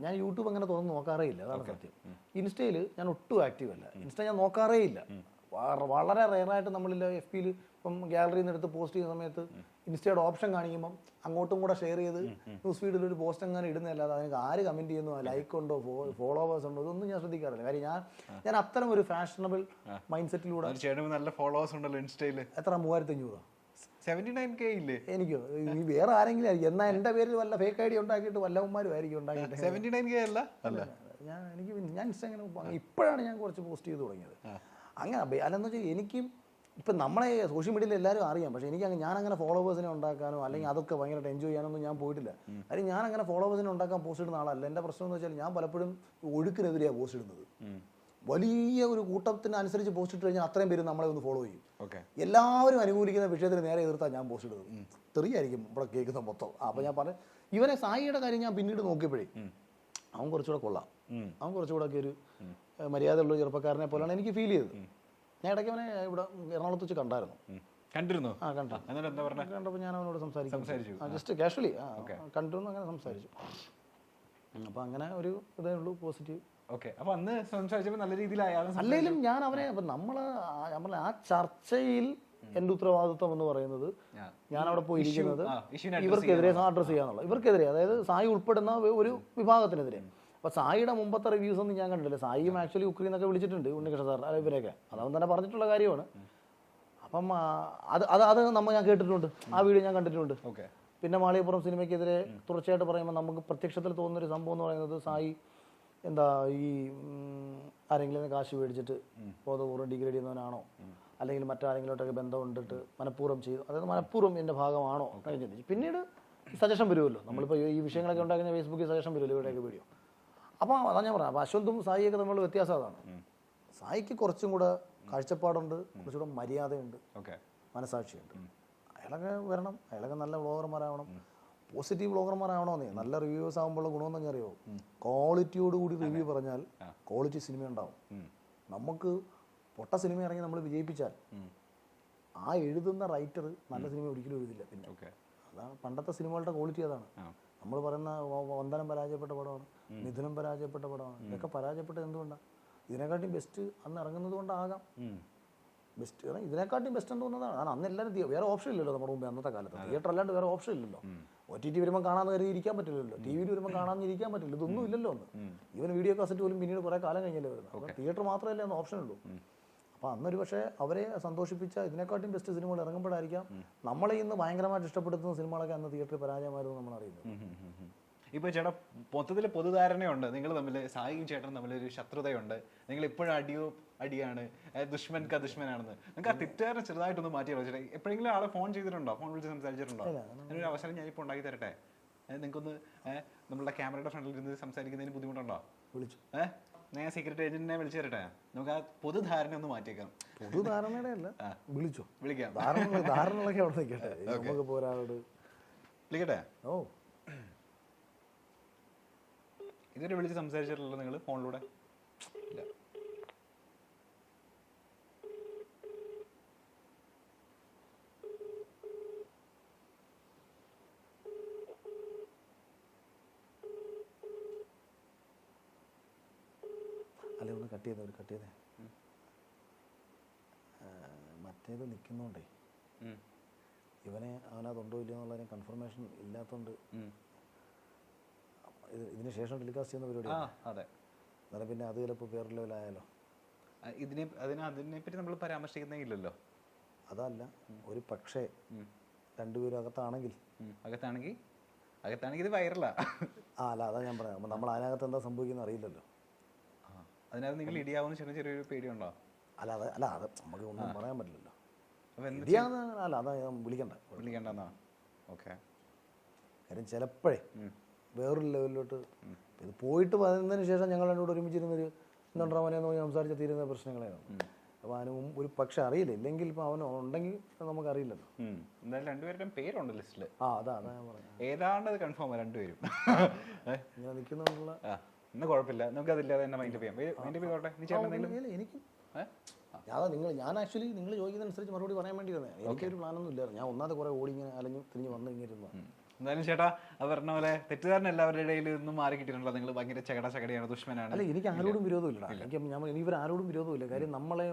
ഞാൻ യൂട്യൂബ് അങ്ങനെ തുറന്ന് നോക്കാറേ ഇല്ല, അതാണ് സത്യം. ഇൻസ്റ്റയിൽ ഞാൻ ഒട്ടും ആക്റ്റീവ് അല്ല. ഇൻസ്റ്റ ഞാൻ നോക്കാറേ ഇല്ല. വളരെ റെയറായിട്ട് നമ്മളിൽ FBയിൽ ഇപ്പം ഗാലറിയിൽ നിന്ന് എടുത്ത് പോസ്റ്റ് ചെയ്യുന്ന സമയത്ത് ഇൻസ്റ്റയുടെ ഓപ്ഷൻ കാണിക്കുമ്പം അങ്ങോട്ടും കൂടെ ഷെയർ ചെയ്ത് ന്യൂസ് ഫീഡിൽ ഒരു പോസ്റ്റ് അങ്ങനെ ഇടുന്നതല്ലാതെ അതിന് ആര് കമൻറ്റ് ചെയ്യുന്നു, ലൈക്ക് ഉണ്ടോ, ഫോളോവേഴ്സ് ഉണ്ടോ, ഇതൊന്നും ഞാൻ ശ്രദ്ധിക്കാറില്ല. കാര്യം ഞാൻ അത്തരം ഒരു ഫാഷനബിൾ മൈൻഡ് സെറ്റിലൂടെ. നല്ല ഫോളോവേഴ്സ് ഉണ്ടല്ലോ ഇൻസ്റ്റയിൽ. എത്ര? 3500. 79K ഇല്ലേ? എനിക്കോ ഈ വേറെ ആരെങ്കിലും ആയിരിക്കും. എന്നാൽ എൻ്റെ പേരിൽ വല്ല ഫേക്ക് ID ഉണ്ടാക്കിയിട്ട് വല്ലവന്മാരും ആയിരിക്കും ഉണ്ടാക്കിയിട്ട്. 79K അല്ല. ഞാൻ ഇൻസ്റ്റാഗ്രാം ഇപ്പോഴാണ് ഞാൻ കുറച്ച് പോസ്റ്റ് ചെയ്ത് തുടങ്ങിയത്. അങ്ങനെ അല്ലെന്ന് വെച്ചാൽ എനിക്കും ഇപ്പം നമ്മളെ സോഷ്യൽ മീഡിയയിൽ എല്ലാവരും അറിയാം. പക്ഷേ ഞാനങ്ങനെ ഫോളോവേഴ്സിനെ ഉണ്ടാക്കാനോ അല്ലെങ്കിൽ അതൊക്കെ ഭയങ്കരമായിട്ട് എൻജോയ് ചെയ്യാനൊന്നും ഞാൻ പോയിട്ടില്ല. കാര്യം ഞാനങ്ങനെ ഫോളോവേഴ്സിനെ ഉണ്ടാക്കാൻ പോസ്റ്റ് ഇടുന്ന ആളല്ല. എൻ്റെ പ്രശ്നം എന്ന് വെച്ചാൽ ഞാൻ പലപ്പോഴും ഒഴുക്കിനെതിരെയാണ് പോസ്റ്റ് ഇടുന്നത്. വലിയ ഒരു കൂട്ടത്തിന് അനുസരിച്ച് പോസ്റ്റ് ഇട്ട് കഴിഞ്ഞാൽ അത്രയും പേര് നമ്മളെ ഒന്ന് ഫോളോ ചെയ്യും. എല്ലാവരും അനുകൂലിക്കുന്ന വിഷയത്തിന് നേരെ എതിർത്താൽ ഞാൻ പോസ്റ്റ് ഇടുന്നത്. തെറിയായിരിക്കും ഇവിടെ കേൾക്കുന്ന മൊത്തം. അപ്പോൾ ഞാൻ പറഞ്ഞു, ഇവനെ സായിയുടെ കാര്യം ഞാൻ പിന്നീട് നോക്കിയപ്പോഴേ അവൻ കുറച്ചുകൂടെ കൊള്ളാം. അവൻ കുറച്ചുകൂടെ ഒക്കെ ഒരു മര്യാദയുള്ള ചെറുപ്പക്കാരനെ പോലെയാണ് എനിക്ക് ഫീൽ ചെയ്തത്. ഞാൻ ഇടയ്ക്ക് അവനെ ഇവിടെ എറണാകുളത്ത് വെച്ച് കണ്ടായിരുന്നു. കണ്ടിരുന്നു? കണ്ടപ്പോൾ ഞാൻ അവനോട് സംസാരിച്ചു. ജസ്റ്റ് കാഷ്വലി കണ്ടിരുന്നു, അങ്ങനെ സംസാരിച്ചു. അപ്പം അങ്ങനെ ഒരു ഇതേ ഉള്ളൂ പോസിറ്റീവ്. അപ്പൊ അന്ന് സംസാരിച്ചപ്പോൾ നല്ല രീതിയിൽ അല്ലെങ്കിലും ഞാൻ അവനെ ആ ചർച്ചയിൽ എൻ്റെ ഉത്തരവാദിത്വം എന്ന് പറയുന്നത് ഞാൻ അവിടെ പോയിരിക്കുന്നത് ഇവർക്കെതിരെ അഡ്രസ് ചെയ്യാന്നുള്ള, ഇവർക്കെതിരെ, അതായത് സായി ഉൾപ്പെടുന്ന ഒരു വിഭാഗത്തിനെതിരെ. അപ്പോൾ സായിയുടെ മുമ്പത്തെ റിവ്യൂസ് ഒന്നും ഞാൻ കണ്ടില്ല. സായിയും ആക്ച്വലി ഉക്രൈൻ എന്നൊക്കെ വിളിച്ചിട്ടുണ്ട് ഉണ്ണികൃഷ്ണ സാർ, ഇവരെയൊക്കെ അതവൻ തന്നെ പറഞ്ഞിട്ടുള്ള കാര്യമാണ്. അപ്പം അത് ഞാൻ കേട്ടിട്ടുണ്ട്, ആ വീഡിയോ ഞാൻ കണ്ടിട്ടുണ്ട്. പിന്നെ മാളികപ്പുറം സിനിമയ്ക്കെതിരെ തുടർച്ചയായിട്ട് പറയുമ്പോൾ നമുക്ക് പ്രത്യക്ഷത്തിൽ തോന്നുന്നൊരു സംഭവം എന്ന് പറയുന്നത് സായി എന്താ ഈ ആരെങ്കിലും കാശ് മേടിച്ചിട്ട് ബോധപൂർവ്വം ഡിഗ്രേഡ് ചെയ്യുന്നവനാണോ അല്ലെങ്കിൽ മറ്റാരെങ്കിലോട്ടൊക്കെ ബന്ധം കൊണ്ടിട്ട് മനഃപൂർവ്വം ചെയ്തു, അതായത് മനഃപൂർവ്വം എൻ്റെ ഭാഗമാണോ എന്ന് ചിന്തിച്ചു. പിന്നീട് സജഷൻ വരുമല്ലോ, നമ്മളിപ്പോൾ ഈ വിഷയങ്ങളൊക്കെ ഉണ്ടാക്കുന്ന ഫേസ്ബുക്കിൽ സജഷൻ വരുമല്ലോ ഇവിടെയൊക്കെ വീഡിയോ. അപ്പോൾ അതാണ് ഞാൻ പറഞ്ഞത്. അപ്പോൾ അശ്വന്തും സായിയൊക്കെ തമ്മിലുള്ള വ്യത്യാസം അതാണ്. സായിക്ക് കുറച്ചും കൂടെ കാഴ്ചപ്പാടുണ്ട്, കുറച്ചുകൂടെ മര്യാദയുണ്ട്, മനസാക്ഷിയുണ്ട്. അയാളൊക്കെ വരണം, അയാളൊക്കെ നല്ല വ്ളോഗർമാരാവണം, പോസിറ്റീവ് വ്ളോഗർമാരാവണമെന്നേ. നല്ല റിവ്യൂസ് ആകുമ്പോഴുള്ള ഗുണമെന്ന് അറിയാമോ? ക്വാളിറ്റിയോടുകൂടി റിവ്യൂ പറഞ്ഞാൽ ക്വാളിറ്റി സിനിമ ഉണ്ടാവും. നമുക്ക് പൊട്ട സിനിമ ഇറങ്ങി നമ്മൾ വിജയിപ്പിച്ചാൽ ആ എഴുതുന്ന റൈറ്റർ നല്ല സിനിമ ഒരിക്കലും എഴുതില്ല. പിന്നെ അതാണ് പണ്ടത്തെ സിനിമകളുടെ ക്വാളിറ്റി. അതാണ് നമ്മൾ പറയുന്ന വന്ദനം പരാജയപ്പെട്ട പടമാണ്, മിഥുനം പരാജയപ്പെട്ട പടമാണ്. ഇതൊക്കെ പരാജയപ്പെട്ടത് എന്തുകൊണ്ടാണ്? ഇതിനെക്കാട്ടിയും ബെസ്റ്റ് അന്ന് ഇറങ്ങുന്നത് കൊണ്ടാകാം. ബെസ്റ്റ് ഇതിനെക്കാട്ടിയും ബെസ്റ്റ് എന്ന് തോന്നുന്നതാണ്. കാരണം അന്ന് എല്ലാവരും വേറെ ഓപ്ഷൻ ഇല്ലല്ലോ നമ്മുടെ മുമ്പ്. അന്നത്തെ കാലത്ത് തിയേറ്റർ അല്ലാണ്ട് വേറെ ഓപ്ഷൻ ഇല്ലല്ലോ. OTT വരുമ്പോൾ കാണാമെന്ന് കരുതി ഇരിക്കാൻ പറ്റില്ലല്ലോ, TV വരുമ്പോൾ കാണാമെന്ന് ഇരിക്കാൻ പറ്റില്ല. ഇതൊന്നും ഇല്ലല്ലോ അന്ന്. ഈവൻ വീഡിയോ കാസറ്റ് പോലും പിന്നീട് കുറേ കാലം കഴിഞ്ഞല്ലേ വരുന്നത്. അപ്പോൾ തിയേറ്റർ മാത്രമല്ലേ അന്ന് ഓപ്ഷൻ ഉള്ളൂ. അപ്പോൾ അന്നൊരു പക്ഷേ അവരെ സന്തോഷിപ്പിച്ച ഇതിനെക്കാട്ടിയും ബെസ്റ്റ് സിനിമകൾ ഇറങ്ങുമ്പോഴായിരിക്കാം നമ്മളെ ഇന്ന് ഭയങ്കരമായിട്ട് ഇഷ്ടപ്പെടുത്തുന്ന സിനിമകളൊക്കെ അന്ന് തിയേറ്ററിൽ പരാജയമായിരുന്നു നമ്മൾ അറിയുന്നത്. ഇപ്പോൾ ചേട്ടാ മൊത്തത്തിൽ പൊതുധാരണയുണ്ട് നിങ്ങൾ തമ്മിൽ, സായിയും ചേട്ടനും തമ്മിലൊരു ശത്രുതയുണ്ട്, നിങ്ങൾ ഇപ്പോഴും അടിയാണ്, ദുഷ്മൻ ക ദുഷ്മനാണെന്ന്. നിങ്ങൾക്ക് ആ തെറ്റുകാരനെ ചെറുതായിട്ടൊന്ന് മാറ്റിയാലോ ചേട്ടാ? എപ്പോഴെങ്കിലും ആളെ ഫോൺ ചെയ്തിട്ടുണ്ടോ, ഫോൺ വിളിച്ച് സംസാരിച്ചിട്ടുണ്ടോ? അതിനൊരു അവസരം ഞാനിപ്പോൾ ഉണ്ടാക്കി തരട്ടെ. നിങ്ങൾക്കൊന്ന് നമ്മളുടെ ക്യാമറയുടെ ഫ്രണ്ടിൽ ഇരുന്ന് സംസാരിക്കുന്നതിന് ബുദ്ധിമുട്ടുണ്ടോ? വിളിച്ചു ഞാൻ സീക്രട്ട് ഏജന്റിനെ വിളിച്ചു തരട്ടെ? നമുക്ക് ആ പൊതുധാരണ ഒന്ന് മാറ്റിയേക്കാം. പൊതുധാരണയുടെ അല്ല, വിളിച്ചോ? വിളിക്കാം. ധാരണകളൊക്കെ അവിടെ നിൽക്കട്ടെ, നമുക്ക് പോരാളോട് വിളിക്കട്ടെ? ഓ, ഇതുവരെ വിളിച്ച് സംസാരിച്ചിട്ടുള്ളൂ നിങ്ങൾ ഫോണിലൂടെ? ഇല്ല. അല്ലെ ഒന്ന് കട്ട് ചെയ്തേ. മറ്റേത് നിൽക്കുന്നോണ്ടേ ഇവനെ അവനതുണ്ടോ ഇല്ലയോ എന്നുള്ളതിന് കൺഫർമേഷൻ ഇല്ലാത്തതുകൊണ്ട് ഇതിന് ശേഷം ടെലികാസ്റ്റ് ചെയ്യുന്ന പരിപാടി. അതെ, എന്നാലും പിന്നെ അത് ചിലപ്പോൾ വേറെ ലെവലായാലോ. അതിനെപ്പറ്റി നമ്മൾ പരാമർശിക്കുന്നേ ഇല്ലല്ലോ. അതല്ല, ഒരു പക്ഷേ രണ്ടുപേരും അകത്താണെങ്കിൽ ഇത് വൈറലാ. അല്ല, അതാ ഞാൻ പറയാം. അപ്പം നമ്മൾ അതിനകത്ത് എന്താ സംഭവിക്കുന്നത് അറിയില്ലല്ലോ. അതിനകത്ത് നിങ്ങൾ ഇടിയാവുന്ന ചെറിയൊരു പേടിയുണ്ടോ? അല്ല അത് നമുക്ക് ഒന്നും പറയാൻ പറ്റില്ലല്ലോ. അല്ല, അതാ വിളിക്കണ്ടെന്നാ. ഓക്കെ. കാര്യം ചിലപ്പോഴേ വേറൊരു ലെവലിലോട്ട് ഇത് പോയിട്ട് വന്നതിന് ശേഷം ഞങ്ങൾ രണ്ടുകൂടെ ഒരുമിച്ചിരുന്നൊരു 2 മണിയെന്ന് സംസാരിച്ച തീരുന്ന പ്രശ്നങ്ങളാണ്. അപ്പോൾ അതിന് ഒരു പക്ഷെ അറിയില്ല, ഇല്ലെങ്കിൽ ഇപ്പം അവൻ ഉണ്ടെങ്കിൽ നമുക്കറിയില്ലല്ലോ. എന്തായാലും രണ്ടുപേരുടെയും പേരുണ്ട് ലിസ്റ്റിൽ. അതാ ഞാൻ പറഞ്ഞു. ഏതാണ്ട് കൺഫേം രണ്ടുപേരും ഇങ്ങനെ നിൽക്കുന്നുള്ള. ഇന്ന് കുഴപ്പമില്ല, നമുക്ക് അതില്ലാതെ തന്നെ മൈൻഡ് ചെയ്യാം. എനിക്ക് ഞാൻ ആക്ച്വലി നിങ്ങൾ ചോദിക്കുന്നതനുസരിച്ച് മറുപടി പറയാൻ വേണ്ടി തന്നെ എനിക്കൊരു പ്ലാനൊന്നും ഇല്ലായിരുന്നു. ഞാൻ ഒന്നാമത് കുറേ ഓടി ഇങ്ങനെ അലഞ്ഞു തിരിഞ്ഞ് വന്ന് ഇങ്ങനെ ഇരുന്നു. എന്തായാലും ചേട്ടാ അത് പറഞ്ഞ പോലെ തെറ്റുകാരൻ എല്ലാവരുടെ ഇടയിൽ നിന്നും മാറി കിട്ടിയിട്ടുണ്ടോ? നിങ്ങൾ ഭയങ്കര ചകടയാണ്, ദുഷ്മനാണ്. അല്ല, എനിക്ക് ആരോടും വിരോധമില്ല. എനിക്ക് ഇവർ ആരോടും വിരോധമില്ല. കാര്യം നമ്മളെ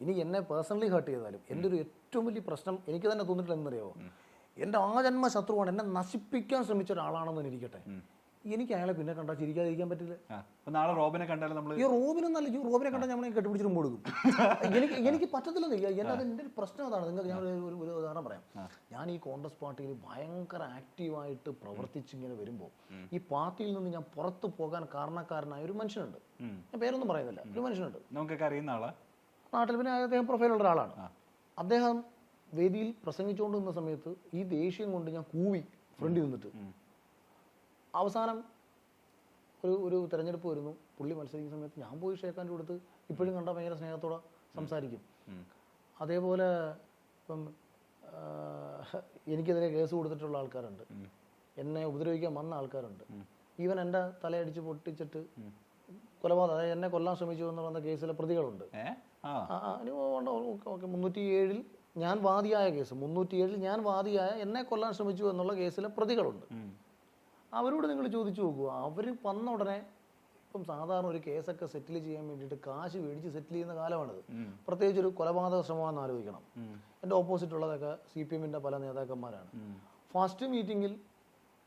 ഇനി എന്നെ പേഴ്സണലി ഹേർട്ട് ചെയ്താലും എൻ്റെ ഒരു ഏറ്റവും വലിയ പ്രശ്നം എനിക്ക് തന്നെ തോന്നിയിട്ടില്ല എന്നറിയാമോ? എൻ്റെ ആജന്മ ശത്രുവാണ്, എന്നെ നശിപ്പിക്കാൻ ശ്രമിച്ച ഒരാളാണെന്ന് ഇരിക്കട്ടെ, എനിക്ക് അയാളെ പിന്നെ കണ്ടാൽ ചിരിക്കാതിരിക്കാൻ പറ്റില്ല. നാളെ റോബിനെ കണ്ടാലും നമ്മൾ റോബിനെ കണ്ടാൽ നമ്മൾ കെട്ടിപ്പിടിച്ചിട്ട് കൊടുക്കും. എനിക്ക് പറ്റത്തില്ല. എൻ്റെ ഒരു പ്രശ്നം അതാണ്. നിങ്ങൾക്ക് ഞാൻ ഒരു ഉദാഹരണം പറയാം. ഞാൻ ഈ കോൺഗ്രസ് പാർട്ടിയിൽ ഭയങ്കര ആക്റ്റീവായിട്ട് പ്രവർത്തിച്ചിങ്ങനെ വരുമ്പോൾ ഈ പാർട്ടിയിൽ നിന്ന് ഞാൻ പുറത്തു പോകാൻ കാരണക്കാരനായ ഒരു മനുഷ്യനുണ്ട്. ഞാൻ പേരൊന്നും പറയുന്നില്ല, ഒരു മനുഷ്യനുണ്ട്, നമുക്കൊക്കെ അറിയുന്ന ആളാ, നാട്ടിൽ. പിന്നെ അദ്ദേഹം പ്രൊഫൈലുള്ള ഒരാളാണ്. അദ്ദേഹം വേദിയിൽ പ്രസംഗിച്ചുകൊണ്ട് നിന്ന സമയത്ത് ഈ ദേഷ്യം കൊണ്ട് ഞാൻ കൂവി ഫ്രണ്ടിൽ നിന്നിട്ട്. അവസാനം ഒരു തെരഞ്ഞെടുപ്പ് വരുന്നു, പുള്ളി മത്സരിക്കുന്ന സമയത്ത് ഞാൻ പോയി ഷേക്കാൻ്റെ കൊടുത്ത് ഇപ്പോഴും കണ്ടാൽ ഭയങ്കര സ്നേഹത്തോടെ സംസാരിക്കും. അതേപോലെ ഇപ്പം എനിക്കെതിരെ കേസ് കൊടുത്തിട്ടുള്ള ആൾക്കാരുണ്ട്, എന്നെ ഉപദ്രവിക്കാൻ വന്ന ആൾക്കാരുണ്ട്. ഈവൻ എൻ്റെ തലയടിച്ച് പൊട്ടിച്ചിട്ട് കൊലപാതകം, അതായത് എന്നെ കൊല്ലാൻ ശ്രമിച്ചു എന്ന് പറഞ്ഞ കേസിലെ പ്രതികളുണ്ട്. 307 ഞാൻ വാദിയായ കേസ്, 307 ഞാൻ വാദിയായ എന്നെ കൊല്ലാൻ ശ്രമിച്ചു എന്നുള്ള കേസിലെ പ്രതികളുണ്ട്. അവരോട് നിങ്ങൾ ചോദിച്ചു നോക്കുക. അവർ വന്ന ഉടനെ ഇപ്പം സാധാരണ ഒരു കേസൊക്കെ സെറ്റിൽ ചെയ്യാൻ വേണ്ടിയിട്ട് കാശ് മേടിച്ച് സെറ്റിൽ ചെയ്യുന്ന കാലമാണിത്. പ്രത്യേകിച്ച് ഒരു കൊലപാതക ശ്രമമാണെന്ന് ആലോചിക്കണം. എൻ്റെ ഓപ്പോസിറ്റ് ഉള്ളതൊക്കെ CPM-ൻ്റെ പല നേതാക്കന്മാരാണ്. ഫസ്റ്റ് മീറ്റിങ്ങിൽ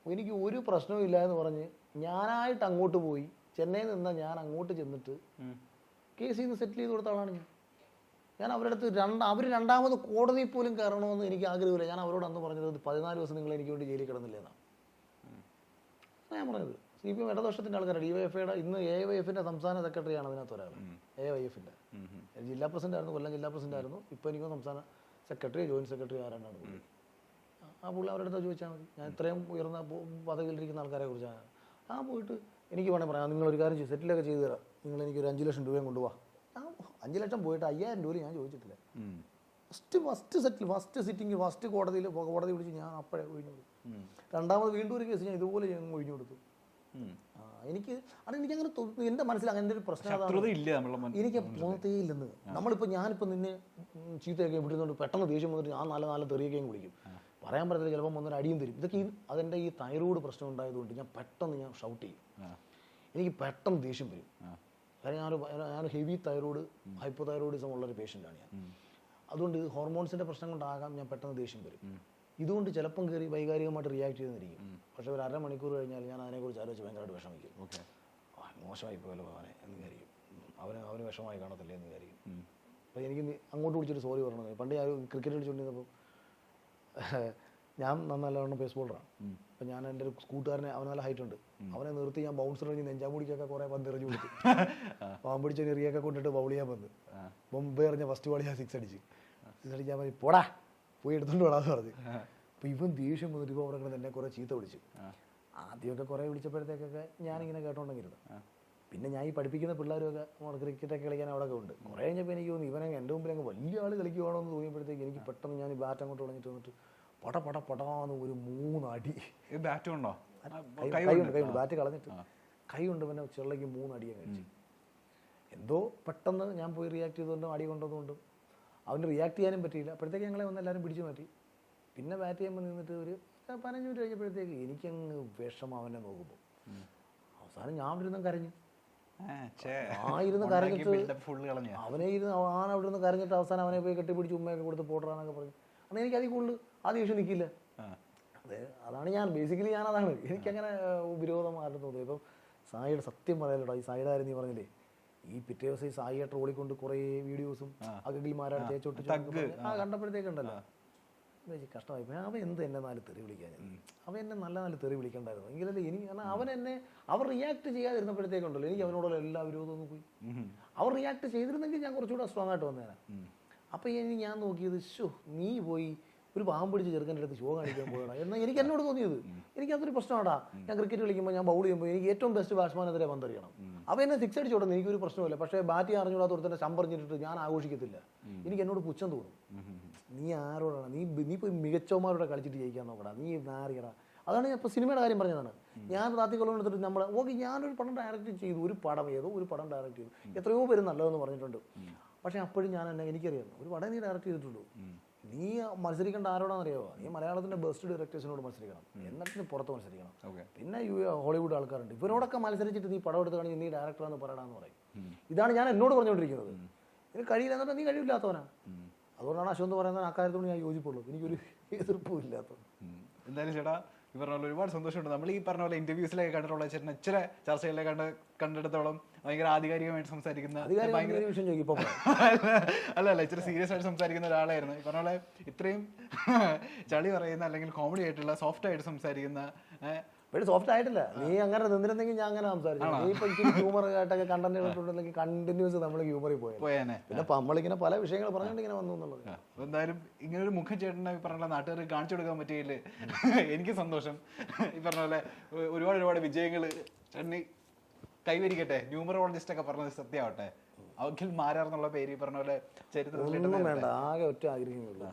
എനിക്ക് ഒരു പ്രശ്നവും ഇല്ല എന്ന് പറഞ്ഞ് ഞാനായിട്ട് അങ്ങോട്ട് പോയി, ചെന്നൈയിൽ നിന്ന് ഞാൻ അങ്ങോട്ട് ചെന്നിട്ട് കേസിൽ നിന്ന് സെറ്റിൽ ചെയ്ത് കൊടുത്ത ആളാണ് ഞാൻ. ഞാൻ അവരുടെ അടുത്ത് അവർ രണ്ടാമത് കോടതിയിൽ പോലും കയറണമെന്ന് എനിക്ക് ആഗ്രഹമില്ല. ഞാൻ അവരോട് അന്ന് പറഞ്ഞത് 14 ദിവസം നിങ്ങൾ എനിക്ക് വേണ്ടി ജയിലിൽ കിടന്നില്ല എന്നാണ് ഞാൻ പറഞ്ഞത്. CPM ഇടതുപക്ഷത്തിൻ്റെ ആൾക്കാരാണ്. DYFIയുടെ ഇന്ന് AYFിൻ്റെ സംസ്ഥാന സെക്രട്ടറിയാണ് അതിനകത്ത് ഒരാൾ. AYFിൻ്റെ ജില്ലാ പ്രസിഡന്റ് ആയിരുന്നു, കൊല്ലം ജില്ലാ പ്രസിഡന്റ് ആയിരുന്നു. ഇപ്പോൾ എനിക്ക് സംസ്ഥാന സെക്രട്ടറി, ജോയിന്റ് സെക്രട്ടറി ആരാണ് പുള്ളി. ആ പുള്ളി അവരുടെ അടുത്ത് ചോദിച്ചാൽ മതി. ഞാൻ ഇത്രയും ഉയർന്ന പദവിയിലിരിക്കുന്ന ആൾക്കാരെ കുറിച്ചാണ്. പോയിട്ട് എനിക്ക് വേണമെങ്കിൽ പറയാം, നിങ്ങളൊരു കാര്യം ചെയ്യും, സെറ്റിലൊക്കെ ചെയ്ത് തരാം, നിങ്ങൾ എനിക്കൊരു 5 ലക്ഷം രൂപയും കൊണ്ടുപോകാം. 5 ലക്ഷം പോയിട്ട് 5000 രൂപ ഞാൻ ചോദിച്ചിട്ടില്ല. ഫസ്റ്റ് സെറ്റിൽ, ഫസ്റ്റ് സിറ്റിംഗ്, ഫസ്റ്റ് കോടതി വിളിച്ച് ഞാൻ അപ്പോഴേ ഒഴിഞ്ഞു കൊടുത്തു. രണ്ടാമത് വീണ്ടും ഒരു കേസ് ഞാൻ ഇതുപോലെ ഞാൻ ഒഴിഞ്ഞു കൊടുത്തു. എനിക്കങ്ങനെ തോന്നുന്നു, എൻ്റെ മനസ്സിൽ അങ്ങനെ ഒരു പ്രശ്നം എനിക്ക് തോന്നത്തേ ഇല്ലെന്ന്. ഞാനിപ്പോൾ നിന്നെ ചീത്തയൊക്കെ വിടുന്നുണ്ട്, പെട്ടെന്ന് ദേഷ്യം വന്നിട്ട് ഞാൻ നല്ല തെറിയൊക്കെയും വിളിക്കും. പറയാൻ പറ്റത്തില്ല, ചിലപ്പോൾ വന്നൊരു അടിയും തരും. ഇതൊക്കെ അതെൻ്റെ ഈ തൈറോയ്ഡ് പ്രശ്നം ഉണ്ടായതുകൊണ്ട് ഞാൻ പെട്ടെന്ന് ഷൗട്ട് ചെയ്യും. എനിക്ക് പെട്ടെന്ന് ദേഷ്യം വരും. കാരണം ഞാൻ ഹെവി തൈറോയ്ഡ്, ഹൈപ്പോ തൈറോയിഡിസം ഉള്ളൊരു പേഷ്യൻ്റാണ് ഞാൻ. അതുകൊണ്ട് ഹോർമോൺസിൻ്റെ പ്രശ്നം കൊണ്ടാകാം ഞാൻ പെട്ടെന്ന് ദേഷ്യം വരും. ഇതുകൊണ്ട് ചിലപ്പം കയറി വൈകാരികമായിട്ട് റിയാക്ട് ചെയ്തിരിക്കും. പക്ഷേ ഒരു അരമണിക്കൂർ കഴിഞ്ഞാൽ ഞാൻ അതിനെക്കുറിച്ച് ആലോചിച്ച് ഭയങ്കരമായിട്ട് വിഷമിക്കും. മോശമായി പോയല്ലോ അവനെ എന്ന് വിചാരിക്കും. അവന് വിഷമമായി കാണത്തില്ലേ എന്ന് വിചാരിക്കും. അപ്പോൾ എനിക്ക് അങ്ങോട്ട് വിളിച്ചൊരു സോറി പറയണത്. പണ്ട് ഞാൻ ക്രിക്കറ്റ് കളിച്ചുകൊണ്ടിരുന്നപ്പോൾ ഞാൻ നല്ലവണ്ണം പേസ് ബോളറാണ്. അപ്പം ഞാൻ എൻ്റെ ഒരു കൂട്ടുകാരനെ, അവൻ നല്ല ഹൈറ്റ് ഉണ്ട്, അവനെ നിർത്തി ഞാൻ ബൗൺസർ കഴിഞ്ഞ് നെഞ്ചാമുടിക്കൊക്കെ കുറേ പന്ത് എറിഞ്ഞു കൊടുത്തു. പാമ്പ് പിടിച്ച നെറിയൊക്കെ കൊണ്ടിട്ട് ബൗൾ ചെയ്യാൻ വന്ന് ബൊമ്പ് എറിഞ്ഞ ഫസ്റ്റ് ബോൾ ഞാൻ 6 അടിച്ച്. 6 അടിക്കാൻ പറഞ്ഞ് പോടാ പോയി എടുത്തോണ്ട് പോടാന്ന് പറഞ്ഞ്. അപ്പോൾ ഇവൻ ദേഷ്യം വന്നിട്ട് ഇപ്പോൾ അവിടെ കിടന്ന് എന്നെ കുറേ ചീത്ത വിളിച്ചു. ആദ്യമൊക്കെ കുറേ വിളിച്ചപ്പോഴത്തേക്കൊക്കെ ഞാനിങ്ങനെ കേട്ടോണ്ടെങ്കിരുന്നു. പിന്നെ ഞാൻ ഈ പഠിപ്പിക്കുന്ന പിള്ളേരൊക്കെ ക്രിക്കറ്റൊക്കെ കളിക്കാൻ അവിടെയൊക്കെ ഉണ്ട്. കുറേ കഴിഞ്ഞപ്പോൾ എനിക്ക് തോന്നി ഇവനെ എൻ്റെ മുമ്പിൽ അങ്ങ് വലിയ ആൾ കളിക്കുവാണോ എന്ന് തോന്നിയപ്പോഴത്തേക്ക് എനിക്ക് പെട്ടെന്ന് ഞാൻ ഈ ബാറ്റ് അങ്ങോട്ട് തുടങ്ങിയിട്ട് വന്നിട്ട് പടാന്ന് ഒരു 3 അടി. ബാറ്റ് ഉണ്ടോ? കൈയുണ്ട്, ബാറ്റ് കളഞ്ഞിട്ട് കൈ കൊണ്ട് പിന്നെ ചെള്ളയ്ക്ക് 3 അടിയും കഴിച്ചു. എന്തോ പെട്ടെന്ന് ഞാൻ പോയി റിയാക്ട് ചെയ്തുകൊണ്ടും അടി കൊണ്ടതുകൊണ്ടും അവന് റിയാക്ട് ചെയ്യാനും പറ്റിയില്ല. അപ്പോഴത്തേക്ക് ഞങ്ങളെ വന്ന് എല്ലാവരും പിടിച്ചു മാറ്റി. പിന്നെ ബാറ്റ് ചെയ്യുമ്പോൾ നിന്നിട്ട് ഒരു 15 മിനിറ്റ് കഴിഞ്ഞപ്പോഴത്തേക്ക് എനിക്കങ്ങ് വിഷമം അവനെ നോക്കുമ്പോൾ. അവസാനം ഞാൻ അവിടെ ഇരുന്ന് കരഞ്ഞു. അവനെ ഇരുന്ന് അവിടെ ഇരുന്ന് കരഞ്ഞിട്ട് അവസാനം അവനെ പോയി കെട്ടിപ്പിടിച്ച് ഉമ്മയൊക്കെ കൊടുത്ത് പോട്ടറാന്നൊക്കെ പറഞ്ഞു. അന്ന് എനിക്ക് അതിൽ കൂടുതൽ ആ ദേഷ്യം നിൽക്കില്ല. അതാണ് ഞാൻ ബേസിക്കലി ഞാനതാണ്. എനിക്കങ്ങനെ വിരോധം ആരും തോന്നി. ഇപ്പം സായിയുടെ സത്യം പറയാലോട്ടോ, ഈ സായിയുടെ കാര്യം നീ പറഞ്ഞില്ലേ, ഈ പിറ്റേ ദിവസം ഈ സായിയെ ട്രോളിക്കൊണ്ട് കുറേ വീഡിയോസും അകകിൽമാരാണ് തേച്ചോട്ട് കണ്ടപ്പോഴത്തേക്കുണ്ടല്ലോ കഷ്ടമായി. അവൻ എന്ത് എന്നെ 4 തെറി വിളിക്കാൻ, അവൻ എന്നെ നല്ല തെറി വിളിക്കണ്ടായിരുന്നു എങ്കിലല്ലേ എനിക്ക്. കാരണം അവൻ റിയാക്ട് ചെയ്യാതിരുന്നപ്പോഴത്തേക്കുണ്ടല്ലോ എനിക്ക് അവനോടുള്ള എല്ലാ വിരോധമൊന്നും പോയി. അവർ റിയാക്ട് ചെയ്തിരുന്നെങ്കിൽ ഞാൻ കുറച്ചുകൂടെ സ്ട്രോങ് ആയിട്ട് വന്നേനെ. അപ്പോൾ ഇനി ഞാൻ നോക്കിയത്, നീ പോയി ഒരു പാമ്പ് പിടിച്ച് ചെറുക്കൻ്റെ അടുത്ത് ഷോ കാണിക്കാൻ പോയടാ എന്നാൽ എനിക്ക് എന്നോട് തോന്നിയത്. എനിക്കതൊരു പ്രശ്നമാടാ. ഞാൻ ക്രിക്കറ്റ് കളിക്കുമ്പോൾ, ഞാൻ ബൗൾ ചെയ്യുമ്പോൾ എനിക്ക് ഏറ്റവും ബെസ്റ്റ് ബാറ്റ്സ്മാനെതിരെ പന്തെറിയണം. അപ്പോൾ എന്നെ 6 അടിച്ചോട്ടെ, എനിക്കൊരു പ്രശ്നമില്ല. പക്ഷേ ബാറ്റ് ചെയ്യാൻ അറിഞ്ഞൂടാത്ത ഒരുത്തന്നെ ശമ്പറിഞ്ഞിട്ട് ഞാൻ ആഘോഷിക്കത്തില്ല. എനിക്ക് എന്നോട് പുച്ഛം തോന്നും. നീ ആരോടാണ്, നീ പോയി മികച്ചവന്മാരോടെ കളിച്ചിട്ട് ജയിക്കാൻ നോക്കടാ, നീ നാറിയടാ. അതാണ് ഞാൻ ഇപ്പോൾ സിനിമയുടെ കാര്യം പറഞ്ഞതാണ്. ഞാൻ റാത്തിക്കൊള്ളം എടുത്തിട്ട് ഞാനൊരു പടം ഡയറക്റ്റ് ചെയ്തു, ഒരു പടം ഡയറക്റ്റ് ചെയ്തു, എത്രയോ പേര് നല്ലതെന്ന് പറഞ്ഞിട്ടുണ്ട്. പക്ഷേ അപ്പോഴും എനിക്കറിയാം ഒരു പടം നീ ഡയറക്റ്റ് ചെയ്തിട്ടുള്ളൂ. നീ മത്സരിക്കേണ്ട ആരോടാണെന്നറിയാമോ? നീ മലയാളത്തിൻ്റെ ബെസ്റ്റ് ഡയറക്ടേഴ്സിനോട് മത്സരിക്കണം, എന്നിട്ട് പുറത്ത് മത്സരിക്കണം. പിന്നെ ഹോളിവുഡ് ആൾക്കാരുണ്ട്, ഇവരോടൊക്കെ മത്സരിച്ചിട്ട് നീ പടം എടുത്ത് കാണിച്ച് നീ ഡയറക്ടറാന്ന് പറയണമെന്ന് പറയും. ഇതാണ് ഞാൻ എന്നോട് പറഞ്ഞുകൊണ്ടിരിക്കുന്നത്. എനിക്ക് കഴിയില്ല എന്നിട്ട് നീ കഴിവില്ലാത്തവനാ. അതുകൊണ്ടാണ് അശ്വന്ത് പറയുന്നത് അക്കാര്യത്തോട് ഞാൻ യോജിപ്പുള്ളൂ. എനിക്കൊരു എതിർപ്പും ഇല്ലാത്തത്. എന്തായാലും ചേട്ടാ ഈ പറഞ്ഞ പോലെ ഒരുപാട് സന്തോഷമുണ്ട്. നമ്മൾ ഈ പറഞ്ഞ പോലെ ഇന്റർവ്യൂസിലൊക്കെ കണ്ടിട്ടുള്ള ചേട്ടൻ ഇച്ചിരി ചർച്ചകളിലേക്ക് കണ്ടിടത്തോളം ഭയങ്കര ആധികാരികമായിട്ട് സംസാരിക്കുന്ന, അല്ല ഇച്ചിരി സീരിയസ് ആയിട്ട് സംസാരിക്കുന്ന ഒരാളായിരുന്നു. ഈ പറഞ്ഞ പോലെ ഇത്രയും ചളി പറയുന്ന അല്ലെങ്കിൽ കോമഡി ആയിട്ടുള്ള സോഫ്റ്റ് ആയിട്ട് സംസാരിക്കുന്ന. സോഫ്റ്റ് ആയിട്ടില്ല, നീ അങ്ങനെ നിന്നിരുന്നെങ്കിൽ ഞാൻ അങ്ങനെ സംസാരിച്ചു. നീ ഇപ്പൊ ഹ്യൂമർ ആയിട്ടൊക്കെ കണ്ടന്റ് കണ്ടിന്യൂസ് നമ്മൾ ഹ്യൂമറിൽ പോയേനെ. പിന്നെ നമ്മളിങ്ങനെ പല വിഷയങ്ങൾ പറഞ്ഞുകൊണ്ട് ഇങ്ങനെ വന്നു എന്നുള്ളത്. എന്തായാലും ഇങ്ങനെ ഒരു മുഖം ചേട്ടനെ ഈ പറഞ്ഞ നാട്ടുകാർക്ക് കാണിച്ചു കൊടുക്കാൻ പറ്റിയില്ലേ, എനിക്ക് സന്തോഷം. ഈ പറഞ്ഞ പോലെ ഒരുപാട് വിജയങ്ങൾ ചേട്ടന് കൈവരിക്കട്ടെ. ന്യൂമറോളജിസ്റ്റ് ഒക്കെ പറഞ്ഞത് സത്യമാവട്ടെ. അഖിൽ മാരാർ എന്നുള്ള പേര് ഈ പറഞ്ഞ പോലെ ചരിത്രത്തിൽ വേണ്ട. ആകെ ഒറ്റ ആഗ്രഹമുള്ളൂ,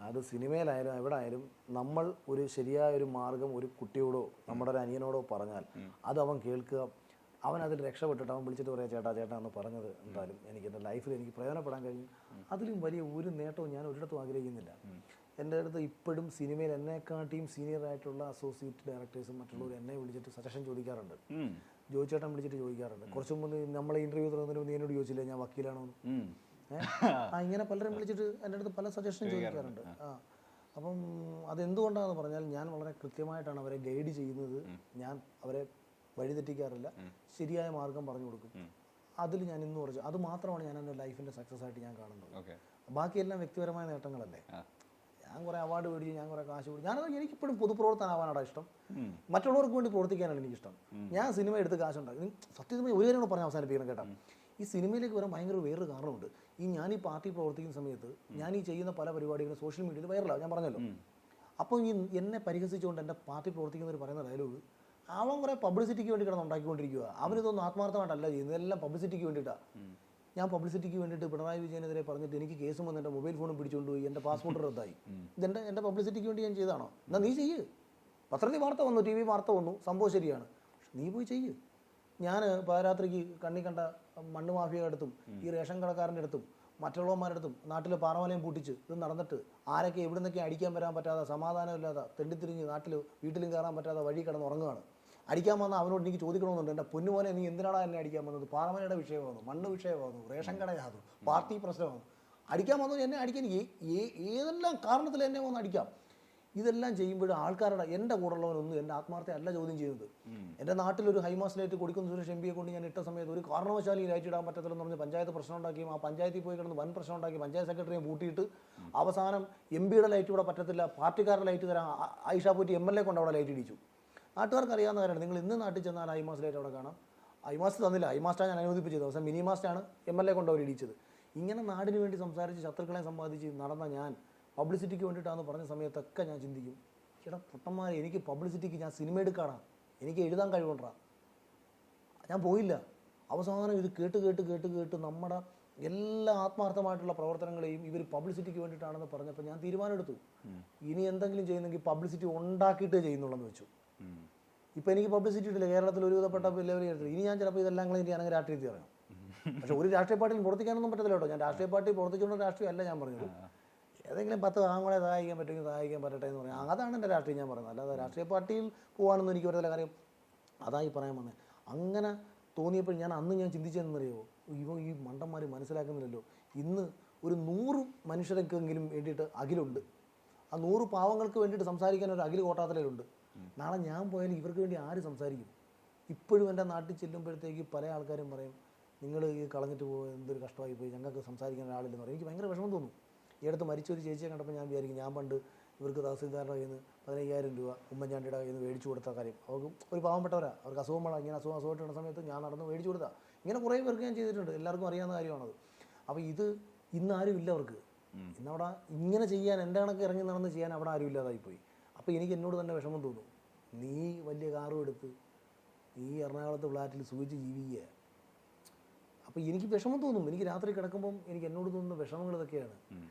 അത് സിനിമയിലായാലും എവിടെ ആയാലും നമ്മൾ ഒരു ശരിയായൊരു മാർഗം ഒരു കുട്ടിയോടോ നമ്മുടെ ഒരു അനിയനോടോ പറഞ്ഞാൽ അത് അവൻ കേൾക്കുക, അവൻ അതിൽ രക്ഷപ്പെട്ടിട്ട് അവൻ വിളിച്ചിട്ട് പറയാം ചേട്ടാ എന്ന് പറഞ്ഞത് എന്തായാലും എനിക്ക് എൻ്റെ ലൈഫിൽ എനിക്ക് പ്രയോജനപ്പെടാൻ കഴിഞ്ഞു. അതിലും വലിയ ഒരു നേട്ടവും ഞാൻ ഒരിടത്തും ആഗ്രഹിക്കുന്നില്ല. എൻ്റെ അടുത്ത് ഇപ്പോഴും സിനിമയിൽ എന്നെക്കാട്ടിയും സീനിയർ ആയിട്ടുള്ള അസോസിയേറ്റ് ഡയറക്ടേഴ്സും മറ്റുള്ളവർ എന്നെ വിളിച്ചിട്ട് സജഷൻ ചോദിക്കാറുണ്ട്. ജോയിച്ചേട്ടൻ വിളിച്ചിട്ട് ചോദിക്കാറുണ്ട്. കുറച്ചു മുമ്പ് നമ്മളെ ഇൻ്റർവ്യൂ തുടങ്ങുന്നതിന് മുമ്പ് എന്നോട് ചോദിച്ചില്ലേ ഞാൻ വക്കീലാണോ എന്ന്. ഇങ്ങനെ പലരും വിളിച്ചിട്ട് എൻ്റെ അടുത്ത് പല സജഷനും ചോദിക്കാറുണ്ട്. അപ്പം അതെന്തുകൊണ്ടാണെന്ന് പറഞ്ഞാൽ ഞാൻ വളരെ കൃത്യമായിട്ടാണ് അവരെ ഗൈഡ് ചെയ്യുന്നത്. ഞാൻ അവരെ വഴിതെറ്റിക്കാറില്ല, ശരിയായ മാർഗം പറഞ്ഞു കൊടുക്കും. അതിൽ ഞാൻ ഇന്ന് കുറച്ച് അത് മാത്രമാണ് ഞാൻ എൻ്റെ ലൈഫിൻ്റെ സക്സസ് ആയിട്ട് ഞാൻ കാണുന്നത്. ബാക്കിയെല്ലാം വ്യക്തിപരമായ നേട്ടങ്ങളല്ലേ. ഞാൻ കുറേ അവാർഡ് മേടിച്ചു, ഞാൻ കുറേ കാശ് മേടിച്ചു. ഞാനത് എനിക്കിപ്പോഴും പൊതുപ്രവർത്തനമാവാനാണ് ഇഷ്ടം, മറ്റുള്ളവർക്ക് വേണ്ടി പ്രവർത്തിക്കാനാണ് എനിക്കിഷ്ടം. ഞാൻ സിനിമ എടുത്ത് കാശുണ്ടാക്കി. സത്യസമയം ഒരു കാര്യം കൂടെ പറഞ്ഞ് അവസാനിപ്പിക്കണം കേട്ടോ. ഈ സിനിമയിലേക്ക് വരാൻ ഭയങ്കര വേറൊരു കാരണമുണ്ട്. ഞാൻ ഈ പാർട്ടി പ്രവർത്തിക്കുന്ന സമയത്ത് ഞാൻ ഈ ചെയ്യുന്ന പല പരിപാടികളും സോഷ്യൽ മീഡിയയിൽ വൈറലാണ്, ഞാൻ പറഞ്ഞല്ലോ. അപ്പോൾ ഈ എന്നെ പരിഹസിച്ചുകൊണ്ട് എൻ്റെ പാർട്ടി പ്രവർത്തിക്കുന്നവർ പറയുന്ന ഡയലോഗ്, അവൻ കുറേ പബ്ലിസിറ്റിക്ക് വേണ്ടി കിടന്ന് ഉണ്ടാക്കിക്കൊണ്ടിരിക്കുക, അവനിതൊന്നും ആത്മാർത്ഥമായിട്ടല്ല ചെയ്യുന്നത്, ഇതെല്ലാം പബ്ലിസിറ്റിക്ക് വേണ്ടിയിട്ടാണ്. ഞാൻ പബ്ലിസിറ്റിക്ക് വേണ്ടിയിട്ട് പിണറായി വിജയനെതിരെ പറഞ്ഞിട്ട് എനിക്ക് കേസും വന്ന് എൻ്റെ മൊബൈൽ ഫോണും പിടിച്ചുകൊണ്ട് പോയി, എൻ്റെ പാസ്പോർട്ട് റദ്ദായി. എൻ്റെ പബ്ലിസിറ്റിക്ക് വേണ്ടി ഞാൻ ചെയ്താണോ? എന്നാൽ നീ ചെയ്യ്. പത്രത്തിൽ വാർത്ത വന്നു, TV വാർത്ത വന്നു, സംഭവം ശരിയാണ്, നീ പോയി ചെയ്യ്. ഞാൻ പാരാത്രിക്ക് കണ്ണി കണ്ട മണ്ണ് മാഫിയയുടെ അടുത്തും ഈ റേഷൻ കടക്കാരൻ്റെ അടുത്തും മറ്റുള്ളവന്മാരുടെ അടുത്തും നാട്ടിൽ പാറമലയും പൂട്ടിച്ച് ഇത് നടന്നിട്ട് ആരൊക്കെ എവിടെ നിന്നൊക്കെ അടിക്കാൻ വരാൻ പറ്റാതെ, സമാധാനമില്ലാതെ, തെണ്ടിത്തിരിഞ്ഞ് വീട്ടിലും കയറാൻ പറ്റാതെ വഴി കിടന്ന് ഉറങ്ങുകയാണ്. അടിക്കാൻ വന്ന അവനോട് എനിക്ക് ചോദിക്കണമെന്നുണ്ട്, എൻ്റെ പൊന്നുമോനെ നീ എന്തിനാണ് എന്നെ അടിക്കാൻ വന്നത്? പാറമലയുടെ വിഷയമാകുന്നു, മണ്ണ് വിഷയമാകുന്നു, റേഷൻ കടയാകുന്നു, പാർട്ടി പ്രശ്നമാകുന്നു. അടിക്കാൻ വന്നു എന്നെ അടിക്കാൻ ഏതെല്ലാം കാരണത്തിൽ എന്നെ വന്ന് അടിക്കാം. ഇതെല്ലാം ചെയ്യുമ്പോൾ ആൾക്കാരുടെ എൻ്റെ കൂടെയുള്ളവനൊന്നും എൻ്റെ ആത്മാർത്ഥത അല്ല ചോദ്യം ചെയ്യുന്നത്. എൻ്റെ നാട്ടിലൊരു ഹൈമാസ് ലൈറ്റ് കൊടുക്കുന്ന സുരേഷ് MP കൊണ്ട് ഞാൻ ഇട്ട സമയത്ത് ഒരു കാരണവശാലും ഈ ലൈറ്റ് ഇടാൻ പറ്റത്തില്ലെന്ന് പറഞ്ഞ് പഞ്ചായത്ത് പ്രശ്നം ഉണ്ടാക്കിയും ആ പഞ്ചായത്തിൽ പോയി കിടന്ന് വൻ പ്രശ്നം ഉണ്ടാക്കി പഞ്ചായത്ത് സെക്രട്ടറിയെ പൂട്ടിയിട്ട് അവസാനം MP ലൈറ്റ് ഇവിടെ പറ്റത്തില്ല, പാർട്ടിക്കാരുടെ ലൈറ്റ് തരാൻ ആയിഷ പോയിട്ട് MLA കൊണ്ട് അവിടെ ലൈറ്റ് ഇടിച്ചു. നാട്ടുകാർക്ക് അറിയാവുന്ന കാര്യമാണ്. നിങ്ങൾ ഇന്ന് നാട്ടിൽ ചെന്നാൽ ഹൈമാസ് ലൈറ്റ് അവിടെ കാണാം. ഹൈമാസ്റ്റ് തന്നില്ല, ഹൈമാസ്റ്റാണ് ഞാൻ അനുവദിപ്പിച്ചത്, അവസാനം മിനി മാസ്റ്റാണ് MLA കൊണ്ട് അവർ ഇടിച്ചത്. ഇങ്ങനെ നാടിന് വേണ്ടി സംസാരിച്ച് ശത്രുക്കളെ സമ്പാദിച്ച് നടന്ന ഞാൻ പബ്ലിസിറ്റിക്ക് വേണ്ടിയിട്ടാണെന്ന് പറഞ്ഞ സമയത്തൊക്കെ ഞാൻ ചിന്തിക്കും, ചേട്ടാ പൊട്ടന്മാരെ, എനിക്ക് പബ്ലിസിറ്റിക്ക് ഞാൻ സിനിമ എടുക്കാടാ, എനിക്ക് എഴുതാൻ കഴിവുണ്ടാ, ഞാൻ പോയില്ല. അവസാനം ഇത് കേട്ട് നമ്മുടെ എല്ലാ ആത്മാർത്ഥമായിട്ടുള്ള പ്രവർത്തനങ്ങളെയും ഇവർ പബ്ലിസിറ്റിക്ക് വേണ്ടിയിട്ടാണെന്ന് പറഞ്ഞപ്പോൾ ഞാൻ തീരുമാനമെടുത്തു, ഇനി എന്തെങ്കിലും ചെയ്യുന്നെങ്കിൽ പബ്ലിസിറ്റി ഉണ്ടാക്കിയിട്ടേ ചെയ്യുന്നുള്ളെന്ന് വെച്ചു. ഇപ്പം എനിക്ക് പബ്ലിസിറ്റി ഇട്ടില്ല, കേരളത്തിൽ ഒരുവിധപ്പെട്ട ലെവലിൽ. ഇനി ഞാൻ ചിലപ്പോൾ ഇതെല്ലാം കളഞ്ഞിട്ട് ഞാനങ്ങനെ രാഷ്ട്രീയത്തിൽ ഇറങ്ങും. പക്ഷെ ഒരു രാഷ്ട്രീയ പാർട്ടിയിൽ പ്രവർത്തിക്കാനൊന്നും പറ്റത്തില്ല കേട്ടോ. ഞാൻ രാഷ്ട്രീയ പാർട്ടി പ്രവർത്തിച്ചുകൊണ്ട് രാഷ്ട്രീയം അല്ല ഞാൻ പറഞ്ഞത്. ഏതെങ്കിലും 10 ആങ്ങളെ സഹായിക്കാൻ പറ്റുമെങ്കിൽ സഹായിക്കാൻ പറ്റട്ടെ എന്ന് പറയാം, അതാണ് എൻ്റെ രാഷ്ട്രീയം ഞാൻ പറയുന്നത്. അല്ലാതെ രാഷ്ട്രീയ പാർട്ടിയിൽ പോകാനൊന്നും എനിക്ക് പറ്റത്തില്ല. കാര്യം അതായി പറയാൻ വന്നത്. അങ്ങനെ തോന്നിയപ്പോൾ അന്ന് ഞാൻ ചിന്തിച്ചതെന്നറിയോ, ഈ മണ്ടന്മാർ മനസ്സിലാക്കുന്നില്ലല്ലോ, ഇന്ന് ഒരു 100 മനുഷ്യർക്കെങ്കിലും വേണ്ടിയിട്ട് അഖിലുണ്ട്, ആ 100 പാവങ്ങൾക്ക് വേണ്ടിയിട്ട് സംസാരിക്കാൻ ഒരു അഖിൽ കോട്ടാത്തലുണ്ട്. നാളെ ഞാൻ പോയാലും ഇവർക്ക് വേണ്ടി ആര് സംസാരിക്കും? ഇപ്പോഴും എൻ്റെ നാട്ടിൽ ചെല്ലുമ്പോഴത്തേക്ക് പല ആൾക്കാരും പറയും, നിങ്ങൾ ഈ കളഞ്ഞിട്ട് പോകുക എന്തൊരു കഷ്ടമായി പോയി, ഞങ്ങൾക്ക് സംസാരിക്കാൻ ഒരാളില്ലെന്ന് പറയും. എനിക്ക് ഭയങ്കര വിഷമം തോന്നും. ഈ അടുത്ത് മരിച്ചൊരു ചേച്ചിയെ കണ്ടപ്പോൾ ഞാൻ വിചാരിക്കും, ഞാൻ പണ്ട് ഇവർക്ക് തഹസിൽദാരുടെ കയ്യിൽ നിന്ന് 15,000 രൂപ ഉമ്മൻചാണ്ടിയുടെ കയ്യിൽ നിന്ന് മേടിച്ചു കൊടുത്ത കാര്യം. അവർക്ക് ഒരു പാവപ്പെട്ടവരാ, അവർക്ക് അസുഖമാണ്, ഇങ്ങനെ അസുഖമായിട്ട് കിട്ടുന്ന സമയത്ത് ഞാൻ നടന്ന് മേടിച്ചു കൊടുത്താൽ. ഇങ്ങനെ കുറേ പേർക്ക് ഞാൻ ചെയ്തിട്ടുണ്ട്, എല്ലാവർക്കും അറിയാവുന്ന കാര്യമാണത്. അപ്പോൾ ഇത് ഇന്നാരും ഇല്ല അവർക്ക്. ഇന്നവിടെ ഇങ്ങനെ ചെയ്യാൻ, എൻ്റെ കണക്ക് ഇറങ്ങി നടന്ന് ചെയ്യാൻ അവിടെ ആരും ഇല്ലാതായിപ്പോയി. അപ്പോൾ എനിക്ക് എന്നോട് തന്നെ വിഷമം തോന്നും. നീ വലിയ കാറും എടുത്ത് ഈ എറണാകുളത്ത് ഫ്ലാറ്റിൽ സൂചിച്ച് ജീവിക്കുക. അപ്പോൾ എനിക്ക് വിഷമം തോന്നും. എനിക്ക് രാത്രി കിടക്കുമ്പം എനിക്ക് എന്നോട് തോന്നുന്ന വിഷമങ്ങൾ ഇതൊക്കെയാണ്.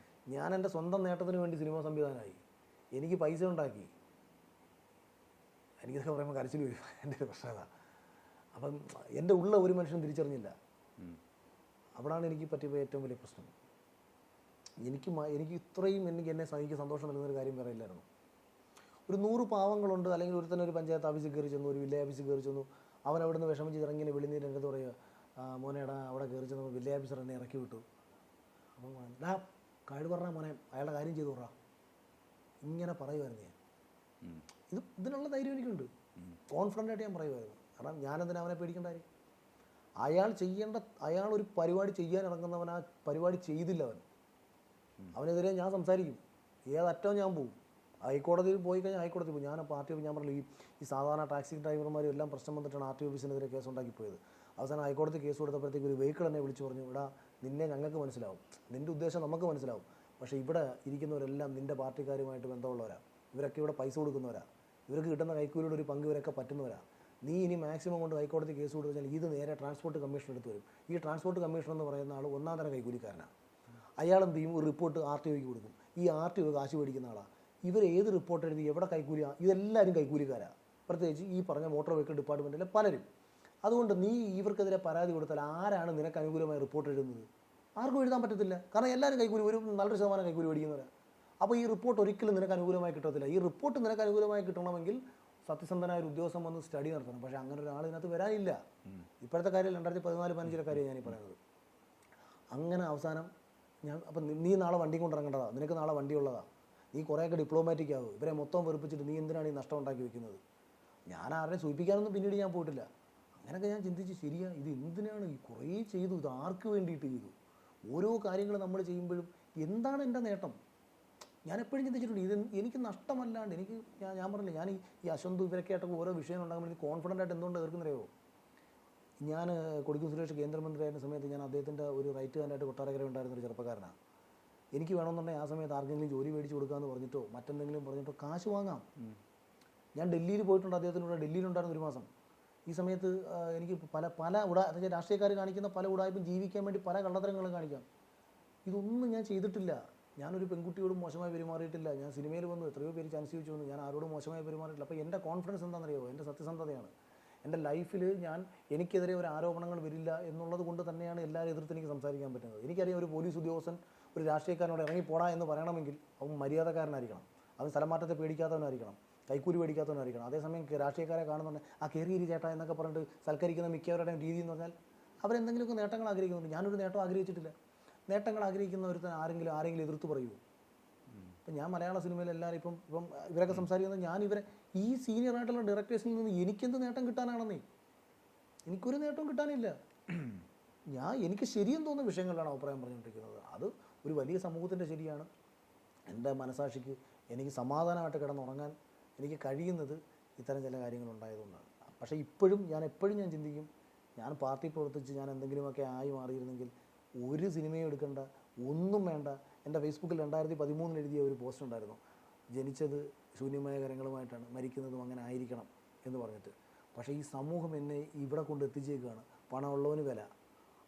ഞാൻ എൻ്റെ സ്വന്തം നേട്ടത്തിന് വേണ്ടി സിനിമാ സംവിധാനമായി, എനിക്ക് പൈസ ഉണ്ടാക്കി, എനിക്കിതൊക്കെ പറയുമ്പോൾ കരച്ചിൽ വരും. എൻ്റെ ഒരു പ്രശ്നത. അപ്പം എൻ്റെ ഉള്ള ഒരു മനുഷ്യനും തിരിച്ചറിഞ്ഞില്ല. അവിടാണ് എനിക്ക് പറ്റിയ ഏറ്റവും വലിയ പ്രശ്നം. എനിക്ക് ഇത്രയും എന്നെ സന്തോഷം നൽകുന്നൊരു കാര്യം വേറെ ഇല്ലായിരുന്നു. ഒരു 100 പാവങ്ങളുണ്ട്, അല്ലെങ്കിൽ ഒരുത്തന്നെ ഒരു പഞ്ചായത്ത് ഓഫീസിൽ കയറി ചെന്നു, ഒരു വില്ലേജ് ഓഫീസിൽ കയറി ചെന്നു, അവൻ അവിടെ നിന്ന് വിഷമിച്ച് ഇറങ്ങിയ വെളിനീര് എൻ്റെ അടുത്ത് പറയുക, മോനേടാ അവിടെ കയറി ചെന്നപ്പോൾ വില്ലേജ് ഓഫീസർ എന്നെ ഇറക്കി വിട്ടു. അപ്പം ഡാ കാട് പറഞ്ഞാൽ മോനെ അയാളുടെ കാര്യം ചെയ്തു പറ, ഇങ്ങനെ പറയുമായിരുന്നു ഞാൻ. ഇതിനുള്ള ധൈര്യം എനിക്കുണ്ട്, കോൺഫിഡൻ്റ് ആയിട്ട് ഞാൻ പറയുമായിരുന്നു. കാരണം ഞാനെന്തിനാ അവനെ പേടിക്കേണ്ട കാര്യം? അയാൾ ഒരു പരിപാടി ചെയ്യാൻ ഇറങ്ങുന്നവൻ ആ പരിപാടി ചെയ്തില്ല. അവനെതിരെ ഞാൻ സംസാരിക്കും, ഏതറ്റവും ഞാൻ പോകും. ഹൈക്കോടതിയിൽ പോയി കഴിഞ്ഞാൽ ഹൈക്കോടതിയിൽ പോകും. ഞാൻ പാർട്ടി ഞാൻ പറഞ്ഞു, ഈ സാധാരണ ടാക്സി ഡ്രൈവർമാരും എല്ലാം പ്രശ്നം വന്നിട്ടാണ് RTO ഓഫീസിനെതിരെ കേസുണ്ടാക്കി പോയത്. അവസാനം ഹൈക്കോടതി കേസ് കൊടുത്തപ്പോഴത്തേക്ക് ഒരു വെഹിക്കിൾ എന്നെ വിളിച്ച് പറഞ്ഞു, ഇവിടെ നിന്നെ ഞങ്ങൾക്ക് മനസ്സിലാവും, നിൻ്റെ ഉദ്ദേശം നമുക്ക് മനസ്സിലാവും, പക്ഷേ ഇവിടെ ഇരിക്കുന്നവരെല്ലാം നിൻ്റെ പാർട്ടിക്കാരുമായിട്ട് ബന്ധമുള്ളവരാണ്, ഇവരൊക്കെ ഇവിടെ പൈസ കൊടുക്കുന്നവരാ, ഇവർക്ക് കിട്ടുന്ന കൈക്കൂലിയുടെ ഒരു പങ്ക് ഇവരൊക്കെ പറ്റുന്നവരാ. നീ ഇനി മാക്സിമം കൊണ്ട് ഹൈക്കോടതി കേസ് കൊടുത്തു കഴിഞ്ഞാൽ ഇത് നേരെ ട്രാൻസ്പോർട്ട് കമ്മീഷൻ എടുത്ത് വരും. ഈ ട്രാൻസ്പോർട്ട് കമ്മീഷൻ എന്ന് പറയുന്ന ആൾ ഒന്നാം തരം കൈക്കൂലിക്കാരനാണ്. അയാൾ എന്ത് ചെയ്യും, ഒരു റിപ്പോർട്ട് RTOയ്ക്ക് കൊടുക്കും. ഈ RTO കാശ് മേടിക്കുന്ന ആളാണ്. ഇവർ ഏത് റിപ്പോർട്ട് എഴുതി എവിടെ കൈക്കൂലിയാണ്, ഇതെല്ലാവരും കൈക്കൂലിക്കാരാണ്. പ്രത്യേകിച്ച് ഈ പറഞ്ഞ മോട്ടോർ വെഹിക്കിൾ ഡിപ്പാർട്ട്മെൻറ്റിലെ പലരും. അതുകൊണ്ട് നീ ഇവർക്കെതിരെ പരാതി കൊടുത്താൽ ആരാണ് നിനക്ക് അനുകൂലമായി റിപ്പോർട്ട് എഴുതുന്നത്? ആർക്കും എഴുതാൻ പറ്റത്തില്ല. കാരണം എല്ലാവരും കൈക്കൂലി, ഒരു നല്ലൊരു ശതമാനം കൈക്കൂലി മേടിക്കുന്നവരാണ്. അപ്പോൾ ഈ റിപ്പോർട്ട് ഒരിക്കലും നിനക്ക് അനുകൂലമായി കിട്ടത്തില്ല. ഈ റിപ്പോർട്ട് നിനക്ക് അനുകൂലമായി കിട്ടണമെങ്കിൽ സത്യസന്ധനായ ഒരു ഉദ്യോഗസ്ഥൻ വന്ന് സ്റ്റഡി നടത്തണം. പക്ഷേ അങ്ങനെ ഒരാൾ ഇതിനകത്ത് വരാനില്ല. ഇപ്പോഴത്തെ കാര്യം 2014-15 കാര്യമാണ് ഞാൻ പറയുന്നത്. അങ്ങനെ അവസാനം അപ്പം നീ നാളെ വണ്ടി കൊണ്ടിറങ്ങേണ്ടതാണ്, നിനക്ക് നാളെ വണ്ടി ഉള്ളതാണ്, നീ കുറേയൊക്കെ ഡിപ്ലോമാറ്റിക് ആകും, ഇവരെ മൊത്തം വെറുപ്പിച്ചിട്ട് നീ എന്തിനാണ് ഈ നഷ്ടം ഉണ്ടാക്കി വെക്കുന്നത്? ഞാൻ ആരെയും സൂചിപ്പിക്കാനൊന്നും പിന്നീട് ഞാൻ പോയിട്ടില്ല. അങ്ങനെയൊക്കെ ഞാൻ ചിന്തിച്ച് ശരിയാ, ഇത് എന്തിനാണ് ഈ കുറേ ചെയ്തു, ഇത് ആർക്ക് വേണ്ടിയിട്ട് ചെയ്തു, ഓരോ കാര്യങ്ങൾ നമ്മൾ ചെയ്യുമ്പോഴും എന്താണ് എൻ്റെ നേട്ടം. ഞാൻ എപ്പോഴും ചിന്തിച്ചിട്ടുണ്ട് ഇത് എനിക്ക് നഷ്ടമല്ലാണ്ട് എനിക്ക് ഞാൻ പറഞ്ഞില്ല, ഞാൻ ഈ അശ്വന്ത് ഇവരൊക്കെ ആയിട്ടൊക്കെ ഓരോ വിഷയം ഉണ്ടാകുമ്പോൾ എനിക്ക് കോൺഫിഡൻ്റ് ആയിട്ട് എന്തുകൊണ്ട് എതിർക്കുന്നറിയോ. ഞാൻ കൊടിക്കുന്നിൽ സുരേഷ് കേന്ദ്രമന്ത്രിയായിരുന്ന സമയത്ത് ഞാൻ അദ്ദേഹത്തിൻ്റെ ഒരു റൈറ്റ് ഹാൻഡായിട്ട് കൊട്ടാരക്കര ഉണ്ടായിരുന്നൊരു ചെറുപ്പക്കാരനാണ്. എനിക്ക് വേണമെന്നുണ്ടെങ്കിൽ ആ സമയത്ത് ആർക്കെങ്കിലും ജോലി മേടിച്ച് കൊടുക്കാമെന്ന് പറഞ്ഞിട്ടോ മറ്റെന്തെങ്കിലും പറഞ്ഞിട്ടോ കാശ് വാങ്ങാം. ഞാൻ ഡൽഹിയിൽ പോയിട്ടുണ്ട്, അദ്ദേഹത്തിനൂടെ ഡൽഹിയിലുണ്ടായിരുന്ന ഒരു മാസം. ഈ സമയത്ത് എനിക്ക് പല രാഷ്ട്രീയക്കാർ കാണിക്കുന്ന പല ഉടായ്പും ജീവിക്കാൻ വേണ്ടി പല കള്ളത്തരങ്ങളും കാണിക്കാം. ഇതൊന്നും ഞാൻ ചെയ്തിട്ടില്ല. ഞാനൊരു പെൺകുട്ടിയോടും മോശമായി പെരുമാറിയിട്ടില്ല. ഞാൻ സിനിമയിൽ വന്നു എത്രയോ പേര് ചാൻസ് ചോദിച്ചു വന്നു, ഞാൻ ആരോടും മോശമായി പെരുമാറിയിട്ടില്ല. അപ്പോൾ എൻ്റെ കോൺഫിഡൻസ് എന്താണെന്നറിയോ, എൻ്റെ സത്യസന്ധതയാണ്. എൻ്റെ ലൈഫിൽ എനിക്കെതിരെ ഒരു ആരോപണങ്ങൾ വരില്ല എന്നുള്ളത് കൊണ്ട് തന്നെയാണ് എല്ലാവരും എതിർത്ത് എനിക്ക് സംസാരിക്കാൻ പറ്റുന്നത്. എനിക്കറിയാം ഒരു പോലീസ് ഉദ്യോഗസ്ഥൻ ഒരു രാഷ്ട്രീയക്കാരനോട് ഇറങ്ങിപ്പോടാ എന്ന് പറയണമെങ്കിൽ അവൻ മര്യാദക്കാരനായിരിക്കണം, അവൻ സ്ഥലമാറ്റത്തെ പേടിക്കാത്തവനായിരിക്കണം, കൈക്കൂലി പേടിക്കാത്തവനായിരിക്കണം. അതേസമയം രാഷ്ട്രീയക്കാരെ കാണുന്നുണ്ട് ആ കയറിയിരി ചേട്ടാ എന്നൊക്കെ പറഞ്ഞിട്ട് സൽക്കരിക്കുന്ന മിക്കവരുടെയും രീതി എന്ന് പറഞ്ഞാൽ അവരെന്തെങ്കിലുമൊക്കെ നേട്ടങ്ങൾ ആഗ്രഹിക്കുന്നുണ്ട്. ഞാനൊരു നേട്ടം ആഗ്രഹിച്ചിട്ടില്ല. നേട്ടങ്ങൾ ആഗ്രഹിക്കുന്ന ഒരുത്തൻ ആരെങ്കിലും എതിർത്ത് പറയുമോ? ഇപ്പം ഞാൻ മലയാള സിനിമയിൽ എല്ലാവരും ഇപ്പം ഇവരൊക്കെ സംസാരിക്കുന്നത് ഞാൻ ഈ സീനിയർ ആയിട്ടുള്ള ഡയറക്ടേഴ്സിൽ നിന്ന് എനിക്കെന്ത് നേട്ടം കിട്ടാനാണെന്നേ, എനിക്കൊരു നേട്ടവും കിട്ടാനില്ല. എനിക്ക് ശരിയെന്ന് തോന്നുന്ന വിഷയങ്ങളിലാണ് അഭിപ്രായം പറഞ്ഞുകൊണ്ടിരിക്കുന്നത്. അത് ഒരു വലിയ സമൂഹത്തിൻ്റെ ശരിയാണ്. എൻ്റെ മനസാക്ഷിക്ക് എനിക്ക് സമാധാനമായിട്ട് കിടന്നുറങ്ങാൻ എനിക്ക് കഴിയുന്നത് ഇത്തരം ചില കാര്യങ്ങളുണ്ടായതുകൊണ്ടാണ്. പക്ഷേ ഞാൻ എപ്പോഴും ചിന്തിക്കും, ഞാൻ പാർട്ടി പ്രവർത്തിച്ച് ഞാൻ എന്തെങ്കിലുമൊക്കെ ആയി മാറിയിരുന്നെങ്കിൽ ഒരു സിനിമയും എടുക്കേണ്ട, ഒന്നും വേണ്ട. എൻ്റെ ഫേസ്ബുക്കിൽ 2013 എഴുതിയ ഒരു പോസ്റ്റ് ഉണ്ടായിരുന്നു, ജനിച്ചത് ശൂന്യമായ കരങ്ങളുമായിട്ടാണ്, മരിക്കുന്നതും അങ്ങനെ ആയിരിക്കണം എന്ന് പറഞ്ഞിട്ട്. പക്ഷേ ഈ സമൂഹം എന്നെ ഇവിടെ കൊണ്ട് എത്തിച്ചേക്കുകയാണ്. പണമുള്ളവന് വില,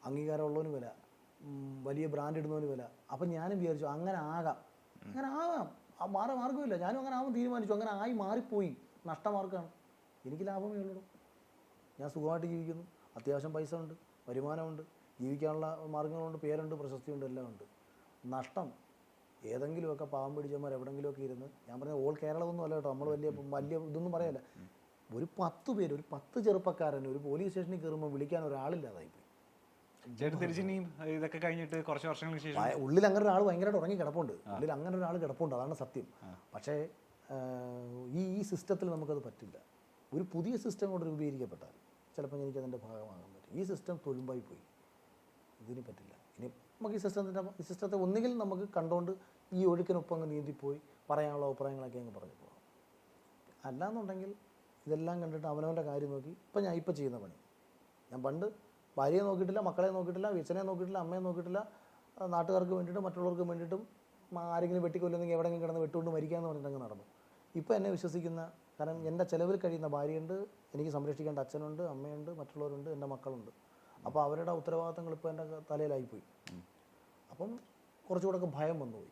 അംഗീകാരമുള്ളവന് വില, വലിയ ബ്രാൻഡ് ഇടുന്നവന് വില. അപ്പം ഞാനും വിചാരിച്ചു അങ്ങനെ ആകാം. മാർഗ്ഗമില്ല, ഞാനും അങ്ങനെ ആവാൻ തീരുമാനിച്ചു. അങ്ങനെ ആയി മാറിപ്പോയി. നഷ്ടമാർക്കാണ്. എനിക്ക് ലാഭമേ ഉള്ളൂ. ഞാൻ സുഖമായിട്ട് ജീവിക്കുന്നു, അത്യാവശ്യം പൈസ ഉണ്ട്, വരുമാനമുണ്ട്, ജീവിക്കാനുള്ള മാർഗ്ഗങ്ങളുണ്ട്, പേരുണ്ട്, പ്രശസ്തിയുണ്ട്, എല്ലാം ഉണ്ട്. നഷ്ടം ഏതെങ്കിലുമൊക്കെ പാവം പിടിച്ചവന്മാർ എവിടെയെങ്കിലുമൊക്കെ ഇരുന്ന്, ഞാൻ പറഞ്ഞ ഓൾ കേരളമൊന്നും അല്ല കേട്ടോ, നമ്മൾ വലിയ ഇതൊന്നും പറയല്ല, ഒരു 10 പേര്, ഒരു 10 ചെറുപ്പക്കാരൻ ഒരു പോലീസ് സ്റ്റേഷനിൽ കയറുമ്പോൾ വിളിക്കാൻ ഒരാളില്ലാതായിപ്പോയി. ഇതൊക്കെ കഴിഞ്ഞിട്ട് കുറച്ച് വർഷങ്ങൾക്ക് ശേഷം ഉള്ളിൽ അങ്ങനെ ഒരാൾ ഭയങ്കരമായിട്ട് ഉറങ്ങി കിടപ്പുണ്ട്, ഉള്ളിൽ അങ്ങനെ ഒരാൾ കിടപ്പുണ്ട്, അതാണ് സത്യം. പക്ഷേ ഈ സിസ്റ്റത്തിൽ നമുക്കത് പറ്റില്ല. ഒരു പുതിയ സിസ്റ്റം കൊണ്ട് രൂപീകരിക്കപ്പെട്ടാൽ ചിലപ്പോൾ എനിക്കതിൻ്റെ ഭാഗമാകാൻ പറ്റും. ഈ സിസ്റ്റം തൊഴുമ്പായി പോയി, ഇതിന് പറ്റില്ല. ഇനി നമുക്ക് ഈ സിസ്റ്റത്തെ ഒന്നുകിൽ നമുക്ക് കണ്ടുകൊണ്ട് ഈ ഒഴുക്കിനൊപ്പം അങ്ങ് നീന്തിപ്പോയി പറയാനുള്ള അഭിപ്രായങ്ങളൊക്കെ അങ്ങ് പറഞ്ഞു പോകാം. അല്ലാന്നുണ്ടെങ്കിൽ ഇതെല്ലാം കണ്ടിട്ട് അവനവൻ്റെ കാര്യം നോക്കി ഞാൻ ചെയ്യുന്ന പണി, ഞാൻ പണ്ട് ഭാര്യയെ നോക്കിയിട്ടില്ല, മക്കളെ നോക്കിയിട്ടില്ല, അച്ഛനെ നോക്കിയിട്ടില്ല, അമ്മയെ നോക്കിയിട്ടില്ല, നാട്ടുകാർക്ക് വേണ്ടിയിട്ടും മറ്റുള്ളവർക്ക് വേണ്ടിയിട്ടും ആരെങ്കിലും വെട്ടിക്കൊല്ലുന്നെങ്കിൽ എവിടെയെങ്കിലും കിടന്ന് വെട്ടുകൊണ്ട് മരിക്കാമെന്ന് പറഞ്ഞിട്ടങ്ങ് നടന്നു. ഇപ്പോൾ എന്നെ വിശ്വസിക്കുന്ന, കാരണം എൻ്റെ ചിലവിൽ കഴിയുന്ന ഭാര്യയുണ്ട്, എനിക്ക് സംരക്ഷിക്കേണ്ട അച്ഛനുണ്ട്, അമ്മയുണ്ട്, മറ്റുള്ളവരുണ്ട്, എൻ്റെ മക്കളുണ്ട്. അപ്പോൾ അവരുടെ ഉത്തരവാദിത്തങ്ങൾ ഇപ്പോൾ എൻ്റെ തലയിലായിപ്പോയി. അപ്പം കുറച്ചുകൂടെ ഭയം വന്നുപോയി.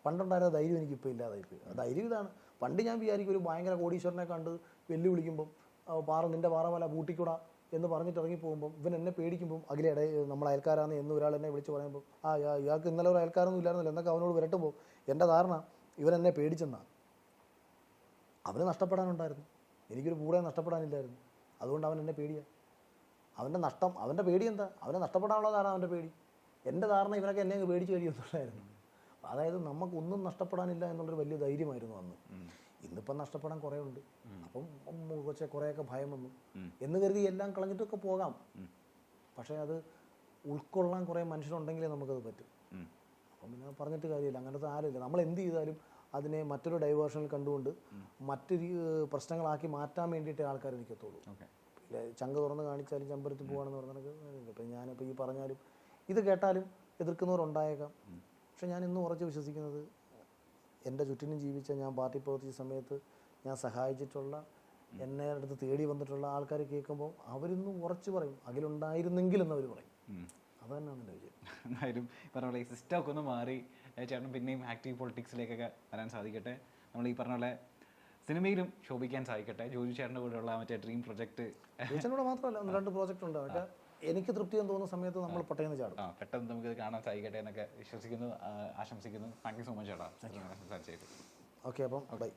പണ്ടുണ്ടായിരുന്ന ധൈര്യം എനിക്കിപ്പോൾ ഇല്ലാതായിപ്പോയി. ധൈര്യം ഇതാണ്, പണ്ട് ഞാൻ വിചാരിക്കും ഒരു ഭയങ്കര കോടീശ്വരനെ കണ്ട് വെല്ലുവിളിക്കുമ്പം നിൻ്റെ പാറമല പൂട്ടിക്കൂടാ എന്ന് പറഞ്ഞിട്ട് ഇറങ്ങി പോകുമ്പം ഇവൻ എന്നെ പേടിക്കുമ്പം അഖിലയുടെ നമ്മൾ അയൽക്കാരാണ് എന്ന് ഒരാൾ എന്നെ വിളിച്ച് പറയുമ്പോൾ ഇയാൾക്ക് ഇന്നലെ ഒരു അയൽക്കാരൊന്നും ഇല്ലായിരുന്നില്ല എന്നൊക്കെ അവനോട് വരട്ടുമ്പോൾ എൻ്റെ ധാരണ ഇവൻ എന്നെ പേടിച്ചെന്നാണ്. അവന് നഷ്ടപ്പെടാനുണ്ടായിരുന്നു, എനിക്കൊരു കൂടെ നഷ്ടപ്പെടാനില്ലായിരുന്നു. അതുകൊണ്ട് അവൻ എന്നെ പേടിയാണ്. അവൻ്റെ പേടി എന്താ, അവനെ നഷ്ടപ്പെടാനുള്ളതാണ് അവൻ്റെ പേടി. എൻ്റെ ധാരണ ഇവനൊക്കെ എന്നെ പേടിച്ച് കഴിയുന്നുണ്ടായിരുന്നു. അതായത് നമുക്കൊന്നും നഷ്ടപ്പെടാനില്ല എന്നുള്ളൊരു വലിയ ധൈര്യമായിരുന്നു അന്ന്. ഇന്നിപ്പം നഷ്ടപ്പെടാൻ കുറേ ഉണ്ട്. അപ്പം കുറച്ച് കുറേയൊക്കെ ഭയം വന്നു എന്ന് കരുതി എല്ലാം കളഞ്ഞിട്ടൊക്കെ പോകാം. പക്ഷേ അത് ഉൾക്കൊള്ളാൻ കുറേ മനുഷ്യരുണ്ടെങ്കിലേ നമുക്കത് പറ്റും. അപ്പം പിന്നെ പറഞ്ഞിട്ട് കാര്യമില്ല, അങ്ങനത്തെ ആരുമില്ല. നമ്മൾ എന്ത് ചെയ്താലും അതിനെ മറ്റൊരു ഡൈവേർഷനിൽ കണ്ടുകൊണ്ട് മറ്റൊരു പ്രശ്നങ്ങളാക്കി മാറ്റാൻ വേണ്ടിയിട്ടേ ആൾക്കാർ നിൽക്കത്തുള്ളൂ. ചങ്ക തുറന്ന് കാണിച്ചാലും ചമ്പരത്ത് പോവാണെന്ന് പറഞ്ഞാൽ ഇപ്പം ഞാനിപ്പോൾ ഈ പറഞ്ഞാലും ഇത് കേട്ടാലും എതിർക്കുന്നവരുണ്ടായേക്കാം. പക്ഷെ ഞാൻ ഇന്നും ഉറച്ച് വിശ്വസിക്കുന്നത്, എൻ്റെ ചുറ്റിനും ജീവിച്ച, ഞാൻ പാർട്ടി പ്രവർത്തിച്ച സമയത്ത് ഞാൻ സഹായിച്ചിട്ടുള്ള, എന്നെ അടുത്ത് തേടി വന്നിട്ടുള്ള ആൾക്കാർ കേൾക്കുമ്പോൾ അവരിന്നും ഉറച്ച് പറയും അഖിലുണ്ടായിരുന്നെങ്കിൽ എന്നവർ പറയും. അത് തന്നെയാണ് എൻ്റെ വിജയം. എന്തായാലും പറഞ്ഞ പോലെ ഈ സിസ്റ്റമൊക്കെ ഒന്ന് മാറി ചേട്ടൻ പിന്നെയും ആക്റ്റീവ് പൊളിറ്റിക്സിലേക്കൊക്കെ വരാൻ സാധിക്കട്ടെ. നമ്മൾ ഈ പറഞ്ഞ പോലെ സിനിമയിലും ശോഭിക്കാൻ സാധിക്കട്ടെ. ജോജു ചേട്ടൻ്റെ കൂടെയുള്ള മറ്റേ ഡ്രീം പ്രൊജക്ട്, ചേട്ടനോട് മാത്രമല്ല 2 പ്രോജക്റ്റ് ഉണ്ട്. അതൊക്കെ എനിക്ക് തൃപ്തിയെന്ന് തോന്നുന്ന സമയത്ത് നമ്മൾ പെട്ടെന്ന് ചാടും. പെട്ടെന്ന് നമുക്കിത് കാണാൻ സാധിക്കട്ടെ എന്നൊക്കെ വിശ്വസിക്കുന്നു, ആശംസിക്കുന്നു. താങ്ക് യു സോ മച്ച് ചേട്ടാ സംസാരിച്ചത്. ഓക്കെ, അപ്പം ബൈ.